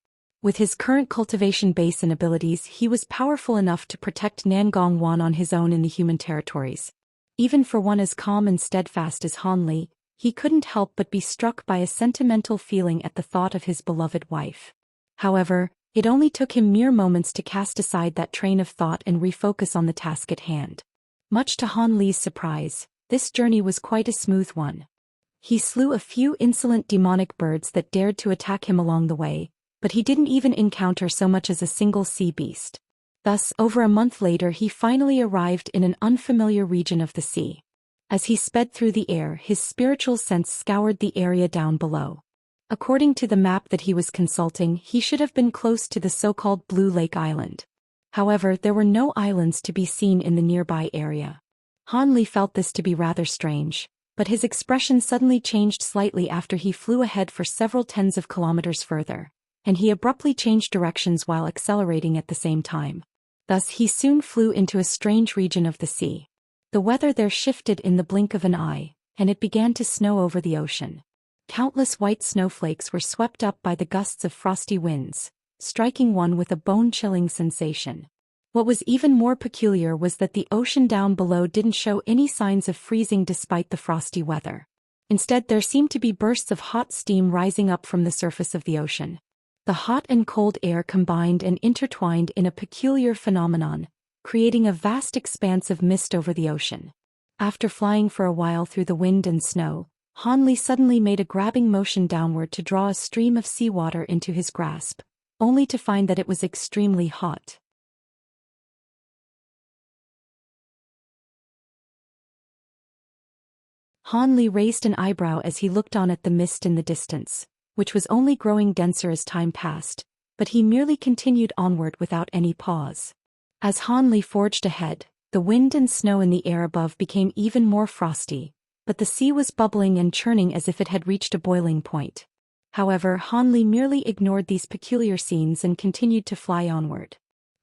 With his current cultivation base and abilities, he was powerful enough to protect Nangongwan on his own in the human territories. Even for one as calm and steadfast as Han Li, he couldn't help but be struck by a sentimental feeling at the thought of his beloved wife. However, it only took him mere moments to cast aside that train of thought and refocus on the task at hand. Much to Han Li's surprise, this journey was quite a smooth one. He slew a few insolent demonic birds that dared to attack him along the way, but he didn't even encounter so much as a single sea beast. Thus, over a month later he finally arrived in an unfamiliar region of the sea. As he sped through the air, his spiritual sense scoured the area down below. According to the map that he was consulting, he should have been close to the so-called Blue Lake Island. However, there were no islands to be seen in the nearby area. Han Li felt this to be rather strange, but his expression suddenly changed slightly after he flew ahead for several tens of kilometers further, and he abruptly changed directions while accelerating at the same time. Thus he soon flew into a strange region of the sea. The weather there shifted in the blink of an eye, and it began to snow over the ocean. Countless white snowflakes were swept up by the gusts of frosty winds, striking one with a bone-chilling sensation. What was even more peculiar was that the ocean down below didn't show any signs of freezing despite the frosty weather. Instead, there seemed to be bursts of hot steam rising up from the surface of the ocean. The hot and cold air combined and intertwined in a peculiar phenomenon, creating a vast expanse of mist over the ocean. After flying for a while through the wind and snow, Han Li suddenly made a grabbing motion downward to draw a stream of seawater into his grasp, only to find that it was extremely hot. Han Li raised an eyebrow as he looked on at the mist in the distance, which was only growing denser as time passed, but he merely continued onward without any pause. As Han Li forged ahead, the wind and snow in the air above became even more frosty, but the sea was bubbling and churning as if it had reached a boiling point. However, Han Li merely ignored these peculiar scenes and continued to fly onward.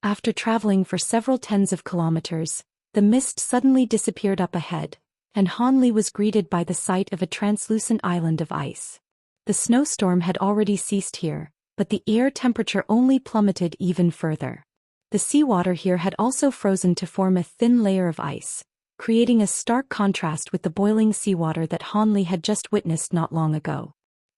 After traveling for several tens of kilometers, the mist suddenly disappeared up ahead, and Han Li was greeted by the sight of a translucent island of ice. The snowstorm had already ceased here, but the air temperature only plummeted even further. The seawater here had also frozen to form a thin layer of ice, creating a stark contrast with the boiling seawater that Han Li had just witnessed not long ago.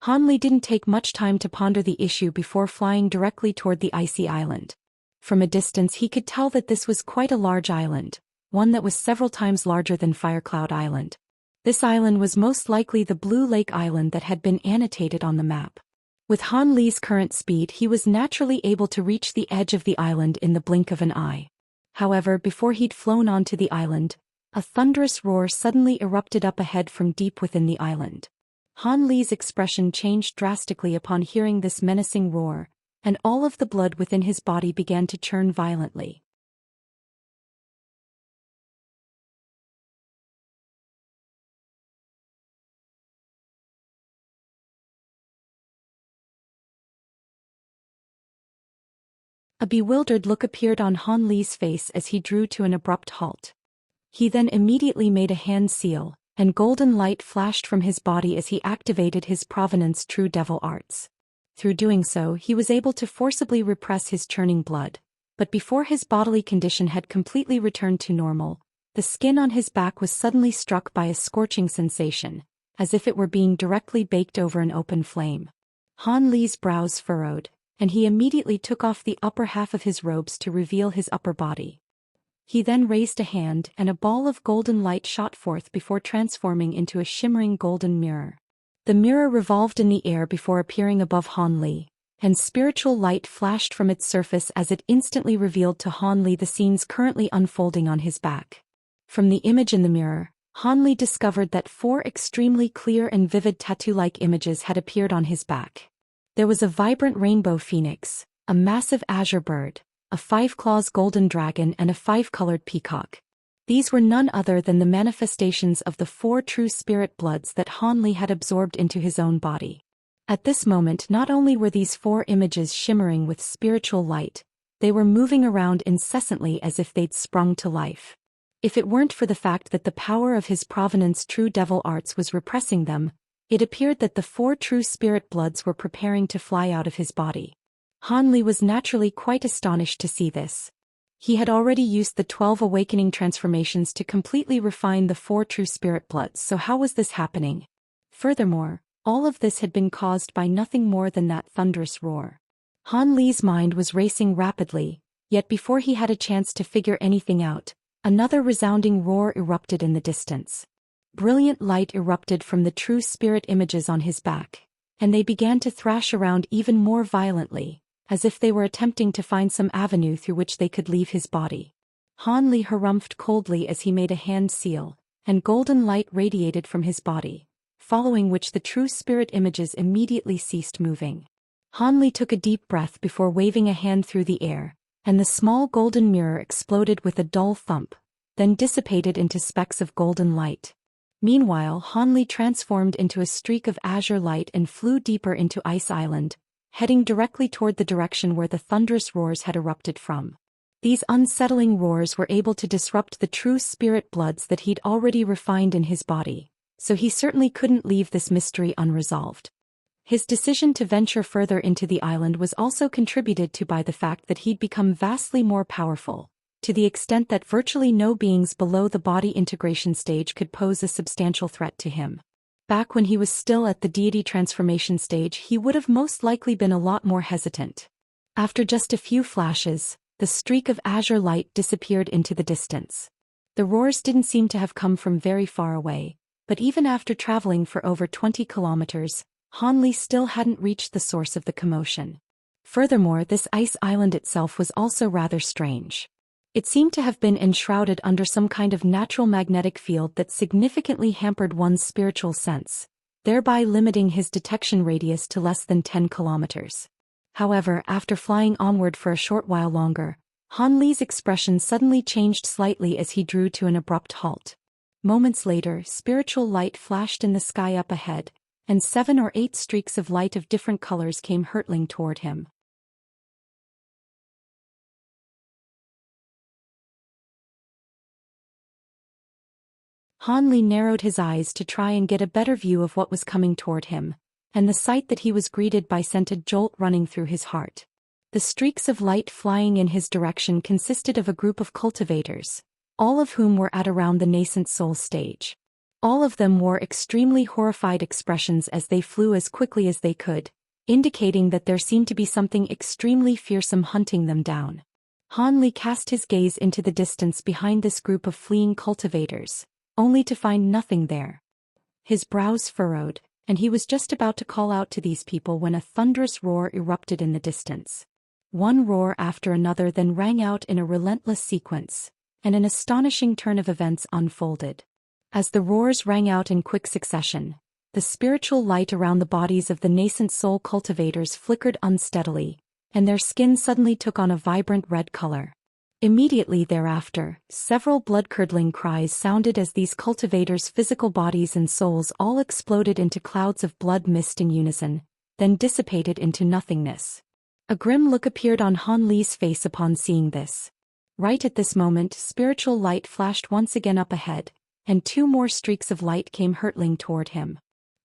Han Li didn't take much time to ponder the issue before flying directly toward the icy island. From a distance he could tell that this was quite a large island, one that was several times larger than Firecloud Island. This island was most likely the Blue Lake Island that had been annotated on the map. With Han Li's current speed, he was naturally able to reach the edge of the island in the blink of an eye. However, before he'd flown onto the island, a thunderous roar suddenly erupted up ahead from deep within the island. Han Li's expression changed drastically upon hearing this menacing roar, and all of the blood within his body began to churn violently. A bewildered look appeared on Han Li's face as he drew to an abrupt halt. He then immediately made a hand seal, and golden light flashed from his body as he activated his Provenance True Devil Arts. Through doing so, he was able to forcibly repress his churning blood, but before his bodily condition had completely returned to normal, the skin on his back was suddenly struck by a scorching sensation, as if it were being directly baked over an open flame. Han Li's brows furrowed, and he immediately took off the upper half of his robes to reveal his upper body. He then raised a hand and a ball of golden light shot forth before transforming into a shimmering golden mirror. The mirror revolved in the air before appearing above Han Li, and spiritual light flashed from its surface as it instantly revealed to Han Li the scenes currently unfolding on his back. From the image in the mirror, Han Li discovered that 4 extremely clear and vivid tattoo-like images had appeared on his back. There was a vibrant rainbow phoenix, a massive azure bird, a 5-claws golden dragon and a 5-colored peacock. These were none other than the manifestations of the 4 true spirit bloods that Han Li had absorbed into his own body. At this moment, not only were these 4 images shimmering with spiritual light, they were moving around incessantly as if they'd sprung to life. If it weren't for the fact that the power of his provenance true devil arts was repressing them, it appeared that the 4 true spirit bloods were preparing to fly out of his body. Han Li was naturally quite astonished to see this. He had already used the 12 awakening transformations to completely refine the 4 true spirit bloods, so how was this happening? Furthermore, all of this had been caused by nothing more than that thunderous roar. Han Li's mind was racing rapidly, yet before he had a chance to figure anything out, another resounding roar erupted in the distance. Brilliant light erupted from the true spirit images on his back, and they began to thrash around even more violently, as if they were attempting to find some avenue through which they could leave his body. Han Li harumphed coldly as he made a hand seal, and golden light radiated from his body, following which the true spirit images immediately ceased moving. Han Li took a deep breath before waving a hand through the air, and the small golden mirror exploded with a dull thump, then dissipated into specks of golden light. Meanwhile, Han Li transformed into a streak of azure light and flew deeper into Ice Island, heading directly toward the direction where the thunderous roars had erupted from. These unsettling roars were able to disrupt the true spirit bloods that he'd already refined in his body, so he certainly couldn't leave this mystery unresolved. His decision to venture further into the island was also contributed to by the fact that he'd become vastly more powerful, to the extent that virtually no beings below the body integration stage could pose a substantial threat to him. Back when he was still at the deity transformation stage, he would have most likely been a lot more hesitant. After just a few flashes, the streak of azure light disappeared into the distance. The roars didn't seem to have come from very far away, but even after traveling for over 20 kilometers, Han Li still hadn't reached the source of the commotion. Furthermore, this ice island itself was also rather strange. It seemed to have been enshrouded under some kind of natural magnetic field that significantly hampered one's spiritual sense, thereby limiting his detection radius to less than 10 kilometers. However, after flying onward for a short while longer, Han Li's expression suddenly changed slightly as he drew to an abrupt halt. Moments later, spiritual light flashed in the sky up ahead, and 7 or 8 streaks of light of different colors came hurtling toward him. Han Li narrowed his eyes to try and get a better view of what was coming toward him, and the sight that he was greeted by sent a jolt running through his heart. The streaks of light flying in his direction consisted of a group of cultivators, all of whom were at around the nascent soul stage. All of them wore extremely horrified expressions as they flew as quickly as they could, indicating that there seemed to be something extremely fearsome hunting them down. Han Li cast his gaze into the distance behind this group of fleeing cultivators, only to find nothing there. His brows furrowed, and he was just about to call out to these people when a thunderous roar erupted in the distance. One roar after another then rang out in a relentless sequence, and an astonishing turn of events unfolded. As the roars rang out in quick succession, the spiritual light around the bodies of the nascent soul cultivators flickered unsteadily, and their skin suddenly took on a vibrant red color. Immediately thereafter, several blood-curdling cries sounded as these cultivators' physical bodies and souls all exploded into clouds of blood mist in unison, then dissipated into nothingness. A grim look appeared on Han Li's face upon seeing this. Right at this moment, spiritual light flashed once again up ahead, and 2 more streaks of light came hurtling toward him.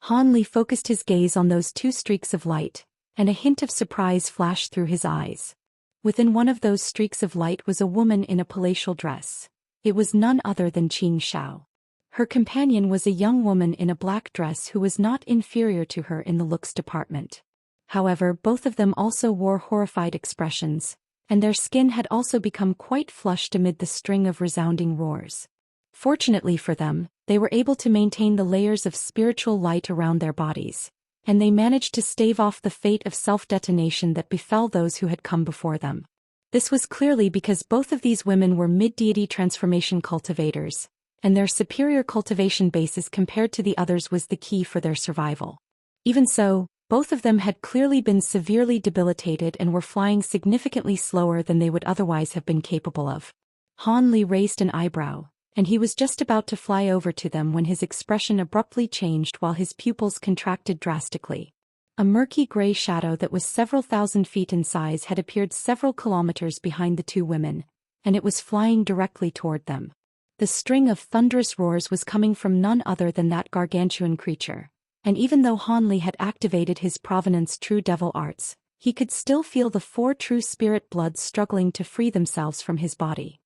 Han Li focused his gaze on those 2 streaks of light, and a hint of surprise flashed through his eyes. Within one of those streaks of light was a woman in a palatial dress. It was none other than Xianxia. Her companion was a young woman in a black dress who was not inferior to her in the looks department. However, both of them also wore horrified expressions, and their skin had also become quite flushed amid the string of resounding roars. Fortunately for them, they were able to maintain the layers of spiritual light around their bodies, and they managed to stave off the fate of self-detonation that befell those who had come before them. This was clearly because both of these women were mid-deity transformation cultivators, and their superior cultivation basis compared to the others was the key for their survival. Even so, both of them had clearly been severely debilitated and were flying significantly slower than they would otherwise have been capable of. Han Li raised an eyebrow, and he was just about to fly over to them when his expression abruptly changed while his pupils contracted drastically. A murky gray shadow that was several thousand feet in size had appeared several kilometers behind the two women, and it was flying directly toward them. The string of thunderous roars was coming from none other than that gargantuan creature, and even though Han Li had activated his Provenance True Devil arts, he could still feel the 4 true spirit bloods struggling to free themselves from his body.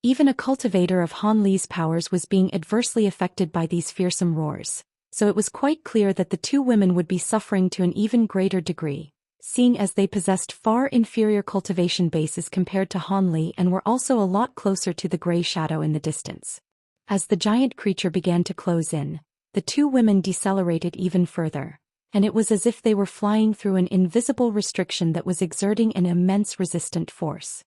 Even a cultivator of Han Li's powers was being adversely affected by these fearsome roars, so it was quite clear that the two women would be suffering to an even greater degree, seeing as they possessed far inferior cultivation bases compared to Han Li and were also a lot closer to the gray shadow in the distance. As the giant creature began to close in, the two women decelerated even further, and it was as if they were flying through an invisible restriction that was exerting an immense resistant force.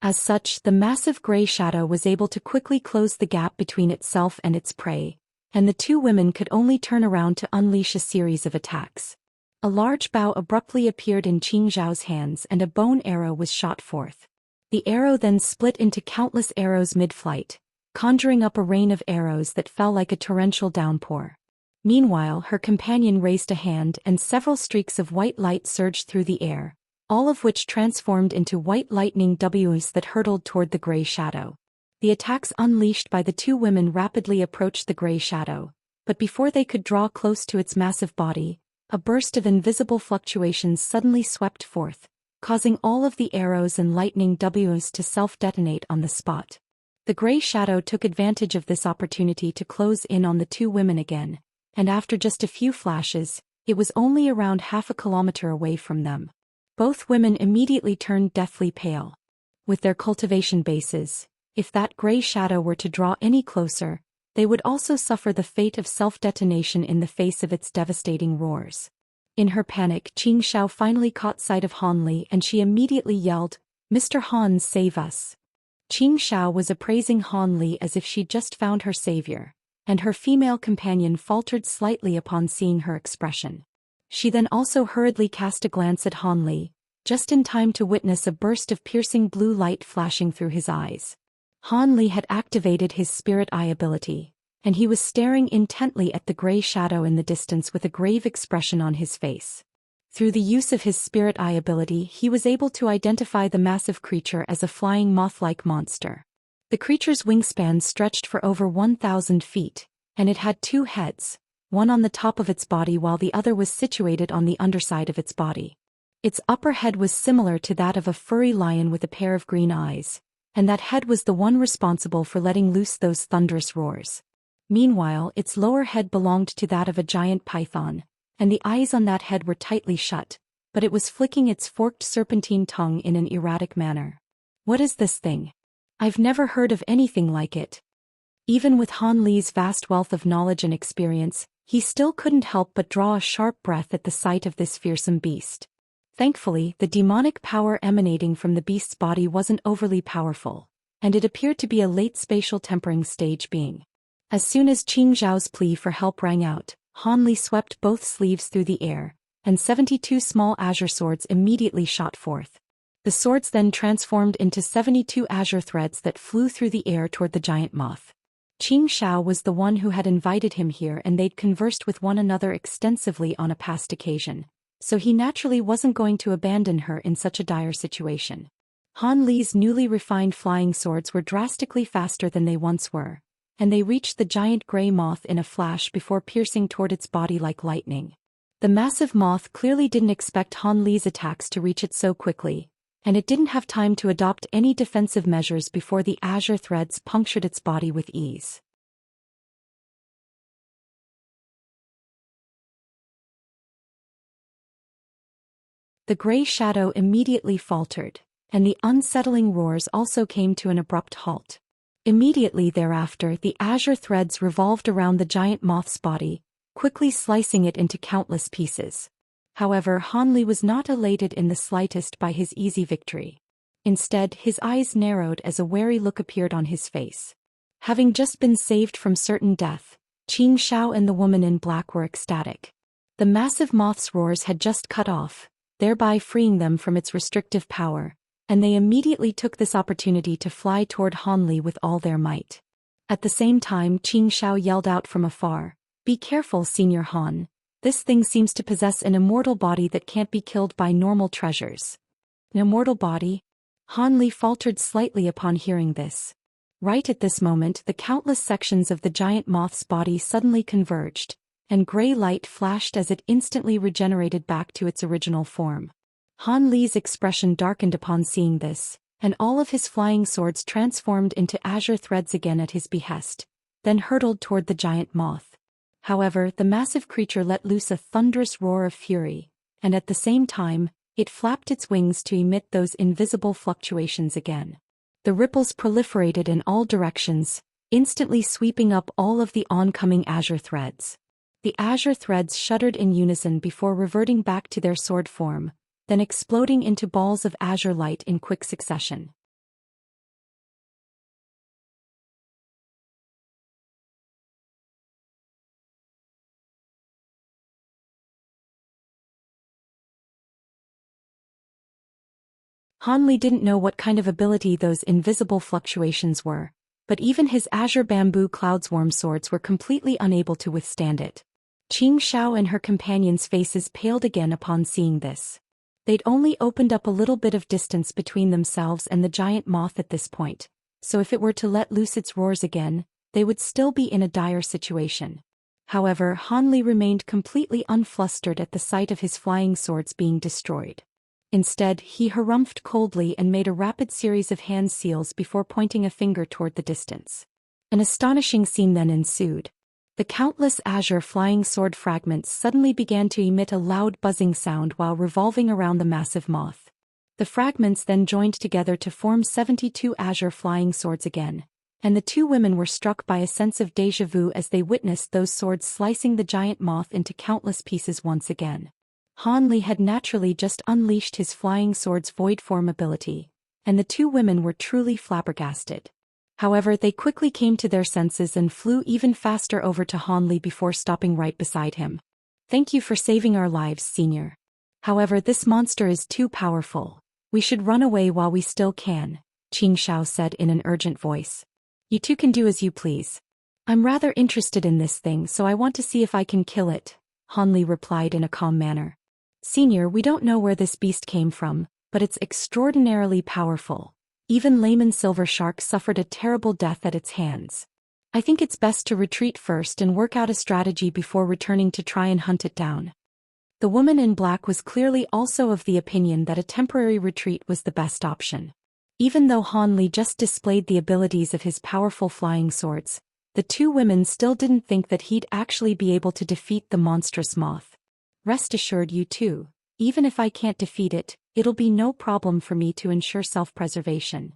As such, the massive gray shadow was able to quickly close the gap between itself and its prey, and the two women could only turn around to unleash a series of attacks. A large bow abruptly appeared in Qing Zhao's hands and a bone arrow was shot forth. The arrow then split into countless arrows mid-flight, conjuring up a rain of arrows that fell like a torrential downpour. Meanwhile, her companion raised a hand and several streaks of white light surged through the air, all of which transformed into white lightning Ws that hurtled toward the gray shadow. The attacks unleashed by the two women rapidly approached the gray shadow, but before they could draw close to its massive body, a burst of invisible fluctuations suddenly swept forth, causing all of the arrows and lightning Ws to self-detonate on the spot. The gray shadow took advantage of this opportunity to close in on the two women again, and after just a few flashes, it was only around half a kilometer away from them. Both women immediately turned deathly pale. With their cultivation bases, if that gray shadow were to draw any closer, they would also suffer the fate of self-detonation in the face of its devastating roars. In her panic, Qing Zhao finally caught sight of Han Li and she immediately yelled, "Mr. Han, save us." Qing Zhao was appraising Han Li as if she'd just found her savior, and her female companion faltered slightly upon seeing her expression. She then also hurriedly cast a glance at Han Li, just in time to witness a burst of piercing blue light flashing through his eyes. Han Li had activated his spirit eye ability, and he was staring intently at the gray shadow in the distance with a grave expression on his face. Through the use of his spirit eye ability, he was able to identify the massive creature as a flying moth-like monster. The creature's wingspan stretched for over 1,000 feet, and it had 2 heads, one on the top of its body while the other was situated on the underside of its body. Its upper head was similar to that of a furry lion with a pair of green eyes, and that head was the one responsible for letting loose those thunderous roars. Meanwhile, its lower head belonged to that of a giant python, and the eyes on that head were tightly shut, but it was flicking its forked serpentine tongue in an erratic manner. What is this thing? I've never heard of anything like it. Even with Han Li's vast wealth of knowledge and experience, he still couldn't help but draw a sharp breath at the sight of this fearsome beast. Thankfully, the demonic power emanating from the beast's body wasn't overly powerful, and it appeared to be a late spatial tempering stage being. As soon as Qing Zhao's plea for help rang out, Han Li swept both sleeves through the air, and 72 small azure swords immediately shot forth. The swords then transformed into 72 azure threads that flew through the air toward the giant moth. Qing Zhao was the one who had invited him here and they'd conversed with one another extensively on a past occasion, so he naturally wasn't going to abandon her in such a dire situation. Han Li's newly refined flying swords were drastically faster than they once were, and they reached the giant gray moth in a flash before piercing toward its body like lightning. The massive moth clearly didn't expect Han Li's attacks to reach it so quickly, and it didn't have time to adopt any defensive measures before the azure threads punctured its body with ease. The gray shadow immediately faltered, and the unsettling roars also came to an abrupt halt. Immediately thereafter, the azure threads revolved around the giant moth's body, quickly slicing it into countless pieces. However, Hanli was not elated in the slightest by his easy victory. Instead, his eyes narrowed as a wary look appeared on his face. Having just been saved from certain death, Xianxia and the woman in black were ecstatic. The massive moth's roars had just cut off, thereby freeing them from its restrictive power, and they immediately took this opportunity to fly toward Hanli with all their might. At the same time, Xianxia yelled out from afar, "Be careful, Senior Han. This thing seems to possess an immortal body that can't be killed by normal treasures." An immortal body? Hanli faltered slightly upon hearing this. Right at this moment, the countless sections of the giant moth's body suddenly converged, and gray light flashed as it instantly regenerated back to its original form. Han Li's expression darkened upon seeing this, and all of his flying swords transformed into azure threads again at his behest, then hurtled toward the giant moth. However, the massive creature let loose a thunderous roar of fury, and at the same time, it flapped its wings to emit those invisible fluctuations again. The ripples proliferated in all directions, instantly sweeping up all of the oncoming azure threads. The azure threads shuddered in unison before reverting back to their sword form, then exploding into balls of azure light in quick succession. Hanli didn't know what kind of ability those invisible fluctuations were, but even his azure bamboo cloudswarm swords were completely unable to withstand it. Xianxia and her companions' faces paled again upon seeing this. They'd only opened up a little bit of distance between themselves and the giant moth at this point, so if it were to let loose its roars again, they would still be in a dire situation. However, Hanli remained completely unflustered at the sight of his flying swords being destroyed. Instead, he harumphed coldly and made a rapid series of hand seals before pointing a finger toward the distance. An astonishing scene then ensued. The countless azure flying sword fragments suddenly began to emit a loud buzzing sound while revolving around the massive moth. The fragments then joined together to form 72 azure flying swords again, and the two women were struck by a sense of déjà vu as they witnessed those swords slicing the giant moth into countless pieces once again. Hanli had naturally just unleashed his flying sword's void form ability, and the two women were truly flabbergasted. However, they quickly came to their senses and flew even faster over to Hanli before stopping right beside him. "Thank you for saving our lives, Senior. However, this monster is too powerful. We should run away while we still can," Xianxia said in an urgent voice. "You two can do as you please. I'm rather interested in this thing, so I want to see if I can kill it," Hanli replied in a calm manner. "Senior, we don't know where this beast came from, but it's extraordinarily powerful. Even Layman Silver Shark suffered a terrible death at its hands. I think it's best to retreat first and work out a strategy before returning to try and hunt it down." The woman in black was clearly also of the opinion that a temporary retreat was the best option. Even though Hanli just displayed the abilities of his powerful flying swords, the two women still didn't think that he'd actually be able to defeat the monstrous moth. "Rest assured, you two, even if I can't defeat it, it'll be no problem for me to ensure self-preservation."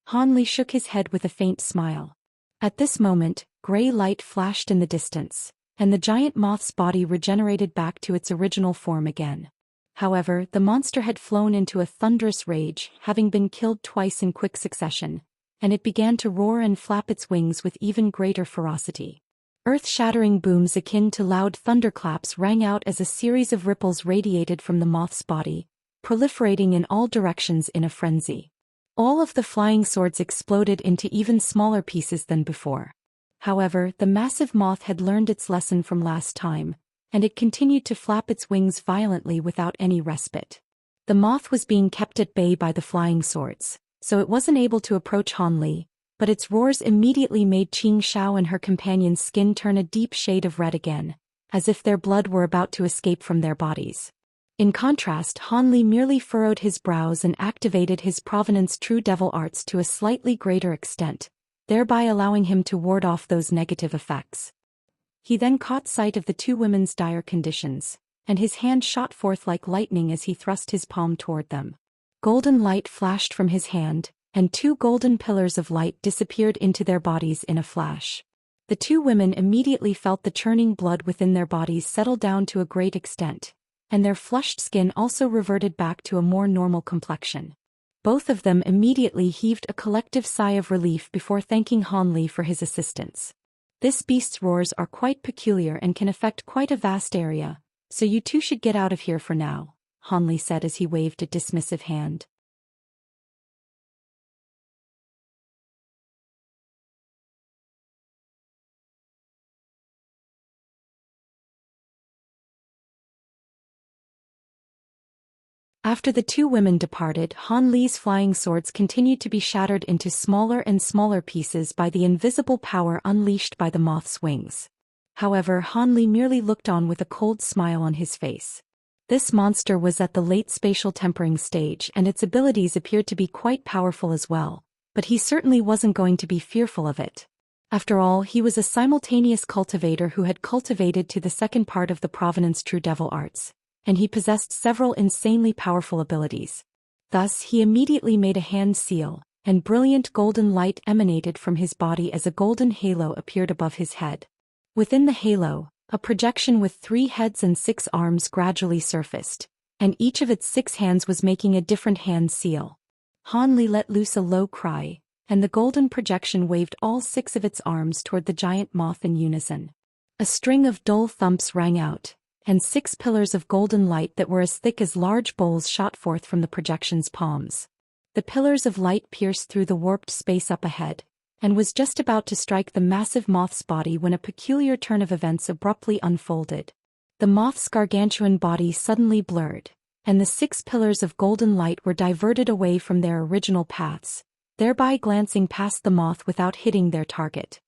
Hanli shook his head with a faint smile. At this moment, gray light flashed in the distance, and the giant moth's body regenerated back to its original form again. However, the monster had flown into a thunderous rage, having been killed twice in quick succession, and it began to roar and flap its wings with even greater ferocity. Earth-shattering booms akin to loud thunderclaps rang out as a series of ripples radiated from the moth's body, proliferating in all directions in a frenzy. All of the flying swords exploded into even smaller pieces than before. However, the massive moth had learned its lesson from last time, and it continued to flap its wings violently without any respite. The moth was being kept at bay by the flying swords, so it wasn't able to approach Hanli, but its roars immediately made Xianxia and her companion's skin turn a deep shade of red again, as if their blood were about to escape from their bodies. In contrast, Hanli merely furrowed his brows and activated his Provenance True Devil arts to a slightly greater extent, thereby allowing him to ward off those negative effects. He then caught sight of the two women's dire conditions, and his hand shot forth like lightning as he thrust his palm toward them. Golden light flashed from his hand, and 2 golden pillars of light disappeared into their bodies in a flash. The 2 women immediately felt the churning blood within their bodies settle down to a great extent, and their flushed skin also reverted back to a more normal complexion. Both of them immediately heaved a collective sigh of relief before thanking Han Li for his assistance. This beast's roars are quite peculiar and can affect quite a vast area, so you two should get out of here for now, Han Li said as he waved a dismissive hand. After the 2 women departed, Han Li's flying swords continued to be shattered into smaller and smaller pieces by the invisible power unleashed by the moth's wings. However, Han Li merely looked on with a cold smile on his face. This monster was at the late spatial tempering stage and its abilities appeared to be quite powerful as well, but he certainly wasn't going to be fearful of it. After all, he was a simultaneous cultivator who had cultivated to the second part of the Provenance True Devil Arts, and he possessed several insanely powerful abilities. Thus, he immediately made a hand seal, and brilliant golden light emanated from his body as a golden halo appeared above his head. Within the halo, a projection with 3 heads and 6 arms gradually surfaced, and each of its 6 hands was making a different hand seal. Han Li let loose a low cry, and the golden projection waved all 6 of its arms toward the giant moth in unison. A string of dull thumps rang out, and 6 pillars of golden light that were as thick as large bowls shot forth from the projection's palms. The pillars of light pierced through the warped space up ahead, and was just about to strike the massive moth's body when a peculiar turn of events abruptly unfolded. The moth's gargantuan body suddenly blurred, and the 6 pillars of golden light were diverted away from their original paths, thereby glancing past the moth without hitting their target.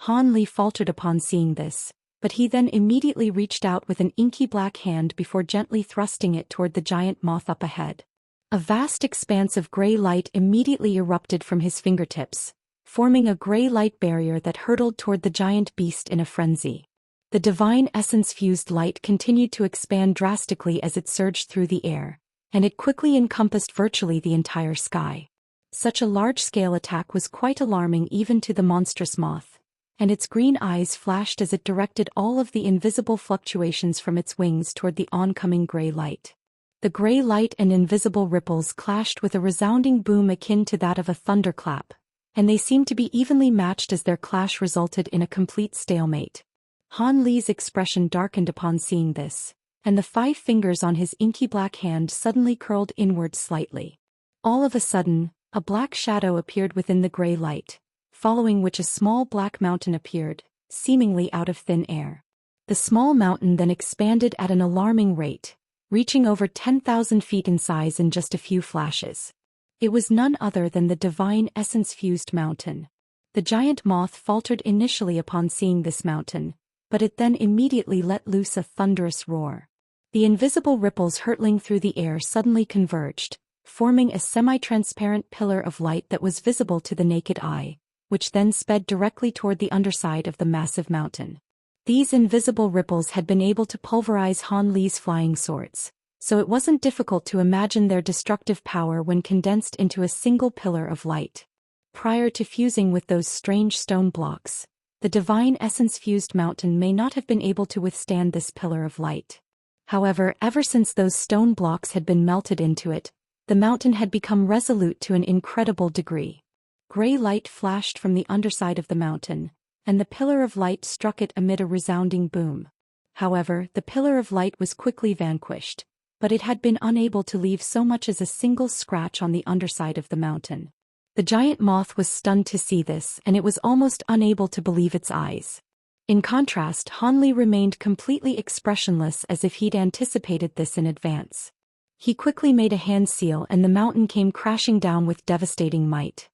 Han Li faltered upon seeing this, but he then immediately reached out with an inky black hand before gently thrusting it toward the giant moth up ahead. A vast expanse of gray light immediately erupted from his fingertips, forming a gray light barrier that hurtled toward the giant beast in a frenzy. The divine essence-fused light continued to expand drastically as it surged through the air, and it quickly encompassed virtually the entire sky. Such a large-scale attack was quite alarming even to the monstrous moth, and its green eyes flashed as it directed all of the invisible fluctuations from its wings toward the oncoming gray light. The gray light and invisible ripples clashed with a resounding boom akin to that of a thunderclap, and they seemed to be evenly matched as their clash resulted in a complete stalemate. Han Li's expression darkened upon seeing this, and the 5 fingers on his inky black hand suddenly curled inward slightly. All of a sudden, a black shadow appeared within the gray light, following which a small black mountain appeared, seemingly out of thin air. The small mountain then expanded at an alarming rate, reaching over 10,000 feet in size in just a few flashes. It was none other than the divine essence-fused mountain. The giant moth faltered initially upon seeing this mountain, but it then immediately let loose a thunderous roar. The invisible ripples hurtling through the air suddenly converged, forming a semi-transparent pillar of light that was visible to the naked eye, which then sped directly toward the underside of the massive mountain. These invisible ripples had been able to pulverize Han Li's flying swords, so it wasn't difficult to imagine their destructive power when condensed into a single pillar of light. Prior to fusing with those strange stone blocks, the divine essence-fused mountain may not have been able to withstand this pillar of light. However, ever since those stone blocks had been melted into it, the mountain had become resolute to an incredible degree. Gray light flashed from the underside of the mountain, and the pillar of light struck it amid a resounding boom. However, the pillar of light was quickly vanquished, but it had been unable to leave so much as a single scratch on the underside of the mountain. The giant moth was stunned to see this, and it was almost unable to believe its eyes. In contrast, Han Li remained completely expressionless as if he'd anticipated this in advance. He quickly made a hand seal and the mountain came crashing down with devastating might.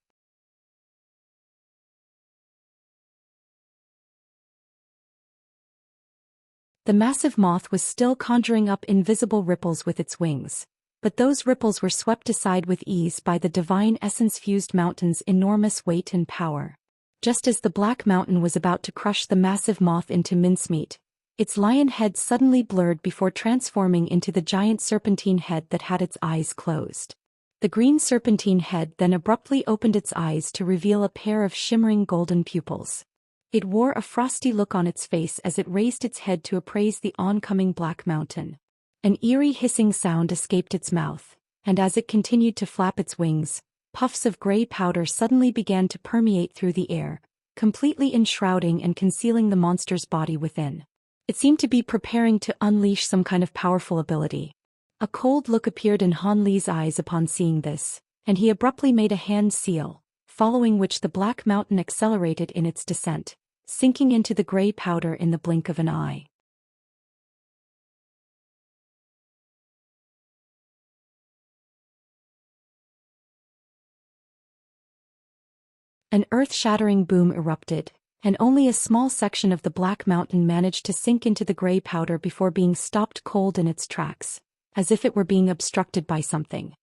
The massive moth was still conjuring up invisible ripples with its wings, but those ripples were swept aside with ease by the divine essence-fused mountain's enormous weight and power. Just as the black mountain was about to crush the massive moth into mincemeat, its lion head suddenly blurred before transforming into the giant serpentine head that had its eyes closed. The green serpentine head then abruptly opened its eyes to reveal a pair of shimmering golden pupils. It wore a frosty look on its face as it raised its head to appraise the oncoming black mountain. An eerie hissing sound escaped its mouth, and as it continued to flap its wings, puffs of gray powder suddenly began to permeate through the air, completely enshrouding and concealing the monster's body within. It seemed to be preparing to unleash some kind of powerful ability. A cold look appeared in Han Li's eyes upon seeing this, and he abruptly made a hand seal, following which the black mountain accelerated in its descent, sinking into the gray powder in the blink of an eye. An earth-shattering boom erupted, and only a small section of the black mountain managed to sink into the gray powder before being stopped cold in its tracks, as if it were being obstructed by something.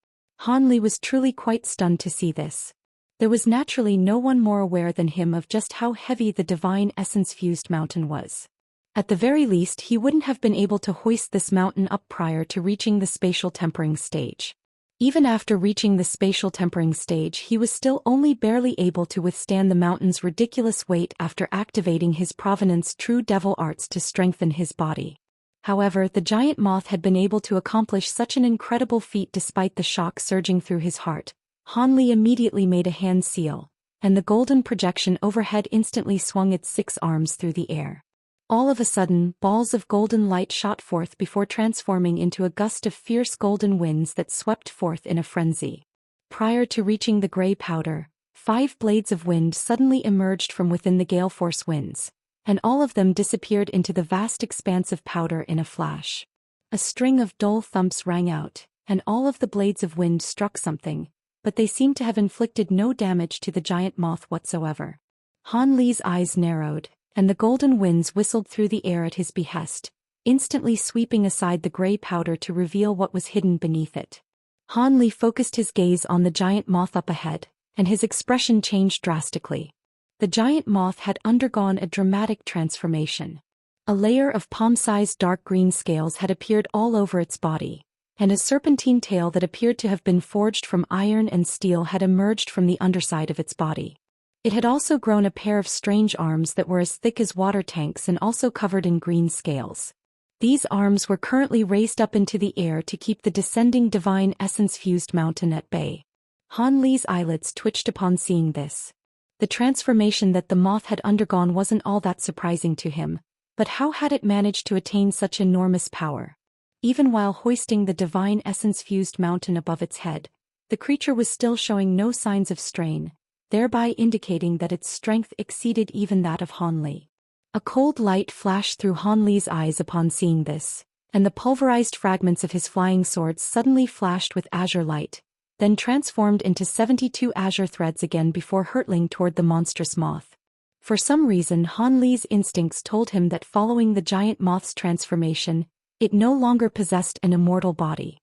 Han Li was truly quite stunned to see this. There was naturally no one more aware than him of just how heavy the divine essence-fused mountain was. At the very least, he wouldn't have been able to hoist this mountain up prior to reaching the spatial tempering stage. Even after reaching the spatial tempering stage, he was still only barely able to withstand the mountain's ridiculous weight after activating his provenance true devil arts to strengthen his body. However, the giant moth had been able to accomplish such an incredible feat despite the shock surging through his heart. Han Li immediately made a hand seal, and the golden projection overhead instantly swung its 6 arms through the air. All of a sudden, balls of golden light shot forth before transforming into a gust of fierce golden winds that swept forth in a frenzy. Prior to reaching the gray powder, 5 blades of wind suddenly emerged from within the gale force winds, and all of them disappeared into the vast expanse of powder in a flash. A string of dull thumps rang out, and all of the blades of wind struck something, but they seemed to have inflicted no damage to the giant moth whatsoever. Han Li's eyes narrowed, and the golden winds whistled through the air at his behest, instantly sweeping aside the gray powder to reveal what was hidden beneath it. Han Li focused his gaze on the giant moth up ahead, and his expression changed drastically. The giant moth had undergone a dramatic transformation. A layer of palm-sized dark green scales had appeared all over its body, and a serpentine tail that appeared to have been forged from iron and steel had emerged from the underside of its body. It had also grown a pair of strange arms that were as thick as water tanks and also covered in green scales. These arms were currently raised up into the air to keep the descending divine essence-fused mountain at bay. Han Li's eyelids twitched upon seeing this. The transformation that the moth had undergone wasn't all that surprising to him, but how had it managed to attain such enormous power? Even while hoisting the divine essence-fused mountain above its head, the creature was still showing no signs of strain, thereby indicating that its strength exceeded even that of Han Li. A cold light flashed through Han Li's eyes upon seeing this, and the pulverized fragments of his flying swords suddenly flashed with azure light, then transformed into 72 azure threads again before hurtling toward the monstrous moth. For some reason, Han Li's instincts told him that following the giant moth's transformation, it no longer possessed an immortal body.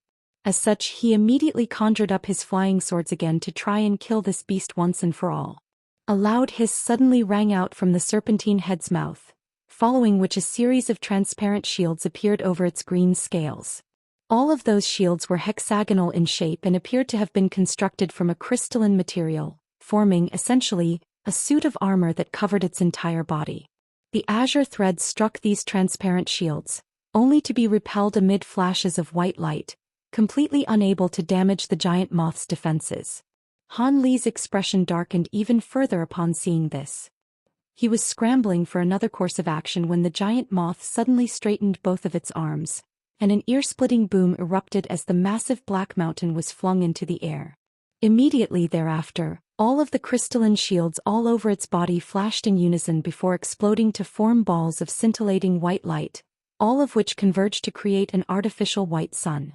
As such, he immediately conjured up his flying swords again to try and kill this beast once and for all. A loud hiss suddenly rang out from the serpentine head's mouth, following which a series of transparent shields appeared over its green scales. All of those shields were hexagonal in shape and appeared to have been constructed from a crystalline material, forming, essentially, a suit of armor that covered its entire body. The azure threads struck these transparent shields, only to be repelled amid flashes of white light, completely unable to damage the giant moth's defenses. Han Li's expression darkened even further upon seeing this. He was scrambling for another course of action when the giant moth suddenly straightened both of its arms, and an ear-splitting boom erupted as the massive black mountain was flung into the air. Immediately thereafter, all of the crystalline shields all over its body flashed in unison before exploding to form balls of scintillating white light, all of which converged to create an artificial white sun.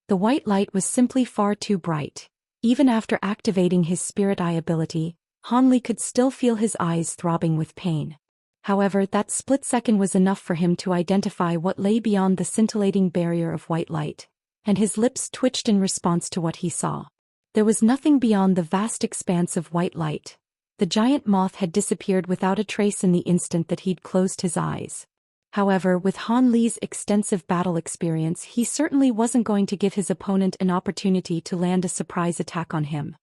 The white light was simply far too bright. Even after activating his spirit eye ability, Han Li could still feel his eyes throbbing with pain. However, that split second was enough for him to identify what lay beyond the scintillating barrier of white light, and his lips twitched in response to what he saw. There was nothing beyond the vast expanse of white light. The giant moth had disappeared without a trace in the instant that he'd closed his eyes. However, with Han Li's extensive battle experience, he certainly wasn't going to give his opponent an opportunity to land a surprise attack on him.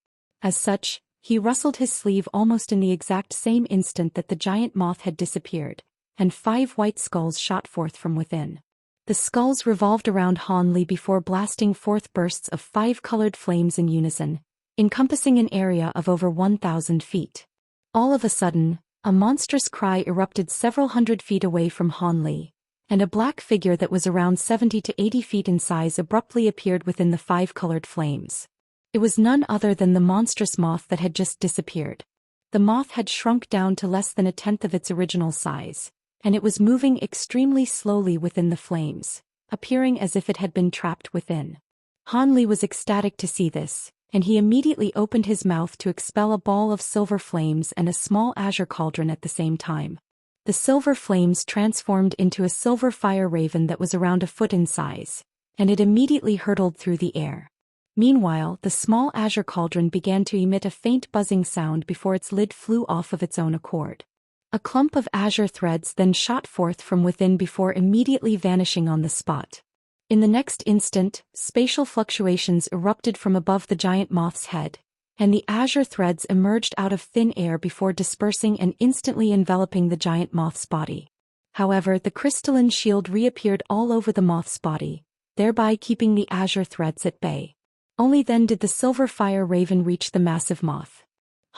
As such, he rustled his sleeve almost in the exact same instant that the giant moth had disappeared, and 5 white skulls shot forth from within. The skulls revolved around Han Li before blasting forth bursts of 5 colored flames in unison, encompassing an area of over 1,000 feet. All of a sudden, a monstrous cry erupted several hundred feet away from Han Li, and a black figure that was around 70 to 80 feet in size abruptly appeared within the 5 colored flames. It was none other than the monstrous moth that had just disappeared. The moth had shrunk down to less than a tenth of its original size, and it was moving extremely slowly within the flames, appearing as if it had been trapped within. Han Li was ecstatic to see this, and he immediately opened his mouth to expel a ball of silver flames and a small azure cauldron at the same time. The silver flames transformed into a silver fire raven that was around a foot in size, and it immediately hurtled through the air. Meanwhile, the small azure cauldron began to emit a faint buzzing sound before its lid flew off of its own accord. A clump of azure threads then shot forth from within before immediately vanishing on the spot. In the next instant, spatial fluctuations erupted from above the giant moth's head, and the azure threads emerged out of thin air before dispersing and instantly enveloping the giant moth's body. However, the crystalline shield reappeared all over the moth's body, thereby keeping the azure threads at bay. Only then did the silver fire raven reach the massive moth.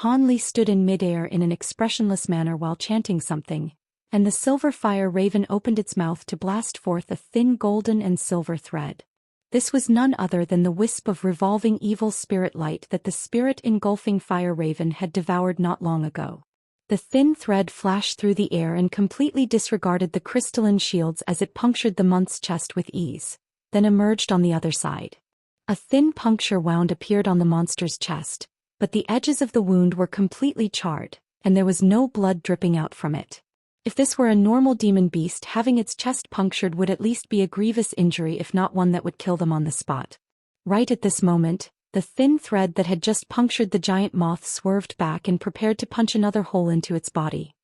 Han Li stood in midair in an expressionless manner while chanting something, and the silver fire raven opened its mouth to blast forth a thin golden and silver thread. This was none other than the wisp of revolving evil spirit light that the spirit engulfing fire raven had devoured not long ago. The thin thread flashed through the air and completely disregarded the crystalline shields as it punctured the moth's chest with ease, then emerged on the other side. A thin puncture wound appeared on the monster's chest, but the edges of the wound were completely charred, and there was no blood dripping out from it. If this were a normal demon beast, having its chest punctured would at least be a grievous injury, if not one that would kill them on the spot. Right at this moment, the thin thread that had just punctured the giant moth swerved back and prepared to punch another hole into its body.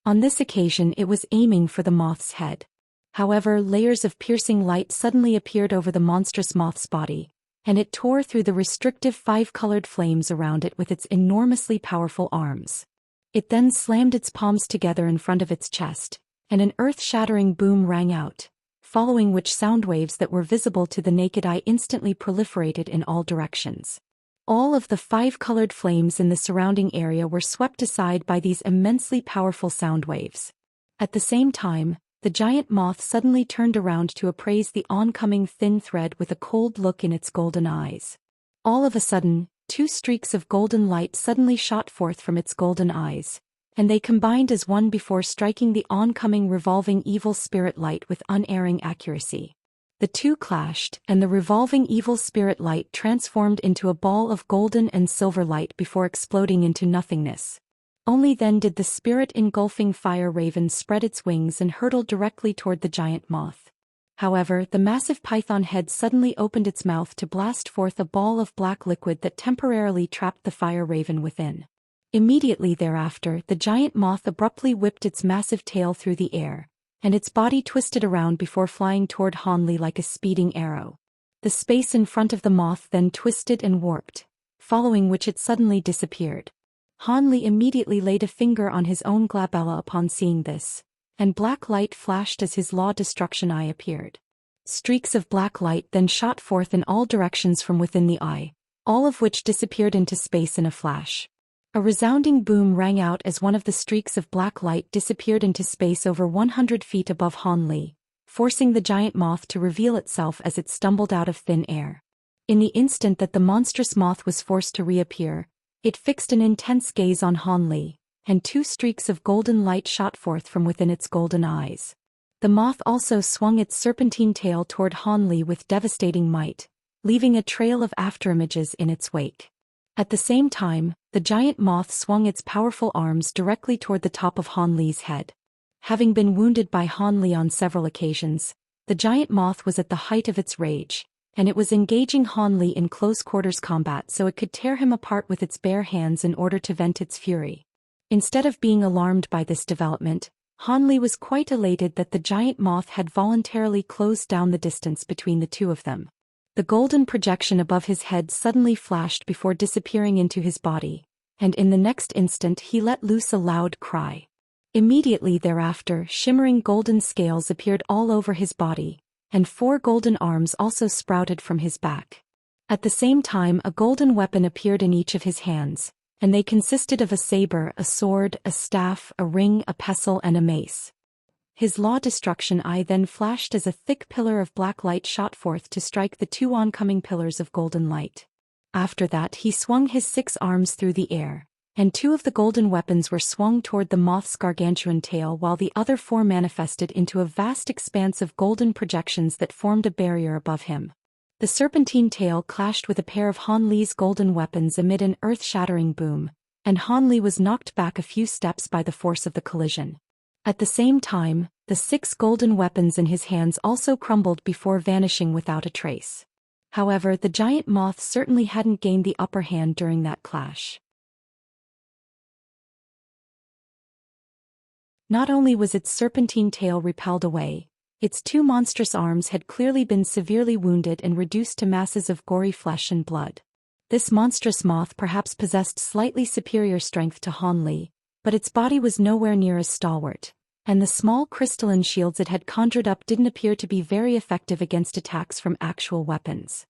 On this occasion it was aiming for the moth's head. However, layers of piercing light suddenly appeared over the monstrous moth's body, and it tore through the restrictive 5-colored flames around it with its enormously powerful arms. It then slammed its palms together in front of its chest, and an earth-shattering boom rang out, following which sound waves that were visible to the naked eye instantly proliferated in all directions. All of the 5-colored flames in the surrounding area were swept aside by these immensely powerful sound waves. At the same time, the giant moth suddenly turned around to appraise the oncoming thin thread with a cold look in its golden eyes. All of a sudden, 2 streaks of golden light suddenly shot forth from its golden eyes, and they combined as one before striking the oncoming revolving evil spirit light with unerring accuracy. The two clashed, and the revolving evil spirit light transformed into a ball of golden and silver light before exploding into nothingness. Only then did the spirit-engulfing fire raven spread its wings and hurtle directly toward the giant moth. However, the massive python head suddenly opened its mouth to blast forth a ball of black liquid that temporarily trapped the fire raven within. Immediately thereafter, the giant moth abruptly whipped its massive tail through the air, and its body twisted around before flying toward Han Li like a speeding arrow. The space in front of the moth then twisted and warped, following which it suddenly disappeared. Han Li immediately laid a finger on his own glabella upon seeing this, and black light flashed as his law destruction eye appeared. Streaks of black light then shot forth in all directions from within the eye, all of which disappeared into space in a flash. A resounding boom rang out as one of the streaks of black light disappeared into space over 100 feet above Han Li, forcing the giant moth to reveal itself as it stumbled out of thin air. In the instant that the monstrous moth was forced to reappear, it fixed an intense gaze on Han Li, and 2 streaks of golden light shot forth from within its golden eyes. The moth also swung its serpentine tail toward Han Li with devastating might, leaving a trail of afterimages in its wake. At the same time, the giant moth swung its powerful arms directly toward the top of Han Li's head. Having been wounded by Han Li on several occasions, the giant moth was at the height of its rage, and it was engaging Han Li in close-quarters combat so it could tear him apart with its bare hands in order to vent its fury. Instead of being alarmed by this development, Han Li was quite elated that the giant moth had voluntarily closed down the distance between the two of them. The golden projection above his head suddenly flashed before disappearing into his body, and in the next instant he let loose a loud cry. Immediately thereafter, shimmering golden scales appeared all over his body, and 4 golden arms also sprouted from his back. At the same time, a golden weapon appeared in each of his hands, and they consisted of a saber, a sword, a staff, a ring, a pestle, and a mace. His law destruction eye then flashed as a thick pillar of black light shot forth to strike the 2 oncoming pillars of golden light. After that he swung his 6 arms through the air, and 2 of the golden weapons were swung toward the moth's gargantuan tail while the other 4 manifested into a vast expanse of golden projections that formed a barrier above him. The serpentine tail clashed with a pair of Han Li's golden weapons amid an earth-shattering boom, and Han Li was knocked back a few steps by the force of the collision. At the same time, the 6 golden weapons in his hands also crumbled before vanishing without a trace. However, the giant moth certainly hadn't gained the upper hand during that clash. Not only was its serpentine tail repelled away, its 2 monstrous arms had clearly been severely wounded and reduced to masses of gory flesh and blood. This monstrous moth perhaps possessed slightly superior strength to Han Li, but its body was nowhere near as stalwart, and the small crystalline shields it had conjured up didn't appear to be very effective against attacks from actual weapons.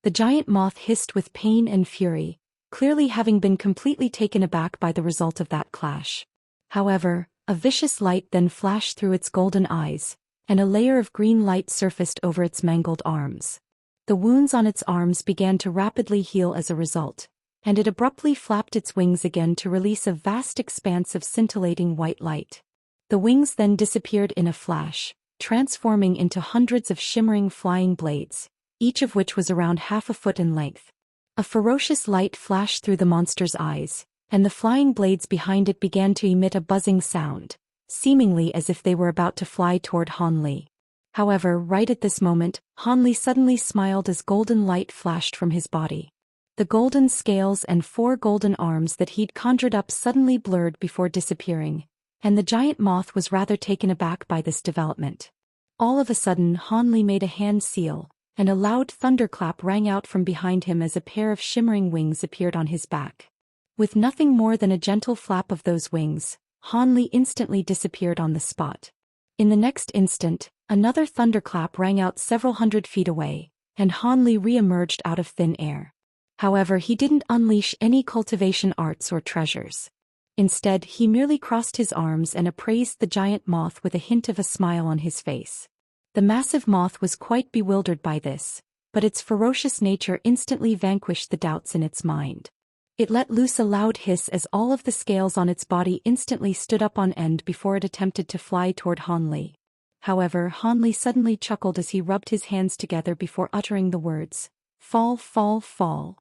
The giant moth hissed with pain and fury, clearly having been completely taken aback by the result of that clash. However, a vicious light then flashed through its golden eyes, and a layer of green light surfaced over its mangled arms. The wounds on its arms began to rapidly heal as a result, and it abruptly flapped its wings again to release a vast expanse of scintillating white light. The wings then disappeared in a flash, transforming into hundreds of shimmering flying blades, each of which was around half a foot in length. A ferocious light flashed through the monster's eyes, and the flying blades behind it began to emit a buzzing sound, seemingly as if they were about to fly toward Han Li. However, right at this moment, Han Li suddenly smiled as golden light flashed from his body. The golden scales and 4 golden arms that he'd conjured up suddenly blurred before disappearing, and the giant moth was rather taken aback by this development. All of a sudden, Han Li made a hand seal, and a loud thunderclap rang out from behind him as a pair of shimmering wings appeared on his back. With nothing more than a gentle flap of those wings, Han Li instantly disappeared on the spot. In the next instant, another thunderclap rang out several hundred feet away, and Han Li re-emerged out of thin air. However, he didn't unleash any cultivation arts or treasures. Instead, he merely crossed his arms and appraised the giant moth with a hint of a smile on his face. The massive moth was quite bewildered by this, but its ferocious nature instantly vanquished the doubts in its mind. It let loose a loud hiss as all of the scales on its body instantly stood up on end before it attempted to fly toward Han Li. However, Han Li suddenly chuckled as he rubbed his hands together before uttering the words, "Fall, fall, fall."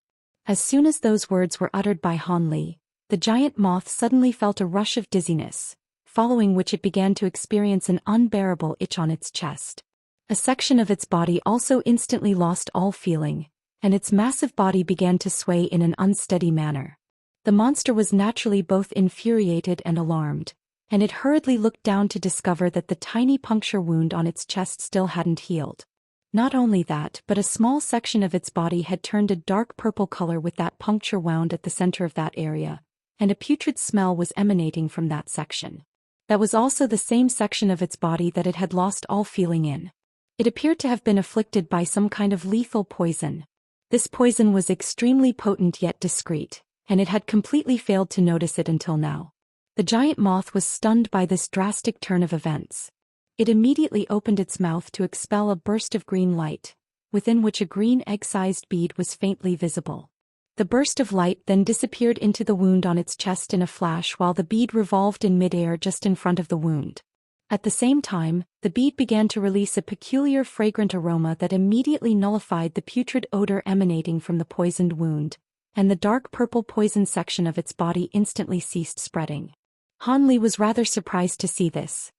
As soon as those words were uttered by Han Li, the giant moth suddenly felt a rush of dizziness, following which it began to experience an unbearable itch on its chest. A section of its body also instantly lost all feeling, and its massive body began to sway in an unsteady manner. The monster was naturally both infuriated and alarmed, and it hurriedly looked down to discover that the tiny puncture wound on its chest still hadn't healed. Not only that, but a small section of its body had turned a dark purple color with that puncture wound at the center of that area, and a putrid smell was emanating from that section. That was also the same section of its body that it had lost all feeling in. It appeared to have been afflicted by some kind of lethal poison. This poison was extremely potent yet discreet, and it had completely failed to notice it until now. The giant moth was stunned by this drastic turn of events. It immediately opened its mouth to expel a burst of green light, within which a green egg-sized bead was faintly visible. The burst of light then disappeared into the wound on its chest in a flash while the bead revolved in midair just in front of the wound. At the same time, the bead began to release a peculiar fragrant aroma that immediately nullified the putrid odor emanating from the poisoned wound, and the dark purple poison section of its body instantly ceased spreading. Han Li was rather surprised to see this.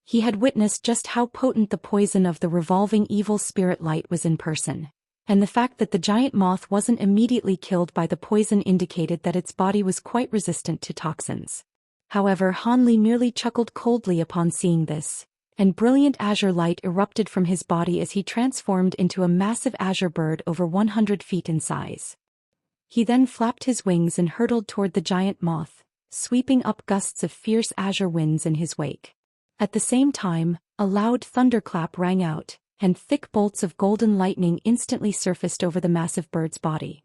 He had witnessed just how potent the poison of the revolving evil spirit light was in person. And the fact that the giant moth wasn't immediately killed by the poison indicated that its body was quite resistant to toxins. However, Han Li merely chuckled coldly upon seeing this, and brilliant azure light erupted from his body as he transformed into a massive azure bird over 100 feet in size. He then flapped his wings and hurtled toward the giant moth, sweeping up gusts of fierce azure winds in his wake. At the same time, a loud thunderclap rang out, and thick bolts of golden lightning instantly surfaced over the massive bird's body.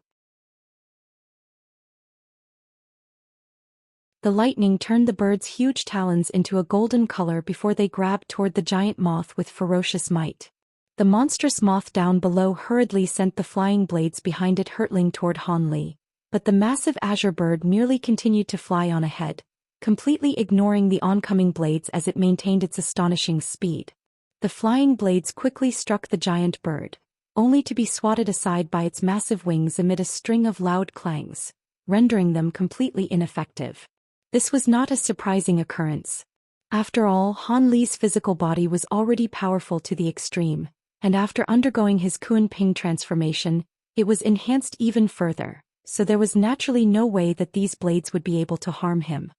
The lightning turned the bird's huge talons into a golden color before they grabbed toward the giant moth with ferocious might. The monstrous moth down below hurriedly sent the flying blades behind it hurtling toward Han Li, but the massive azure bird merely continued to fly on ahead, completely ignoring the oncoming blades as it maintained its astonishing speed. The flying blades quickly struck the giant bird, only to be swatted aside by its massive wings amid a string of loud clangs, rendering them completely ineffective. This was not a surprising occurrence. After all, Han Li's physical body was already powerful to the extreme, and after undergoing his Kuan Ping transformation, it was enhanced even further, so there was naturally no way that these blades would be able to harm him.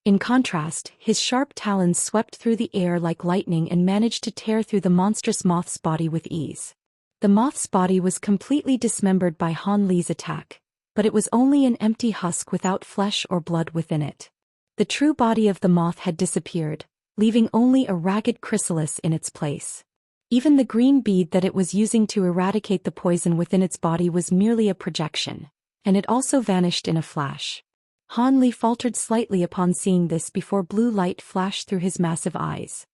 In contrast, his sharp talons swept through the air like lightning and managed to tear through the monstrous moth's body with ease. The moth's body was completely dismembered by Han Li's attack, but it was only an empty husk without flesh or blood within it. The true body of the moth had disappeared, leaving only a ragged chrysalis in its place. Even the green bead that it was using to eradicate the poison within its body was merely a projection, and it also vanished in a flash. Han Li faltered slightly upon seeing this before blue light flashed through his massive eyes.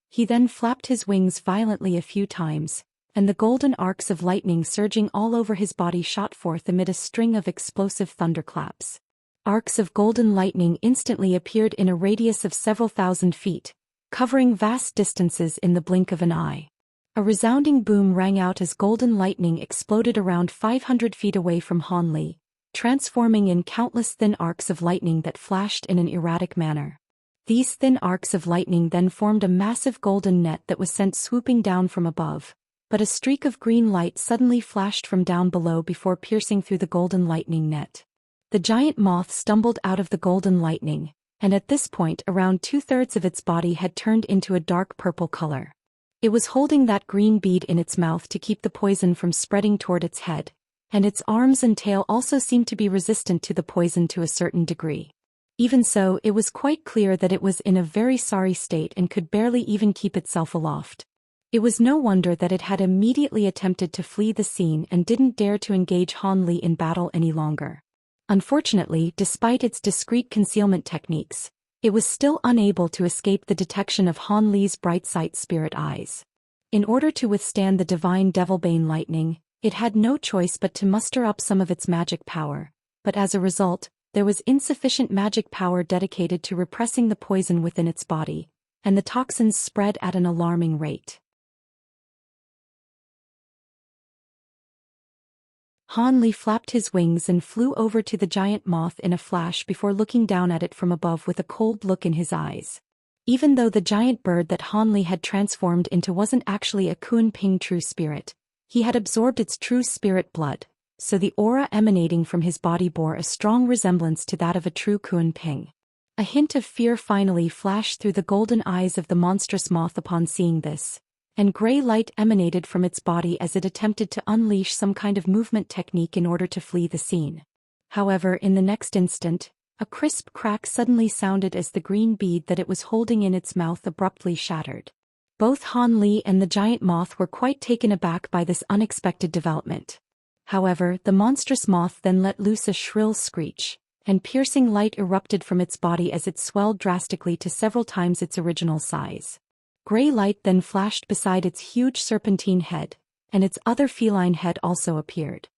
He then flapped his wings violently a few times, and the golden arcs of lightning surging all over his body shot forth amid a string of explosive thunderclaps. Arcs of golden lightning instantly appeared in a radius of several thousand feet, covering vast distances in the blink of an eye. A resounding boom rang out as golden lightning exploded around 500 feet away from Han Li, transforming in countless thin arcs of lightning that flashed in an erratic manner. These thin arcs of lightning then formed a massive golden net that was sent swooping down from above, but a streak of green light suddenly flashed from down below before piercing through the golden lightning net. The giant moth stumbled out of the golden lightning, and at this point around 2/3 of its body had turned into a dark purple color. It was holding that green bead in its mouth to keep the poison from spreading toward its head, and its arms and tail also seemed to be resistant to the poison to a certain degree. Even so, it was quite clear that it was in a very sorry state and could barely even keep itself aloft. It was no wonder that it had immediately attempted to flee the scene and didn't dare to engage Han Li in battle any longer. Unfortunately, despite its discreet concealment techniques, it was still unable to escape the detection of Han Li's bright sight spirit eyes. In order to withstand the divine Devilbane lightning, it had no choice but to muster up some of its magic power, but as a result, there was insufficient magic power dedicated to repressing the poison within its body, and the toxins spread at an alarming rate. Han Li flapped his wings and flew over to the giant moth in a flash before looking down at it from above with a cold look in his eyes. Even though the giant bird that Han Li had transformed into wasn't actually a Kuan Ping true spirit, he had absorbed its true spirit blood, so the aura emanating from his body bore a strong resemblance to that of a true Kuan Ping. A hint of fear finally flashed through the golden eyes of the monstrous moth upon seeing this, and gray light emanated from its body as it attempted to unleash some kind of movement technique in order to flee the scene. However, in the next instant, a crisp crack suddenly sounded as the green bead that it was holding in its mouth abruptly shattered. Both Han Li and the giant moth were quite taken aback by this unexpected development. However, the monstrous moth then let loose a shrill screech, and piercing light erupted from its body as it swelled drastically to several times its original size. Gray light then flashed beside its huge serpentine head, and its other feline head also appeared.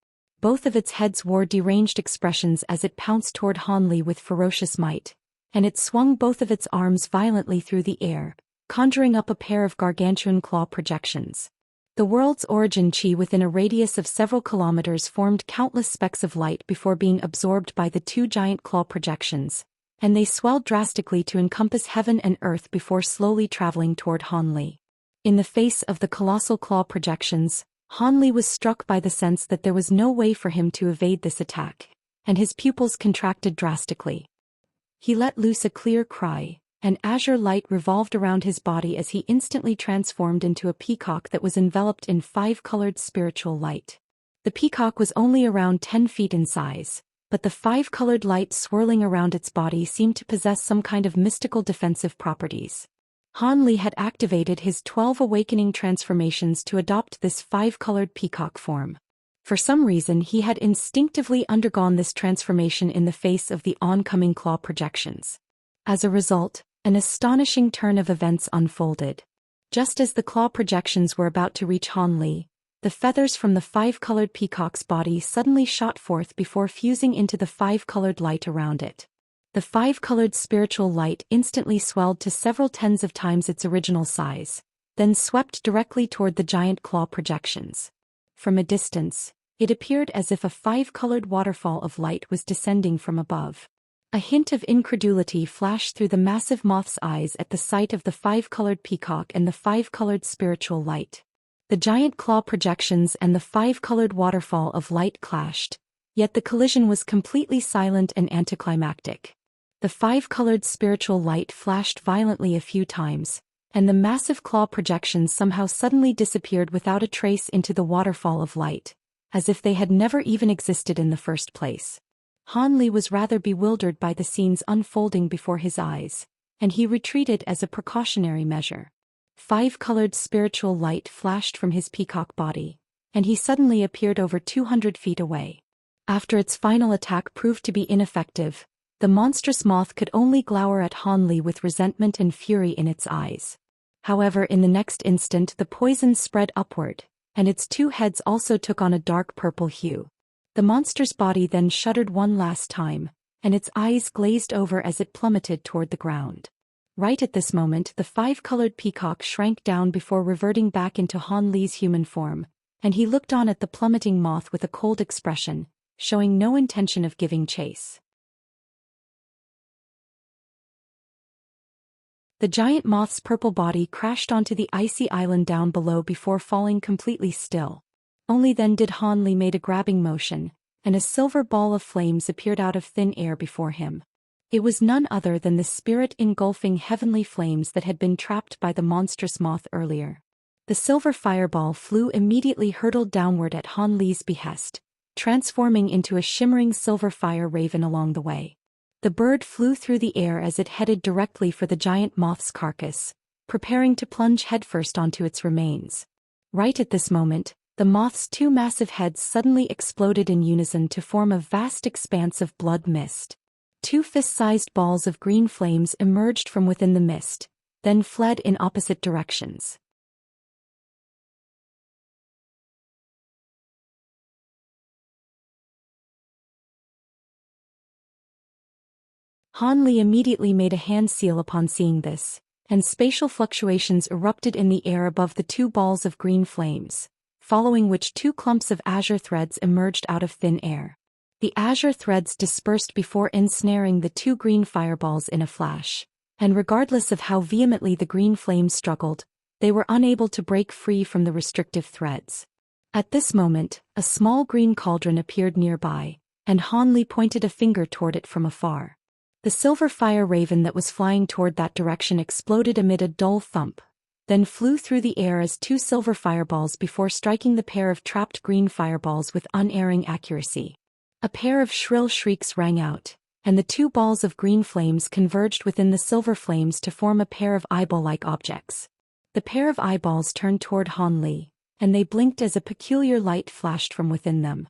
Both of its heads wore deranged expressions as it pounced toward Han Li with ferocious might, and it swung both of its arms violently through the air, conjuring up a pair of gargantuan claw projections. The world's origin chi within a radius of several kilometers formed countless specks of light before being absorbed by the two giant claw projections, and they swelled drastically to encompass heaven and earth before slowly traveling toward Han Li. In the face of the colossal claw projections, Han Li was struck by the sense that there was no way for him to evade this attack, and his pupils contracted drastically. He let loose a clear cry, and azure light revolved around his body as he instantly transformed into a peacock that was enveloped in 5-colored spiritual light. The peacock was only around 10 feet in size, but the 5-colored light swirling around its body seemed to possess some kind of mystical defensive properties. Han Li had activated his 12 awakening transformations to adopt this 5-colored peacock form. For some reason he had instinctively undergone this transformation in the face of the oncoming claw projections. As a result, an astonishing turn of events unfolded. Just as the claw projections were about to reach Han Li, the feathers from the 5-colored peacock's body suddenly shot forth before fusing into the 5-colored light around it. The 5-colored spiritual light instantly swelled to several tens of times its original size, then swept directly toward the giant claw projections. From a distance, it appeared as if a 5-colored waterfall of light was descending from above. A hint of incredulity flashed through the massive moth's eyes at the sight of the 5-colored peacock and the 5-colored spiritual light. The giant claw projections and the 5-colored waterfall of light clashed, yet the collision was completely silent and anticlimactic. The 5-colored spiritual light flashed violently a few times, and the massive claw projections somehow suddenly disappeared without a trace into the waterfall of light, as if they had never even existed in the first place. Han Li was rather bewildered by the scenes unfolding before his eyes, and he retreated as a precautionary measure. 5-colored spiritual light flashed from his peacock body, and he suddenly appeared over 200 feet away. After its final attack proved to be ineffective, the monstrous moth could only glower at Han Li with resentment and fury in its eyes. However, in the next instant the poison spread upward, and its 2 heads also took on a dark purple hue. The monster's body then shuddered one last time, and its eyes glazed over as it plummeted toward the ground. Right at this moment the 5-colored peacock shrank down before reverting back into Han Li's human form, and he looked on at the plummeting moth with a cold expression, showing no intention of giving chase. The giant moth's purple body crashed onto the icy island down below before falling completely still. Only then did Han Li make a grabbing motion, and a silver ball of flames appeared out of thin air before him. It was none other than the spirit engulfing heavenly flames that had been trapped by the monstrous moth earlier. The silver fireball immediately hurtled downward at Han Li's behest, transforming into a shimmering silver fire raven along the way. The bird flew through the air as it headed directly for the giant moth's carcass, preparing to plunge headfirst onto its remains. Right at this moment, the moth's 2 massive heads suddenly exploded in unison to form a vast expanse of blood mist. 2 fist-sized balls of green flames emerged from within the mist, then fled in opposite directions. Han Li immediately made a hand seal upon seeing this, and spatial fluctuations erupted in the air above the 2 balls of green flames, following which 2 clumps of azure threads emerged out of thin air. The azure threads dispersed before ensnaring the 2 green fireballs in a flash, and regardless of how vehemently the green flames struggled, they were unable to break free from the restrictive threads. At this moment, a small green cauldron appeared nearby, and Han Li pointed a finger toward it from afar. The silver fire raven that was flying toward that direction exploded amid a dull thump, then flew through the air as 2 silver fireballs before striking the pair of trapped green fireballs with unerring accuracy. A pair of shrill shrieks rang out, and the 2 balls of green flames converged within the silver flames to form a pair of eyeball-like objects. The pair of eyeballs turned toward Han Li, and they blinked as a peculiar light flashed from within them.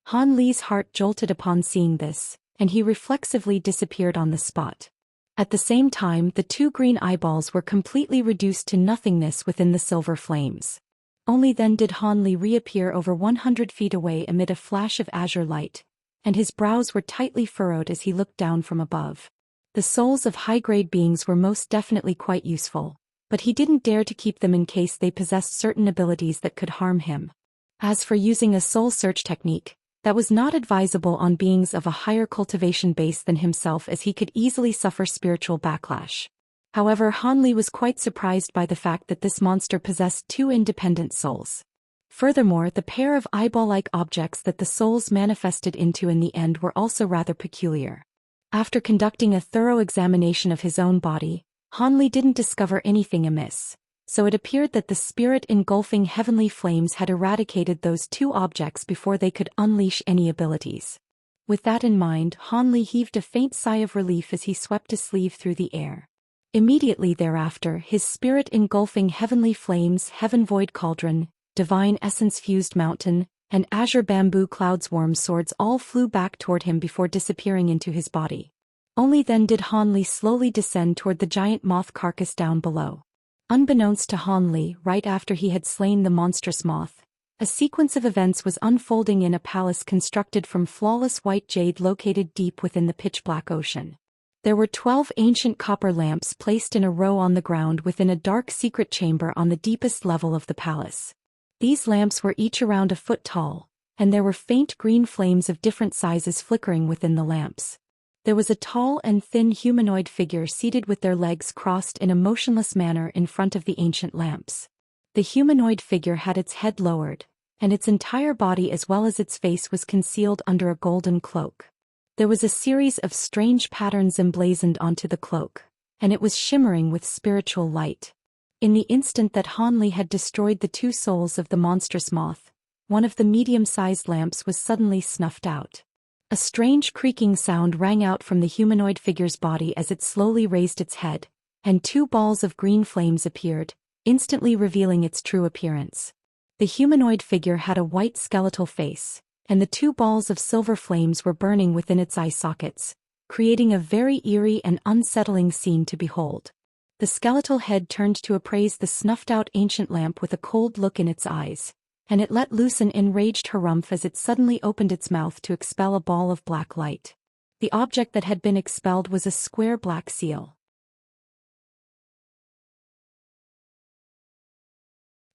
Han Li's heart jolted upon seeing this, and he reflexively disappeared on the spot. At the same time, the 2 green eyeballs were completely reduced to nothingness within the silver flames. Only then did Han Li reappear over 100 feet away amid a flash of azure light, and his brows were tightly furrowed as he looked down from above. The souls of high-grade beings were most definitely quite useful, but he didn't dare to keep them in case they possessed certain abilities that could harm him. As for using a soul search technique, That was not advisable on beings of a higher cultivation base than himself, as he could easily suffer spiritual backlash. However, Han Li was quite surprised by the fact that this monster possessed two independent souls. Furthermore, the pair of eyeball-like objects that the souls manifested into in the end were also rather peculiar. After conducting a thorough examination of his own body, Han Li didn't discover anything amiss, so it appeared that the spirit engulfing heavenly flames had eradicated those two objects before they could unleash any abilities. With that in mind, Han Li heaved a faint sigh of relief as he swept a sleeve through the air. Immediately thereafter, his spirit engulfing heavenly flames, heaven void cauldron, divine essence-fused mountain, and azure bamboo clouds worm swords all flew back toward him before disappearing into his body. Only then did Han Li slowly descend toward the giant moth carcass down below. Unbeknownst to Han Li, right after he had slain the monstrous moth, a sequence of events was unfolding in a palace constructed from flawless white jade located deep within the pitch-black ocean. There were 12 ancient copper lamps placed in a row on the ground within a dark secret chamber on the deepest level of the palace. These lamps were each around a foot tall, and there were faint green flames of different sizes flickering within the lamps. There was a tall and thin humanoid figure seated with their legs crossed in a motionless manner in front of the ancient lamps. The humanoid figure had its head lowered, and its entire body as well as its face was concealed under a golden cloak. There was a series of strange patterns emblazoned onto the cloak, and it was shimmering with spiritual light. In the instant that Han Li had destroyed the two souls of the monstrous moth, one of the medium-sized lamps was suddenly snuffed out. A strange creaking sound rang out from the humanoid figure's body as it slowly raised its head, and two balls of green flames appeared, instantly revealing its true appearance. The humanoid figure had a white skeletal face, and the two balls of silver flames were burning within its eye sockets, creating a very eerie and unsettling scene to behold. The skeletal head turned to appraise the snuffed-out ancient lamp with a cold look in its eyes, and it let loose an enraged harumph as it suddenly opened its mouth to expel a ball of black light. The object that had been expelled was a square black seal.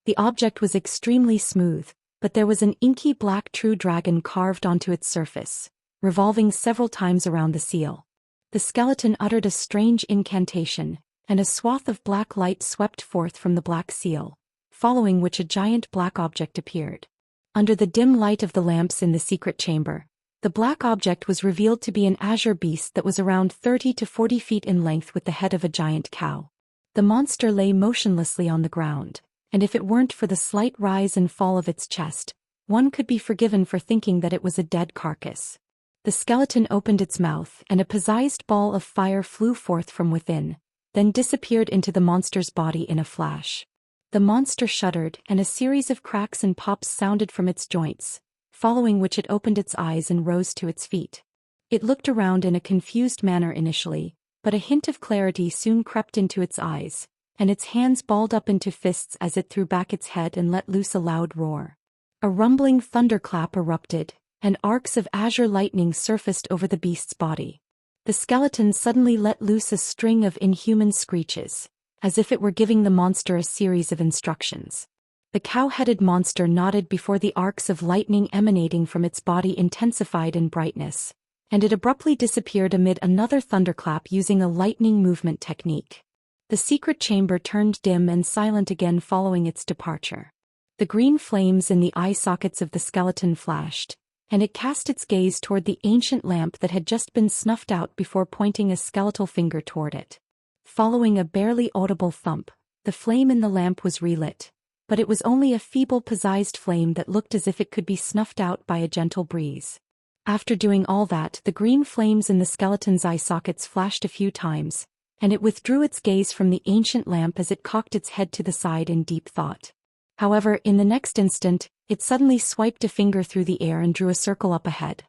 The object was extremely smooth, but there was an inky black true dragon carved onto its surface, revolving several times around the seal. The skeleton uttered a strange incantation, and a swath of black light swept forth from the black seal, following which a giant black object appeared. Under the dim light of the lamps in the secret chamber, the black object was revealed to be an azure beast that was around 30 to 40 feet in length with the head of a giant cow. The monster lay motionlessly on the ground, and if it weren't for the slight rise and fall of its chest, one could be forgiven for thinking that it was a dead carcass. The skeleton opened its mouth and a possessed ball of fire flew forth from within, then disappeared into the monster's body in a flash. The monster shuddered and a series of cracks and pops sounded from its joints, following which it opened its eyes and rose to its feet. It looked around in a confused manner initially, but a hint of clarity soon crept into its eyes, and its hands balled up into fists as it threw back its head and let loose a loud roar. A rumbling thunderclap erupted, and arcs of azure lightning surfaced over the beast's body. The skeleton suddenly let loose a string of inhuman screeches, as if it were giving the monster a series of instructions. The cow-headed monster nodded before the arcs of lightning emanating from its body intensified in brightness, and it abruptly disappeared amid another thunderclap using a lightning movement technique. The secret chamber turned dim and silent again following its departure. The green flames in the eye sockets of the skeleton flashed, and it cast its gaze toward the ancient lamp that had just been snuffed out before pointing a skeletal finger toward it. Following a barely audible thump, the flame in the lamp was relit, but it was only a feeble possessed flame that looked as if it could be snuffed out by a gentle breeze. After doing all that, the green flames in the skeleton's eye sockets flashed a few times, and it withdrew its gaze from the ancient lamp as it cocked its head to the side in deep thought. However, in the next instant, it suddenly swiped a finger through the air and drew a circle up ahead.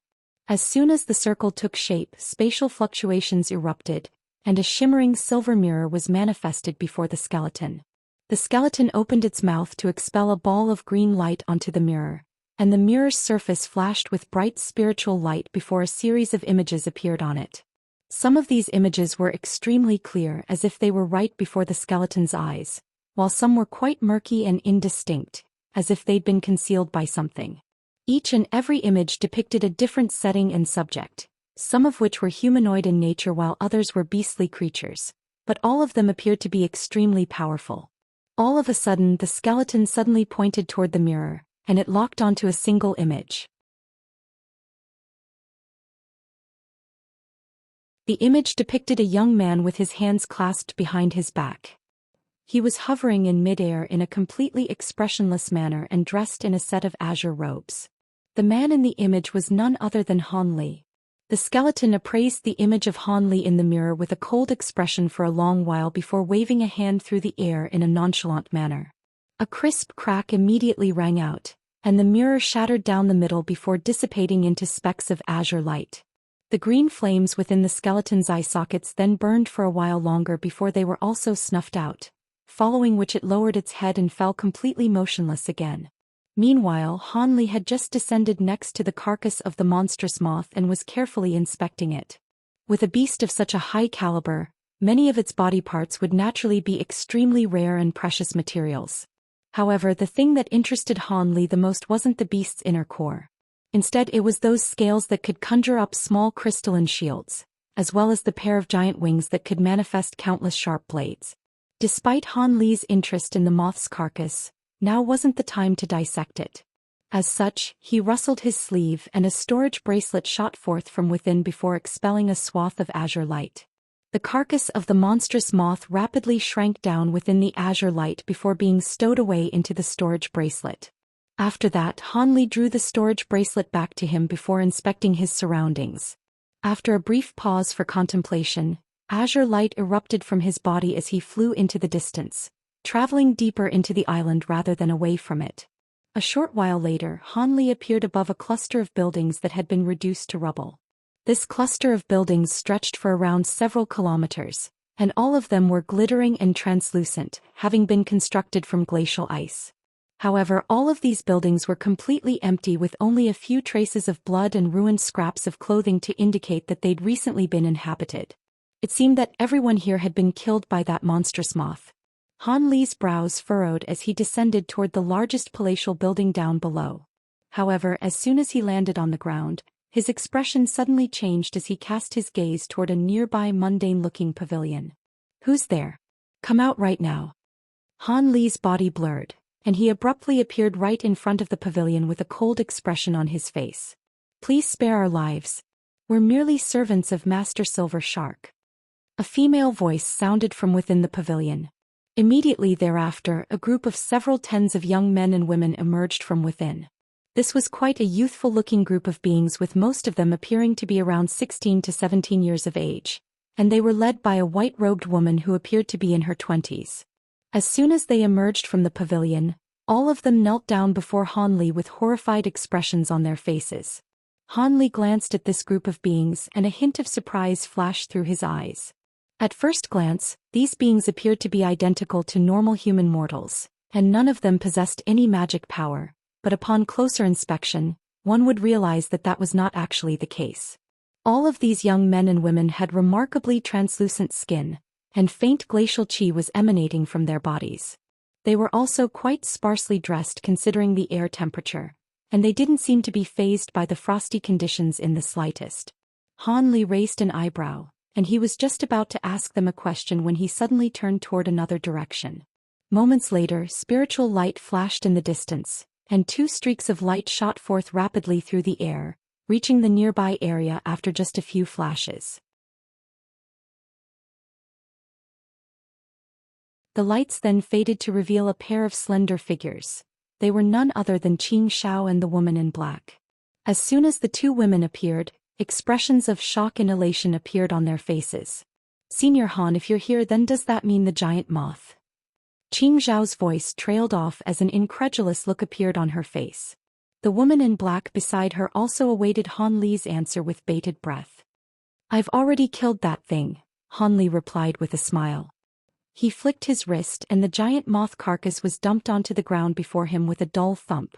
As soon as the circle took shape, spatial fluctuations erupted, and a shimmering silver mirror was manifested before the skeleton. The skeleton opened its mouth to expel a ball of green light onto the mirror, and the mirror's surface flashed with bright spiritual light before a series of images appeared on it. Some of these images were extremely clear as if they were right before the skeleton's eyes, while some were quite murky and indistinct, as if they'd been concealed by something. Each and every image depicted a different setting and subject, some of which were humanoid in nature while others were beastly creatures, but all of them appeared to be extremely powerful. All of a sudden, the skeleton suddenly pointed toward the mirror, and it locked onto a single image. The image depicted a young man with his hands clasped behind his back. He was hovering in midair in a completely expressionless manner and dressed in a set of azure robes. The man in the image was none other than Han Li. The skeleton appraised the image of Han Li in the mirror with a cold expression for a long while before waving a hand through the air in a nonchalant manner. A crisp crack immediately rang out, and the mirror shattered down the middle before dissipating into specks of azure light. The green flames within the skeleton's eye sockets then burned for a while longer before they were also snuffed out, following which it lowered its head and fell completely motionless again. Meanwhile, Han Li had just descended next to the carcass of the monstrous moth and was carefully inspecting it. With a beast of such a high caliber, many of its body parts would naturally be extremely rare and precious materials. However, the thing that interested Han Li the most wasn't the beast's inner core. Instead, it was those scales that could conjure up small crystalline shields, as well as the pair of giant wings that could manifest countless sharp blades. Despite Han Li's interest in the moth's carcass, now wasn't the time to dissect it. As such, he rustled his sleeve and a storage bracelet shot forth from within before expelling a swath of azure light. The carcass of the monstrous moth rapidly shrank down within the azure light before being stowed away into the storage bracelet. After that, Han Li drew the storage bracelet back to him before inspecting his surroundings. After a brief pause for contemplation, azure light erupted from his body as he flew into the distance, traveling deeper into the island rather than away from it. A short while later, Han Li appeared above a cluster of buildings that had been reduced to rubble. This cluster of buildings stretched for around several kilometers, and all of them were glittering and translucent, having been constructed from glacial ice. However, all of these buildings were completely empty with only a few traces of blood and ruined scraps of clothing to indicate that they'd recently been inhabited. It seemed that everyone here had been killed by that monstrous moth. Han Li's brows furrowed as he descended toward the largest palatial building down below. However, as soon as he landed on the ground, his expression suddenly changed as he cast his gaze toward a nearby mundane-looking pavilion. "Who's there? Come out right now." Han Li's body blurred, and he abruptly appeared right in front of the pavilion with a cold expression on his face. "Please spare our lives. We're merely servants of Master Silver Shark." A female voice sounded from within the pavilion. Immediately thereafter, a group of several tens of young men and women emerged from within. This was quite a youthful-looking group of beings, with most of them appearing to be around 16 to 17 years of age, and they were led by a white-robed woman who appeared to be in her 20s. As soon as they emerged from the pavilion, all of them knelt down before Han Li with horrified expressions on their faces. Han Li glanced at this group of beings and a hint of surprise flashed through his eyes. At first glance, these beings appeared to be identical to normal human mortals, and none of them possessed any magic power, but upon closer inspection, one would realize that that was not actually the case. All of these young men and women had remarkably translucent skin, and faint glacial chi was emanating from their bodies. They were also quite sparsely dressed considering the air temperature, and they didn't seem to be fazed by the frosty conditions in the slightest. Han Li raised an eyebrow, and he was just about to ask them a question when he suddenly turned toward another direction. Moments later, spiritual light flashed in the distance, and two streaks of light shot forth rapidly through the air, reaching the nearby area after just a few flashes. The lights then faded to reveal a pair of slender figures. They were none other than Xianxia and the woman in black. As soon as the two women appeared, expressions of shock and elation appeared on their faces. "Senior Han, if you're here, then does that mean the giant moth?" Qing Zhao's voice trailed off as an incredulous look appeared on her face. The woman in black beside her also awaited Han Li's answer with bated breath. "I've already killed that thing," Han Li replied with a smile. He flicked his wrist and the giant moth carcass was dumped onto the ground before him with a dull thump.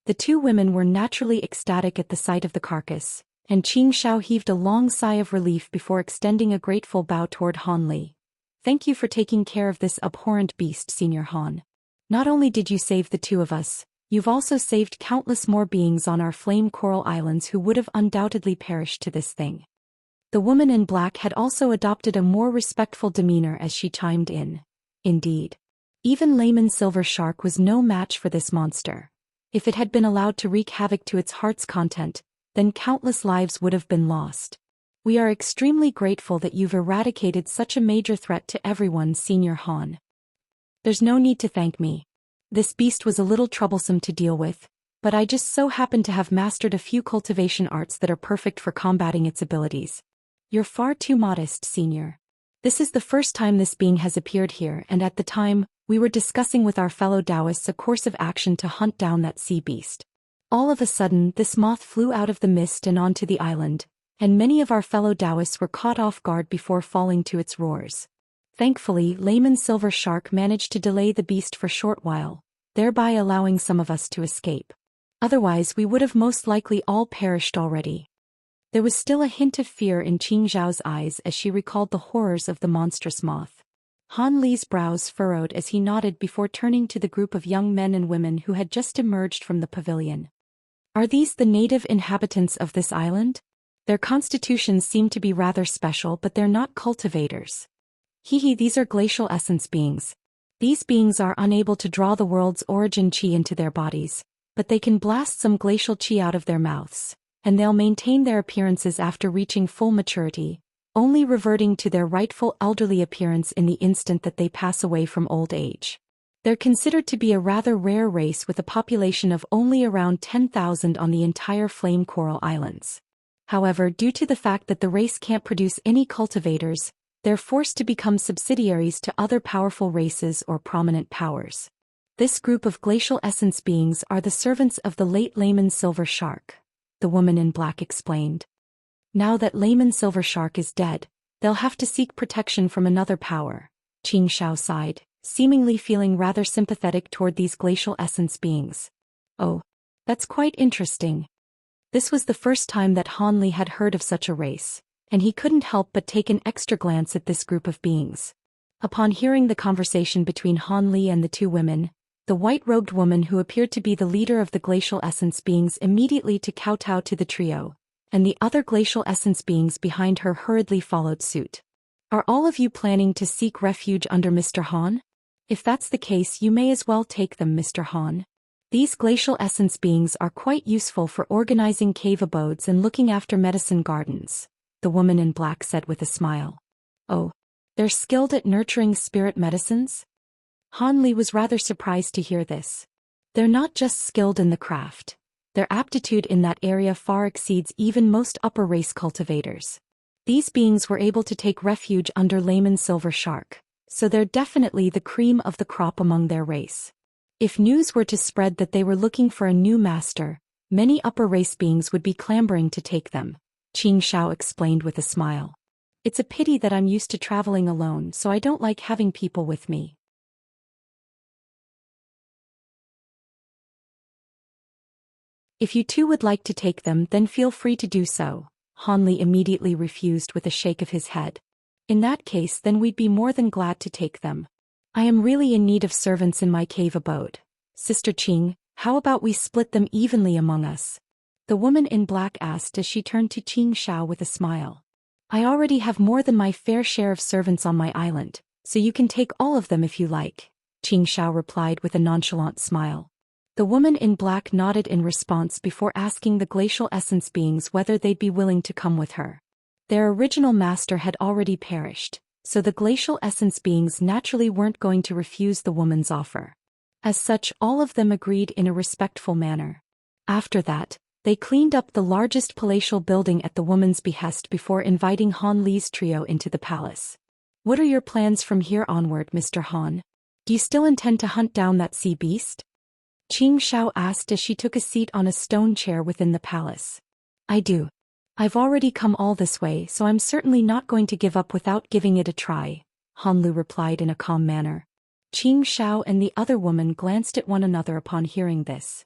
The two women were naturally ecstatic at the sight of the carcass, and Xianxia heaved a long sigh of relief before extending a grateful bow toward Han Li. Thank you for taking care of this abhorrent beast, Senior Han. Not only did you save the two of us, you've also saved countless more beings on our flame coral islands who would have undoubtedly perished to this thing. The woman in black had also adopted a more respectful demeanor as she chimed in. Indeed. Even Layman Silver Shark was no match for this monster. If it had been allowed to wreak havoc to its heart's content, then countless lives would have been lost. We are extremely grateful that you've eradicated such a major threat to everyone, Senior Han. There's no need to thank me. This beast was a little troublesome to deal with, but I just so happen to have mastered a few cultivation arts that are perfect for combating its abilities. You're far too modest, Senior. This is the first time this being has appeared here, and at the time, we were discussing with our fellow Taoists a course of action to hunt down that sea beast. All of a sudden, this moth flew out of the mist and onto the island, and many of our fellow Taoists were caught off guard before falling to its roars. Thankfully, Layman Silver Shark managed to delay the beast for a short while, thereby allowing some of us to escape. Otherwise, we would have most likely all perished already. There was still a hint of fear in Qing Zhao's eyes as she recalled the horrors of the monstrous moth. Han Li's brows furrowed as he nodded before turning to the group of young men and women who had just emerged from the pavilion. Are these the native inhabitants of this island? Their constitutions seem to be rather special, but they're not cultivators. These are glacial essence beings. These beings are unable to draw the world's origin qi into their bodies, but they can blast some glacial qi out of their mouths, and they'll maintain their appearances after reaching full maturity, only reverting to their rightful elderly appearance in the instant that they pass away from old age. They're considered to be a rather rare race with a population of only around 10,000 on the entire Flame Coral Islands. However, due to the fact that the race can't produce any cultivators, they're forced to become subsidiaries to other powerful races or prominent powers. This group of glacial essence beings are the servants of the late Layman Silver Shark, the woman in black explained. Now that Layman Silver Shark is dead, they'll have to seek protection from another power. Xianxia sighed, seemingly feeling rather sympathetic toward these glacial essence beings. Oh, that's quite interesting. This was the first time that Han Li had heard of such a race, and he couldn't help but take an extra glance at this group of beings. Upon hearing the conversation between Han Li and the two women, the white-robed woman who appeared to be the leader of the glacial essence beings immediately to kowtow to the trio, and the other glacial essence beings behind her hurriedly followed suit. Are all of you planning to seek refuge under Mr. Han? If that's the case, you may as well take them, Mr. Han. These glacial essence beings are quite useful for organizing cave abodes and looking after medicine gardens, the woman in black said with a smile. Oh, they're skilled at nurturing spirit medicines? Han Li was rather surprised to hear this. They're not just skilled in the craft. Their aptitude in that area far exceeds even most upper race cultivators. These beings were able to take refuge under Layman Silver Shark, so they're definitely the cream of the crop among their race. If news were to spread that they were looking for a new master, many upper race beings would be clamoring to take them, Xianxia explained with a smile. It's a pity that I'm used to traveling alone, so I don't like having people with me. If you two would like to take them, then feel free to do so, Han Li immediately refused with a shake of his head. In that case, then we'd be more than glad to take them. I am really in need of servants in my cave abode. Sister Qing, how about we split them evenly among us? The woman in black asked as she turned to Xianxia with a smile. I already have more than my fair share of servants on my island, so you can take all of them if you like, Xianxia replied with a nonchalant smile. The woman in black nodded in response before asking the glacial essence beings whether they'd be willing to come with her. Their original master had already perished, so the glacial essence beings naturally weren't going to refuse the woman's offer. As such, all of them agreed in a respectful manner. After that, they cleaned up the largest palatial building at the woman's behest before inviting Han Li's trio into the palace. What are your plans from here onward, Mr. Han? Do you still intend to hunt down that sea beast? Xianxia asked as she took a seat on a stone chair within the palace. I do. I've already come all this way, so I'm certainly not going to give up without giving it a try, Han Lu replied in a calm manner. Xianxia and the other woman glanced at one another upon hearing this.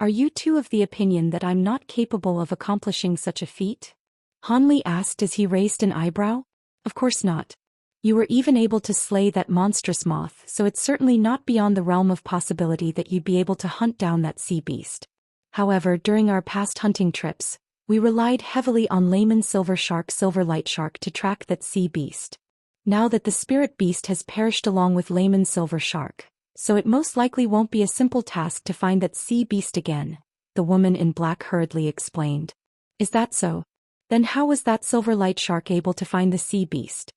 Are you too of the opinion that I'm not capable of accomplishing such a feat? Han Li asked as he raised an eyebrow. Of course not. You were even able to slay that monstrous moth, so it's certainly not beyond the realm of possibility that you'd be able to hunt down that sea beast. However, during our past hunting trips, we relied heavily on Layman Silver Light Shark to track that sea beast. Now that the spirit beast has perished along with Layman Silver Shark, so it most likely won't be a simple task to find that sea beast again, the woman in black hurriedly explained. Is that so? Then how was that Silver Light Shark able to find the sea beast?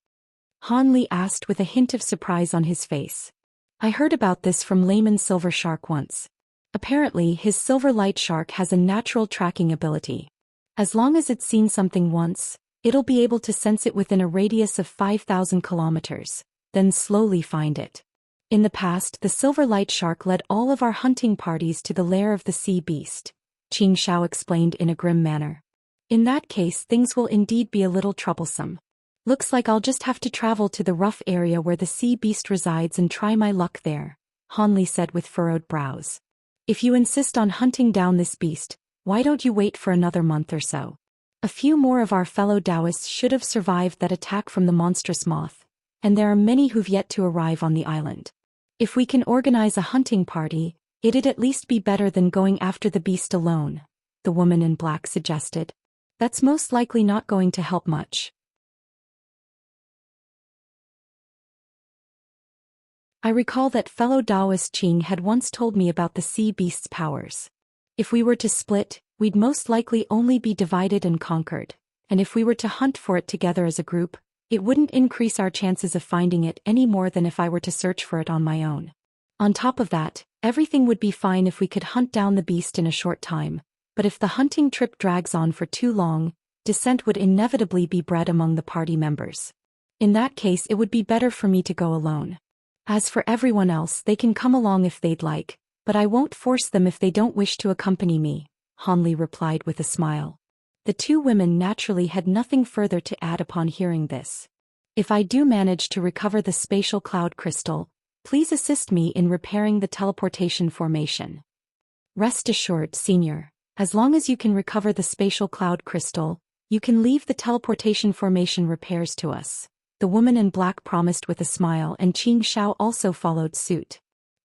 Han Li asked with a hint of surprise on his face. I heard about this from Layman Silver Shark once. Apparently his Silver Light Shark has a natural tracking ability. As long as it's seen something once, it'll be able to sense it within a radius of 5,000 kilometers, then slowly find it. In the past, the Silver Light Shark led all of our hunting parties to the lair of the sea beast, Xianxia explained in a grim manner. In that case, things will indeed be a little troublesome. Looks like I'll just have to travel to the rough area where the sea beast resides and try my luck there, Han Li said with furrowed brows. If you insist on hunting down this beast, why don't you wait for another month or so? A few more of our fellow Taoists should have survived that attack from the monstrous moth, and there are many who've yet to arrive on the island. If we can organize a hunting party, it'd at least be better than going after the beast alone, the woman in black suggested. That's most likely not going to help much. I recall that fellow Taoist Qing had once told me about the sea beast's powers. If we were to split, we'd most likely only be divided and conquered, and if we were to hunt for it together as a group, it wouldn't increase our chances of finding it any more than if I were to search for it on my own. On top of that, everything would be fine if we could hunt down the beast in a short time, but if the hunting trip drags on for too long, dissent would inevitably be bred among the party members. In that case, it would be better for me to go alone. As for everyone else, they can come along if they'd like, but I won't force them if they don't wish to accompany me, Han Li replied with a smile. The two women naturally had nothing further to add upon hearing this. If I do manage to recover the spatial cloud crystal, please assist me in repairing the teleportation formation. Rest assured, Senior, as long as you can recover the spatial cloud crystal, you can leave the teleportation formation repairs to us, the woman in black promised with a smile, and Xianxia also followed suit.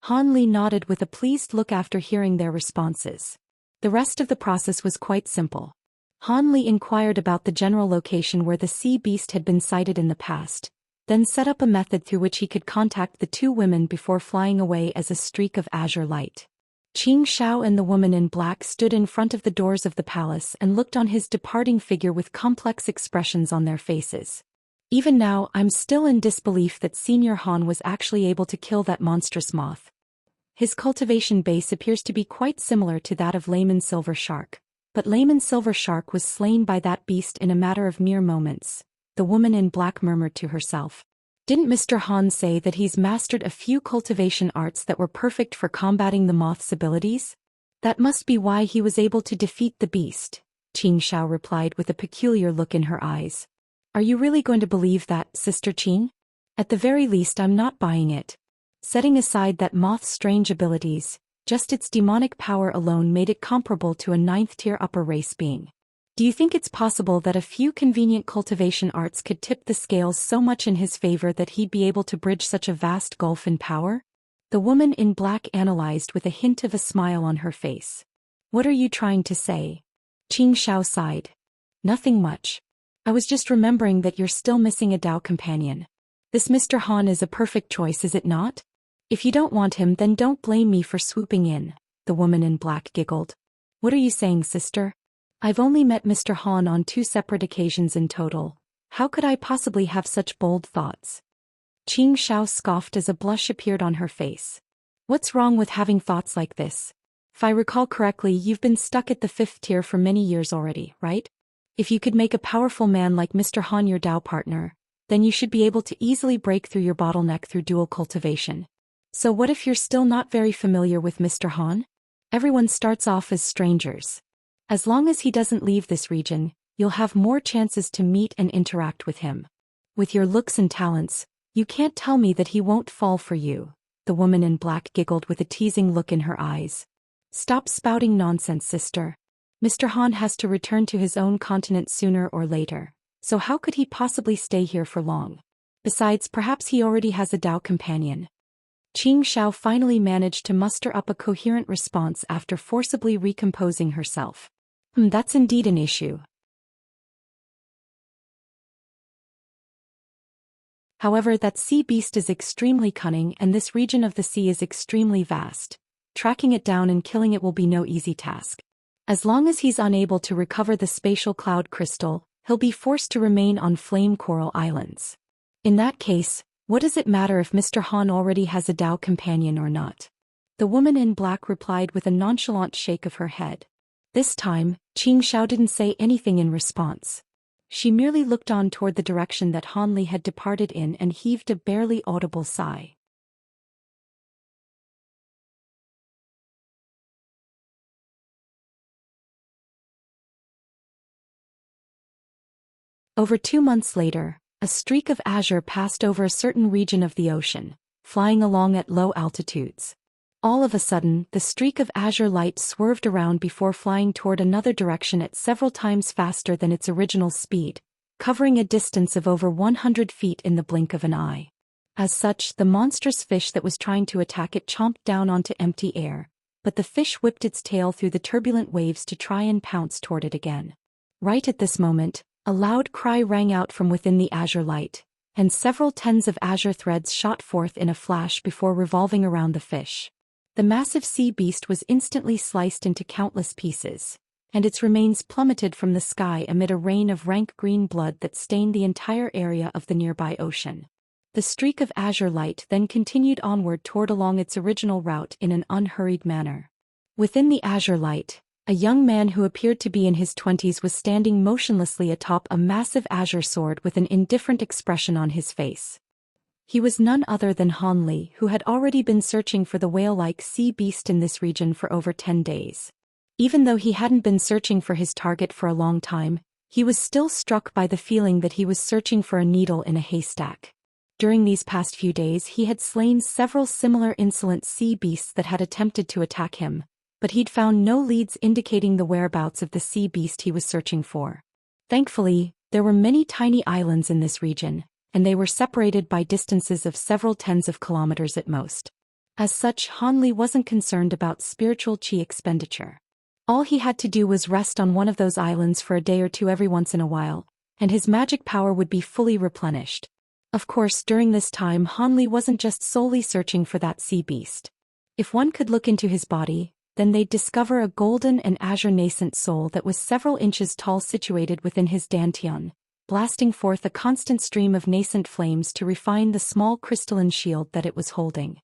Han Li nodded with a pleased look after hearing their responses. The rest of the process was quite simple. Han Li inquired about the general location where the sea beast had been sighted in the past, then set up a method through which he could contact the two women before flying away as a streak of azure light. Xianxia and the woman in black stood in front of the doors of the palace and looked on his departing figure with complex expressions on their faces. Even now, I'm still in disbelief that Senior Han was actually able to kill that monstrous moth. His cultivation base appears to be quite similar to that of Layman Silver Shark, but Layman Silver Shark was slain by that beast in a matter of mere moments, the woman in black murmured to herself. Didn't Mr. Han say that he's mastered a few cultivation arts that were perfect for combating the moth's abilities? That must be why he was able to defeat the beast, Xianxia replied with a peculiar look in her eyes. Are you really going to believe that, Sister Qing? At the very least, I'm not buying it. Setting aside that moth's strange abilities, just its demonic power alone made it comparable to a 9th-tier upper race being. Do you think it's possible that a few convenient cultivation arts could tip the scales so much in his favor that he'd be able to bridge such a vast gulf in power? The woman in black analyzed with a hint of a smile on her face. What are you trying to say? Xianxia sighed. Nothing much. I was just remembering that you're still missing a Dao companion. This Mr. Han is a perfect choice, is it not? If you don't want him, then don't blame me for swooping in, the woman in black giggled. What are you saying, sister? I've only met Mr. Han on 2 separate occasions in total. How could I possibly have such bold thoughts? Xianxia scoffed as a blush appeared on her face. What's wrong with having thoughts like this? If I recall correctly, you've been stuck at the 5th tier for many years already, right? If you could make a powerful man like Mr. Han your Dao partner, then you should be able to easily break through your bottleneck through dual cultivation. So what if you're still not very familiar with Mr. Han? Everyone starts off as strangers. As long as he doesn't leave this region, you'll have more chances to meet and interact with him. With your looks and talents, you can't tell me that he won't fall for you, the woman in black giggled with a teasing look in her eyes. Stop spouting nonsense, sister. Mr. Han has to return to his own continent sooner or later, so how could he possibly stay here for long? Besides, perhaps he already has a Dao companion. Xianxia finally managed to muster up a coherent response after forcibly recomposing herself. That's indeed an issue. However, that sea beast is extremely cunning and this region of the sea is extremely vast. Tracking it down and killing it will be no easy task. As long as he's unable to recover the spatial cloud crystal, he'll be forced to remain on Flame Coral Islands. In that case, what does it matter if Mr. Han already has a Dao companion or not? The woman in black replied with a nonchalant shake of her head. This time, Xianxia didn't say anything in response. She merely looked on toward the direction that Han Li had departed in and heaved a barely audible sigh. Over 2 months later, a streak of azure passed over a certain region of the ocean, flying along at low altitudes. All of a sudden, the streak of azure light swerved around before flying toward another direction at several times faster than its original speed, covering a distance of over 100 feet in the blink of an eye. As such, the monstrous fish that was trying to attack it chomped down onto empty air, but the fish whipped its tail through the turbulent waves to try and pounce toward it again. Right at this moment, a loud cry rang out from within the azure light, and several tens of azure threads shot forth in a flash before revolving around the fish. The massive sea beast was instantly sliced into countless pieces, and its remains plummeted from the sky amid a rain of rank green blood that stained the entire area of the nearby ocean. The streak of azure light then continued onward toward along its original route in an unhurried manner. Within the azure light, a young man who appeared to be in his 20s was standing motionlessly atop a massive azure sword with an indifferent expression on his face. He was none other than Han Li, who had already been searching for the whale-like sea beast in this region for over 10 days. Even though he hadn't been searching for his target for a long time, he was still struck by the feeling that he was searching for a needle in a haystack. During these past few days he had slain several similar insolent sea beasts that had attempted to attack him, but he'd found no leads indicating the whereabouts of the sea beast he was searching for. Thankfully, there were many tiny islands in this region, and they were separated by distances of several tens of kilometers at most. As such, Han Li wasn't concerned about spiritual qi expenditure. All he had to do was rest on one of those islands for a day or two every once in a while, and his magic power would be fully replenished. Of course, during this time Han Li wasn't just solely searching for that sea beast. If one could look into his body, then they'd discover a golden and azure nascent soul that was several inches tall situated within his dantian, blasting forth a constant stream of nascent flames to refine the small crystalline shield that it was holding.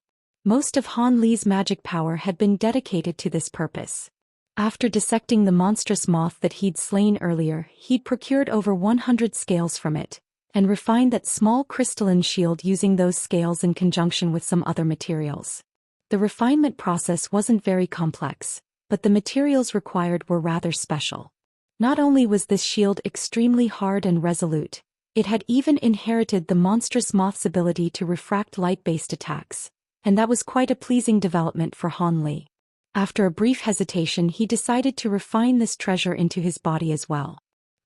Most of Han Li's magic power had been dedicated to this purpose. After dissecting the monstrous moth that he'd slain earlier, he'd procured over 100 scales from it, and refined that small crystalline shield using those scales in conjunction with some other materials. The refinement process wasn't very complex, but the materials required were rather special. Not only was this shield extremely hard and resolute, it had even inherited the monstrous moth's ability to refract light-based attacks, and that was quite a pleasing development for Han Li. After a brief hesitation, he decided to refine this treasure into his body as well.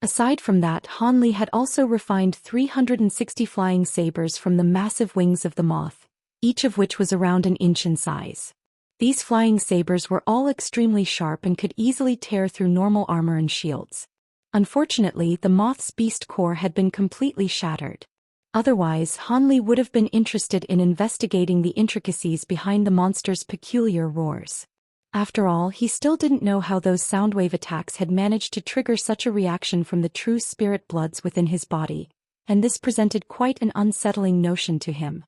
Aside from that, Han Li had also refined 360 flying sabers from the massive wings of the moth, each of which was around an inch in size. These flying sabers were all extremely sharp and could easily tear through normal armor and shields. Unfortunately, the moth's beast core had been completely shattered. Otherwise, Han Li would have been interested in investigating the intricacies behind the monster's peculiar roars. After all, he still didn't know how those soundwave attacks had managed to trigger such a reaction from the true spirit bloods within his body, and this presented quite an unsettling notion to him.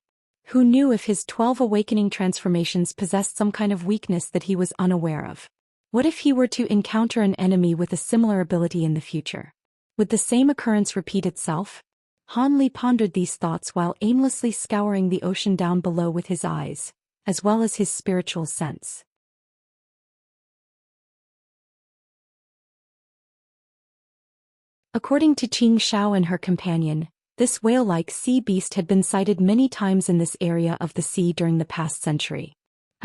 Who knew if his 12 awakening transformations possessed some kind of weakness that he was unaware of? What if he were to encounter an enemy with a similar ability in the future? Would the same occurrence repeat itself? Han Li pondered these thoughts while aimlessly scouring the ocean down below with his eyes, as well as his spiritual sense. According to Xianxia and her companion, this whale-like sea beast had been sighted many times in this area of the sea during the past century.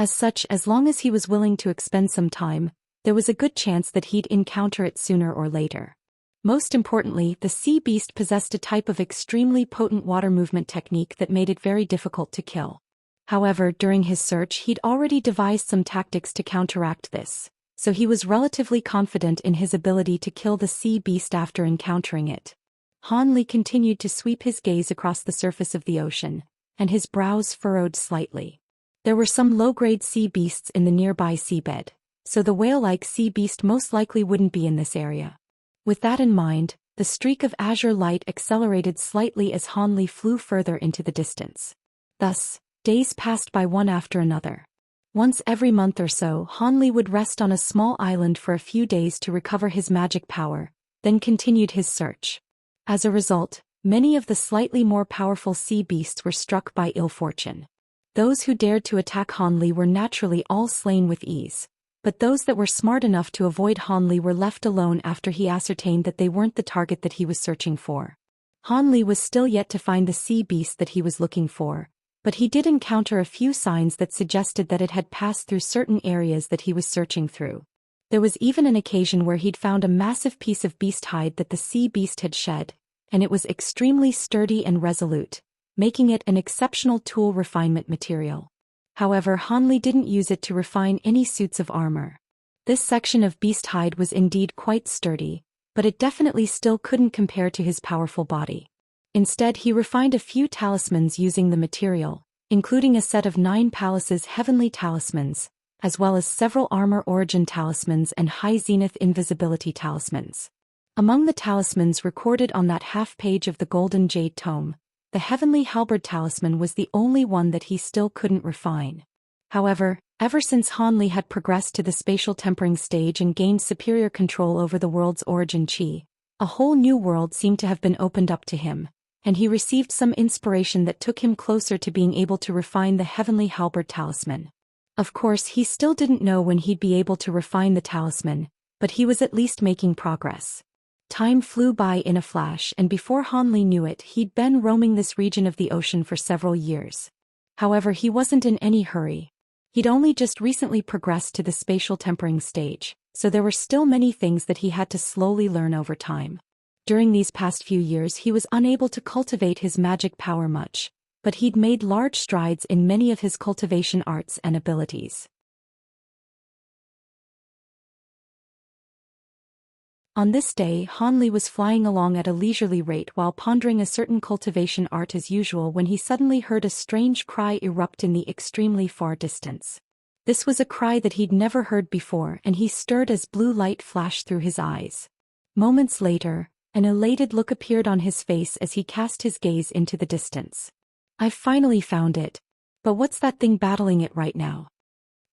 As such, as long as he was willing to expend some time, there was a good chance that he'd encounter it sooner or later. Most importantly, the sea beast possessed a type of extremely potent water movement technique that made it very difficult to kill. However, during his search he'd already devised some tactics to counteract this, so he was relatively confident in his ability to kill the sea beast after encountering it. Han Li continued to sweep his gaze across the surface of the ocean, and his brows furrowed slightly. There were some low-grade sea beasts in the nearby seabed, so the whale-like sea beast most likely wouldn't be in this area. With that in mind, the streak of azure light accelerated slightly as Han Li flew further into the distance. Thus, days passed by one after another. Once every month or so, Han Li would rest on a small island for a few days to recover his magic power, then continued his search. As a result, many of the slightly more powerful sea beasts were struck by ill fortune. Those who dared to attack Han Li were naturally all slain with ease, but those that were smart enough to avoid Han Li were left alone after he ascertained that they weren't the target that he was searching for. Han Li was still yet to find the sea beast that he was looking for, but he did encounter a few signs that suggested that it had passed through certain areas that he was searching through. There was even an occasion where he'd found a massive piece of beast hide that the sea beast had shed, and it was extremely sturdy and resolute, making it an exceptional tool refinement material. However, Han Li didn't use it to refine any suits of armor. This section of beast hide was indeed quite sturdy, but it definitely still couldn't compare to his powerful body. Instead, he refined a few talismans using the material, including a set of 9 palaces heavenly talismans, as well as several armor origin talismans and high zenith invisibility talismans. Among the talismans recorded on that half-page of the Golden Jade Tome, the Heavenly Halberd Talisman was the only one that he still couldn't refine. However, ever since Han Li had progressed to the spatial tempering stage and gained superior control over the world's origin chi, a whole new world seemed to have been opened up to him, and he received some inspiration that took him closer to being able to refine the Heavenly Halberd Talisman. Of course, he still didn't know when he'd be able to refine the talisman, but he was at least making progress. Time flew by in a flash, and before Han Li knew it, he'd been roaming this region of the ocean for several years. However, he wasn't in any hurry. He'd only just recently progressed to the spatial tempering stage, so there were still many things that he had to slowly learn over time. During these past few years he was unable to cultivate his magic power much, but he'd made large strides in many of his cultivation arts and abilities. On this day, Han Li was flying along at a leisurely rate while pondering a certain cultivation art as usual when he suddenly heard a strange cry erupt in the extremely far distance. This was a cry that he'd never heard before, and he stirred as blue light flashed through his eyes. Moments later, an elated look appeared on his face as he cast his gaze into the distance. "I've finally found it. But what's that thing battling it right now?"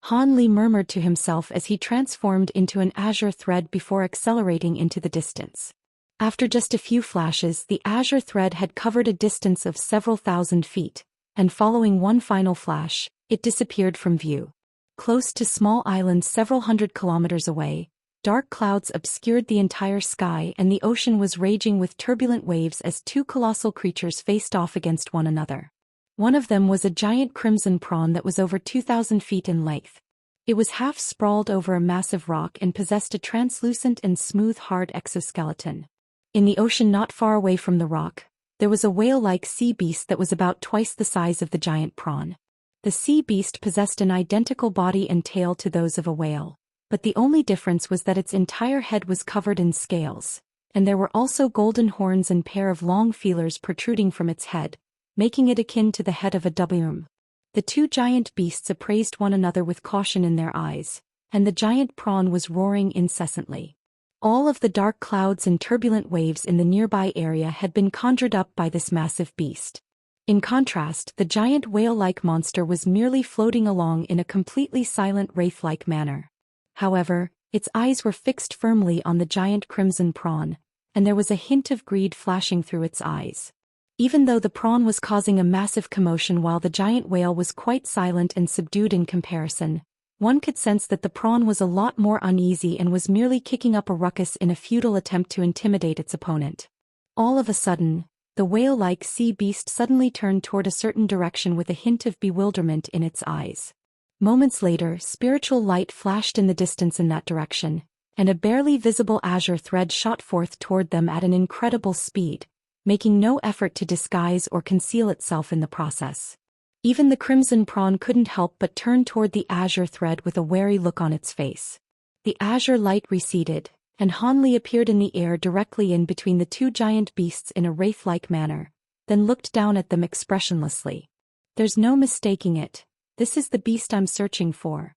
Han Li murmured to himself as he transformed into an azure thread before accelerating into the distance. After just a few flashes, the azure thread had covered a distance of several thousand feet, and following one final flash, it disappeared from view. Close to small islands several hundred kilometers away, dark clouds obscured the entire sky and the ocean was raging with turbulent waves as 2 colossal creatures faced off against one another. One of them was a giant crimson prawn that was over 2,000 feet in length. It was half sprawled over a massive rock and possessed a translucent and smooth hard exoskeleton. In the ocean not far away from the rock, there was a whale-like sea beast that was about twice the size of the giant prawn. The sea beast possessed an identical body and tail to those of a whale, but the only difference was that its entire head was covered in scales, and there were also golden horns and pair of long feelers protruding from its head, making it akin to the head of a dubum. The 2 giant beasts appraised one another with caution in their eyes, and the giant prawn was roaring incessantly. All of the dark clouds and turbulent waves in the nearby area had been conjured up by this massive beast. In contrast, the giant whale-like monster was merely floating along in a completely silent wraith-like manner. However, its eyes were fixed firmly on the giant crimson prawn, and there was a hint of greed flashing through its eyes. Even though the prawn was causing a massive commotion while the giant whale was quite silent and subdued in comparison, one could sense that the prawn was a lot more uneasy and was merely kicking up a ruckus in a futile attempt to intimidate its opponent. All of a sudden, the whale-like sea beast suddenly turned toward a certain direction with a hint of bewilderment in its eyes. Moments later, spiritual light flashed in the distance in that direction, and a barely visible azure thread shot forth toward them at an incredible speed, making no effort to disguise or conceal itself in the process. Even the crimson prawn couldn't help but turn toward the azure thread with a wary look on its face. The azure light receded, and Hanli appeared in the air directly in between the two giant beasts in a wraith-like manner, then looked down at them expressionlessly. "There's no mistaking it. This is the beast I'm searching for.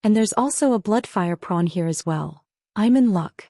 And there's also a bloodfire prawn here as well. I'm in luck."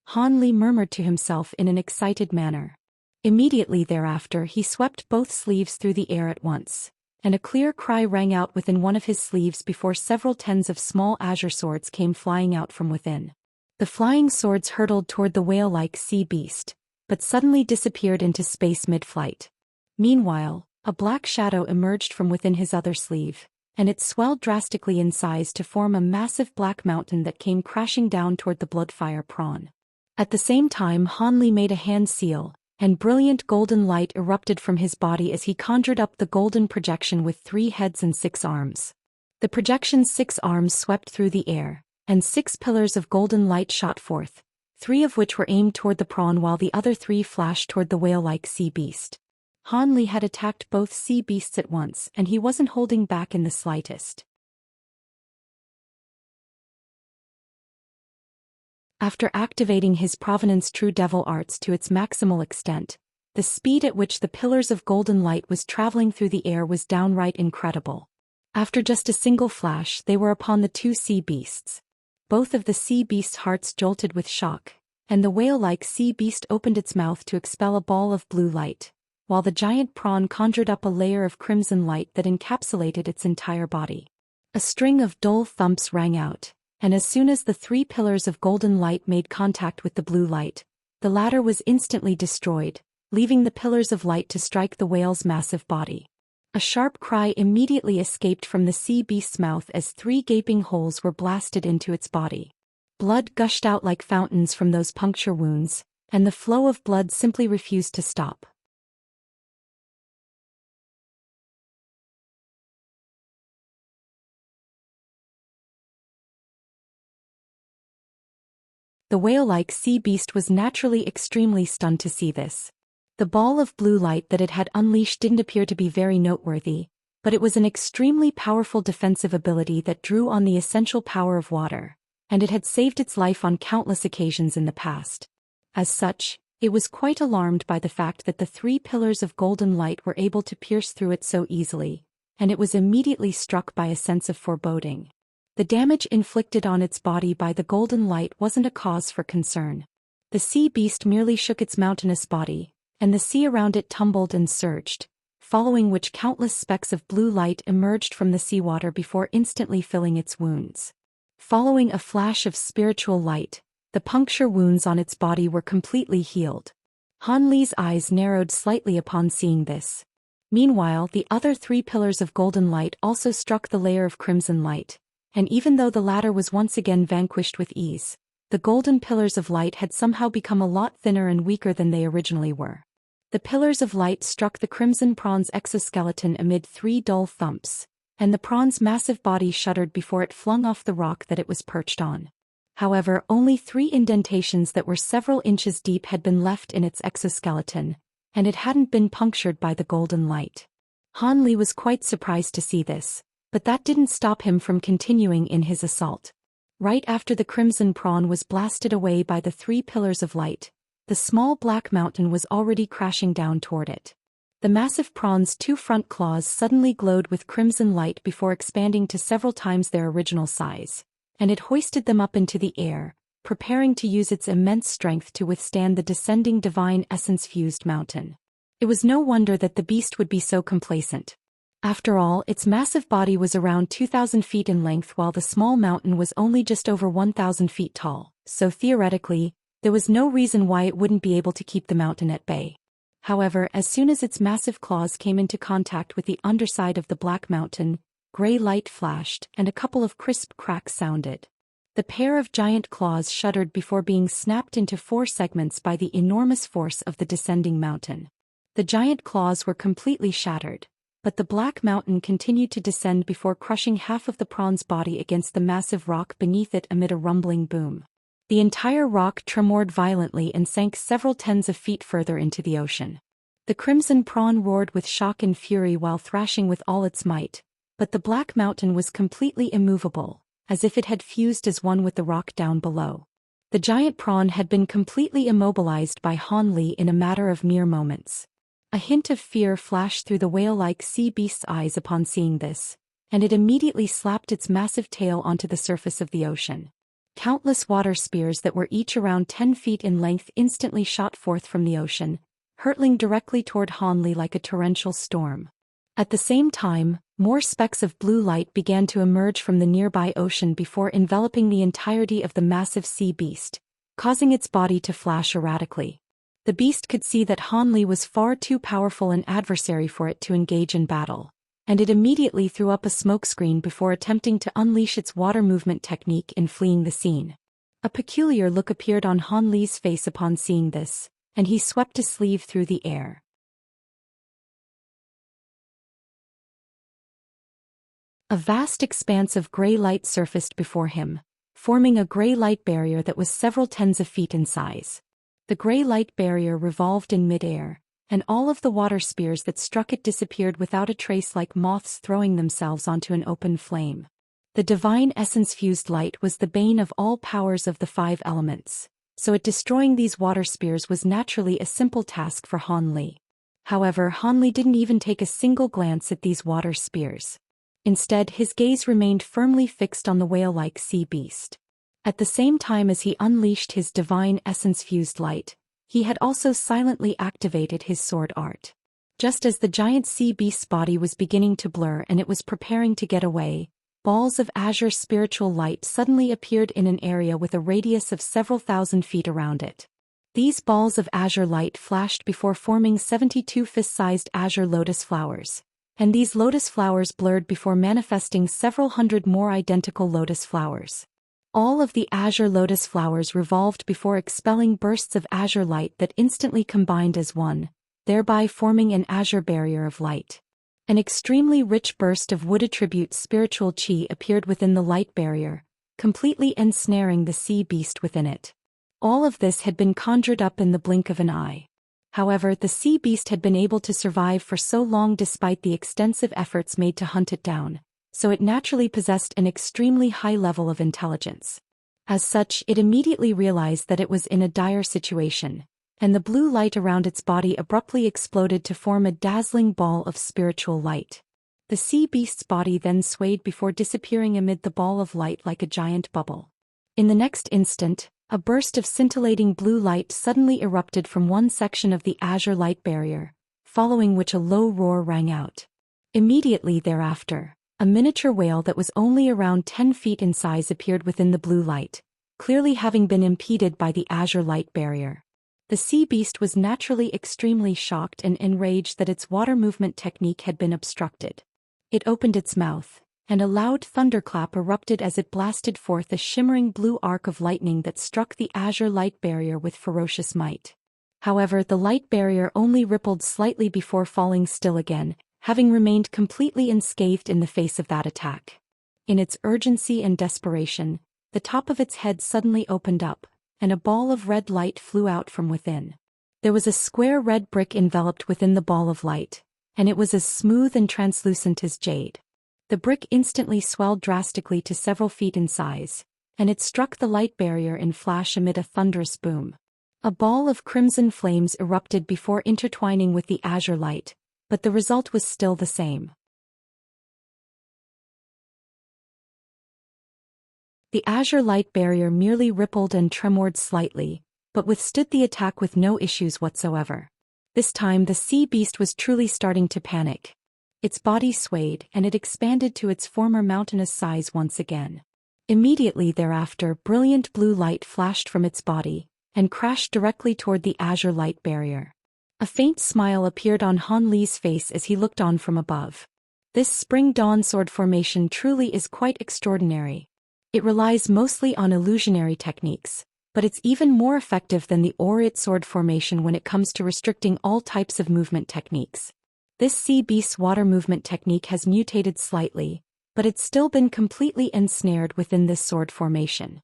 Hanli murmured to himself in an excited manner. Immediately thereafter he swept both sleeves through the air at once, and a clear cry rang out within one of his sleeves before several tens of small azure swords came flying out from within. The flying swords hurtled toward the whale-like sea beast, but suddenly disappeared into space mid-flight. Meanwhile, a black shadow emerged from within his other sleeve, and it swelled drastically in size to form a massive black mountain that came crashing down toward the bloodfire prawn. At the same time Hanli made a hand seal, and brilliant golden light erupted from his body as he conjured up the golden projection with 3 heads and 6 arms. The projection's 6 arms swept through the air, and 6 pillars of golden light shot forth, 3 of which were aimed toward the prawn while the other 3 flashed toward the whale-like sea beast. Hanli had attacked both sea beasts at once, and he wasn't holding back in the slightest. After activating his Provenance True Devil arts to its maximal extent, the speed at which the pillars of golden light was traveling through the air was downright incredible. After just a single flash, they were upon the 2 sea beasts. Both of the sea beasts' hearts jolted with shock, and the whale-like sea beast opened its mouth to expel a ball of blue light, while the giant prawn conjured up a layer of crimson light that encapsulated its entire body. A string of dull thumps rang out, and as soon as the 3 pillars of golden light made contact with the blue light, the latter was instantly destroyed, leaving the pillars of light to strike the whale's massive body. A sharp cry immediately escaped from the sea beast's mouth as 3 gaping holes were blasted into its body. Blood gushed out like fountains from those puncture wounds, and the flow of blood simply refused to stop. The whale-like sea beast was naturally extremely stunned to see this. The ball of blue light that it had unleashed didn't appear to be very noteworthy, but it was an extremely powerful defensive ability that drew on the essential power of water, and it had saved its life on countless occasions in the past. As such, it was quite alarmed by the fact that the 3 pillars of golden light were able to pierce through it so easily, and it was immediately struck by a sense of foreboding. The damage inflicted on its body by the golden light wasn't a cause for concern. The sea beast merely shook its mountainous body, and the sea around it tumbled and surged, following which countless specks of blue light emerged from the seawater before instantly filling its wounds. Following a flash of spiritual light, the puncture wounds on its body were completely healed. Hanli's eyes narrowed slightly upon seeing this. Meanwhile, the other 3 pillars of golden light also struck the layer of crimson light, and even though the latter was once again vanquished with ease, the golden pillars of light had somehow become a lot thinner and weaker than they originally were. The pillars of light struck the crimson prawn's exoskeleton amid 3 dull thumps, and the prawn's massive body shuddered before it flung off the rock that it was perched on. However, only 3 indentations that were several inches deep had been left in its exoskeleton, and it hadn't been punctured by the golden light. Hanli was quite surprised to see this, but that didn't stop him from continuing in his assault. Right after the crimson prawn was blasted away by the 3 pillars of light, the small black mountain was already crashing down toward it. The massive prawn's 2 front claws suddenly glowed with crimson light before expanding to several times their original size, and it hoisted them up into the air, preparing to use its immense strength to withstand the descending divine essence-fused mountain. It was no wonder that the beast would be so complacent. After all, its massive body was around 2,000 feet in length while the small mountain was only just over 1,000 feet tall, so theoretically, there was no reason why it wouldn't be able to keep the mountain at bay. However, as soon as its massive claws came into contact with the underside of the black mountain, gray light flashed and a couple of crisp cracks sounded. The pair of giant claws shuddered before being snapped into 4 segments by the enormous force of the descending mountain. The giant claws were completely shattered, but the black mountain continued to descend before crushing half of the prawn's body against the massive rock beneath it amid a rumbling boom. The entire rock tremored violently and sank several tens of feet further into the ocean. The crimson prawn roared with shock and fury while thrashing with all its might, but the black mountain was completely immovable, as if it had fused as one with the rock down below. The giant prawn had been completely immobilized by Han Li in a matter of mere moments. A hint of fear flashed through the whale-like sea beast's eyes upon seeing this, and it immediately slapped its massive tail onto the surface of the ocean. Countless water spears that were each around 10 feet in length instantly shot forth from the ocean, hurtling directly toward Han Li like a torrential storm. At the same time, more specks of blue light began to emerge from the nearby ocean before enveloping the entirety of the massive sea beast, causing its body to flash erratically. The beast could see that Han Li was far too powerful an adversary for it to engage in battle, and it immediately threw up a smokescreen before attempting to unleash its water movement technique in fleeing the scene. A peculiar look appeared on Han Li's face upon seeing this, and he swept his sleeve through the air. A vast expanse of gray light surfaced before him, forming a gray light barrier that was several tens of feet in size. The gray light barrier revolved in midair, and all of the water spears that struck it disappeared without a trace like moths throwing themselves onto an open flame. The divine essence-fused light was the bane of all powers of the 5 elements, so destroying these water spears was naturally a simple task for Han Li. However, Han Li didn't even take a single glance at these water spears. Instead, his gaze remained firmly fixed on the whale-like sea beast. At the same time as he unleashed his divine essence-fused light, he had also silently activated his sword art. Just as the giant sea beast's body was beginning to blur and it was preparing to get away, balls of azure spiritual light suddenly appeared in an area with a radius of several thousand feet around it. These balls of azure light flashed before forming 72 fist-sized azure lotus flowers, and these lotus flowers blurred before manifesting several hundred more identical lotus flowers. All of the azure lotus flowers revolved before expelling bursts of azure light that instantly combined as one, thereby forming an azure barrier of light. An extremely rich burst of wood attribute spiritual chi appeared within the light barrier, completely ensnaring the sea beast within it. All of this had been conjured up in the blink of an eye. However, the sea beast had been able to survive for so long despite the extensive efforts made to hunt it down, so it naturally possessed an extremely high level of intelligence. As such, it immediately realized that it was in a dire situation, and the blue light around its body abruptly exploded to form a dazzling ball of spiritual light. The sea beast's body then swayed before disappearing amid the ball of light like a giant bubble. In the next instant, a burst of scintillating blue light suddenly erupted from one section of the azure light barrier, following which a low roar rang out. Immediately thereafter, a miniature whale that was only around 10 feet in size appeared within the blue light, clearly having been impeded by the azure light barrier. The sea beast was naturally extremely shocked and enraged that its water movement technique had been obstructed. It opened its mouth, and a loud thunderclap erupted as it blasted forth a shimmering blue arc of lightning that struck the azure light barrier with ferocious might. However, the light barrier only rippled slightly before falling still again, having remained completely unscathed in the face of that attack. In its urgency and desperation, the top of its head suddenly opened up, and a ball of red light flew out from within. There was a square red brick enveloped within the ball of light, and it was as smooth and translucent as jade. The brick instantly swelled drastically to several feet in size, and it struck the light barrier in flash amid a thunderous boom. A ball of crimson flames erupted before intertwining with the azure light, but the result was still the same. The azure light barrier merely rippled and tremored slightly, but withstood the attack with no issues whatsoever. This time the sea beast was truly starting to panic. Its body swayed and it expanded to its former mountainous size once again. Immediately thereafter, brilliant blue light flashed from its body, and crashed directly toward the azure light barrier. A faint smile appeared on Han Li's face as he looked on from above. This spring dawn sword formation truly is quite extraordinary. It relies mostly on illusionary techniques, but it's even more effective than the Orit sword formation when it comes to restricting all types of movement techniques. This sea beast's water movement technique has mutated slightly, but it's still been completely ensnared within this sword formation.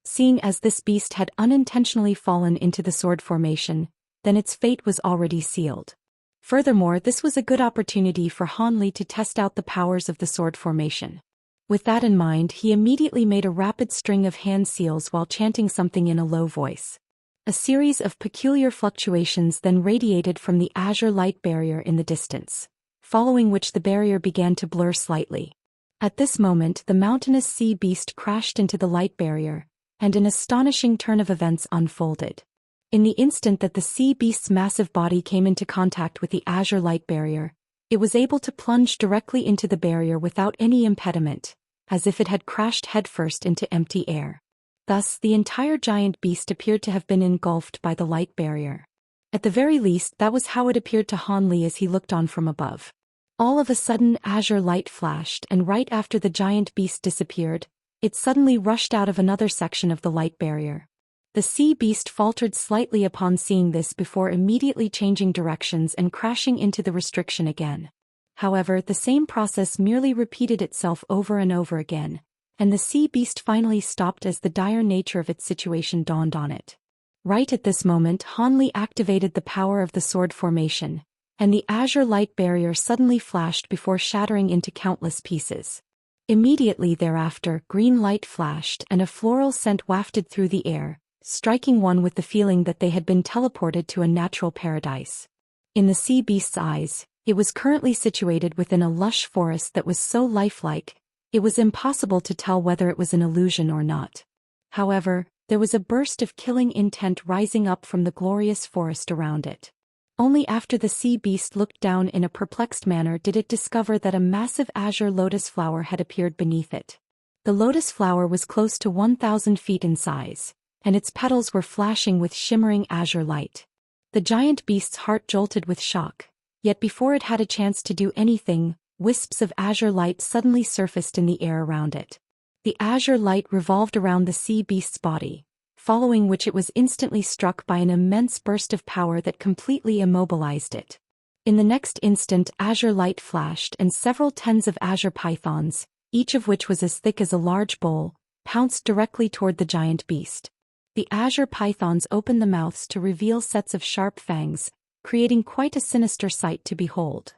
Seeing as this beast had unintentionally fallen into the sword formation, then its fate was already sealed. Furthermore, this was a good opportunity for Han Li to test out the powers of the sword formation. With that in mind, he immediately made a rapid string of hand seals while chanting something in a low voice. A series of peculiar fluctuations then radiated from the azure light barrier in the distance, following which the barrier began to blur slightly. At this moment, the mountainous sea beast crashed into the light barrier, and an astonishing turn of events unfolded. In the instant that the sea beast's massive body came into contact with the azure light barrier, it was able to plunge directly into the barrier without any impediment, as if it had crashed headfirst into empty air. Thus, the entire giant beast appeared to have been engulfed by the light barrier. At the very least, that was how it appeared to Han Li as he looked on from above. All of a sudden, azure light flashed, and right after the giant beast disappeared, it suddenly rushed out of another section of the light barrier. The sea beast faltered slightly upon seeing this before immediately changing directions and crashing into the restriction again. However, the same process merely repeated itself over and over again, and the sea beast finally stopped as the dire nature of its situation dawned on it. Right at this moment, Han Li activated the power of the sword formation, and the azure light barrier suddenly flashed before shattering into countless pieces. Immediately thereafter, green light flashed and a floral scent wafted through the air, striking one with the feeling that they had been teleported to a natural paradise. In the sea beast's eyes, it was currently situated within a lush forest that was so lifelike, it was impossible to tell whether it was an illusion or not. However, there was a burst of killing intent rising up from the glorious forest around it. Only after the sea beast looked down in a perplexed manner did it discover that a massive azure lotus flower had appeared beneath it. The lotus flower was close to 1,000 feet in size, and its petals were flashing with shimmering azure light. The giant beast's heart jolted with shock, yet before it had a chance to do anything, wisps of azure light suddenly surfaced in the air around it. The azure light revolved around the sea beast's body, following which it was instantly struck by an immense burst of power that completely immobilized it. In the next instant, azure light flashed and several tens of azure pythons, each of which was as thick as a large bowl, pounced directly toward the giant beast. The azure pythons opened the mouths to reveal sets of sharp fangs, creating quite a sinister sight to behold.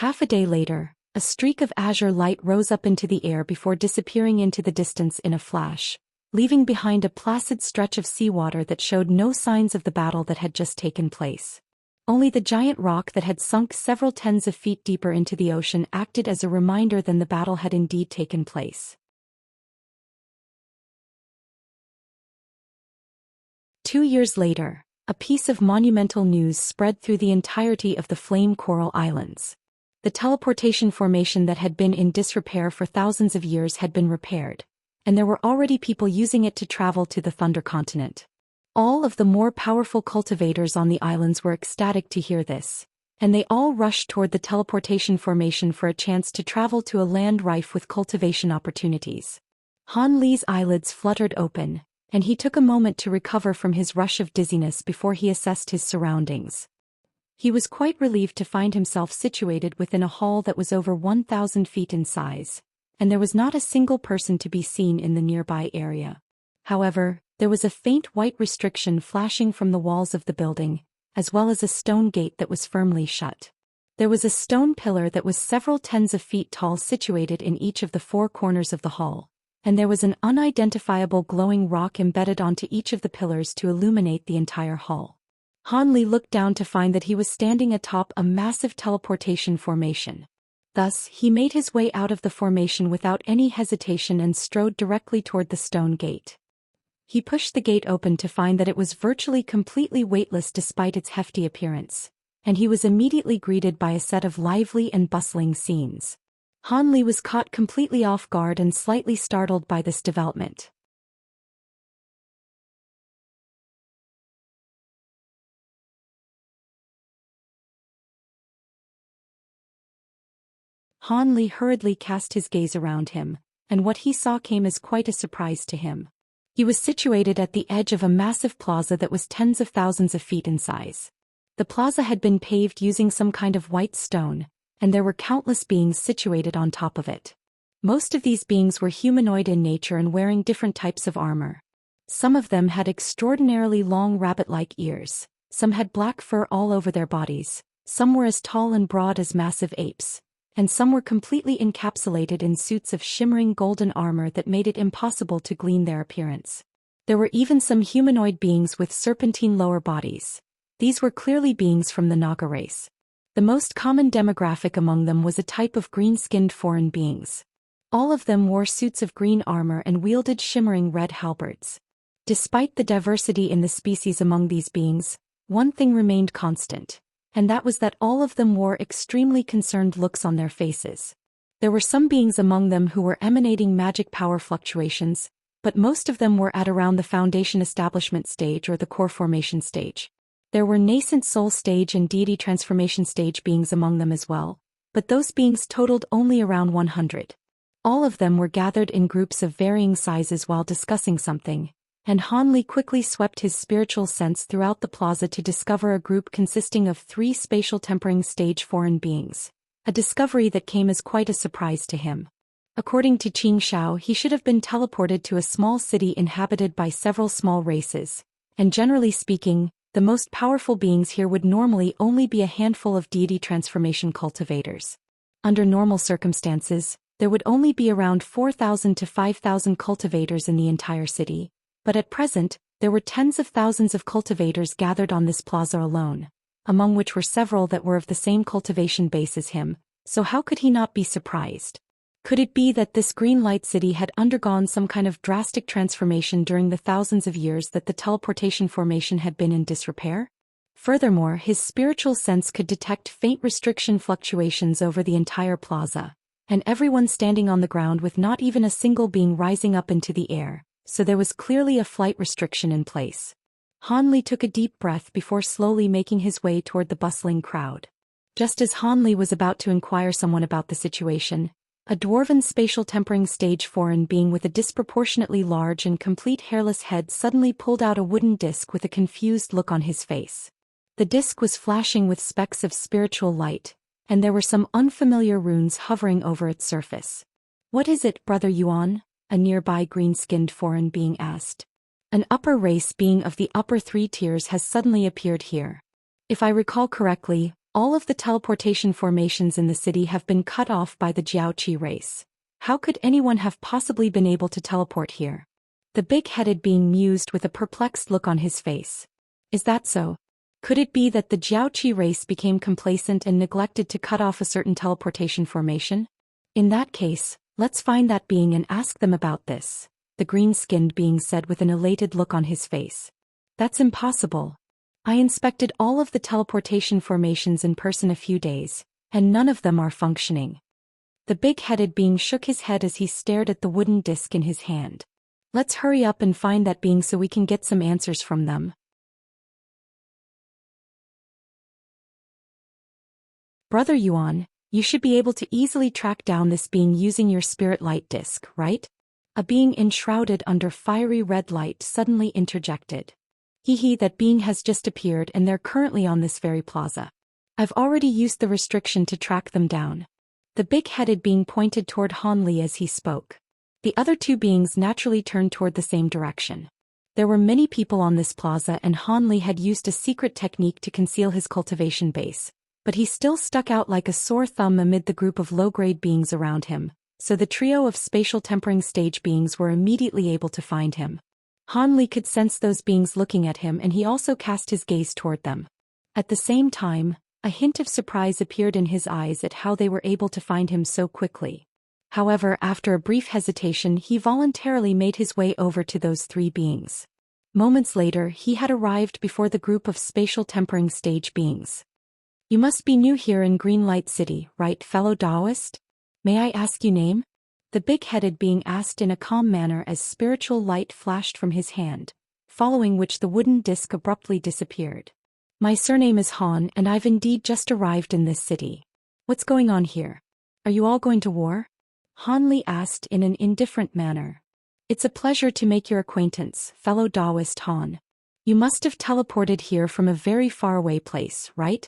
Half a day later, a streak of azure light rose up into the air before disappearing into the distance in a flash, leaving behind a placid stretch of seawater that showed no signs of the battle that had just taken place. Only the giant rock that had sunk several tens of feet deeper into the ocean acted as a reminder that the battle had indeed taken place. 2 years later, a piece of monumental news spread through the entirety of the Flame Coral Islands. The teleportation formation that had been in disrepair for thousands of years had been repaired, and there were already people using it to travel to the Thunder Continent. All of the more powerful cultivators on the islands were ecstatic to hear this, and they all rushed toward the teleportation formation for a chance to travel to a land rife with cultivation opportunities. Han Li's eyelids fluttered open, and he took a moment to recover from his rush of dizziness before he assessed his surroundings. He was quite relieved to find himself situated within a hall that was over 1,000 feet in size, and there was not a single person to be seen in the nearby area. However, there was a faint white restriction flashing from the walls of the building, as well as a stone gate that was firmly shut. There was a stone pillar that was several tens of feet tall situated in each of the 4 corners of the hall, and there was an unidentifiable glowing rock embedded onto each of the pillars to illuminate the entire hall. Han Li looked down to find that he was standing atop a massive teleportation formation. Thus, he made his way out of the formation without any hesitation and strode directly toward the stone gate. He pushed the gate open to find that it was virtually completely weightless despite its hefty appearance, and he was immediately greeted by a set of lively and bustling scenes. Han Li was caught completely off guard and slightly startled by this development. Han Li hurriedly cast his gaze around him, and what he saw came as quite a surprise to him. He was situated at the edge of a massive plaza that was tens of thousands of feet in size. The plaza had been paved using some kind of white stone, and there were countless beings situated on top of it. Most of these beings were humanoid in nature and wearing different types of armor. Some of them had extraordinarily long rabbit-like ears, some had black fur all over their bodies, some were as tall and broad as massive apes, and some were completely encapsulated in suits of shimmering golden armor that made it impossible to glean their appearance. There were even some humanoid beings with serpentine lower bodies. These were clearly beings from the Naga race. The most common demographic among them was a type of green-skinned foreign beings. All of them wore suits of green armor and wielded shimmering red halberds. Despite the diversity in the species among these beings, one thing remained constant, and that was that all of them wore extremely concerned looks on their faces. There were some beings among them who were emanating magic power fluctuations, but most of them were at around the foundation establishment stage or the core formation stage. There were nascent soul stage and deity transformation stage beings among them as well, but those beings totaled only around 100. All of them were gathered in groups of varying sizes while discussing something, and Han Li quickly swept his spiritual sense throughout the plaza to discover a group consisting of 3 spatial tempering stage foreign beings, a discovery that came as quite a surprise to him. According to Xianxia, he should have been teleported to a small city inhabited by several small races, and generally speaking, the most powerful beings here would normally only be a handful of deity transformation cultivators. Under normal circumstances, there would only be around 4,000 to 5,000 cultivators in the entire city, but at present, there were tens of thousands of cultivators gathered on this plaza alone, among which were several that were of the same cultivation base as him, so how could he not be surprised? Could it be that this green light city had undergone some kind of drastic transformation during the thousands of years that the teleportation formation had been in disrepair? Furthermore, his spiritual sense could detect faint restriction fluctuations over the entire plaza, and everyone standing on the ground with not even a single being rising up into the air, so there was clearly a flight restriction in place. Han Li took a deep breath before slowly making his way toward the bustling crowd. Just as Han Li was about to inquire someone about the situation, a dwarven spatial tempering stage foreign being with a disproportionately large and complete hairless head suddenly pulled out a wooden disc with a confused look on his face. The disc was flashing with specks of spiritual light, and there were some unfamiliar runes hovering over its surface. "What is it, Brother Yuan?" a nearby green-skinned foreign being asked. "An upper race being of the upper 3 tiers has suddenly appeared here. If I recall correctly, all of the teleportation formations in the city have been cut off by the Jiaoqi race. How could anyone have possibly been able to teleport here?" The big-headed being mused with a perplexed look on his face. "Is that so? Could it be that the Jiaoqi race became complacent and neglected to cut off a certain teleportation formation? In that case, let's find that being and ask them about this," the green-skinned being said with an elated look on his face. "That's impossible. I inspected all of the teleportation formations in person a few days, and none of them are functioning." The big-headed being shook his head as he stared at the wooden disc in his hand. "Let's hurry up and find that being so we can get some answers from them." "Brother Yuan, you should be able to easily track down this being using your spirit light disc, right?" A being enshrouded under fiery red light suddenly interjected. That being has just appeared and they're currently on this very plaza. I've already used the restriction to track them down." The big-headed being pointed toward Han Li as he spoke. The other 2 beings naturally turned toward the same direction. There were many people on this plaza and Han Li had used a secret technique to conceal his cultivation base, but he still stuck out like a sore thumb amid the group of low-grade beings around him, so the trio of spatial tempering stage beings were immediately able to find him. Han Li could sense those beings looking at him and he also cast his gaze toward them. At the same time, a hint of surprise appeared in his eyes at how they were able to find him so quickly. However, after a brief hesitation he voluntarily made his way over to those 3 beings. Moments later he had arrived before the group of spatial tempering stage beings. "You must be new here in Green Light City, right, fellow Taoist? May I ask you name?" The big-headed being asked in a calm manner as spiritual light flashed from his hand, following which the wooden disc abruptly disappeared. "My surname is Han and I've indeed just arrived in this city. What's going on here? Are you all going to war?" Han Li asked in an indifferent manner. "It's a pleasure to make your acquaintance, fellow Taoist Han. You must have teleported here from a very faraway place, right?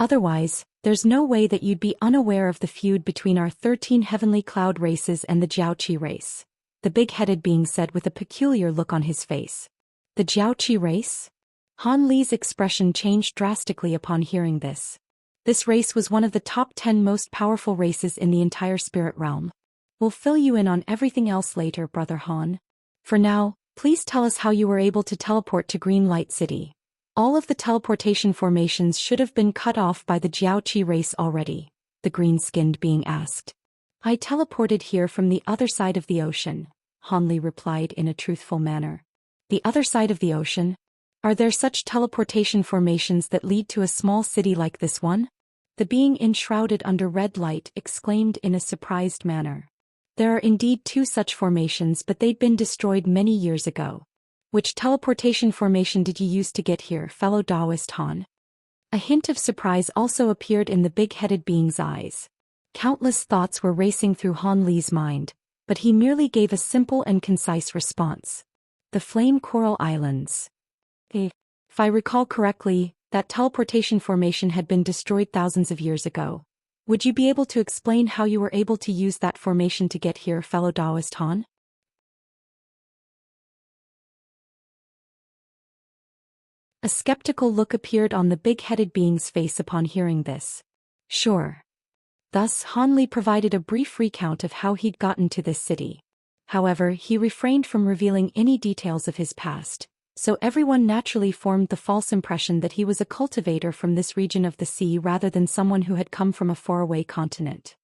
Otherwise, there's no way that you'd be unaware of the feud between our 13 heavenly cloud races and the Jiaoqi race, the big-headed being said with a peculiar look on his face. The Jiaoqi race? Han Li's expression changed drastically upon hearing this. This race was one of the top 10 most powerful races in the entire spirit realm. We'll fill you in on everything else later, Brother Han. For now, please tell us how you were able to teleport to Green Light City. All of the teleportation formations should have been cut off by the Jiaoqi race already, the green-skinned being asked. I teleported here from the other side of the ocean, Han Li replied in a truthful manner. The other side of the ocean? Are there such teleportation formations that lead to a small city like this one? The being enshrouded under red light exclaimed in a surprised manner. There are indeed 2 such formations, but they'd been destroyed many years ago. Which teleportation formation did you use to get here, fellow Taoist Han? A hint of surprise also appeared in the big-headed being's eyes. Countless thoughts were racing through Han Li's mind, but he merely gave a simple and concise response. The Flame Coral Islands. If I recall correctly, that teleportation formation had been destroyed thousands of years ago. Would you be able to explain how you were able to use that formation to get here, fellow Taoist Han? A skeptical look appeared on the big-headed being's face upon hearing this. Sure. Thus, Han Li provided a brief recount of how he'd gotten to this city. However, he refrained from revealing any details of his past, so everyone naturally formed the false impression that he was a cultivator from this region of the sea rather than someone who had come from a faraway continent.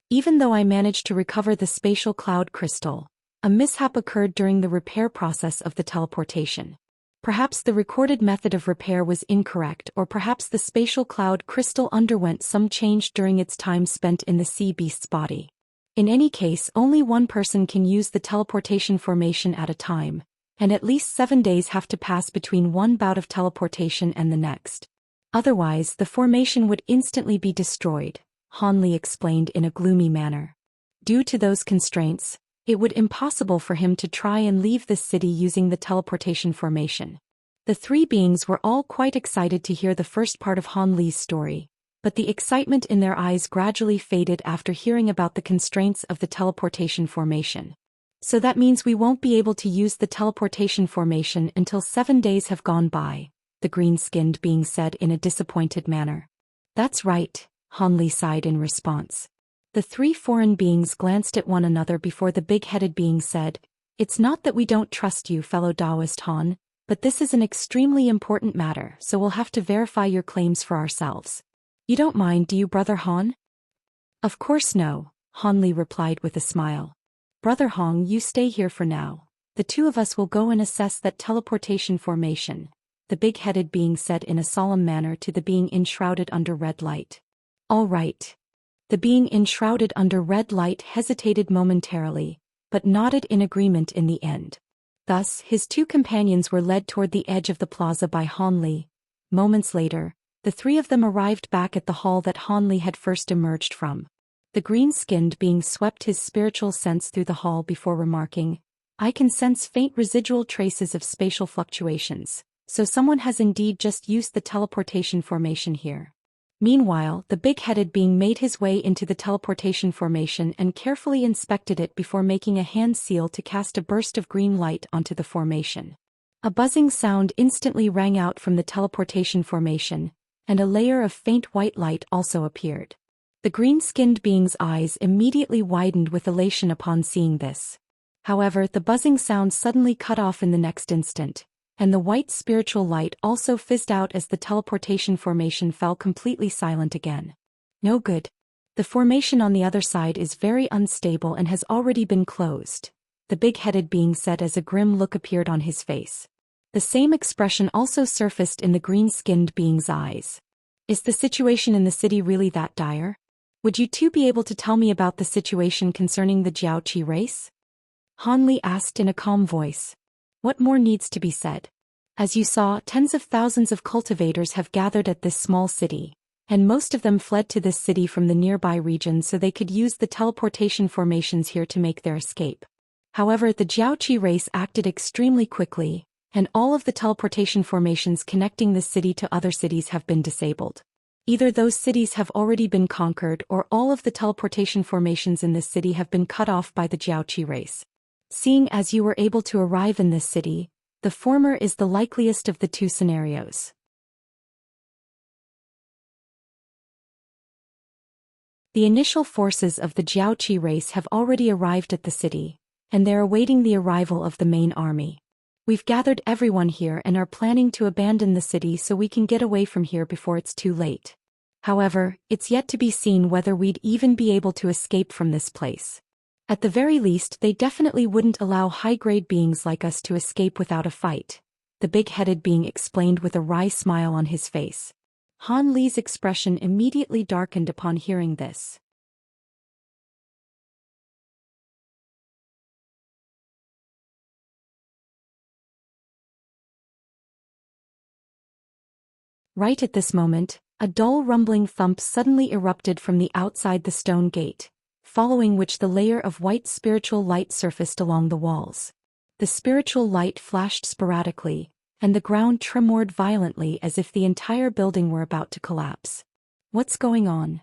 Even though I managed to recover the spatial cloud crystal, a mishap occurred during the repair process of the teleportation. Perhaps the recorded method of repair was incorrect, or perhaps the spatial cloud crystal underwent some change during its time spent in the sea beast's body. In any case, only one person can use the teleportation formation at a time, and at least 7 days have to pass between one bout of teleportation and the next. Otherwise, the formation would instantly be destroyed, Han Li explained in a gloomy manner. Due to those constraints, it would be impossible for him to try and leave this city using the teleportation formation. The 3 beings were all quite excited to hear the first part of Han Li's story, but the excitement in their eyes gradually faded after hearing about the constraints of the teleportation formation. So that means we won't be able to use the teleportation formation until 7 days have gone by, the green-skinned being said in a disappointed manner. That's right, Han Li sighed in response. The 3 foreign beings glanced at one another before the big-headed being said, It's not that we don't trust you, fellow Taoist Han, but this is an extremely important matter, so we'll have to verify your claims for ourselves. You don't mind, do you, Brother Han? Of course no, Han Li replied with a smile. Brother Hong, you stay here for now. The 2 of us will go and assess that teleportation formation, the big-headed being said in a solemn manner to the being enshrouded under red light. All right. The being enshrouded under red light hesitated momentarily, but nodded in agreement in the end. Thus, his 2 companions were led toward the edge of the plaza by Han Li. Moments later, the 3 of them arrived back at the hall that Han Li had first emerged from. The green-skinned being swept his spiritual sense through the hall before remarking, I can sense faint residual traces of spatial fluctuations, so someone has indeed just used the teleportation formation here. Meanwhile, the big-headed being made his way into the teleportation formation and carefully inspected it before making a hand seal to cast a burst of green light onto the formation. A buzzing sound instantly rang out from the teleportation formation, and a layer of faint white light also appeared. The green-skinned being's eyes immediately widened with elation upon seeing this. However, the buzzing sound suddenly cut off in the next instant, and the white spiritual light also fizzed out as the teleportation formation fell completely silent again. No good. The formation on the other side is very unstable and has already been closed, the big-headed being said as a grim look appeared on his face. The same expression also surfaced in the green-skinned being's eyes. Is the situation in the city really that dire? Would you 2 be able to tell me about the situation concerning the Jiaoqi race? Han Li asked in a calm voice. What more needs to be said? As you saw, tens of thousands of cultivators have gathered at this small city, and most of them fled to this city from the nearby region so they could use the teleportation formations here to make their escape. However, the Jiaoqi race acted extremely quickly, and all of the teleportation formations connecting this city to other cities have been disabled. Either those cities have already been conquered or all of the teleportation formations in this city have been cut off by the Jiaoqi race. Seeing as you were able to arrive in this city, the former is the likeliest of the two scenarios. The initial forces of the Jiaoqi race have already arrived at the city, and they're awaiting the arrival of the main army. We've gathered everyone here and are planning to abandon the city so we can get away from here before it's too late. However, it's yet to be seen whether we'd even be able to escape from this place. At the very least, they definitely wouldn't allow high-grade beings like us to escape without a fight, the big-headed being explained with a wry smile on his face. Han Li's expression immediately darkened upon hearing this. Right at this moment, a dull rumbling thump suddenly erupted from the outside the stone gate, following which the layer of white spiritual light surfaced along the walls. The spiritual light flashed sporadically, and the ground tremored violently as if the entire building were about to collapse. What's going on?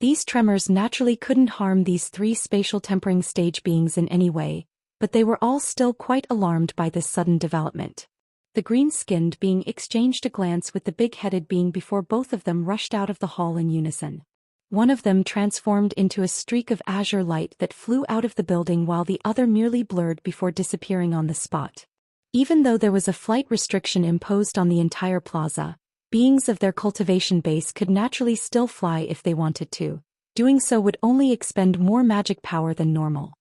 These tremors naturally couldn't harm these three spatial tempering stage beings in any way, but they were all still quite alarmed by this sudden development. The green-skinned being exchanged a glance with the big-headed being before both of them rushed out of the hall in unison. One of them transformed into a streak of azure light that flew out of the building while the other merely blurred before disappearing on the spot. Even though there was a flight restriction imposed on the entire plaza, beings of their cultivation base could naturally still fly if they wanted to. Doing so would only expend more magic power than normal.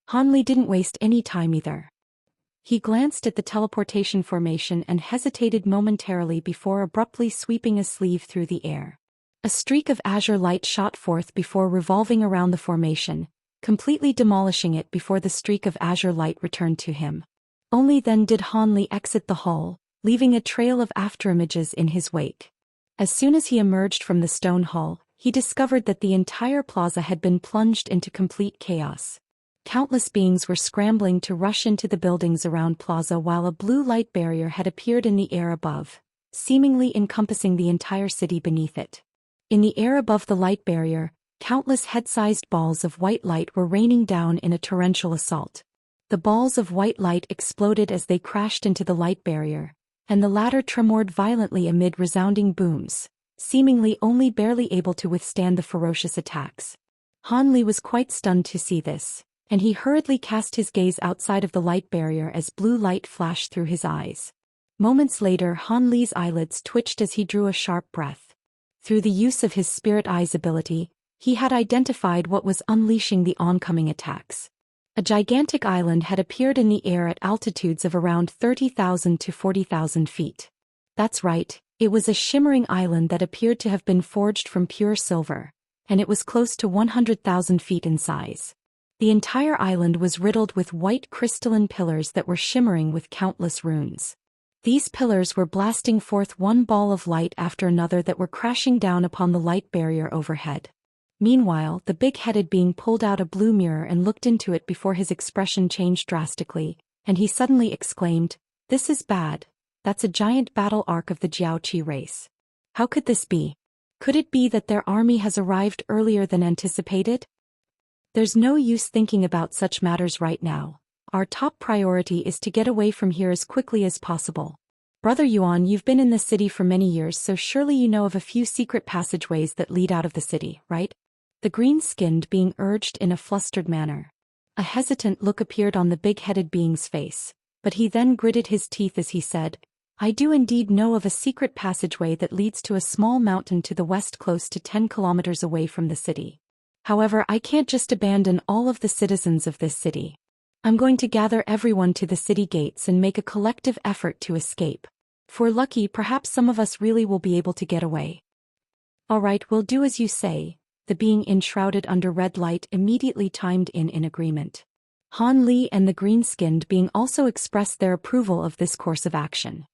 Han Li didn't waste any time either. He glanced at the teleportation formation and hesitated momentarily before abruptly sweeping a sleeve through the air. A streak of azure light shot forth before revolving around the formation, completely demolishing it before the streak of azure light returned to him. Only then did Han Li exit the hall, leaving a trail of afterimages in his wake. As soon as he emerged from the stone hall, he discovered that the entire plaza had been plunged into complete chaos. Countless beings were scrambling to rush into the buildings around plaza while a blue light barrier had appeared in the air above, seemingly encompassing the entire city beneath it. In the air above the light barrier, countless head-sized balls of white light were raining down in a torrential assault. The balls of white light exploded as they crashed into the light barrier, and the latter tremored violently amid resounding booms, seemingly only barely able to withstand the ferocious attacks. Han Li was quite stunned to see this, and he hurriedly cast his gaze outside of the light barrier as blue light flashed through his eyes. Moments later, Han Li's eyelids twitched as he drew a sharp breath. Through the use of his Spirit Eyes ability, he had identified what was unleashing the oncoming attacks. A gigantic island had appeared in the air at altitudes of around 30,000 to 40,000 feet. That's right, it was a shimmering island that appeared to have been forged from pure silver, and it was close to 100,000 feet in size. The entire island was riddled with white crystalline pillars that were shimmering with countless runes. These pillars were blasting forth one ball of light after another that were crashing down upon the light barrier overhead. Meanwhile, the big-headed being pulled out a blue mirror and looked into it before his expression changed drastically, and he suddenly exclaimed, "This is bad. That's a giant battle arc of the Jiaoqi race. How could this be? Could it be that their army has arrived earlier than anticipated? There's no use thinking about such matters right now. Our top priority is to get away from here as quickly as possible. Brother Yuan, you've been in the city for many years, so surely you know of a few secret passageways that lead out of the city, right?" The green-skinned being urged in a flustered manner. A hesitant look appeared on the big-headed being's face, but he then gritted his teeth as he said, "I do indeed know of a secret passageway that leads to a small mountain to the west close to 10 kilometers away from the city. However, I can't just abandon all of the citizens of this city. I'm going to gather everyone to the city gates and make a collective effort to escape. If we're lucky, perhaps some of us really will be able to get away." "All right, we'll do as you say," the being enshrouded under red light immediately chimed in agreement. Han Li and the green-skinned being also expressed their approval of this course of action.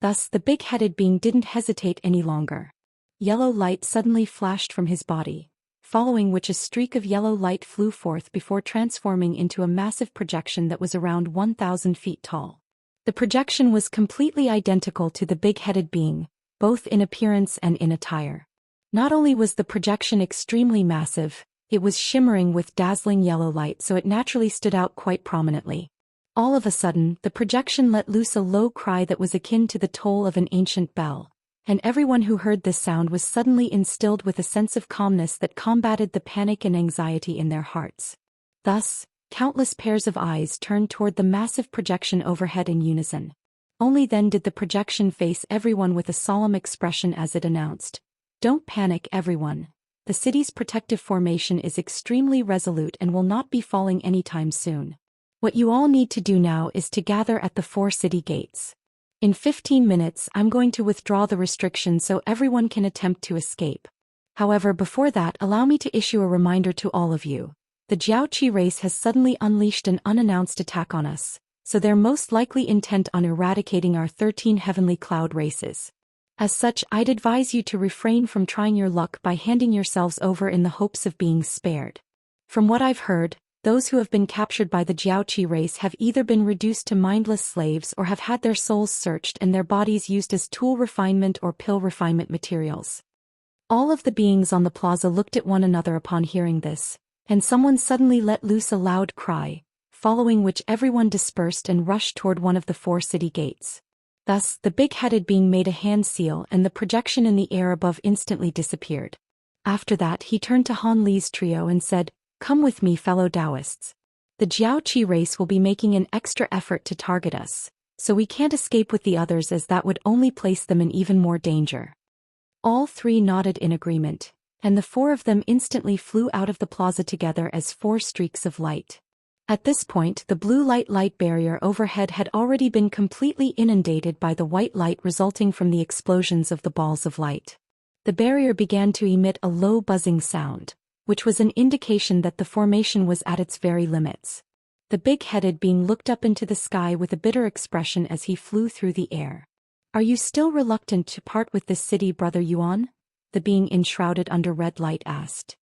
Thus, the big-headed being didn't hesitate any longer. Yellow light suddenly flashed from his body, following which a streak of yellow light flew forth before transforming into a massive projection that was around 1,000 feet tall. The projection was completely identical to the big-headed being, both in appearance and in attire. Not only was the projection extremely massive, it was shimmering with dazzling yellow light, so it naturally stood out quite prominently. All of a sudden, the projection let loose a low cry that was akin to the toll of an ancient bell, and everyone who heard this sound was suddenly instilled with a sense of calmness that combated the panic and anxiety in their hearts. Thus, countless pairs of eyes turned toward the massive projection overhead in unison. Only then did the projection face everyone with a solemn expression as it announced, "Don't panic, everyone. The city's protective formation is extremely resolute and will not be falling anytime soon. What you all need to do now is to gather at the 4 city gates. In 15 minutes I'm going to withdraw the restriction so everyone can attempt to escape. However, before that, allow me to issue a reminder to all of you. The Jiaoqi race has suddenly unleashed an unannounced attack on us, so they're most likely intent on eradicating our 13 heavenly cloud races. As such, I'd advise you to refrain from trying your luck by handing yourselves over in the hopes of being spared. From what I've heard, those who have been captured by the Jiaoqi race have either been reduced to mindless slaves or have had their souls searched and their bodies used as tool refinement or pill refinement materials." All of the beings on the plaza looked at one another upon hearing this, and someone suddenly let loose a loud cry, following which everyone dispersed and rushed toward one of the 4 city gates. Thus, the big-headed being made a hand seal and the projection in the air above instantly disappeared. After that, he turned to Han Li's trio and said, "Come with me, fellow Taoists. The Jiaoqi race will be making an extra effort to target us, so we can't escape with the others as that would only place them in even more danger." All 3 nodded in agreement, and the 4 of them instantly flew out of the plaza together as 4 streaks of light. At this point, the blue light barrier overhead had already been completely inundated by the white light resulting from the explosions of the balls of light. The barrier began to emit a low buzzing sound, which was an indication that the formation was at its very limits. The big-headed being looked up into the sky with a bitter expression as he flew through the air. "Are you still reluctant to part with this city, Brother Yuan?" the being enshrouded under red light asked.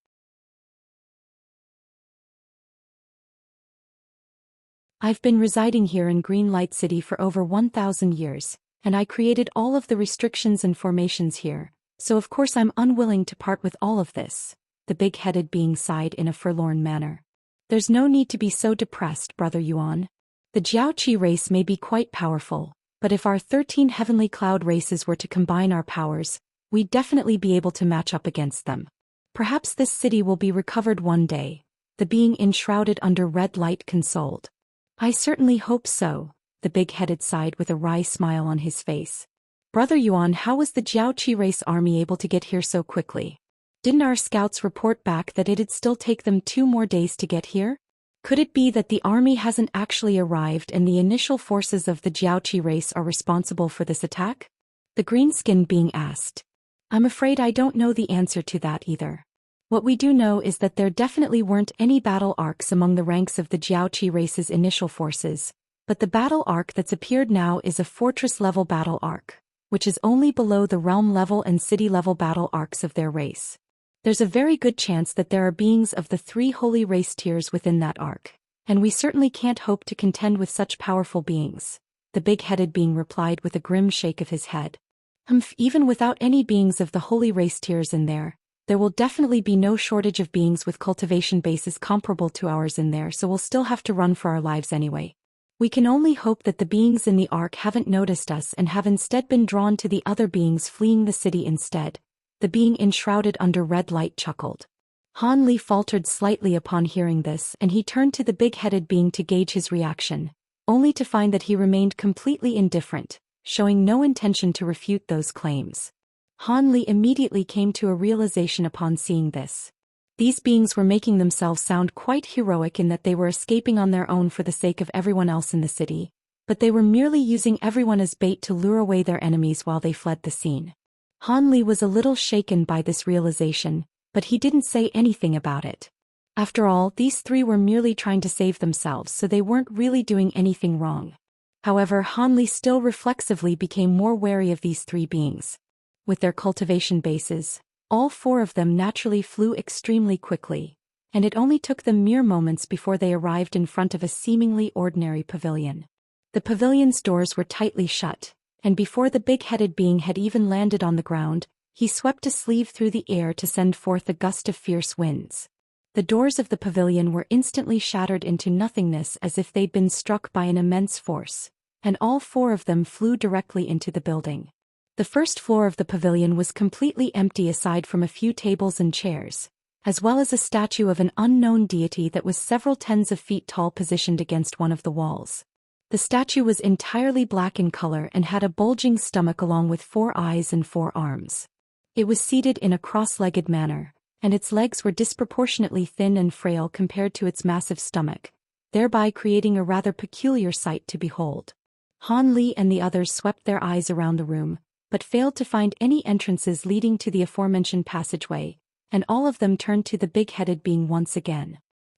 "I've been residing here in Green Light City for over 1,000 years, and I created all of the restrictions and formations here, so of course I'm unwilling to part with all of this," the big-headed being sighed in a forlorn manner. "There's no need to be so depressed, Brother Yuan. The Jiaoqi race may be quite powerful, but if our 13 heavenly cloud races were to combine our powers, we'd definitely be able to match up against them. Perhaps this city will be recovered one day," the being enshrouded under red light consoled. "I certainly hope so," the big-headed sighed with a wry smile on his face. "Brother Yuan, how was the Jiaoqi race army able to get here so quickly? Didn't our scouts report back that it'd still take them 2 more days to get here? Could it be that the army hasn't actually arrived and the initial forces of the Jiaoqi race are responsible for this attack?" the green-skinned being asked. "I'm afraid I don't know the answer to that either. What we do know is that there definitely weren't any battle arcs among the ranks of the Jiaoqi race's initial forces, but the battle arc that's appeared now is a fortress-level battle arc, which is only below the realm-level and city-level battle arcs of their race. There's a very good chance that there are beings of the 3 holy race tiers within that arc, and we certainly can't hope to contend with such powerful beings," the big-headed being replied with a grim shake of his head. Even without any beings of the holy race tiers in there will definitely be no shortage of beings with cultivation bases comparable to ours in there, so we'll still have to run for our lives anyway. We can only hope that the beings in the arc haven't noticed us and have instead been drawn to the other beings fleeing the city instead," the being enshrouded under red light chuckled. Han Li faltered slightly upon hearing this, and he turned to the big-headed being to gauge his reaction, only to find that he remained completely indifferent, showing no intention to refute those claims. Han Li immediately came to a realization upon seeing this. These beings were making themselves sound quite heroic in that they were escaping on their own for the sake of everyone else in the city, but they were merely using everyone as bait to lure away their enemies while they fled the scene. Han Li was a little shaken by this realization, but he didn't say anything about it. After all, these 3 were merely trying to save themselves, so they weren't really doing anything wrong. However, Han Li still reflexively became more wary of these 3 beings. With their cultivation bases, All four of them naturally flew extremely quickly, and it only took them mere moments before they arrived in front of a seemingly ordinary pavilion. The pavilion's doors were tightly shut, and before the big-headed being had even landed on the ground, he swept a sleeve through the air to send forth a gust of fierce winds. The doors of the pavilion were instantly shattered into nothingness as if they'd been struck by an immense force, and all four of them flew directly into the building. The first floor of the pavilion was completely empty aside from a few tables and chairs, as well as a statue of an unknown deity that was several tens of feet tall positioned against one of the walls. The statue was entirely black in color and had a bulging stomach along with 4 eyes and 4 arms. It was seated in a cross-legged manner, and its legs were disproportionately thin and frail compared to its massive stomach, thereby creating a rather peculiar sight to behold. Han Li and the others swept their eyes around the room, but failed to find any entrances leading to the aforementioned passageway, and all of them turned to the big-headed being once again.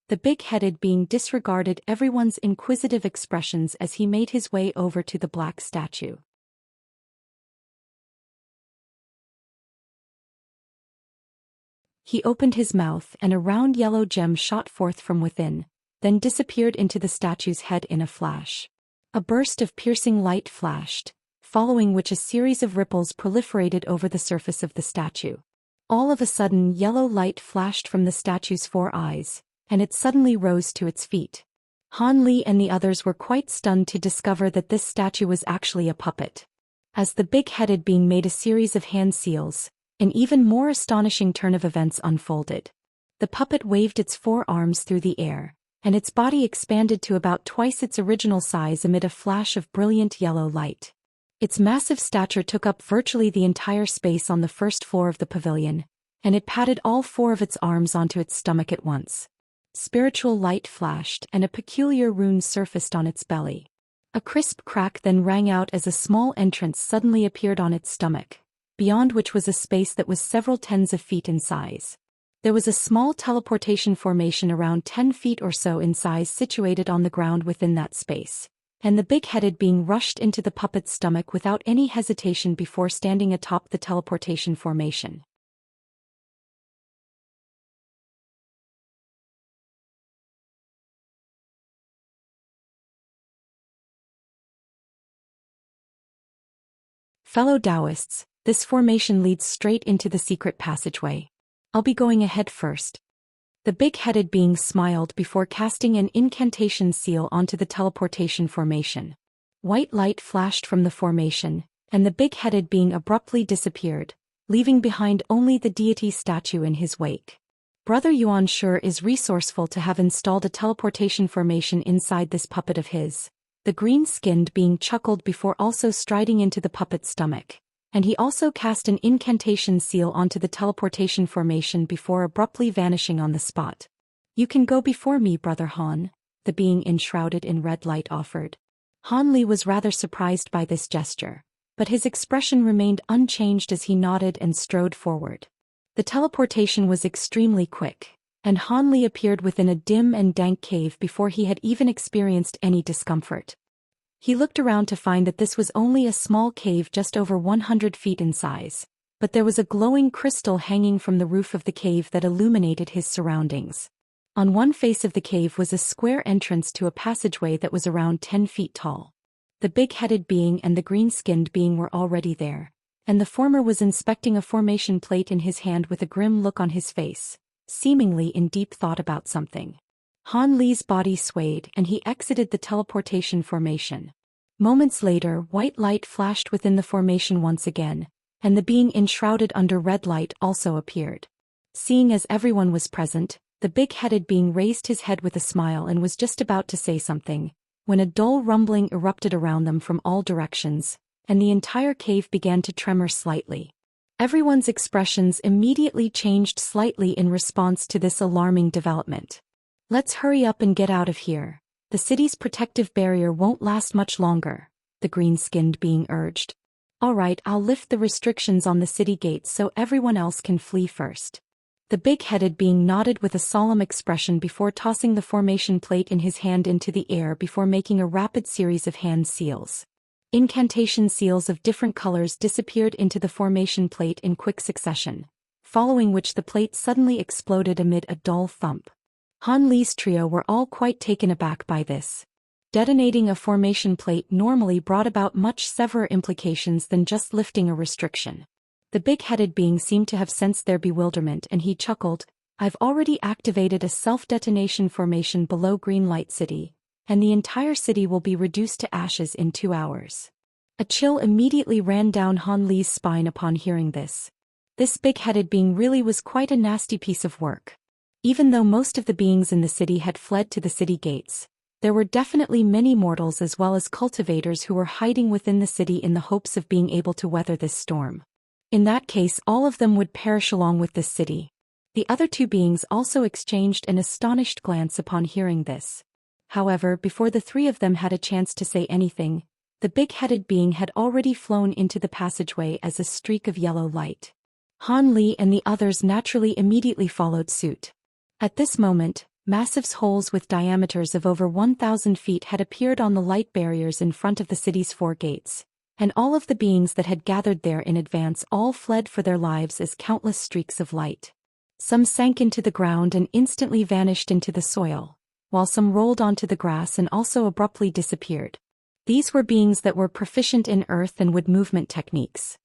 The big-headed being disregarded everyone's inquisitive expressions as he made his way over to the black statue. He opened his mouth and a round yellow gem shot forth from within, then disappeared into the statue's head in a flash. A burst of piercing light flashed, following which a series of ripples proliferated over the surface of the statue. All of a sudden yellow light flashed from the statue's 4 eyes, and it suddenly rose to its feet. Han Li and the others were quite stunned to discover that this statue was actually a puppet. As the big-headed being made a series of hand seals, an even more astonishing turn of events unfolded. The puppet waved its 4 arms through the air, and its body expanded to about twice its original size amid a flash of brilliant yellow light. Its massive stature took up virtually the entire space on the first floor of the pavilion, and it patted all 4 of its arms onto its stomach at once. Spiritual light flashed and a peculiar rune surfaced on its belly. A crisp crack then rang out as a small entrance suddenly appeared on its stomach, beyond which was a space that was several tens of feet in size. There was a small teleportation formation around 10 feet or so in size situated on the ground within that space, and the big-headed being rushed into the puppet's stomach without any hesitation before standing atop the teleportation formation. Fellow Taoists, this formation leads straight into the secret passageway. I'll be going ahead first. The big-headed being smiled before casting an incantation seal onto the teleportation formation. White light flashed from the formation, and the big-headed being abruptly disappeared, leaving behind only the deity statue in his wake. Brother Yuan sure is resourceful to have installed a teleportation formation inside this puppet of his. The green-skinned being chuckled before also striding into the puppet's stomach, and he also cast an incantation seal onto the teleportation formation before abruptly vanishing on the spot. You can go before me, Brother Han, the being enshrouded in red light offered. Han Li was rather surprised by this gesture, but his expression remained unchanged as he nodded and strode forward. The teleportation was extremely quick, and Han Li appeared within a dim and dank cave before he had even experienced any discomfort. He looked around to find that this was only a small cave just over 100 feet in size, but there was a glowing crystal hanging from the roof of the cave that illuminated his surroundings. On one face of the cave was a square entrance to a passageway that was around 10 feet tall. The big-headed being and the green-skinned being were already there, and the former was inspecting a formation plate in his hand with a grim look on his face, seemingly in deep thought about something. Han Li's body swayed and he exited the teleportation formation. Moments later, white light flashed within the formation once again, and the being enshrouded under red light also appeared. Seeing as everyone was present, the big-headed being raised his head with a smile and was just about to say something, when a dull rumbling erupted around them from all directions, and the entire cave began to tremor slightly. Everyone's expressions immediately changed slightly in response to this alarming development. Let's hurry up and get out of here. The city's protective barrier won't last much longer, the green-skinned being urged. All right, I'll lift the restrictions on the city gates so everyone else can flee first. The big-headed being nodded with a solemn expression before tossing the formation plate in his hand into the air before making a rapid series of hand seals. Incantation seals of different colors disappeared into the formation plate in quick succession, following which the plate suddenly exploded amid a dull thump. Han Li's trio were all quite taken aback by this. Detonating a formation plate normally brought about much severer implications than just lifting a restriction. The big-headed being seemed to have sensed their bewilderment and he chuckled, "I've already activated a self-detonation formation below Green Light City, and the entire city will be reduced to ashes in 2 hours." A chill immediately ran down Han Li's spine upon hearing this. This big-headed being really was quite a nasty piece of work. Even though most of the beings in the city had fled to the city gates, there were definitely many mortals as well as cultivators who were hiding within the city in the hopes of being able to weather this storm. In that case, all of them would perish along with this city. The other two beings also exchanged an astonished glance upon hearing this. However, before the three of them had a chance to say anything, the big-headed being had already flown into the passageway as a streak of yellow light. Han Li and the others naturally immediately followed suit. At this moment, massive holes with diameters of over 1,000 feet had appeared on the light barriers in front of the city's 4 gates, and all of the beings that had gathered there in advance all fled for their lives as countless streaks of light. Some sank into the ground and instantly vanished into the soil, while some rolled onto the grass and also abruptly disappeared. These were beings that were proficient in earth and wood movement techniques.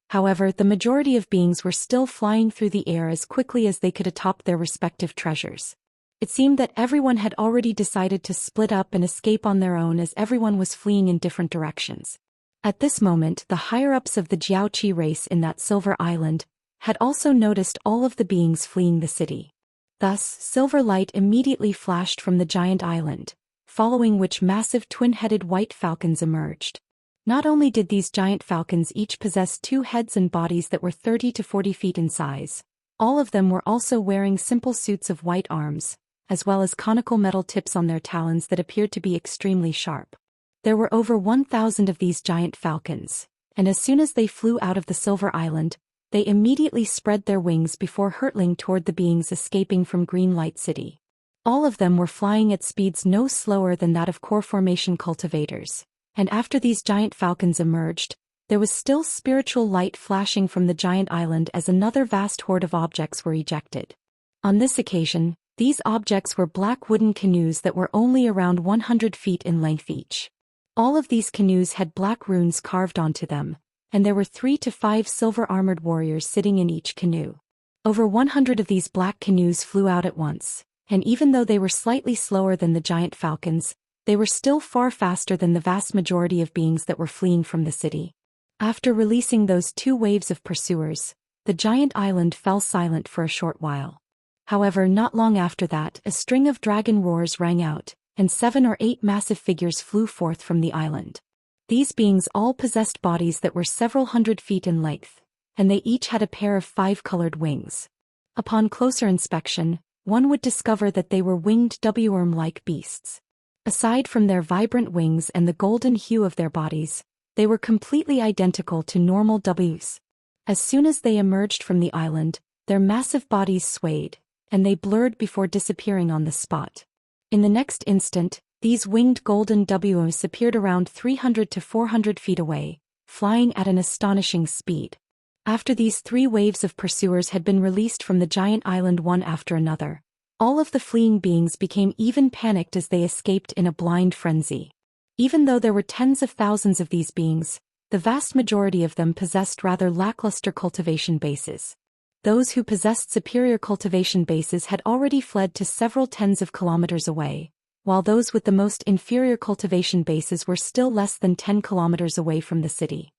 However, the majority of beings were still flying through the air as quickly as they could atop their respective treasures. It seemed that everyone had already decided to split up and escape on their own as everyone was fleeing in different directions. At this moment, the higher-ups of the Jiaoqi race in that Silver Island had also noticed all of the beings fleeing the city. Thus, silver light immediately flashed from the giant island, following which massive twin-headed white falcons emerged. Not only did these giant falcons each possess 2 heads and bodies that were 30 to 40 feet in size, all of them were also wearing simple suits of white arms, as well as conical metal tips on their talons that appeared to be extremely sharp. There were over 1,000 of these giant falcons, and as soon as they flew out of the Silver Island, they immediately spread their wings before hurtling toward the beings escaping from Green Light City. All of them were flying at speeds no slower than that of core formation cultivators, and after these giant falcons emerged, there was still spiritual light flashing from the giant island as another vast horde of objects were ejected. On this occasion, these objects were black wooden canoes that were only around 100 feet in length each. All of these canoes had black runes carved onto them, and there were 3 to 5 silver-armored warriors sitting in each canoe. Over 100 of these black canoes flew out at once, and even though they were slightly slower than the giant falcons, they were still far faster than the vast majority of beings that were fleeing from the city. After releasing those 2 waves of pursuers, the giant island fell silent for a short while. However, not long after that, a string of dragon roars rang out, and 7 or 8 massive figures flew forth from the island. These beings all possessed bodies that were several hundred feet in length, and they each had a pair of 5-colored wings. Upon closer inspection, one would discover that they were winged W-worm-like beasts. Aside from their vibrant wings and the golden hue of their bodies, they were completely identical to normal Ws. As soon as they emerged from the island, their massive bodies swayed, and they blurred before disappearing on the spot. In the next instant, these winged golden Ws appeared around 300 to 400 feet away, flying at an astonishing speed. After these 3 waves of pursuers had been released from the giant island one after another, all of the fleeing beings became even panicked as they escaped in a blind frenzy. Even though there were tens of thousands of these beings, the vast majority of them possessed rather lackluster cultivation bases. Those who possessed superior cultivation bases had already fled to several tens of kilometers away, while those with the most inferior cultivation bases were still less than 10 kilometers away from the city.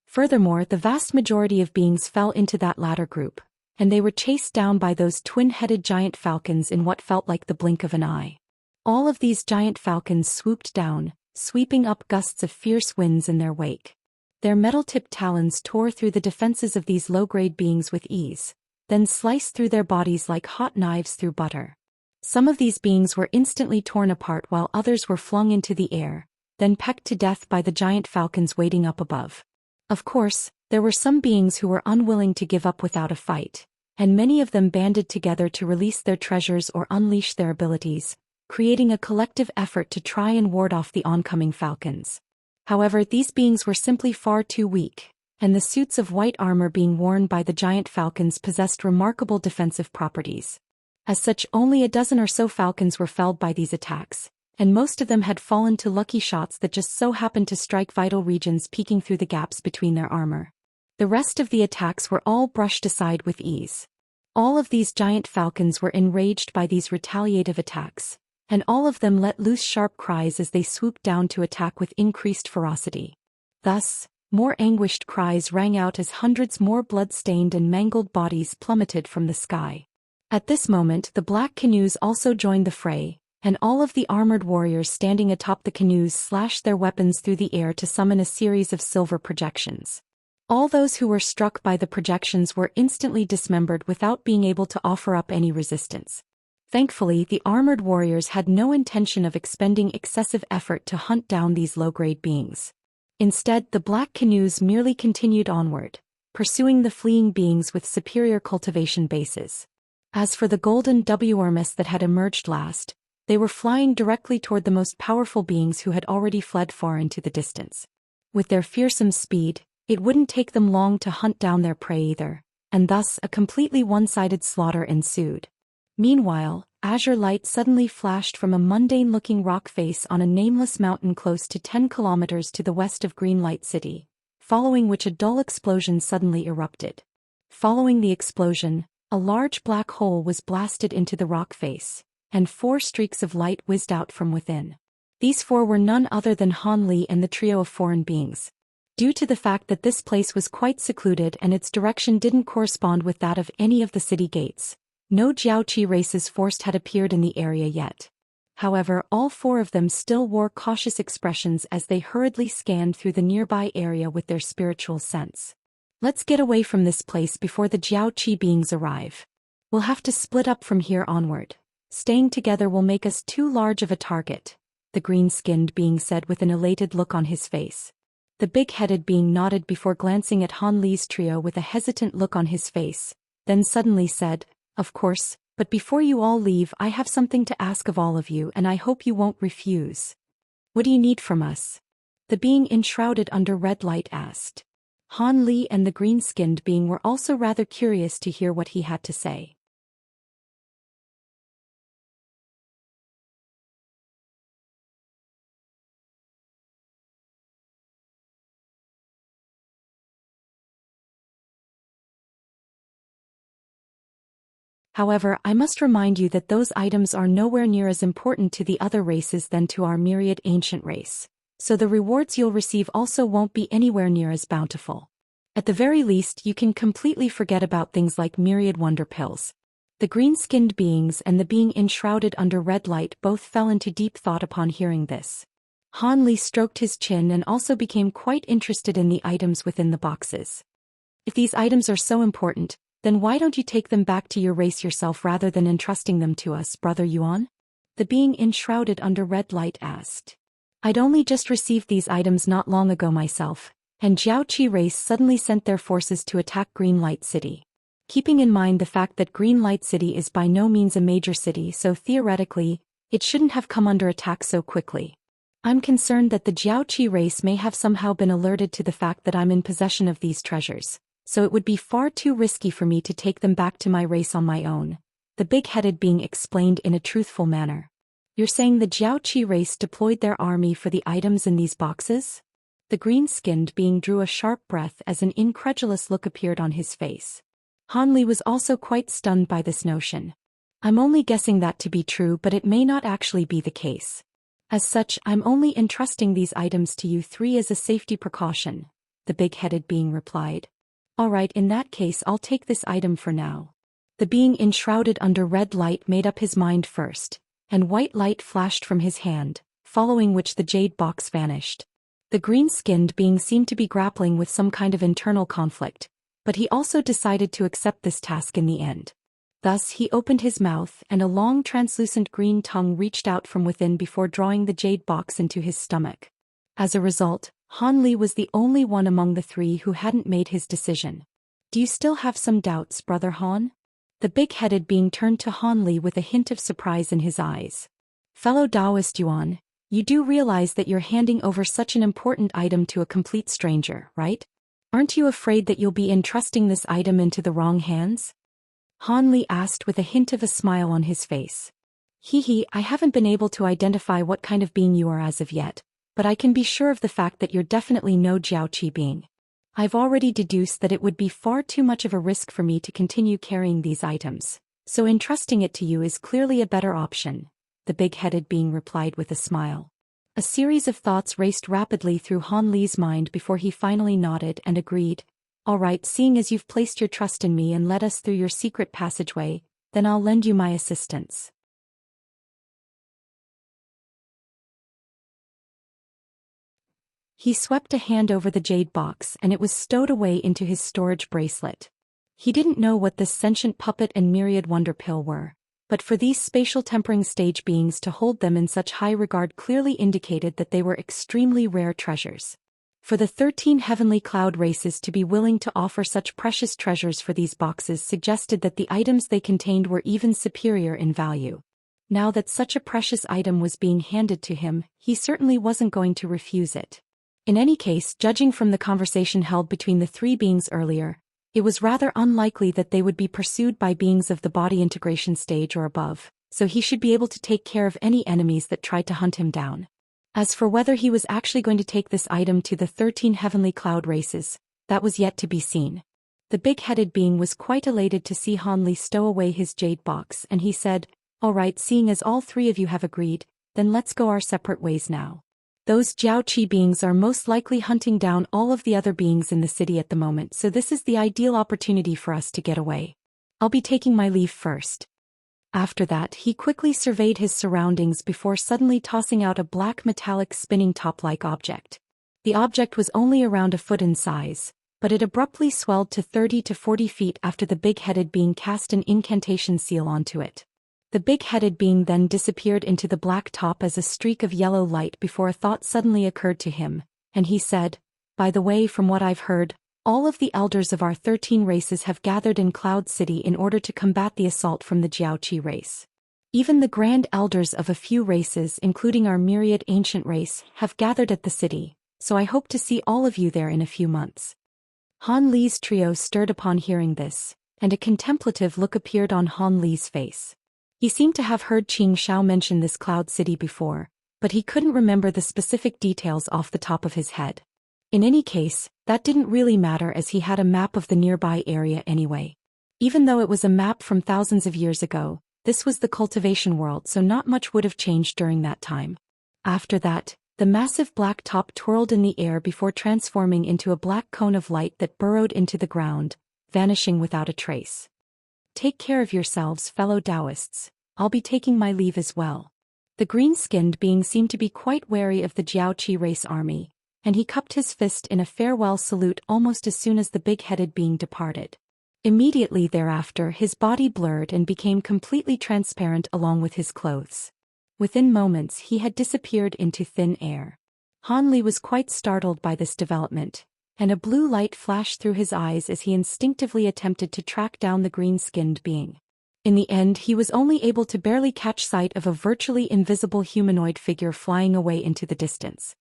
Furthermore, the vast majority of beings fell into that latter group, and they were chased down by those twin-headed giant falcons in what felt like the blink of an eye. All of these giant falcons swooped down, sweeping up gusts of fierce winds in their wake. Their metal-tipped talons tore through the defenses of these low-grade beings with ease, then sliced through their bodies like hot knives through butter. Some of these beings were instantly torn apart while others were flung into the air, then pecked to death by the giant falcons waiting up above. Of course, there were some beings who were unwilling to give up without a fight, and many of them banded together to release their treasures or unleash their abilities, creating a collective effort to try and ward off the oncoming falcons. However, these beings were simply far too weak, and the suits of white armor being worn by the giant falcons possessed remarkable defensive properties. As such, only a dozen or so falcons were felled by these attacks, and most of them had fallen to lucky shots that just so happened to strike vital regions peeking through the gaps between their armor. The rest of the attacks were all brushed aside with ease. All of these giant falcons were enraged by these retaliative attacks, and all of them let loose sharp cries as they swooped down to attack with increased ferocity. Thus, more anguished cries rang out as hundreds more blood-stained and mangled bodies plummeted from the sky. At this moment, the black canoes also joined the fray, and all of the armored warriors standing atop the canoes slashed their weapons through the air to summon a series of silver projections. All those who were struck by the projections were instantly dismembered without being able to offer up any resistance. Thankfully, the armored warriors had no intention of expending excessive effort to hunt down these low-grade beings. Instead, the black canoes merely continued onward, pursuing the fleeing beings with superior cultivation bases. As for the golden Immerse that had emerged last, they were flying directly toward the most powerful beings who had already fled far into the distance. With their fearsome speed, it wouldn't take them long to hunt down their prey either, and thus a completely one-sided slaughter ensued. Meanwhile, azure light suddenly flashed from a mundane-looking rock face on a nameless mountain close to 10 kilometers to the west of Greenlight City, following which a dull explosion suddenly erupted. Following the explosion, a large black hole was blasted into the rock face, and 4 streaks of light whizzed out from within. These 4 were none other than Han Li and the trio of foreign beings. Due to the fact that this place was quite secluded and its direction didn't correspond with that of any of the city gates, no Jiaoqi races forced had appeared in the area yet. However, all 4 of them still wore cautious expressions as they hurriedly scanned through the nearby area with their spiritual sense. Let's get away from this place before the Jiaoqi beings arrive. We'll have to split up from here onward. Staying together will make us too large of a target, the green-skinned being said with an elated look on his face. The big-headed being nodded before glancing at Han Li's trio with a hesitant look on his face, then suddenly said, "Of course, but before you all leave I have something to ask of all of you and I hope you won't refuse." "What do you need from us?" the being enshrouded under red light asked. Han Li and the green-skinned being were also rather curious to hear what he had to say. However, I must remind you that those items are nowhere near as important to the other races than to our myriad ancient race, so the rewards you'll receive also won't be anywhere near as bountiful. At the very least, you can completely forget about things like myriad wonder pills. The green-skinned beings and the being enshrouded under red light both fell into deep thought upon hearing this. Han Li stroked his chin and also became quite interested in the items within the boxes. If these items are so important, then why don't you take them back to your race yourself rather than entrusting them to us, Brother Yuan? The being enshrouded under red light asked. I'd only just received these items not long ago myself, and Jiaoqi race suddenly sent their forces to attack Greenlight City. Keeping in mind the fact that Greenlight City is by no means a major city, so theoretically, it shouldn't have come under attack so quickly. I'm concerned that the Jiaoqi race may have somehow been alerted to the fact that I'm in possession of these treasures, so it would be far too risky for me to take them back to my race on my own, the big-headed being explained in a truthful manner. You're saying the Jiaoqi race deployed their army for the items in these boxes? The green-skinned being drew a sharp breath as an incredulous look appeared on his face. Han Li was also quite stunned by this notion. I'm only guessing that to be true, but it may not actually be the case. As such, I'm only entrusting these items to you 3 as a safety precaution, the big-headed being replied. Alright, in that case I'll take this item for now. The being enshrouded under red light made up his mind first, and white light flashed from his hand, following which the jade box vanished. The green-skinned being seemed to be grappling with some kind of internal conflict, but he also decided to accept this task in the end. Thus he opened his mouth and a long translucent green tongue reached out from within before drawing the jade box into his stomach. As a result, Han Li was the only one among the 3 who hadn't made his decision. Do you still have some doubts, Brother Han? The big-headed being turned to Han Li with a hint of surprise in his eyes. Fellow Taoist Yuan, you do realize that you're handing over such an important item to a complete stranger, right? Aren't you afraid that you'll be entrusting this item into the wrong hands? Han Li asked with a hint of a smile on his face. I haven't been able to identify what kind of being you are as of yet, but I can be sure of the fact that you're definitely no Jiaoqi being. I've already deduced that it would be far too much of a risk for me to continue carrying these items, so entrusting it to you is clearly a better option, the big-headed being replied with a smile. A series of thoughts raced rapidly through Han Li's mind before he finally nodded and agreed. All right, seeing as you've placed your trust in me and led us through your secret passageway, then I'll lend you my assistance. He swept a hand over the jade box and it was stowed away into his storage bracelet. He didn't know what this sentient puppet and myriad wonder pill were, but for these spatial tempering stage beings to hold them in such high regard clearly indicated that they were extremely rare treasures. For the 13 heavenly cloud races to be willing to offer such precious treasures for these boxes suggested that the items they contained were even superior in value. Now that such a precious item was being handed to him, he certainly wasn't going to refuse it. In any case, judging from the conversation held between the three beings earlier, it was rather unlikely that they would be pursued by beings of the body integration stage or above, so he should be able to take care of any enemies that tried to hunt him down. As for whether he was actually going to take this item to the 13 heavenly cloud races, that was yet to be seen. The big-headed being was quite elated to see Han Li stow away his jade box and he said, "All right, seeing as all three of you have agreed, then let's go our separate ways now. Those Jiaoqi beings are most likely hunting down all of the other beings in the city at the moment, so this is the ideal opportunity for us to get away. I'll be taking my leave first." After that, he quickly surveyed his surroundings before suddenly tossing out a black metallic spinning top-like object. The object was only around a foot in size, but it abruptly swelled to 30 to 40 feet after the big-headed being cast an incantation seal onto it. The big-headed being then disappeared into the black top as a streak of yellow light before a thought suddenly occurred to him, and he said, "By the way, from what I've heard, all of the elders of our 13 races have gathered in Cloud City in order to combat the assault from the Jiaoqi race. Even the grand elders of a few races, including our myriad ancient race, have gathered at the city, so I hope to see all of you there in a few months." Han Li's trio stirred upon hearing this, and a contemplative look appeared on Han Li's face. He seemed to have heard Qing Shao mention this Cloud City before, but he couldn't remember the specific details off the top of his head. In any case, that didn't really matter as he had a map of the nearby area anyway. Even though it was a map from thousands of years ago, this was the cultivation world, so not much would have changed during that time. After that, the massive black top twirled in the air before transforming into a black cone of light that burrowed into the ground, vanishing without a trace. "Take care of yourselves, fellow Taoists. I'll be taking my leave as well." The green-skinned being seemed to be quite wary of the Jiaoqi race army, and he cupped his fist in a farewell salute almost as soon as the big-headed being departed. Immediately thereafter his body blurred and became completely transparent along with his clothes. Within moments he had disappeared into thin air. Han Li was quite startled by this development, and a blue light flashed through his eyes as he instinctively attempted to track down the green-skinned being. In the end, he was only able to barely catch sight of a virtually invisible humanoid figure flying away into the distance.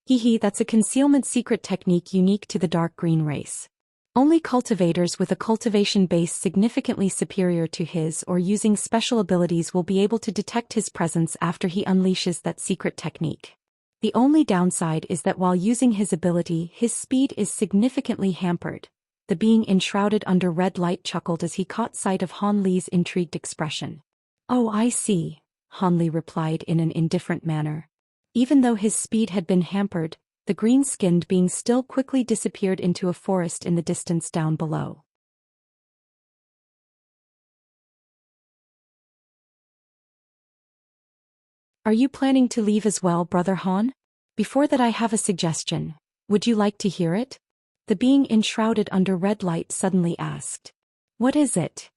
That's a concealment secret technique unique to the dark green race. Only cultivators with a cultivation base significantly superior to his or using special abilities will be able to detect his presence after he unleashes that secret technique. The only downside is that while using his ability, his speed is significantly hampered. The being enshrouded under red light chuckled as he caught sight of Han Li's intrigued expression. "Oh, I see," Han Li replied in an indifferent manner. Even though his speed had been hampered, the green-skinned being still quickly disappeared into a forest in the distance down below. "Are you planning to leave as well, Brother Han? Before that, I have a suggestion. Would you like to hear it?" The being enshrouded under red light suddenly asked. "What is it?"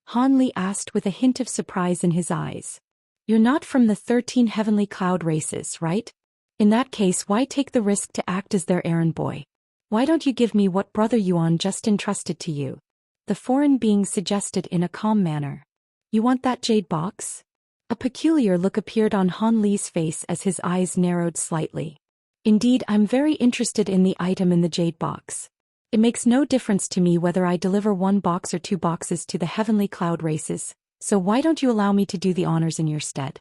Han Li asked with a hint of surprise in his eyes. "You're not from the 13 heavenly cloud races, right? In that case, why take the risk to act as their errand boy? Why don't you give me what Brother Yuan just entrusted to you?" the foreign being suggested in a calm manner. You want that jade box? A peculiar look appeared on Han Li's face as his eyes narrowed slightly. Indeed, I'm very interested in the item in the jade box. It makes no difference to me whether I deliver 1 box or 2 boxes to the heavenly cloud races, so why don't you allow me to do the honors in your stead?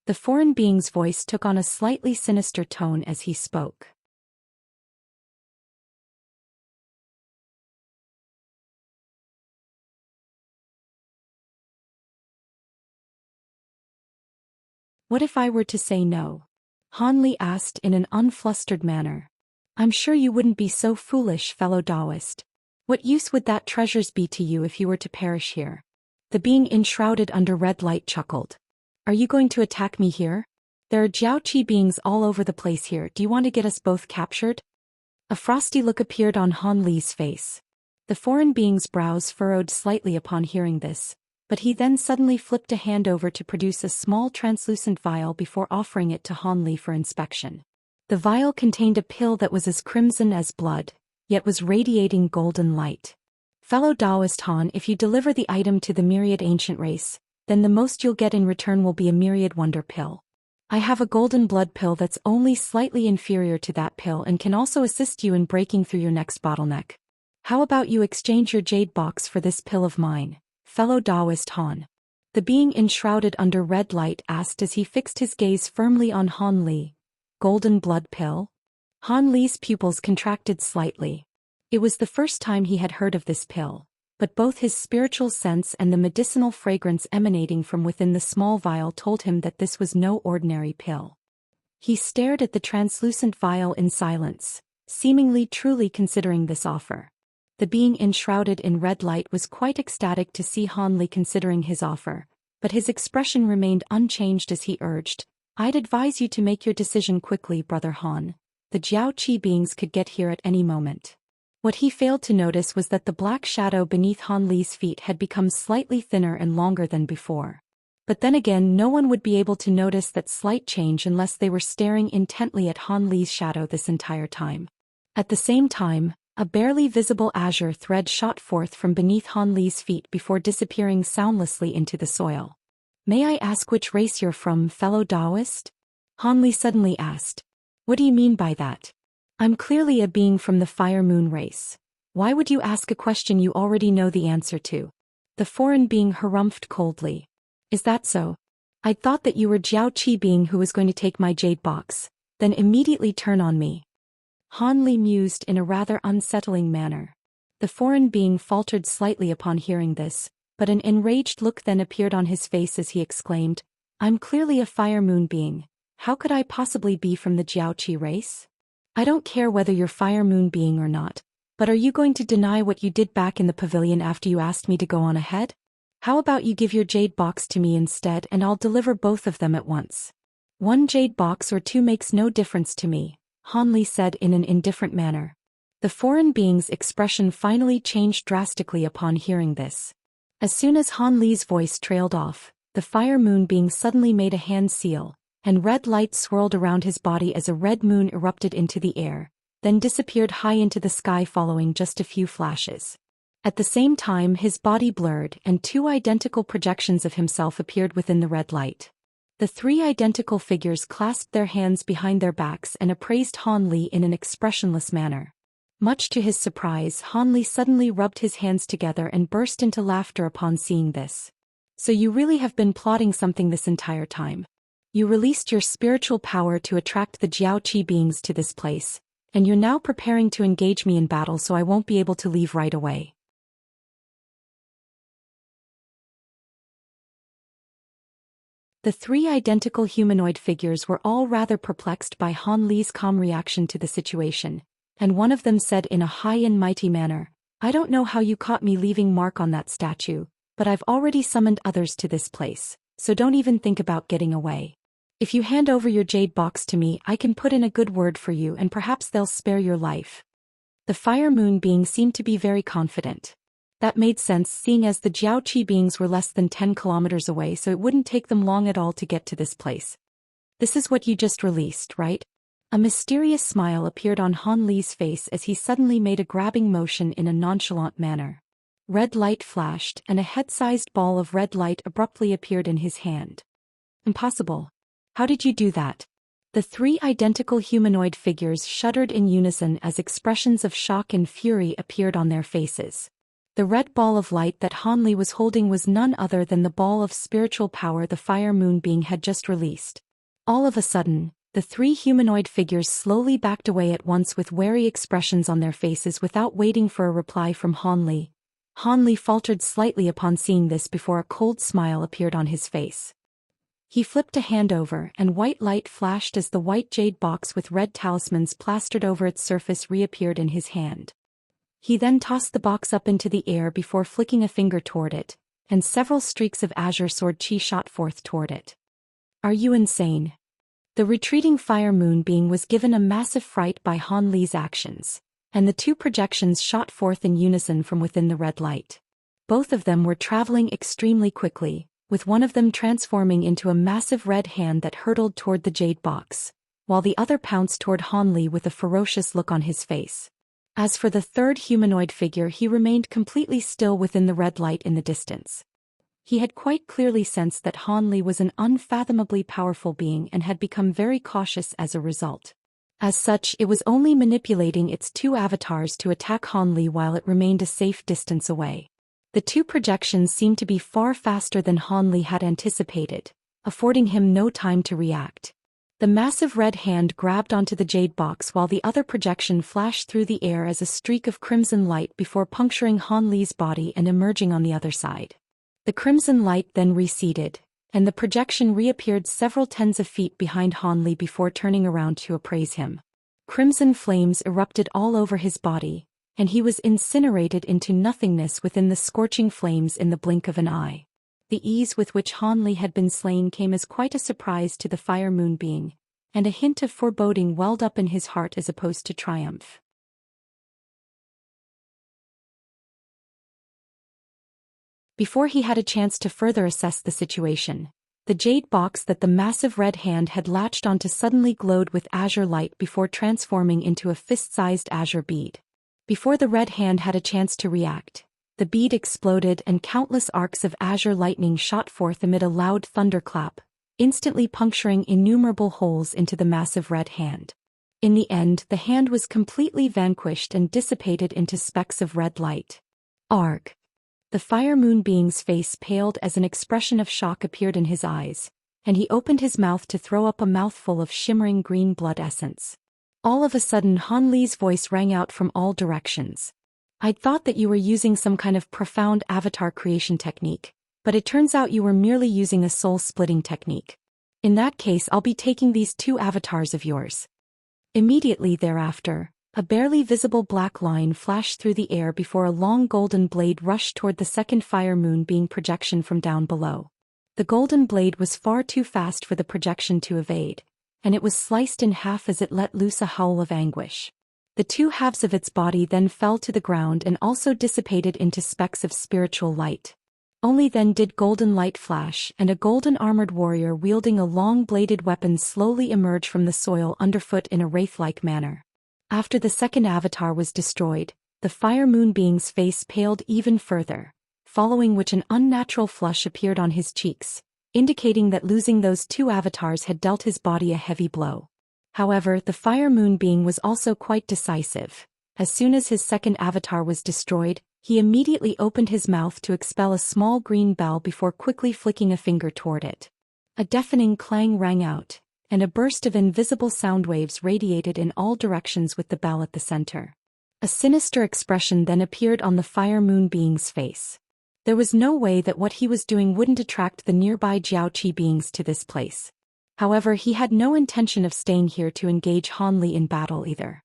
The foreign being's voice took on a slightly sinister tone as he spoke. What if I were to say no? Han Li asked in an unflustered manner. I'm sure you wouldn't be so foolish, fellow Taoist. What use would that treasures be to you if you were to perish here? The being enshrouded under red light chuckled. Are you going to attack me here? There are Jiaoqi beings all over the place here. Do you want to get us both captured? A frosty look appeared on Han Li's face. The foreign being's brows furrowed slightly upon hearing this, but he then suddenly flipped a hand over to produce a small translucent vial before offering it to Han Li for inspection. The vial contained a pill that was as crimson as blood, yet was radiating golden light. Fellow Taoist Han, if you deliver the item to the myriad ancient race, then the most you'll get in return will be a myriad wonder pill. I have a golden blood pill that's only slightly inferior to that pill and can also assist you in breaking through your next bottleneck. How about you exchange your jade box for this pill of mine, fellow Taoist Han? The being enshrouded under red light asked as he fixed his gaze firmly on Han Li. Golden blood pill? Han Li's pupils contracted slightly. It was the first time he had heard of this pill, but both his spiritual sense and the medicinal fragrance emanating from within the small vial told him that this was no ordinary pill. He stared at the translucent vial in silence, seemingly truly considering this offer. The being enshrouded in red light was quite ecstatic to see Han Li considering his offer, but his expression remained unchanged as he urged, I'd advise you to make your decision quickly, Brother Han. The Jiaoqi beings could get here at any moment. What he failed to notice was that the black shadow beneath Han Li's feet had become slightly thinner and longer than before. But then again, no one would be able to notice that slight change unless they were staring intently at Han Li's shadow this entire time. At the same time, a barely visible azure thread shot forth from beneath Han Li's feet before disappearing soundlessly into the soil. May I ask which race you're from, fellow Taoist? Han Li suddenly asked. What do you mean by that? I'm clearly a being from the Fire Moon race. Why would you ask a question you already know the answer to? The foreign being harumphed coldly. Is that so? I'd thought that you were Jiaoqi being who was going to take my jade box, then immediately turn on me. Han Li mused in a rather unsettling manner. The foreign being faltered slightly upon hearing this, but an enraged look then appeared on his face as he exclaimed, I'm clearly a Fire Moon being. How could I possibly be from the Jiaoqi race? I don't care whether you're Fire Moon being or not, but are you going to deny what you did back in the pavilion after you asked me to go on ahead? How about you give your jade box to me instead and I'll deliver both of them at once? 1 jade box or 2 makes no difference to me, Han Li said in an indifferent manner. The foreign being's expression finally changed drastically upon hearing this. As soon as Han Li's voice trailed off, the Fire Moon being suddenly made a hand seal, and red light swirled around his body as a red moon erupted into the air, then disappeared high into the sky following just a few flashes. At the same time his body blurred and 2 identical projections of himself appeared within the red light. The 3 identical figures clasped their hands behind their backs and appraised Han Li in an expressionless manner. Much to his surprise, Han Li suddenly rubbed his hands together and burst into laughter upon seeing this. So you really have been plotting something this entire time. You released your spiritual power to attract the Jiaoqi beings to this place, and you're now preparing to engage me in battle so I won't be able to leave right away. The 3 identical humanoid figures were all rather perplexed by Han Li's calm reaction to the situation, and one of them said in a high and mighty manner, I don't know how you caught me leaving mark on that statue, but I've already summoned others to this place, so don't even think about getting away. If you hand over your jade box to me, I can put in a good word for you and perhaps they'll spare your life. The Fire Moon being seemed to be very confident. That made sense seeing as the Jiaoqi beings were less than 10 kilometers away, so it wouldn't take them long at all to get to this place. This is what you just released, right? A mysterious smile appeared on Han Li's face as he suddenly made a grabbing motion in a nonchalant manner. Red light flashed, and a head-sized ball of red light abruptly appeared in his hand. Impossible. How did you do that? The three identical humanoid figures shuddered in unison as expressions of shock and fury appeared on their faces. The red ball of light that Hanli was holding was none other than the ball of spiritual power the fire moon being had just released. All of a sudden, the three humanoid figures slowly backed away at once with wary expressions on their faces without waiting for a reply from Hanli. Hanli faltered slightly upon seeing this before a cold smile appeared on his face. He flipped a hand over, and white light flashed as the white jade box with red talismans plastered over its surface reappeared in his hand. He then tossed the box up into the air before flicking a finger toward it, and several streaks of azure sword chi shot forth toward it. Are you insane? The retreating fire moon being was given a massive fright by Hanli's actions, and the two projections shot forth in unison from within the red light. Both of them were traveling extremely quickly, with one of them transforming into a massive red hand that hurtled toward the jade box, while the other pounced toward Hanli with a ferocious look on his face. As for the third humanoid figure, he remained completely still within the red light in the distance. He had quite clearly sensed that Hanli was an unfathomably powerful being and had become very cautious as a result. As such, it was only manipulating its two avatars to attack Hanli while it remained a safe distance away. The two projections seemed to be far faster than Hanli had anticipated, affording him no time to react. The massive red hand grabbed onto the jade box while the other projection flashed through the air as a streak of crimson light before puncturing Hanli's body and emerging on the other side. The crimson light then receded, and the projection reappeared several tens of feet behind Hanli before turning around to appraise him. Crimson flames erupted all over his body, and he was incinerated into nothingness within the scorching flames in the blink of an eye. The ease with which Hanli had been slain came as quite a surprise to the fire moon being, and a hint of foreboding welled up in his heart as opposed to triumph. Before he had a chance to further assess the situation, the jade box that the massive red hand had latched onto suddenly glowed with azure light before transforming into a fist-sized azure bead. Before the red hand had a chance to react, the bead exploded and countless arcs of azure lightning shot forth amid a loud thunderclap, instantly puncturing innumerable holes into the massive red hand. In the end, the hand was completely vanquished and dissipated into specks of red light. Arg! The fire moon being's face paled as an expression of shock appeared in his eyes, and he opened his mouth to throw up a mouthful of shimmering green blood essence. All of a sudden Hanli's voice rang out from all directions. I'd thought that you were using some kind of profound avatar creation technique, but it turns out you were merely using a soul-splitting technique. In that case, I'll be taking these two avatars of yours. Immediately thereafter, a barely visible black line flashed through the air before a long golden blade rushed toward the second fire moon being projection from down below. The golden blade was far too fast for the projection to evade, and it was sliced in half as it let loose a howl of anguish. The two halves of its body then fell to the ground and also dissipated into specks of spiritual light. Only then did golden light flash, and a golden armored warrior wielding a long-bladed weapon slowly emerge from the soil underfoot in a wraith-like manner. After the second avatar was destroyed, the fire moon being's face paled even further, following which an unnatural flush appeared on his cheeks, indicating that losing those two avatars had dealt his body a heavy blow. However, the fire moon being was also quite decisive. As soon as his second avatar was destroyed, he immediately opened his mouth to expel a small green bell before quickly flicking a finger toward it. A deafening clang rang out, and a burst of invisible sound waves radiated in all directions with the bell at the center. A sinister expression then appeared on the fire moon being's face. There was no way that what he was doing wouldn't attract the nearby Jiaoqi beings to this place. However, he had no intention of staying here to engage Hanli in battle either.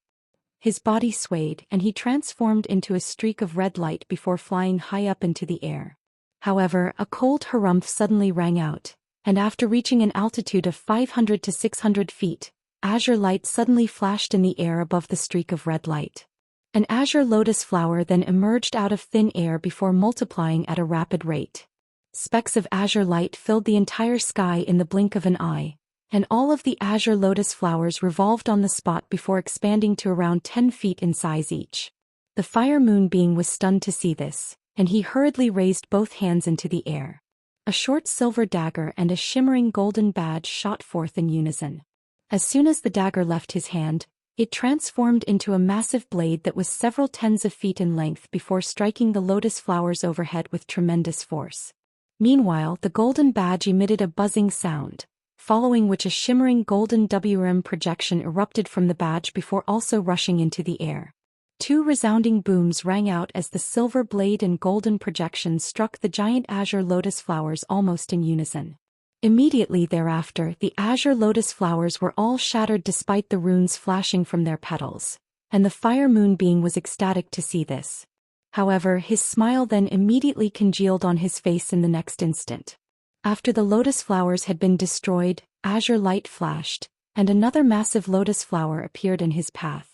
His body swayed, and he transformed into a streak of red light before flying high up into the air. However, a cold harumph suddenly rang out, and after reaching an altitude of 500 to 600 feet, azure light suddenly flashed in the air above the streak of red light. An azure lotus flower then emerged out of thin air before multiplying at a rapid rate. Specks of azure light filled the entire sky in the blink of an eye, and all of the azure lotus flowers revolved on the spot before expanding to around 10 feet in size each. The fire moon being was stunned to see this, and he hurriedly raised both hands into the air. A short silver dagger and a shimmering golden badge shot forth in unison. As soon as the dagger left his hand, it transformed into a massive blade that was several tens of feet in length before striking the lotus flowers overhead with tremendous force. Meanwhile, the golden badge emitted a buzzing sound, following which a shimmering golden WRM projection erupted from the badge before also rushing into the air. Two resounding booms rang out as the silver blade and golden projection struck the giant azure lotus flowers almost in unison. Immediately thereafter, the azure lotus flowers were all shattered despite the runes flashing from their petals, and the fire moon being was ecstatic to see this. However, his smile then immediately congealed on his face in the next instant. After the lotus flowers had been destroyed, azure light flashed, and another massive lotus flower appeared in his path.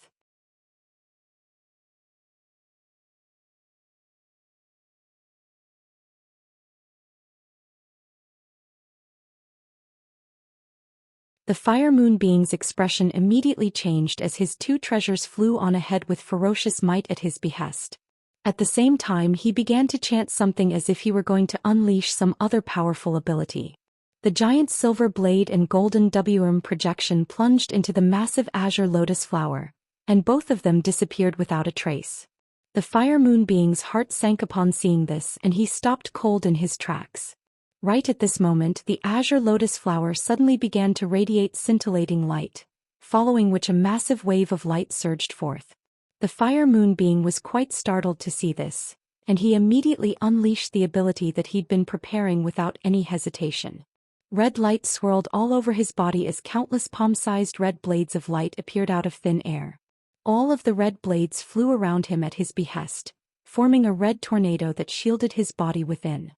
The fire moon being's expression immediately changed as his two treasures flew on ahead with ferocious might at his behest. At the same time, he began to chant something as if he were going to unleash some other powerful ability. The giant silver blade and golden WRM projection plunged into the massive azure lotus flower, and both of them disappeared without a trace. The fire moon being's heart sank upon seeing this, and he stopped cold in his tracks. Right at this moment, the azure lotus flower suddenly began to radiate scintillating light, following which a massive wave of light surged forth. The fire moon being was quite startled to see this, and he immediately unleashed the ability that he'd been preparing without any hesitation. Red light swirled all over his body as countless palm-sized red blades of light appeared out of thin air. All of the red blades flew around him at his behest, forming a red tornado that shielded his body within.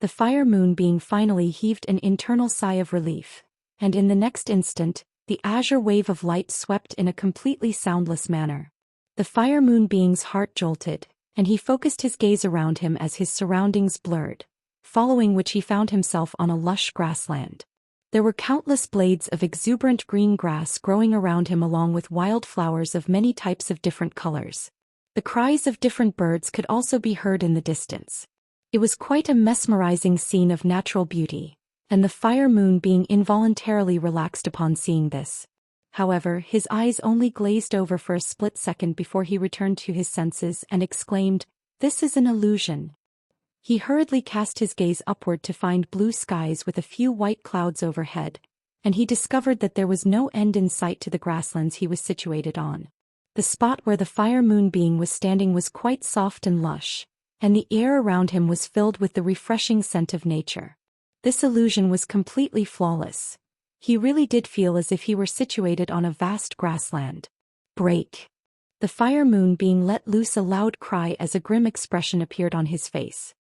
The fire moon being finally heaved an internal sigh of relief, and in the next instant, the azure wave of light swept in a completely soundless manner. The fire moon being's heart jolted, and he focused his gaze around him as his surroundings blurred, following which he found himself on a lush grassland. There were countless blades of exuberant green grass growing around him along with wildflowers of many types of different colors. The cries of different birds could also be heard in the distance. It was quite a mesmerizing scene of natural beauty, and the fire moon being involuntarily relaxed upon seeing this. However, his eyes only glazed over for a split second before he returned to his senses and exclaimed, "This is an illusion." He hurriedly cast his gaze upward to find blue skies with a few white clouds overhead, and he discovered that there was no end in sight to the grasslands he was situated on. The spot where the fire moon being was standing was quite soft and lush, and the air around him was filled with the refreshing scent of nature. This illusion was completely flawless. He really did feel as if he were situated on a vast grassland. Break! The fire moon being let loose a loud cry as a grim expression appeared on his face.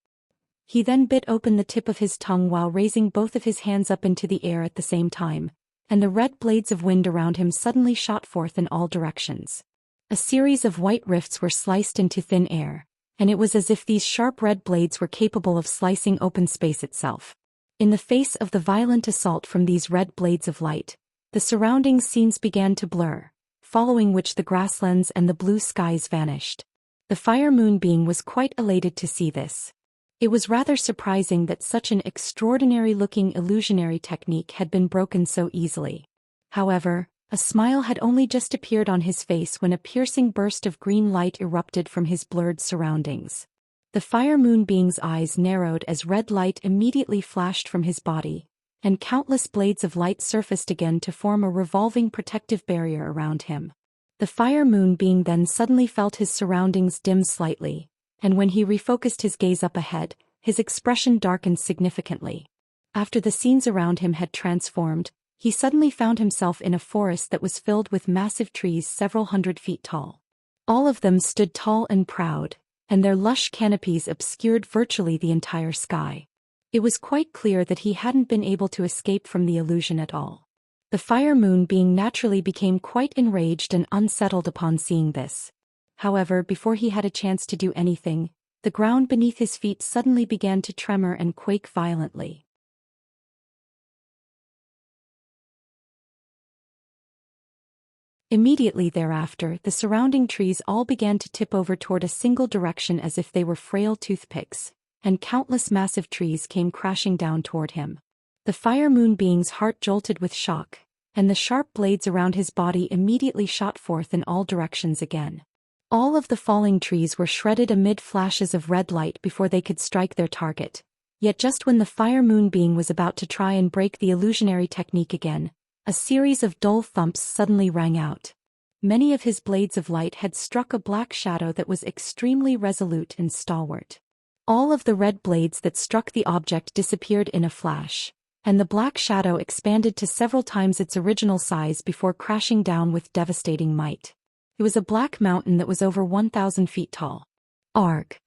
He then bit open the tip of his tongue while raising both of his hands up into the air at the same time, and the red blades of wind around him suddenly shot forth in all directions. A series of white rifts were sliced into thin air, and it was as if these sharp red blades were capable of slicing open space itself. In the face of the violent assault from these red blades of light, the surrounding scenes began to blur, following which the grasslands and the blue skies vanished. The fire moon being was quite elated to see this. It was rather surprising that such an extraordinary-looking illusionary technique had been broken so easily. However, a smile had only just appeared on his face when a piercing burst of green light erupted from his blurred surroundings. The fire moon being's eyes narrowed as red light immediately flashed from his body, and countless blades of light surfaced again to form a revolving protective barrier around him. The fire moon being then suddenly felt his surroundings dim slightly, and when he refocused his gaze up ahead, his expression darkened significantly. After the scenes around him had transformed, he suddenly found himself in a forest that was filled with massive trees several hundred feet tall. All of them stood tall and proud, and their lush canopies obscured virtually the entire sky. It was quite clear that he hadn't been able to escape from the illusion at all. The fire moon being naturally became quite enraged and unsettled upon seeing this. However, before he had a chance to do anything, the ground beneath his feet suddenly began to tremor and quake violently. Immediately thereafter, the surrounding trees all began to tip over toward a single direction as if they were frail toothpicks, and countless massive trees came crashing down toward him. The Fire Moon Being's heart jolted with shock, and the sharp blades around his body immediately shot forth in all directions again. All of the falling trees were shredded amid flashes of red light before they could strike their target. Yet just when the Fire Moon Being was about to try and break the illusionary technique again, a series of dull thumps suddenly rang out. Many of his blades of light had struck a black shadow that was extremely resolute and stalwart. All of the red blades that struck the object disappeared in a flash, and the black shadow expanded to several times its original size before crashing down with devastating might. It was a black mountain that was over 1,000 feet tall. Arg!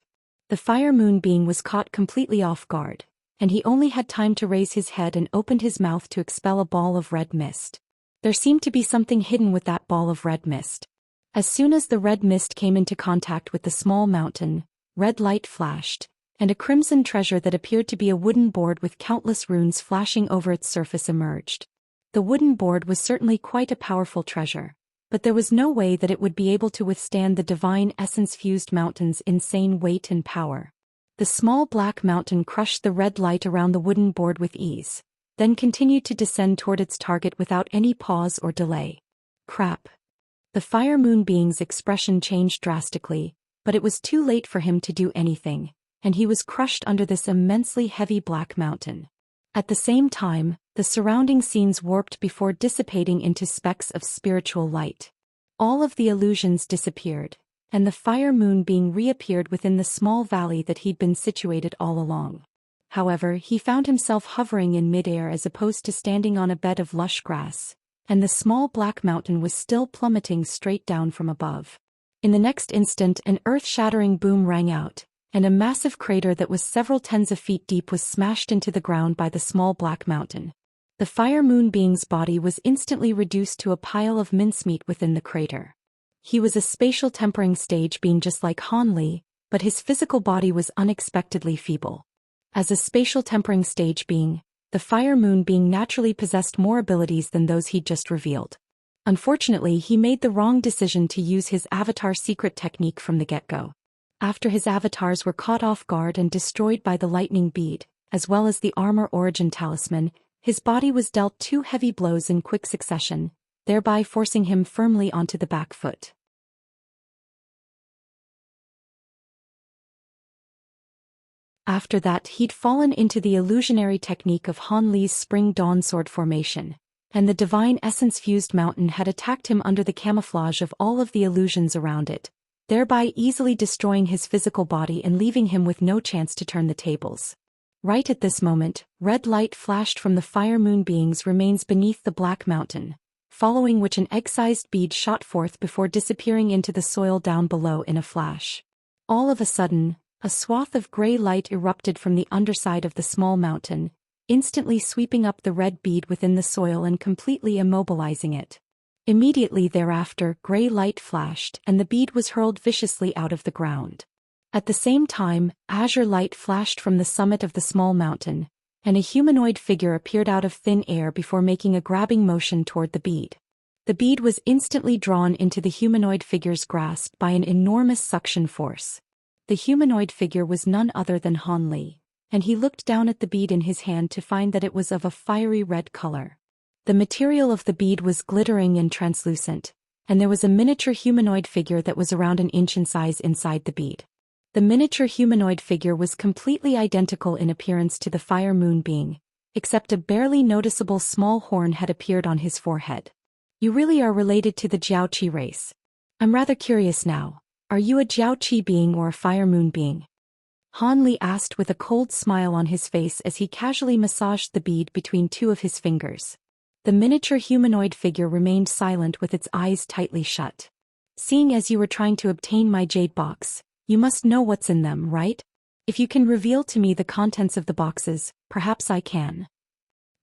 The Fire Moon Being was caught completely off guard, and he only had time to raise his head and opened his mouth to expel a ball of red mist. There seemed to be something hidden with that ball of red mist. As soon as the red mist came into contact with the small mountain, red light flashed, and a crimson treasure that appeared to be a wooden board with countless runes flashing over its surface emerged. The wooden board was certainly quite a powerful treasure, but there was no way that it would be able to withstand the divine essence-fused mountain's insane weight and power. The small black mountain crushed the red light around the wooden board with ease, then continued to descend toward its target without any pause or delay. Crap! The Fire Moon Being's expression changed drastically, but it was too late for him to do anything, and he was crushed under this immensely heavy black mountain. At the same time, the surrounding scenes warped before dissipating into specks of spiritual light. All of the illusions disappeared, and the Fire Moon Being reappeared within the small valley that he'd been situated all along. However, he found himself hovering in midair as opposed to standing on a bed of lush grass, and the small black mountain was still plummeting straight down from above. In the next instant, an earth-shattering boom rang out, and a massive crater that was several tens of feet deep was smashed into the ground by the small black mountain. The Fire Moon Being's body was instantly reduced to a pile of mincemeat within the crater. He was a spatial tempering stage being just like Han Li, but his physical body was unexpectedly feeble. As a spatial tempering stage being, the Fire Moon Being naturally possessed more abilities than those he'd just revealed. Unfortunately, he made the wrong decision to use his avatar secret technique from the get-go. After his avatars were caught off guard and destroyed by the lightning bead, as well as the armor origin talisman, his body was dealt 2 heavy blows in quick succession, thereby forcing him firmly onto the back foot. After that, he'd fallen into the illusionary technique of Han Li's Spring Dawn Sword formation, and the divine essence-fused mountain had attacked him under the camouflage of all of the illusions around it, thereby easily destroying his physical body and leaving him with no chance to turn the tables. Right at this moment, red light flashed from the Fire Moon Being's remains beneath the black mountain, following which an egg-sized bead shot forth before disappearing into the soil down below in a flash. All of a sudden, a swath of gray light erupted from the underside of the small mountain, instantly sweeping up the red bead within the soil and completely immobilizing it. Immediately thereafter, gray light flashed and the bead was hurled viciously out of the ground. At the same time, azure light flashed from the summit of the small mountain, and a humanoid figure appeared out of thin air before making a grabbing motion toward the bead. The bead was instantly drawn into the humanoid figure's grasp by an enormous suction force. The humanoid figure was none other than Han Li, and he looked down at the bead in his hand to find that it was of a fiery red color. The material of the bead was glittering and translucent, and there was a miniature humanoid figure that was around an inch in size inside the bead. The miniature humanoid figure was completely identical in appearance to the Fire Moon Being, except a barely noticeable small horn had appeared on his forehead. You really are related to the Jiaoqi race. I'm rather curious now. Are you a Jiaoqi being or a Fire Moon Being? Han Li asked with a cold smile on his face as he casually massaged the bead between 2 of his fingers. The miniature humanoid figure remained silent with its eyes tightly shut. Seeing as you were trying to obtain my jade box, you must know what's in them, right? If you can reveal to me the contents of the boxes, perhaps I can.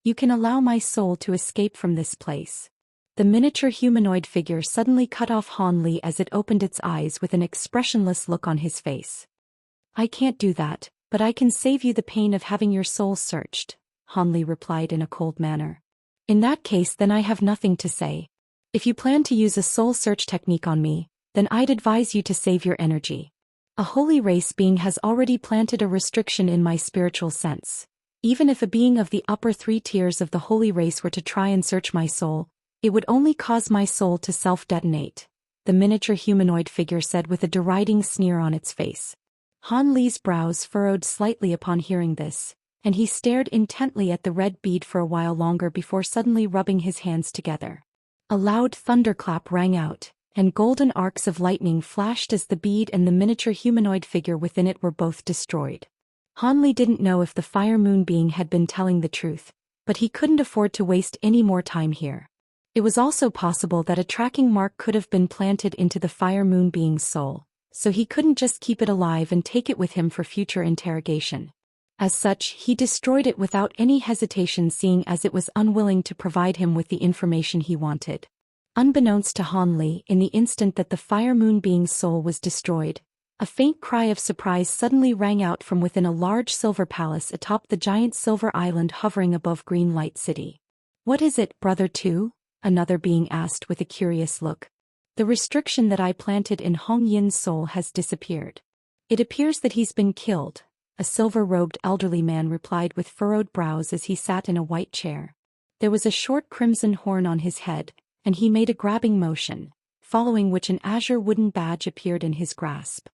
You can allow my soul to escape from this place. The miniature humanoid figure suddenly cut off Han Li as it opened its eyes with an expressionless look on his face. I can't do that, but I can save you the pain of having your soul searched, Han Li replied in a cold manner. In that case then I have nothing to say. If you plan to use a soul search technique on me, then I'd advise you to save your energy. A holy race being has already planted a restriction in my spiritual sense. Even if a being of the upper 3 tiers of the holy race were to try and search my soul, it would only cause my soul to self-detonate, the miniature humanoid figure said with a deriding sneer on its face. Han Li's brows furrowed slightly upon hearing this, and he stared intently at the red bead for a while longer before suddenly rubbing his hands together. A loud thunderclap rang out, and golden arcs of lightning flashed as the bead and the miniature humanoid figure within it were both destroyed. Han Li didn't know if the fire moon being had been telling the truth, but he couldn't afford to waste any more time here. It was also possible that a tracking mark could have been planted into the fire moon being's soul, so he couldn't just keep it alive and take it with him for future interrogation. As such, he destroyed it without any hesitation, seeing as it was unwilling to provide him with the information he wanted. Unbeknownst to Han Li, in the instant that the fire moon being's soul was destroyed, a faint cry of surprise suddenly rang out from within a large silver palace atop the giant silver island hovering above Green Light City. "What is it, Brother Two?" another being asked with a curious look. "The restriction that I planted in Hong Yin's soul has disappeared. It appears that he's been killed," a silver-robed elderly man replied with furrowed brows as he sat in a white chair. There was a short crimson horn on his head, and he made a grabbing motion, following which an azure wooden badge appeared in his grasp.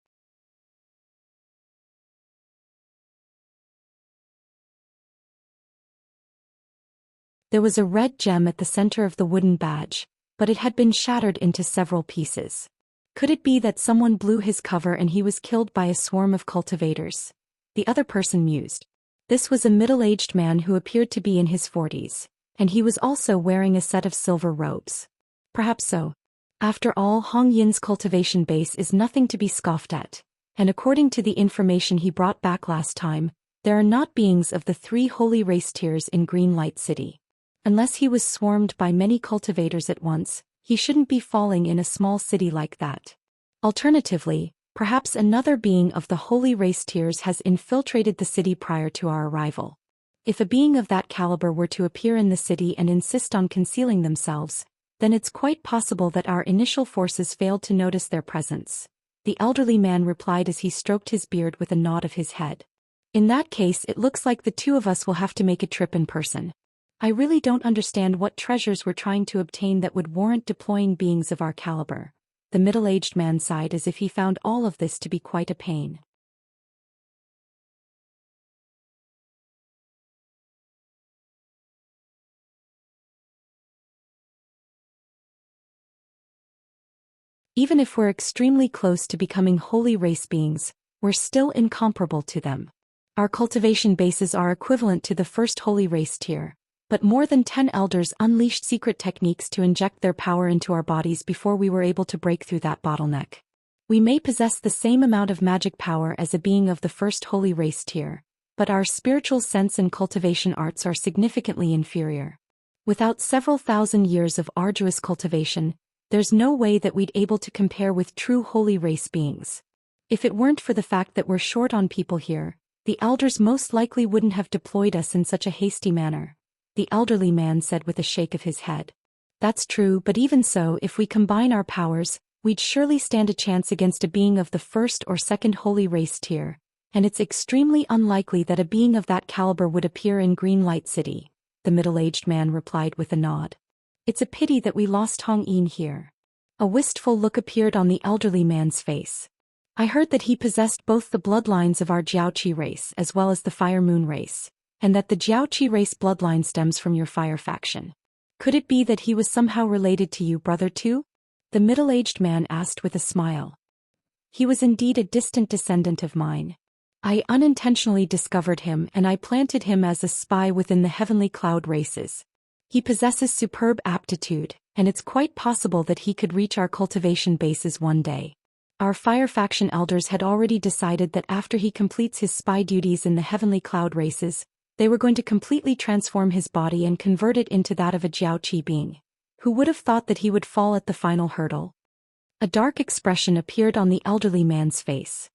There was a red gem at the center of the wooden badge, but it had been shattered into several pieces. Could it be that someone blew his cover and he was killed by a swarm of cultivators? The other person mused. This was a middle-aged man who appeared to be in his 40s, and he was also wearing a set of silver robes. Perhaps so. After all, Hong Yin's cultivation base is nothing to be scoffed at, and according to the information he brought back last time, there are not beings of the 3 holy race tiers in Green Light City. Unless he was swarmed by many cultivators at once, he shouldn't be falling in a small city like that. Alternatively, perhaps another being of the holy race tiers has infiltrated the city prior to our arrival. If a being of that caliber were to appear in the city and insist on concealing themselves, then it's quite possible that our initial forces failed to notice their presence, the elderly man replied as he stroked his beard with a nod of his head. In that case, it looks like the 2 of us will have to make a trip in person. I really don't understand what treasures we're trying to obtain that would warrant deploying beings of our caliber. The middle-aged man sighed as if he found all of this to be quite a pain. Even if we're extremely close to becoming holy race beings, we're still incomparable to them. Our cultivation bases are equivalent to the first holy race tier, but more than 10 elders unleashed secret techniques to inject their power into our bodies before we were able to break through that bottleneck. We may possess the same amount of magic power as a being of the first holy race tier, but our spiritual sense and cultivation arts are significantly inferior. Without several thousand years of arduous cultivation, there's no way that we'd able to compare with true holy race beings. If it weren't for the fact that we're short on people here, the elders most likely wouldn't have deployed us in such a hasty manner, the elderly man said with a shake of his head. That's true, but even so, if we combine our powers, we'd surely stand a chance against a being of the first or second holy race tier, and it's extremely unlikely that a being of that caliber would appear in Green Light City, the middle-aged man replied with a nod. It's a pity that we lost Hong Yin here. A wistful look appeared on the elderly man's face. I heard that he possessed both the bloodlines of our Jiaoqi race as well as the Fire Moon race, and that the Jiaoqi race bloodline stems from your fire faction. Could it be that he was somehow related to you, Brother Two? The middle-aged man asked with a smile. He was indeed a distant descendant of mine. I unintentionally discovered him and I planted him as a spy within the heavenly cloud races. He possesses superb aptitude, and it's quite possible that he could reach our cultivation bases one day. Our fire faction elders had already decided that after he completes his spy duties in the heavenly cloud races, they were going to completely transform his body and convert it into that of a Jiaoqi being. Who would have thought that he would fall at the final hurdle? A dark expression appeared on the elderly man's face.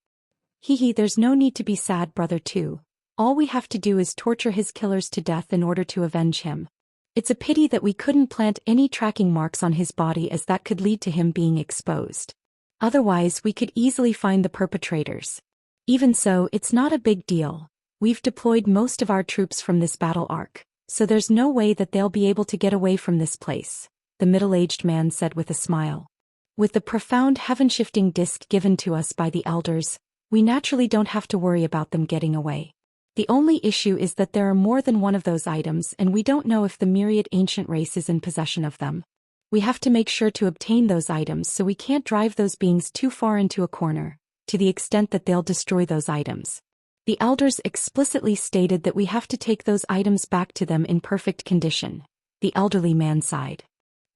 Hee, there's no need to be sad, Brother Two. All we have to do is torture his killers to death in order to avenge him. It's a pity that we couldn't plant any tracking marks on his body, as that could lead to him being exposed. Otherwise, we could easily find the perpetrators. Even so, it's not a big deal. We've deployed most of our troops from this battle arc, so there's no way that they'll be able to get away from this place, the middle-aged man said with a smile. With the profound heaven-shifting disc given to us by the elders, we naturally don't have to worry about them getting away. The only issue is that there are more than one of those items, and we don't know if the myriad ancient race is in possession of them. We have to make sure to obtain those items, so we can't drive those beings too far into a corner, to the extent that they'll destroy those items. The elders explicitly stated that we have to take those items back to them in perfect condition, the elderly man sighed.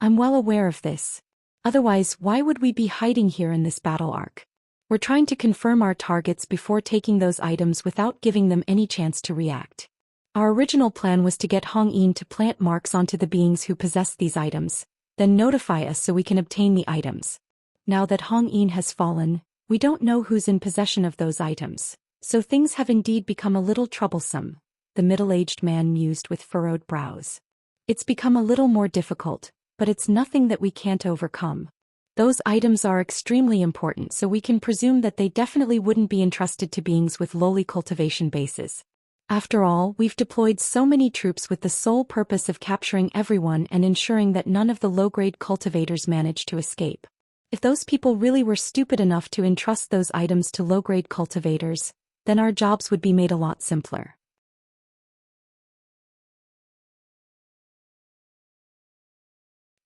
I'm well aware of this. Otherwise, why would we be hiding here in this battle arc? We're trying to confirm our targets before taking those items without giving them any chance to react. Our original plan was to get Hong Yin to plant marks onto the beings who possess these items, then notify us so we can obtain the items. Now that Hong Yin has fallen, we don't know who's in possession of those items, so things have indeed become a little troublesome, the middle-aged man mused with furrowed brows. It's become a little more difficult, but it's nothing that we can't overcome. Those items are extremely important, so we can presume that they definitely wouldn't be entrusted to beings with lowly cultivation bases. After all, we've deployed so many troops with the sole purpose of capturing everyone and ensuring that none of the low-grade cultivators manage to escape. If those people really were stupid enough to entrust those items to low-grade cultivators, then our jobs would be made a lot simpler.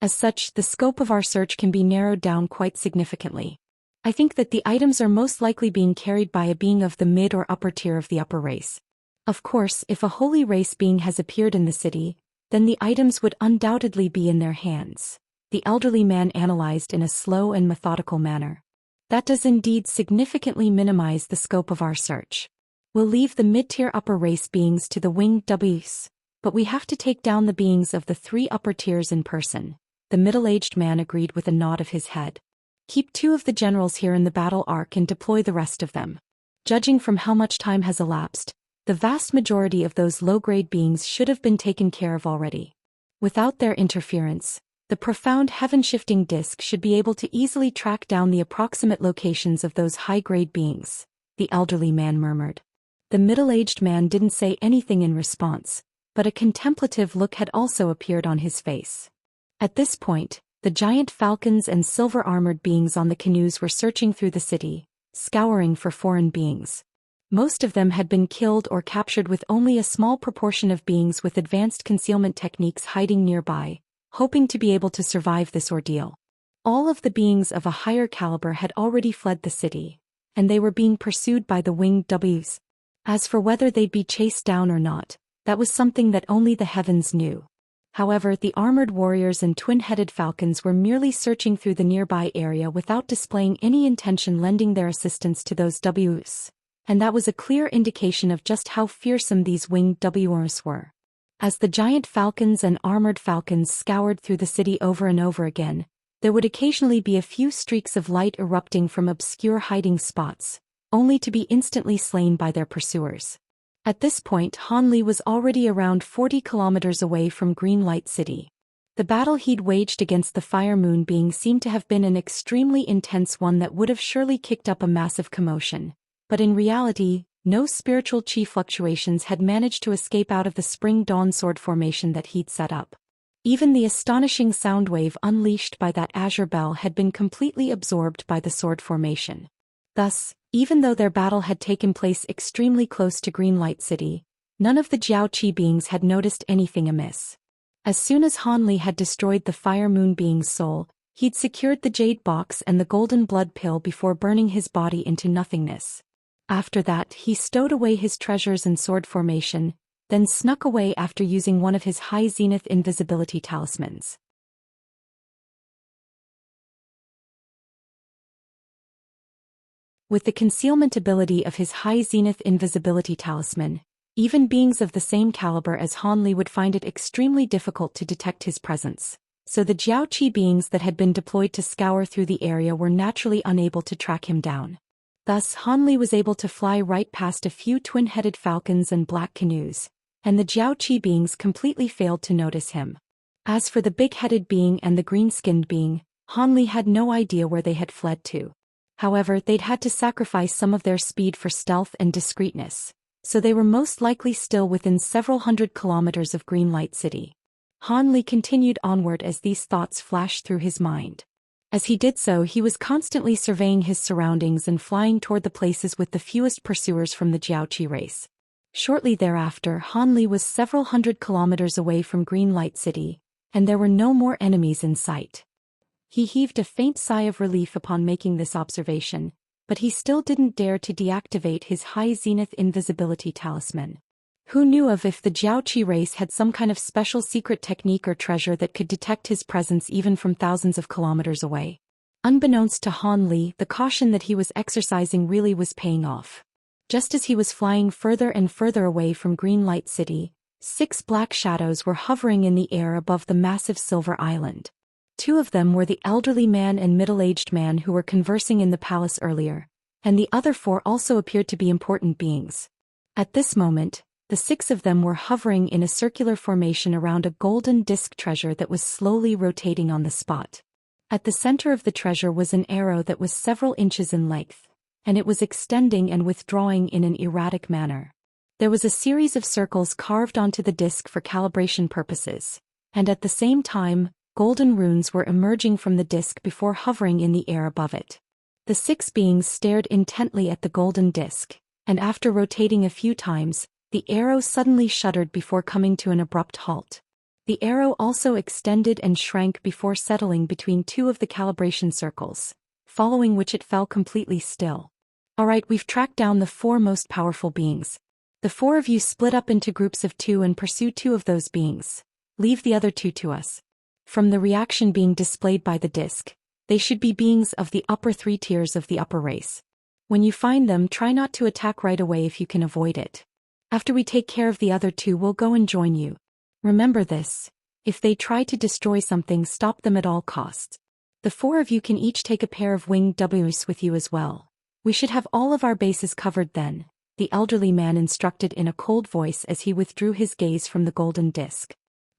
As such, the scope of our search can be narrowed down quite significantly. I think that the items are most likely being carried by a being of the mid or upper tier of the upper race. Of course, if a holy race being has appeared in the city, then the items would undoubtedly be in their hands, the elderly man analyzed in a slow and methodical manner. That does indeed significantly minimize the scope of our search. We'll leave the mid-tier upper race beings to the winged Ws, but we have to take down the beings of the 3 upper tiers in person. The middle-aged man agreed with a nod of his head. Keep 2 of the generals here in the battle arc and deploy the rest of them. Judging from how much time has elapsed, the vast majority of those low-grade beings should have been taken care of already. Without their interference, the profound heaven-shifting disc should be able to easily track down the approximate locations of those high-grade beings, the elderly man murmured. The middle-aged man didn't say anything in response, but a contemplative look had also appeared on his face. At this point, the giant falcons and silver-armored beings on the canoes were searching through the city, scouring for foreign beings. Most of them had been killed or captured, with only a small proportion of beings with advanced concealment techniques hiding nearby, hoping to be able to survive this ordeal. All of the beings of a higher caliber had already fled the city, and they were being pursued by the winged Ws. As for whether they'd be chased down or not, that was something that only the heavens knew. However, the armored warriors and twin-headed falcons were merely searching through the nearby area without displaying any intention lending their assistance to those Ws, and that was a clear indication of just how fearsome these winged Ws were. As the giant falcons and armored falcons scoured through the city over and over again, there would occasionally be a few streaks of light erupting from obscure hiding spots, only to be instantly slain by their pursuers. At this point, Han Li was already around 40 kilometers away from Green Light City. The battle he'd waged against the Fire Moon being seemed to have been an extremely intense one that would have surely kicked up a massive commotion, but in reality, no spiritual chi fluctuations had managed to escape out of the Spring Dawn sword formation that he'd set up. Even the astonishing sound wave unleashed by that azure bell had been completely absorbed by the sword formation. Thus, even though their battle had taken place extremely close to Green Light City, none of the Jiao Qi beings had noticed anything amiss. As soon as Han Li had destroyed the Fire Moon being's soul, he'd secured the jade box and the golden blood pill before burning his body into nothingness. After that, he stowed away his treasures and sword formation, then snuck away after using one of his high zenith invisibility talismans. With the concealment ability of his high zenith invisibility talisman, even beings of the same caliber as Han Li would find it extremely difficult to detect his presence, so the Jiao Qi beings that had been deployed to scour through the area were naturally unable to track him down. Thus, Han Li was able to fly right past a few twin-headed falcons and black canoes, and the Jiao Qi beings completely failed to notice him. As for the big-headed being and the green-skinned being, Hanli had no idea where they had fled to. However, they'd had to sacrifice some of their speed for stealth and discreetness, so they were most likely still within several hundred kilometers of Greenlight City. Hanli continued onward as these thoughts flashed through his mind. As he did so, he was constantly surveying his surroundings and flying toward the places with the fewest pursuers from the Jiaoqi race. Shortly thereafter, Hanli was several hundred kilometers away from Greenlight City, and there were no more enemies in sight. He heaved a faint sigh of relief upon making this observation, but he still didn't dare to deactivate his high-zenith invisibility talisman. Who knew if the Jiaoqi race had some kind of special secret technique or treasure that could detect his presence even from thousands of kilometers away? Unbeknownst to Hanli, the caution that he was exercising really was paying off. Just as he was flying further and further away from Greenlight City, 6 black shadows were hovering in the air above the massive silver island. 2 of them were the elderly man and middle-aged man who were conversing in the palace earlier, and the other 4 also appeared to be important beings. At this moment, the 6 of them were hovering in a circular formation around a golden disc treasure that was slowly rotating on the spot. At the center of the treasure was an arrow that was several inches in length, and it was extending and withdrawing in an erratic manner. There was a series of circles carved onto the disc for calibration purposes, and at the same time, golden runes were emerging from the disc before hovering in the air above it. The 6 beings stared intently at the golden disc, and after rotating a few times, the arrow suddenly shuddered before coming to an abrupt halt. The arrow also extended and shrank before settling between 2 of the calibration circles, following which it fell completely still. Alright, we've tracked down the 4 most powerful beings. The 4 of you split up into groups of 2 and pursue 2 of those beings. Leave the other 2 to us. From the reaction being displayed by the disc, they should be beings of the upper 3 tiers of the upper race. When you find them, try not to attack right away if you can avoid it. After we take care of the other 2, we'll go and join you. Remember this: if they try to destroy something, stop them at all costs. The 4 of you can each take a pair of winged Ws with you as well. We should have all of our bases covered then, the elderly man instructed in a cold voice as he withdrew his gaze from the golden disc.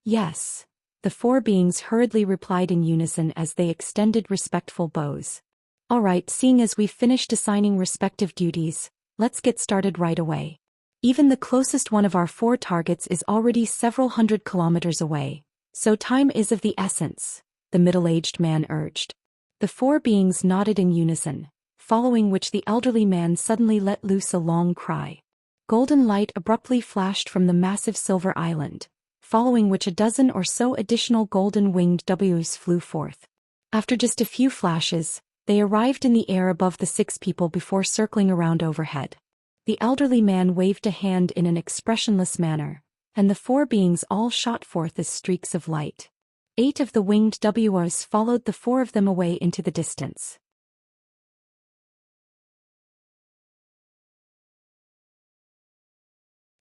Yes. The 4 beings hurriedly replied in unison as they extended respectful bows. Alright, seeing as we've finished assigning respective duties, let's get started right away. Even the closest one of our 4 targets is already several hundred kilometers away, so time is of the essence, the middle-aged man urged. The 4 beings nodded in unison, following which the elderly man suddenly let loose a long cry. Golden light abruptly flashed from the massive silver island, following which a dozen or so additional golden winged Ws flew forth. After just a few flashes, they arrived in the air above the 6 people before circling around overhead. The elderly man waved a hand in an expressionless manner, and the 4 beings all shot forth as streaks of light. 8 of the winged Ws followed the 4 of them away into the distance.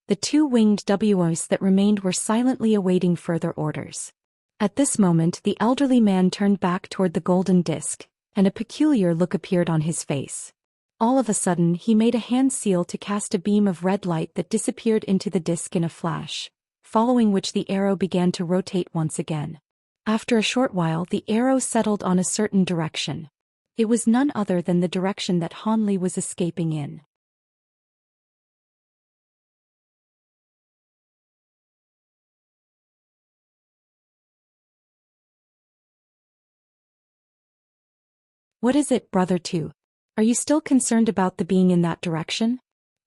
The 2 winged Ws that remained were silently awaiting further orders. At this moment, the elderly man turned back toward the golden disc, and a peculiar look appeared on his face. All of a sudden, he made a hand seal to cast a beam of red light that disappeared into the disc in a flash, following which the arrow began to rotate once again. After a short while, the arrow settled on a certain direction. It was none other than the direction that Hanli was escaping in. What is it, brother 2? Are you still concerned about the being in that direction?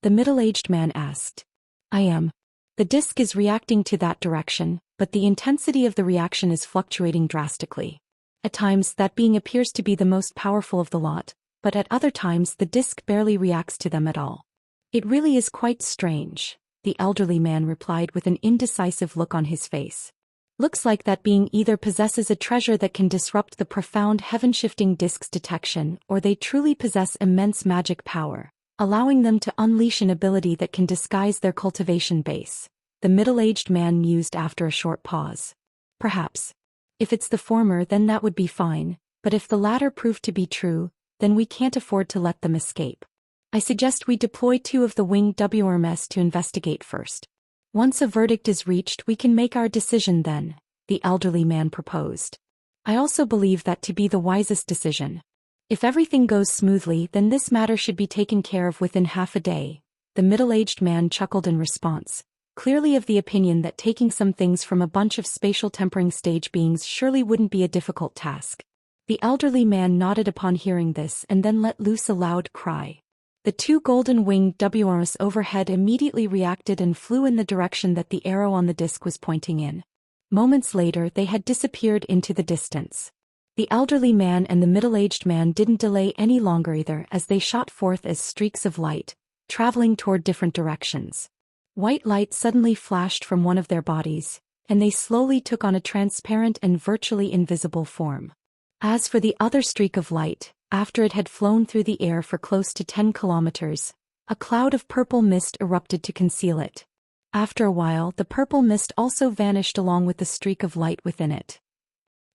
The middle-aged man asked. I am. The disc is reacting to that direction, but the intensity of the reaction is fluctuating drastically. At times, that being appears to be the most powerful of the lot, but at other times the disc barely reacts to them at all. It really is quite strange, the elderly man replied with an indecisive look on his face. Looks like that being either possesses a treasure that can disrupt the profound heaven-shifting disc's detection, or they truly possess immense magic power, allowing them to unleash an ability that can disguise their cultivation base, the middle-aged man mused after a short pause. Perhaps. If it's the former, then that would be fine, but if the latter proved to be true, then we can't afford to let them escape. I suggest we deploy 2 of the winged WRMS to investigate first. Once a verdict is reached, we can make our decision then, the elderly man proposed. I also believe that to be the wisest decision. If everything goes smoothly, then this matter should be taken care of within half a day. The middle-aged man chuckled in response, clearly of the opinion that taking some things from a bunch of spatial tempering stage beings surely wouldn't be a difficult task. The elderly man nodded upon hearing this and then let loose a loud cry. The two golden-winged WRs overhead immediately reacted and flew in the direction that the arrow on the disc was pointing in. Moments later they had disappeared into the distance. The elderly man and the middle-aged man didn't delay any longer either as they shot forth as streaks of light, traveling toward different directions. White light suddenly flashed from one of their bodies, and they slowly took on a transparent and virtually invisible form. As for the other streak of light, after it had flown through the air for close to 10 kilometers, a cloud of purple mist erupted to conceal it. After a while, the purple mist also vanished along with the streak of light within it.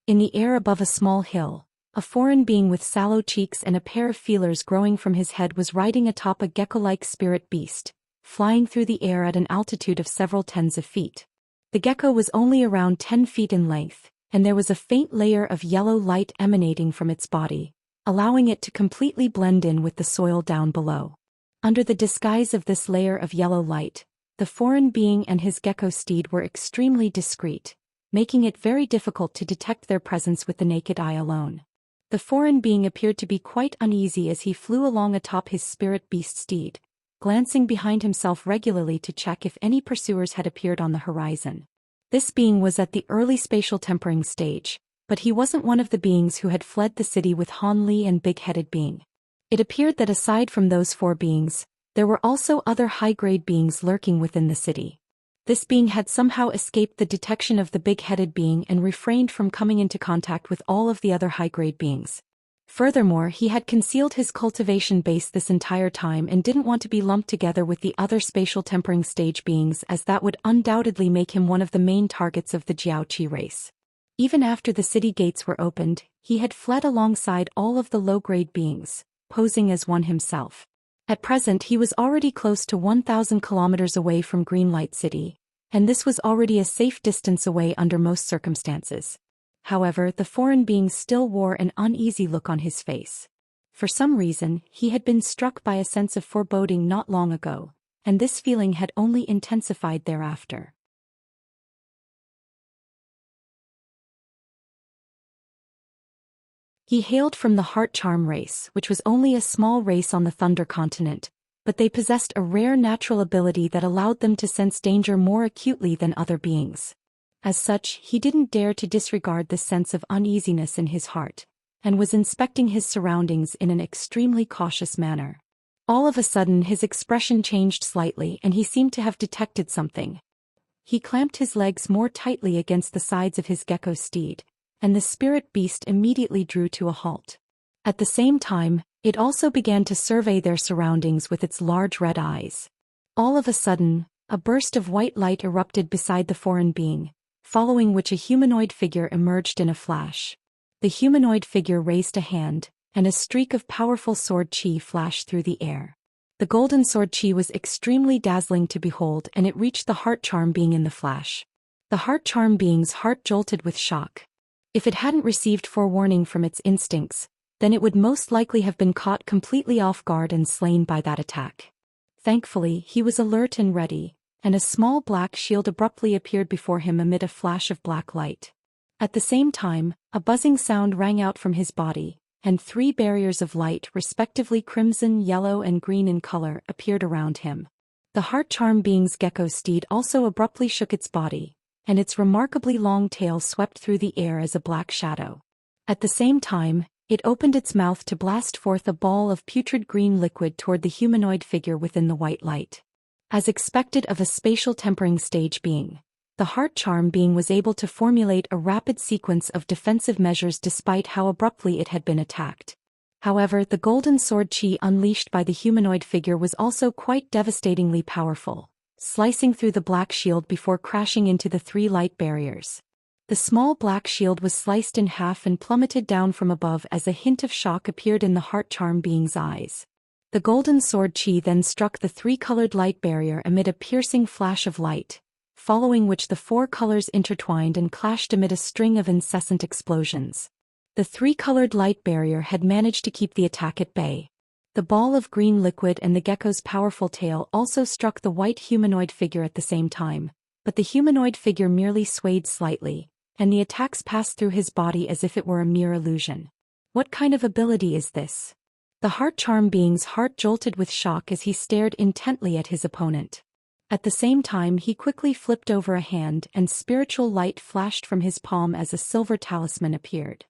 In the air above a small hill, a foreign being with sallow cheeks and a pair of feelers growing from his head was riding atop a gecko-like spirit beast, flying through the air at an altitude of several tens of feet. The gecko was only around 10 feet in length, and there was a faint layer of yellow light emanating from its body, allowing it to completely blend in with the soil down below. Under the disguise of this layer of yellow light, the foreign being and his gecko steed were extremely discreet, making it very difficult to detect their presence with the naked eye alone. The foreign being appeared to be quite uneasy as he flew along atop his spirit beast steed, glancing behind himself regularly to check if any pursuers had appeared on the horizon. This being was at the early spatial tempering stage, but he wasn't one of the beings who had fled the city with Han Li and Big-Headed Being. It appeared that aside from those four beings, there were also other high-grade beings lurking within the city. This being had somehow escaped the detection of the Big-Headed Being and refrained from coming into contact with all of the other high-grade beings. Furthermore, he had concealed his cultivation base this entire time and didn't want to be lumped together with the other spatial tempering stage beings, as that would undoubtedly make him one of the main targets of the Jiaoqi race. Even after the city gates were opened, he had fled alongside all of the low-grade beings, posing as one himself. At present he was already close to 1,000 kilometers away from Greenlight City, and this was already a safe distance away under most circumstances. However, the foreign being still wore an uneasy look on his face. For some reason, he had been struck by a sense of foreboding not long ago, and this feeling had only intensified thereafter. He hailed from the Heart Charm race, which was only a small race on the Thunder continent, but they possessed a rare natural ability that allowed them to sense danger more acutely than other beings. As such, he didn't dare to disregard this sense of uneasiness in his heart, and was inspecting his surroundings in an extremely cautious manner. All of a sudden his expression changed slightly and he seemed to have detected something. He clamped his legs more tightly against the sides of his gecko steed, and the spirit beast immediately drew to a halt. At the same time, it also began to survey their surroundings with its large red eyes. All of a sudden, a burst of white light erupted beside the foreign being, following which a humanoid figure emerged in a flash. The humanoid figure raised a hand, and a streak of powerful sword chi flashed through the air. The golden sword chi was extremely dazzling to behold, and it reached the heart charm being in the flash. The heart charm being's heart jolted with shock. If it hadn't received forewarning from its instincts, then it would most likely have been caught completely off guard and slain by that attack. Thankfully, he was alert and ready, and a small black shield abruptly appeared before him amid a flash of black light. At the same time, a buzzing sound rang out from his body, and 3 barriers of light, respectively crimson, yellow and green in color, appeared around him. The heart charm being's gecko steed also abruptly shook its body, and its remarkably long tail swept through the air as a black shadow. At the same time, it opened its mouth to blast forth a ball of putrid green liquid toward the humanoid figure within the white light. As expected of a spatial tempering stage being, the heart charm being was able to formulate a rapid sequence of defensive measures despite how abruptly it had been attacked. However, the golden sword chi unleashed by the humanoid figure was also quite devastatingly powerful, slicing through the black shield before crashing into the 3 light barriers. The small black shield was sliced in half and plummeted down from above as a hint of shock appeared in the heart charm being's eyes. The golden sword chi then struck the 3-colored light barrier amid a piercing flash of light, following which the four colors intertwined and clashed amid a string of incessant explosions. The three-colored light barrier had managed to keep the attack at bay. The ball of green liquid and the gecko's powerful tail also struck the white humanoid figure at the same time, but the humanoid figure merely swayed slightly, and the attacks passed through his body as if it were a mere illusion. What kind of ability is this? The heart charm being's heart jolted with shock as he stared intently at his opponent. At the same time, he quickly flipped over a hand and spiritual light flashed from his palm as a silver talisman appeared.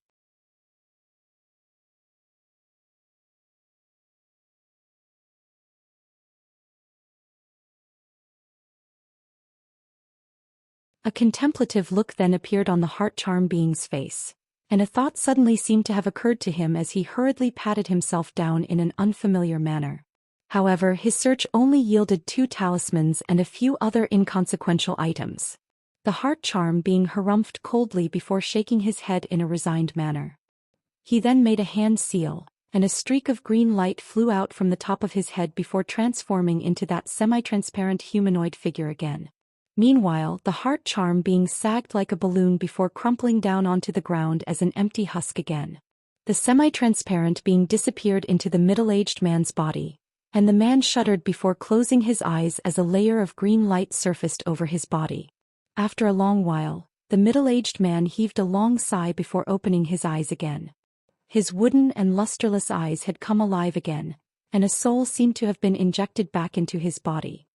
A contemplative look then appeared on the heart charm being's face, and a thought suddenly seemed to have occurred to him as he hurriedly patted himself down in an unfamiliar manner. However, his search only yielded 2 talismans and a few other inconsequential items. The heart charm being harumphed coldly before shaking his head in a resigned manner. He then made a hand seal, and a streak of green light flew out from the top of his head before transforming into that semi-transparent humanoid figure again. Meanwhile, the heart charm being sagged like a balloon before crumpling down onto the ground as an empty husk again. The semi-transparent being disappeared into the middle-aged man's body, and the man shuddered before closing his eyes as a layer of green light surfaced over his body. After a long while, the middle-aged man heaved a long sigh before opening his eyes again. His wooden and lusterless eyes had come alive again, and a soul seemed to have been injected back into his body.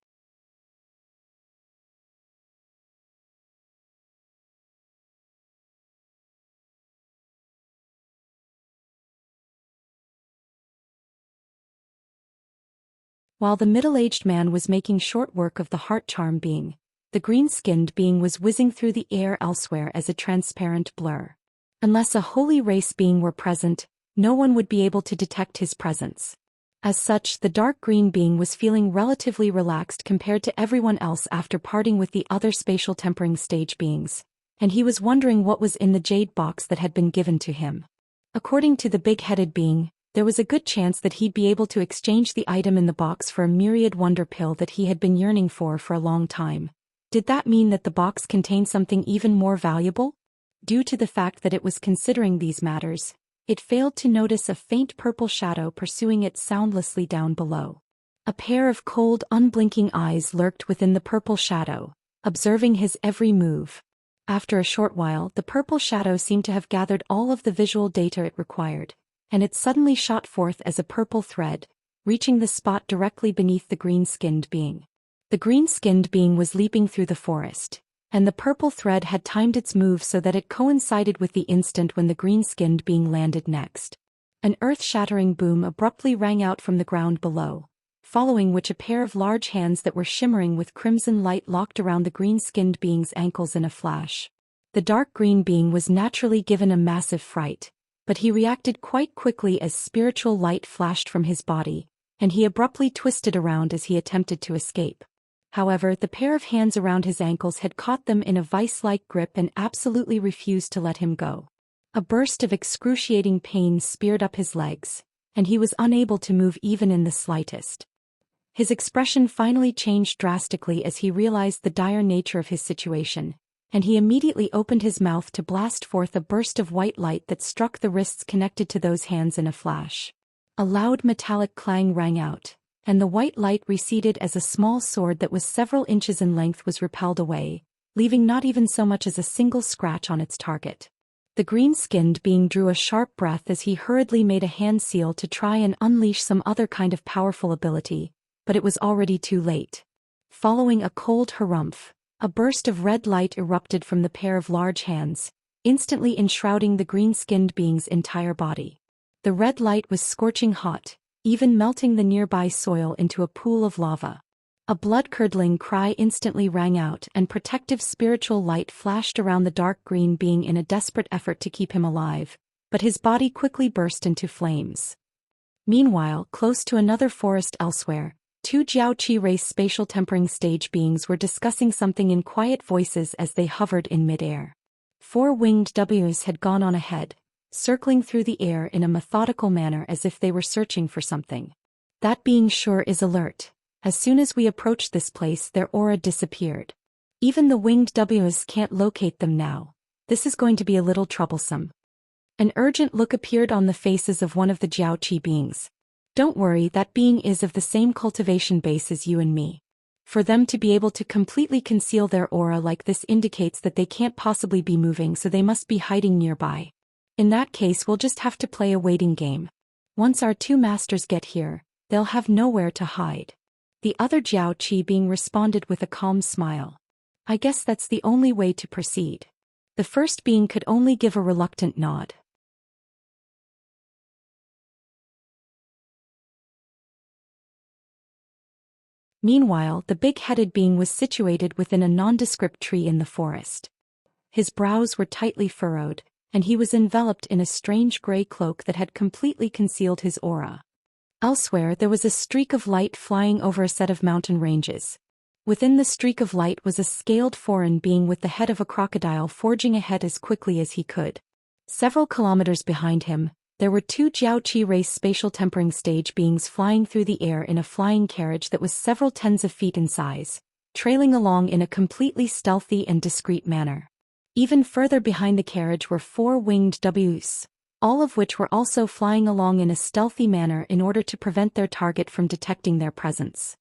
While the middle-aged man was making short work of the heart charm being, the green-skinned being was whizzing through the air elsewhere as a transparent blur. Unless a holy race being were present, no one would be able to detect his presence. As such, the dark green being was feeling relatively relaxed compared to everyone else after parting with the other spatial tempering stage beings, and he was wondering what was in the jade box that had been given to him. According to the big-headed being, there was a good chance that he'd be able to exchange the item in the box for a myriad wonder pill that he had been yearning for a long time. Did that mean that the box contained something even more valuable? Due to the fact that it was considering these matters, it failed to notice a faint purple shadow pursuing it soundlessly down below. A pair of cold, unblinking eyes lurked within the purple shadow, observing his every move. After a short while, the purple shadow seemed to have gathered all of the visual data it required, and it suddenly shot forth as a purple thread, reaching the spot directly beneath the green-skinned being. The green-skinned being was leaping through the forest, and the purple thread had timed its move so that it coincided with the instant when the green-skinned being landed next. An earth-shattering boom abruptly rang out from the ground below, following which a pair of large hands that were shimmering with crimson light locked around the green-skinned being's ankles in a flash. The dark green being was naturally given a massive fright, but he reacted quite quickly as spiritual light flashed from his body, and he abruptly twisted around as he attempted to escape. However, the pair of hands around his ankles had caught them in a vice-like grip and absolutely refused to let him go. A burst of excruciating pain speared up his legs, and he was unable to move even in the slightest. His expression finally changed drastically as he realized the dire nature of his situation, and he immediately opened his mouth to blast forth a burst of white light that struck the wrists connected to those hands in a flash. A loud metallic clang rang out, and the white light receded as a small sword that was several inches in length was repelled away, leaving not even so much as a single scratch on its target. The green-skinned being drew a sharp breath as he hurriedly made a hand seal to try and unleash some other kind of powerful ability, but it was already too late. Following a cold harumph, a burst of red light erupted from the pair of large hands, instantly enshrouding the green-skinned being's entire body. The red light was scorching hot, even melting the nearby soil into a pool of lava. A blood-curdling cry instantly rang out and protective spiritual light flashed around the dark green being in a desperate effort to keep him alive, but his body quickly burst into flames. Meanwhile, close to another forest elsewhere, 2 Jiaoqi race spatial tempering stage beings were discussing something in quiet voices as they hovered in midair. 4 winged Ws had gone on ahead, circling through the air in a methodical manner as if they were searching for something. That being sure is alert. As soon as we approached this place, their aura disappeared. Even the winged Ws can't locate them now. This is going to be a little troublesome. An urgent look appeared on the faces of one of the Jiaoqi beings. Don't worry, that being is of the same cultivation base as you and me. For them to be able to completely conceal their aura like this indicates that they can't possibly be moving, so they must be hiding nearby. In that case, we'll just have to play a waiting game. Once our two masters get here, they'll have nowhere to hide. The other Jiaoqi being responded with a calm smile. I guess that's the only way to proceed. The first being could only give a reluctant nod. Meanwhile, the big-headed being was situated within a nondescript tree in the forest. His brows were tightly furrowed, and he was enveloped in a strange gray cloak that had completely concealed his aura. Elsewhere, there was a streak of light flying over a set of mountain ranges. Within the streak of light was a scaled foreign being with the head of a crocodile forging ahead as quickly as he could. Several kilometers behind him, there were two Jiaoqi race spatial tempering stage beings flying through the air in a flying carriage that was several tens of feet in size, trailing along in a completely stealthy and discreet manner. Even further behind the carriage were four winged Ws, all of which were also flying along in a stealthy manner in order to prevent their target from detecting their presence.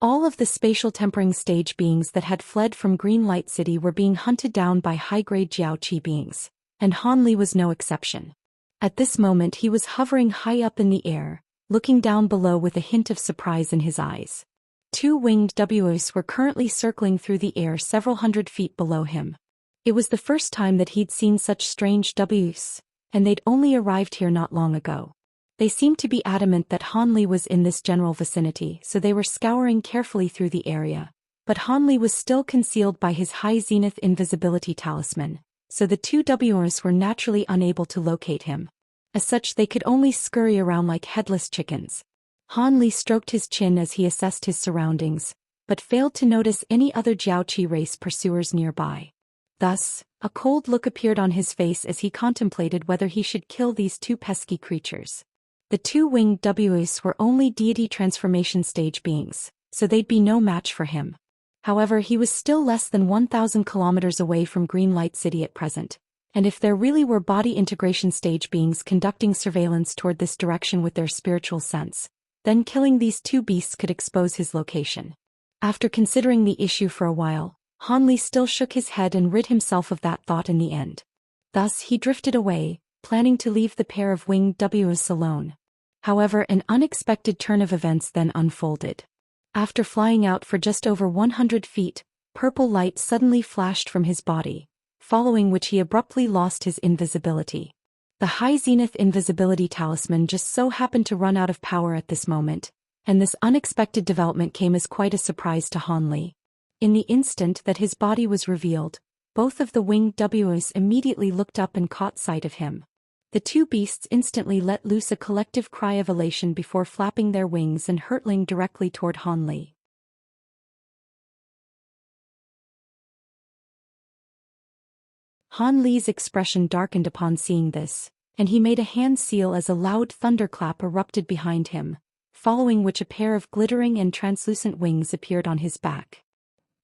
All of the spatial tempering stage beings that had fled from Green Light City were being hunted down by high-grade Jiaoqi beings, and Han Li was no exception. At this moment he was hovering high up in the air, looking down below with a hint of surprise in his eyes. Two winged Ws were currently circling through the air several hundred feet below him. It was the first time that he'd seen such strange Ws, and they'd only arrived here not long ago. They seemed to be adamant that Han Li was in this general vicinity, so they were scouring carefully through the area. But Han Li was still concealed by his high zenith invisibility talisman, so the two Ws were naturally unable to locate him. As such, they could only scurry around like headless chickens. Han Li stroked his chin as he assessed his surroundings, but failed to notice any other Jiaoqi race pursuers nearby. Thus, a cold look appeared on his face as he contemplated whether he should kill these two pesky creatures. The two winged Ws were only deity transformation stage beings, so they'd be no match for him. However, he was still less than 1,000 kilometers away from Green Light City at present, and if there really were body integration stage beings conducting surveillance toward this direction with their spiritual sense, then killing these two beasts could expose his location. After considering the issue for a while, Han Li still shook his head and rid himself of that thought in the end. Thus he drifted away, planning to leave the pair of winged Ws alone. However, an unexpected turn of events then unfolded. After flying out for just over 100 feet, purple light suddenly flashed from his body, following which he abruptly lost his invisibility. The high zenith invisibility talisman just so happened to run out of power at this moment, and this unexpected development came as quite a surprise to Han Li. In the instant that his body was revealed, both of the winged Ws immediately looked up and caught sight of him. The two beasts instantly let loose a collective cry of elation before flapping their wings and hurtling directly toward Han Li. Han Li's expression darkened upon seeing this, and he made a hand seal as a loud thunderclap erupted behind him, following which a pair of glittering and translucent wings appeared on his back.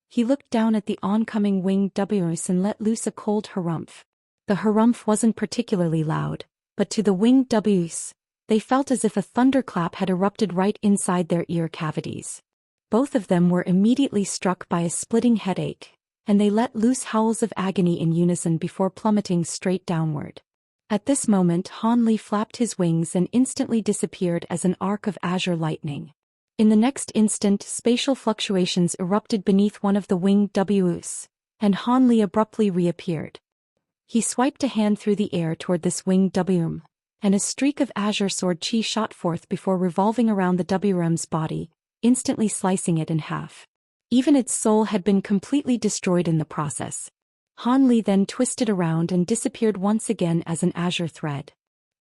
He looked down at the oncoming winged Ws and let loose a cold harumph. The harumph wasn't particularly loud, but to the winged Ws, they felt as if a thunderclap had erupted right inside their ear cavities. Both of them were immediately struck by a splitting headache, and they let loose howls of agony in unison before plummeting straight downward. At this moment Han Li flapped his wings and instantly disappeared as an arc of azure lightning. In the next instant, spatial fluctuations erupted beneath one of the winged Ws, and Han Li abruptly reappeared. He swiped a hand through the air toward this winged Wm, and a streak of azure sword chi shot forth before revolving around the Wm's body, instantly slicing it in half. Even its soul had been completely destroyed in the process. Han Li then twisted around and disappeared once again as an azure thread.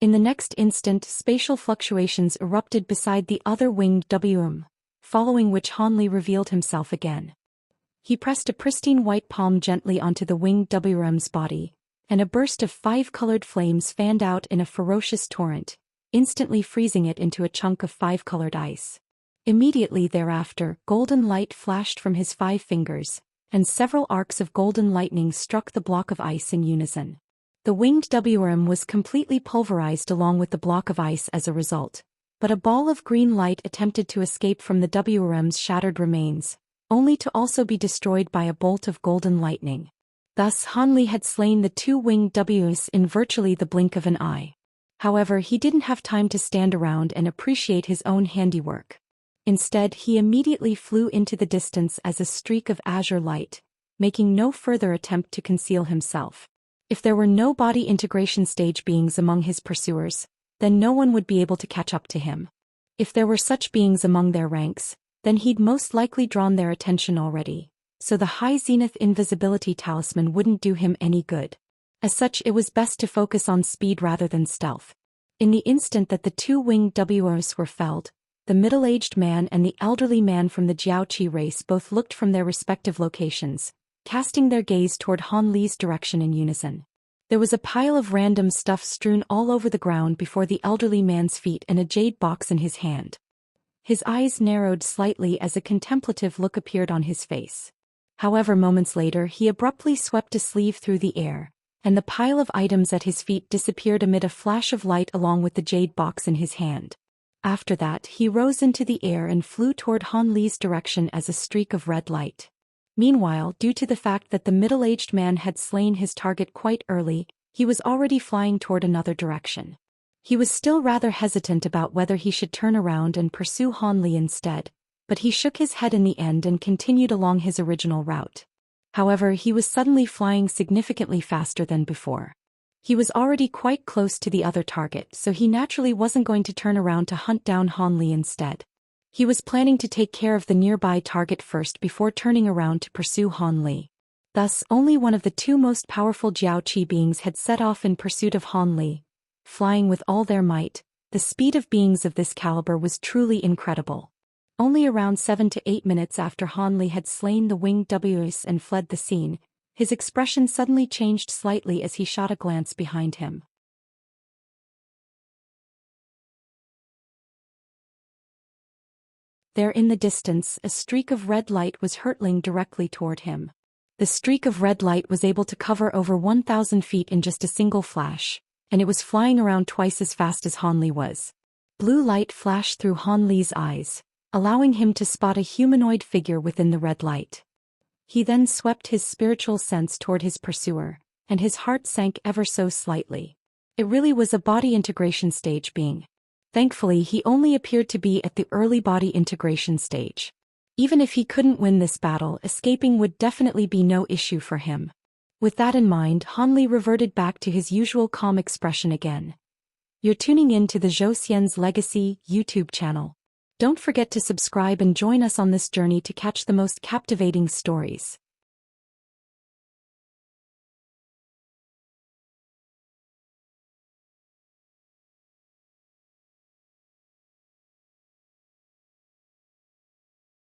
In the next instant, spatial fluctuations erupted beside the other winged Wm, following which Han Li revealed himself again. He pressed a pristine white palm gently onto the winged Wm's body, and a burst of 5-colored flames fanned out in a ferocious torrent, instantly freezing it into a chunk of 5-colored ice. Immediately thereafter, golden light flashed from his 5 fingers, and several arcs of golden lightning struck the block of ice in unison. The winged WRM was completely pulverized along with the block of ice as a result, but a ball of green light attempted to escape from the WRM's shattered remains, only to also be destroyed by a bolt of golden lightning. Thus Han Li had slain the two winged WS in virtually the blink of an eye. However, he didn't have time to stand around and appreciate his own handiwork. Instead, he immediately flew into the distance as a streak of azure light, making no further attempt to conceal himself. If there were no body integration stage beings among his pursuers, then no one would be able to catch up to him. If there were such beings among their ranks, then he'd most likely drawn their attention already, so the high zenith invisibility talisman wouldn't do him any good. As such, it was best to focus on speed rather than stealth. In the instant that the two winged WOs were felled, the middle-aged man and the elderly man from the Jiaoqi race both looked from their respective locations, casting their gaze toward Han Li's direction in unison. There was a pile of random stuff strewn all over the ground before the elderly man's feet and a jade box in his hand. His eyes narrowed slightly as a contemplative look appeared on his face. However, moments later he abruptly swept a sleeve through the air, and the pile of items at his feet disappeared amid a flash of light along with the jade box in his hand. After that, he rose into the air and flew toward Han Li's direction as a streak of red light. Meanwhile, due to the fact that the middle-aged man had slain his target quite early, he was already flying toward another direction. He was still rather hesitant about whether he should turn around and pursue Han Li instead, but he shook his head in the end and continued along his original route. However, he was suddenly flying significantly faster than before. He was already quite close to the other target, so he naturally wasn't going to turn around to hunt down Han Li instead. He was planning to take care of the nearby target first before turning around to pursue Han Li. Thus, only one of the two most powerful Jiaoqi beings had set off in pursuit of Han Li. Flying with all their might, the speed of beings of this caliber was truly incredible. Only around 7 to 8 minutes after Han Li had slain the winged WS and fled the scene, his expression suddenly changed slightly as he shot a glance behind him. There in the distance, a streak of red light was hurtling directly toward him. The streak of red light was able to cover over 1,000 feet in just a single flash, and it was flying around twice as fast as Han Li was. Blue light flashed through Han Li's eyes, allowing him to spot a humanoid figure within the red light. He then swept his spiritual sense toward his pursuer, and his heart sank ever so slightly. It really was a body integration stage being. Thankfully, he only appeared to be at the early body integration stage. Even if he couldn't win this battle, escaping would definitely be no issue for him. With that in mind, Han Li reverted back to his usual calm expression again. You're tuning in to the Zhou Xian's Legacy YouTube channel. Don't forget to subscribe and join us on this journey to catch the most captivating stories.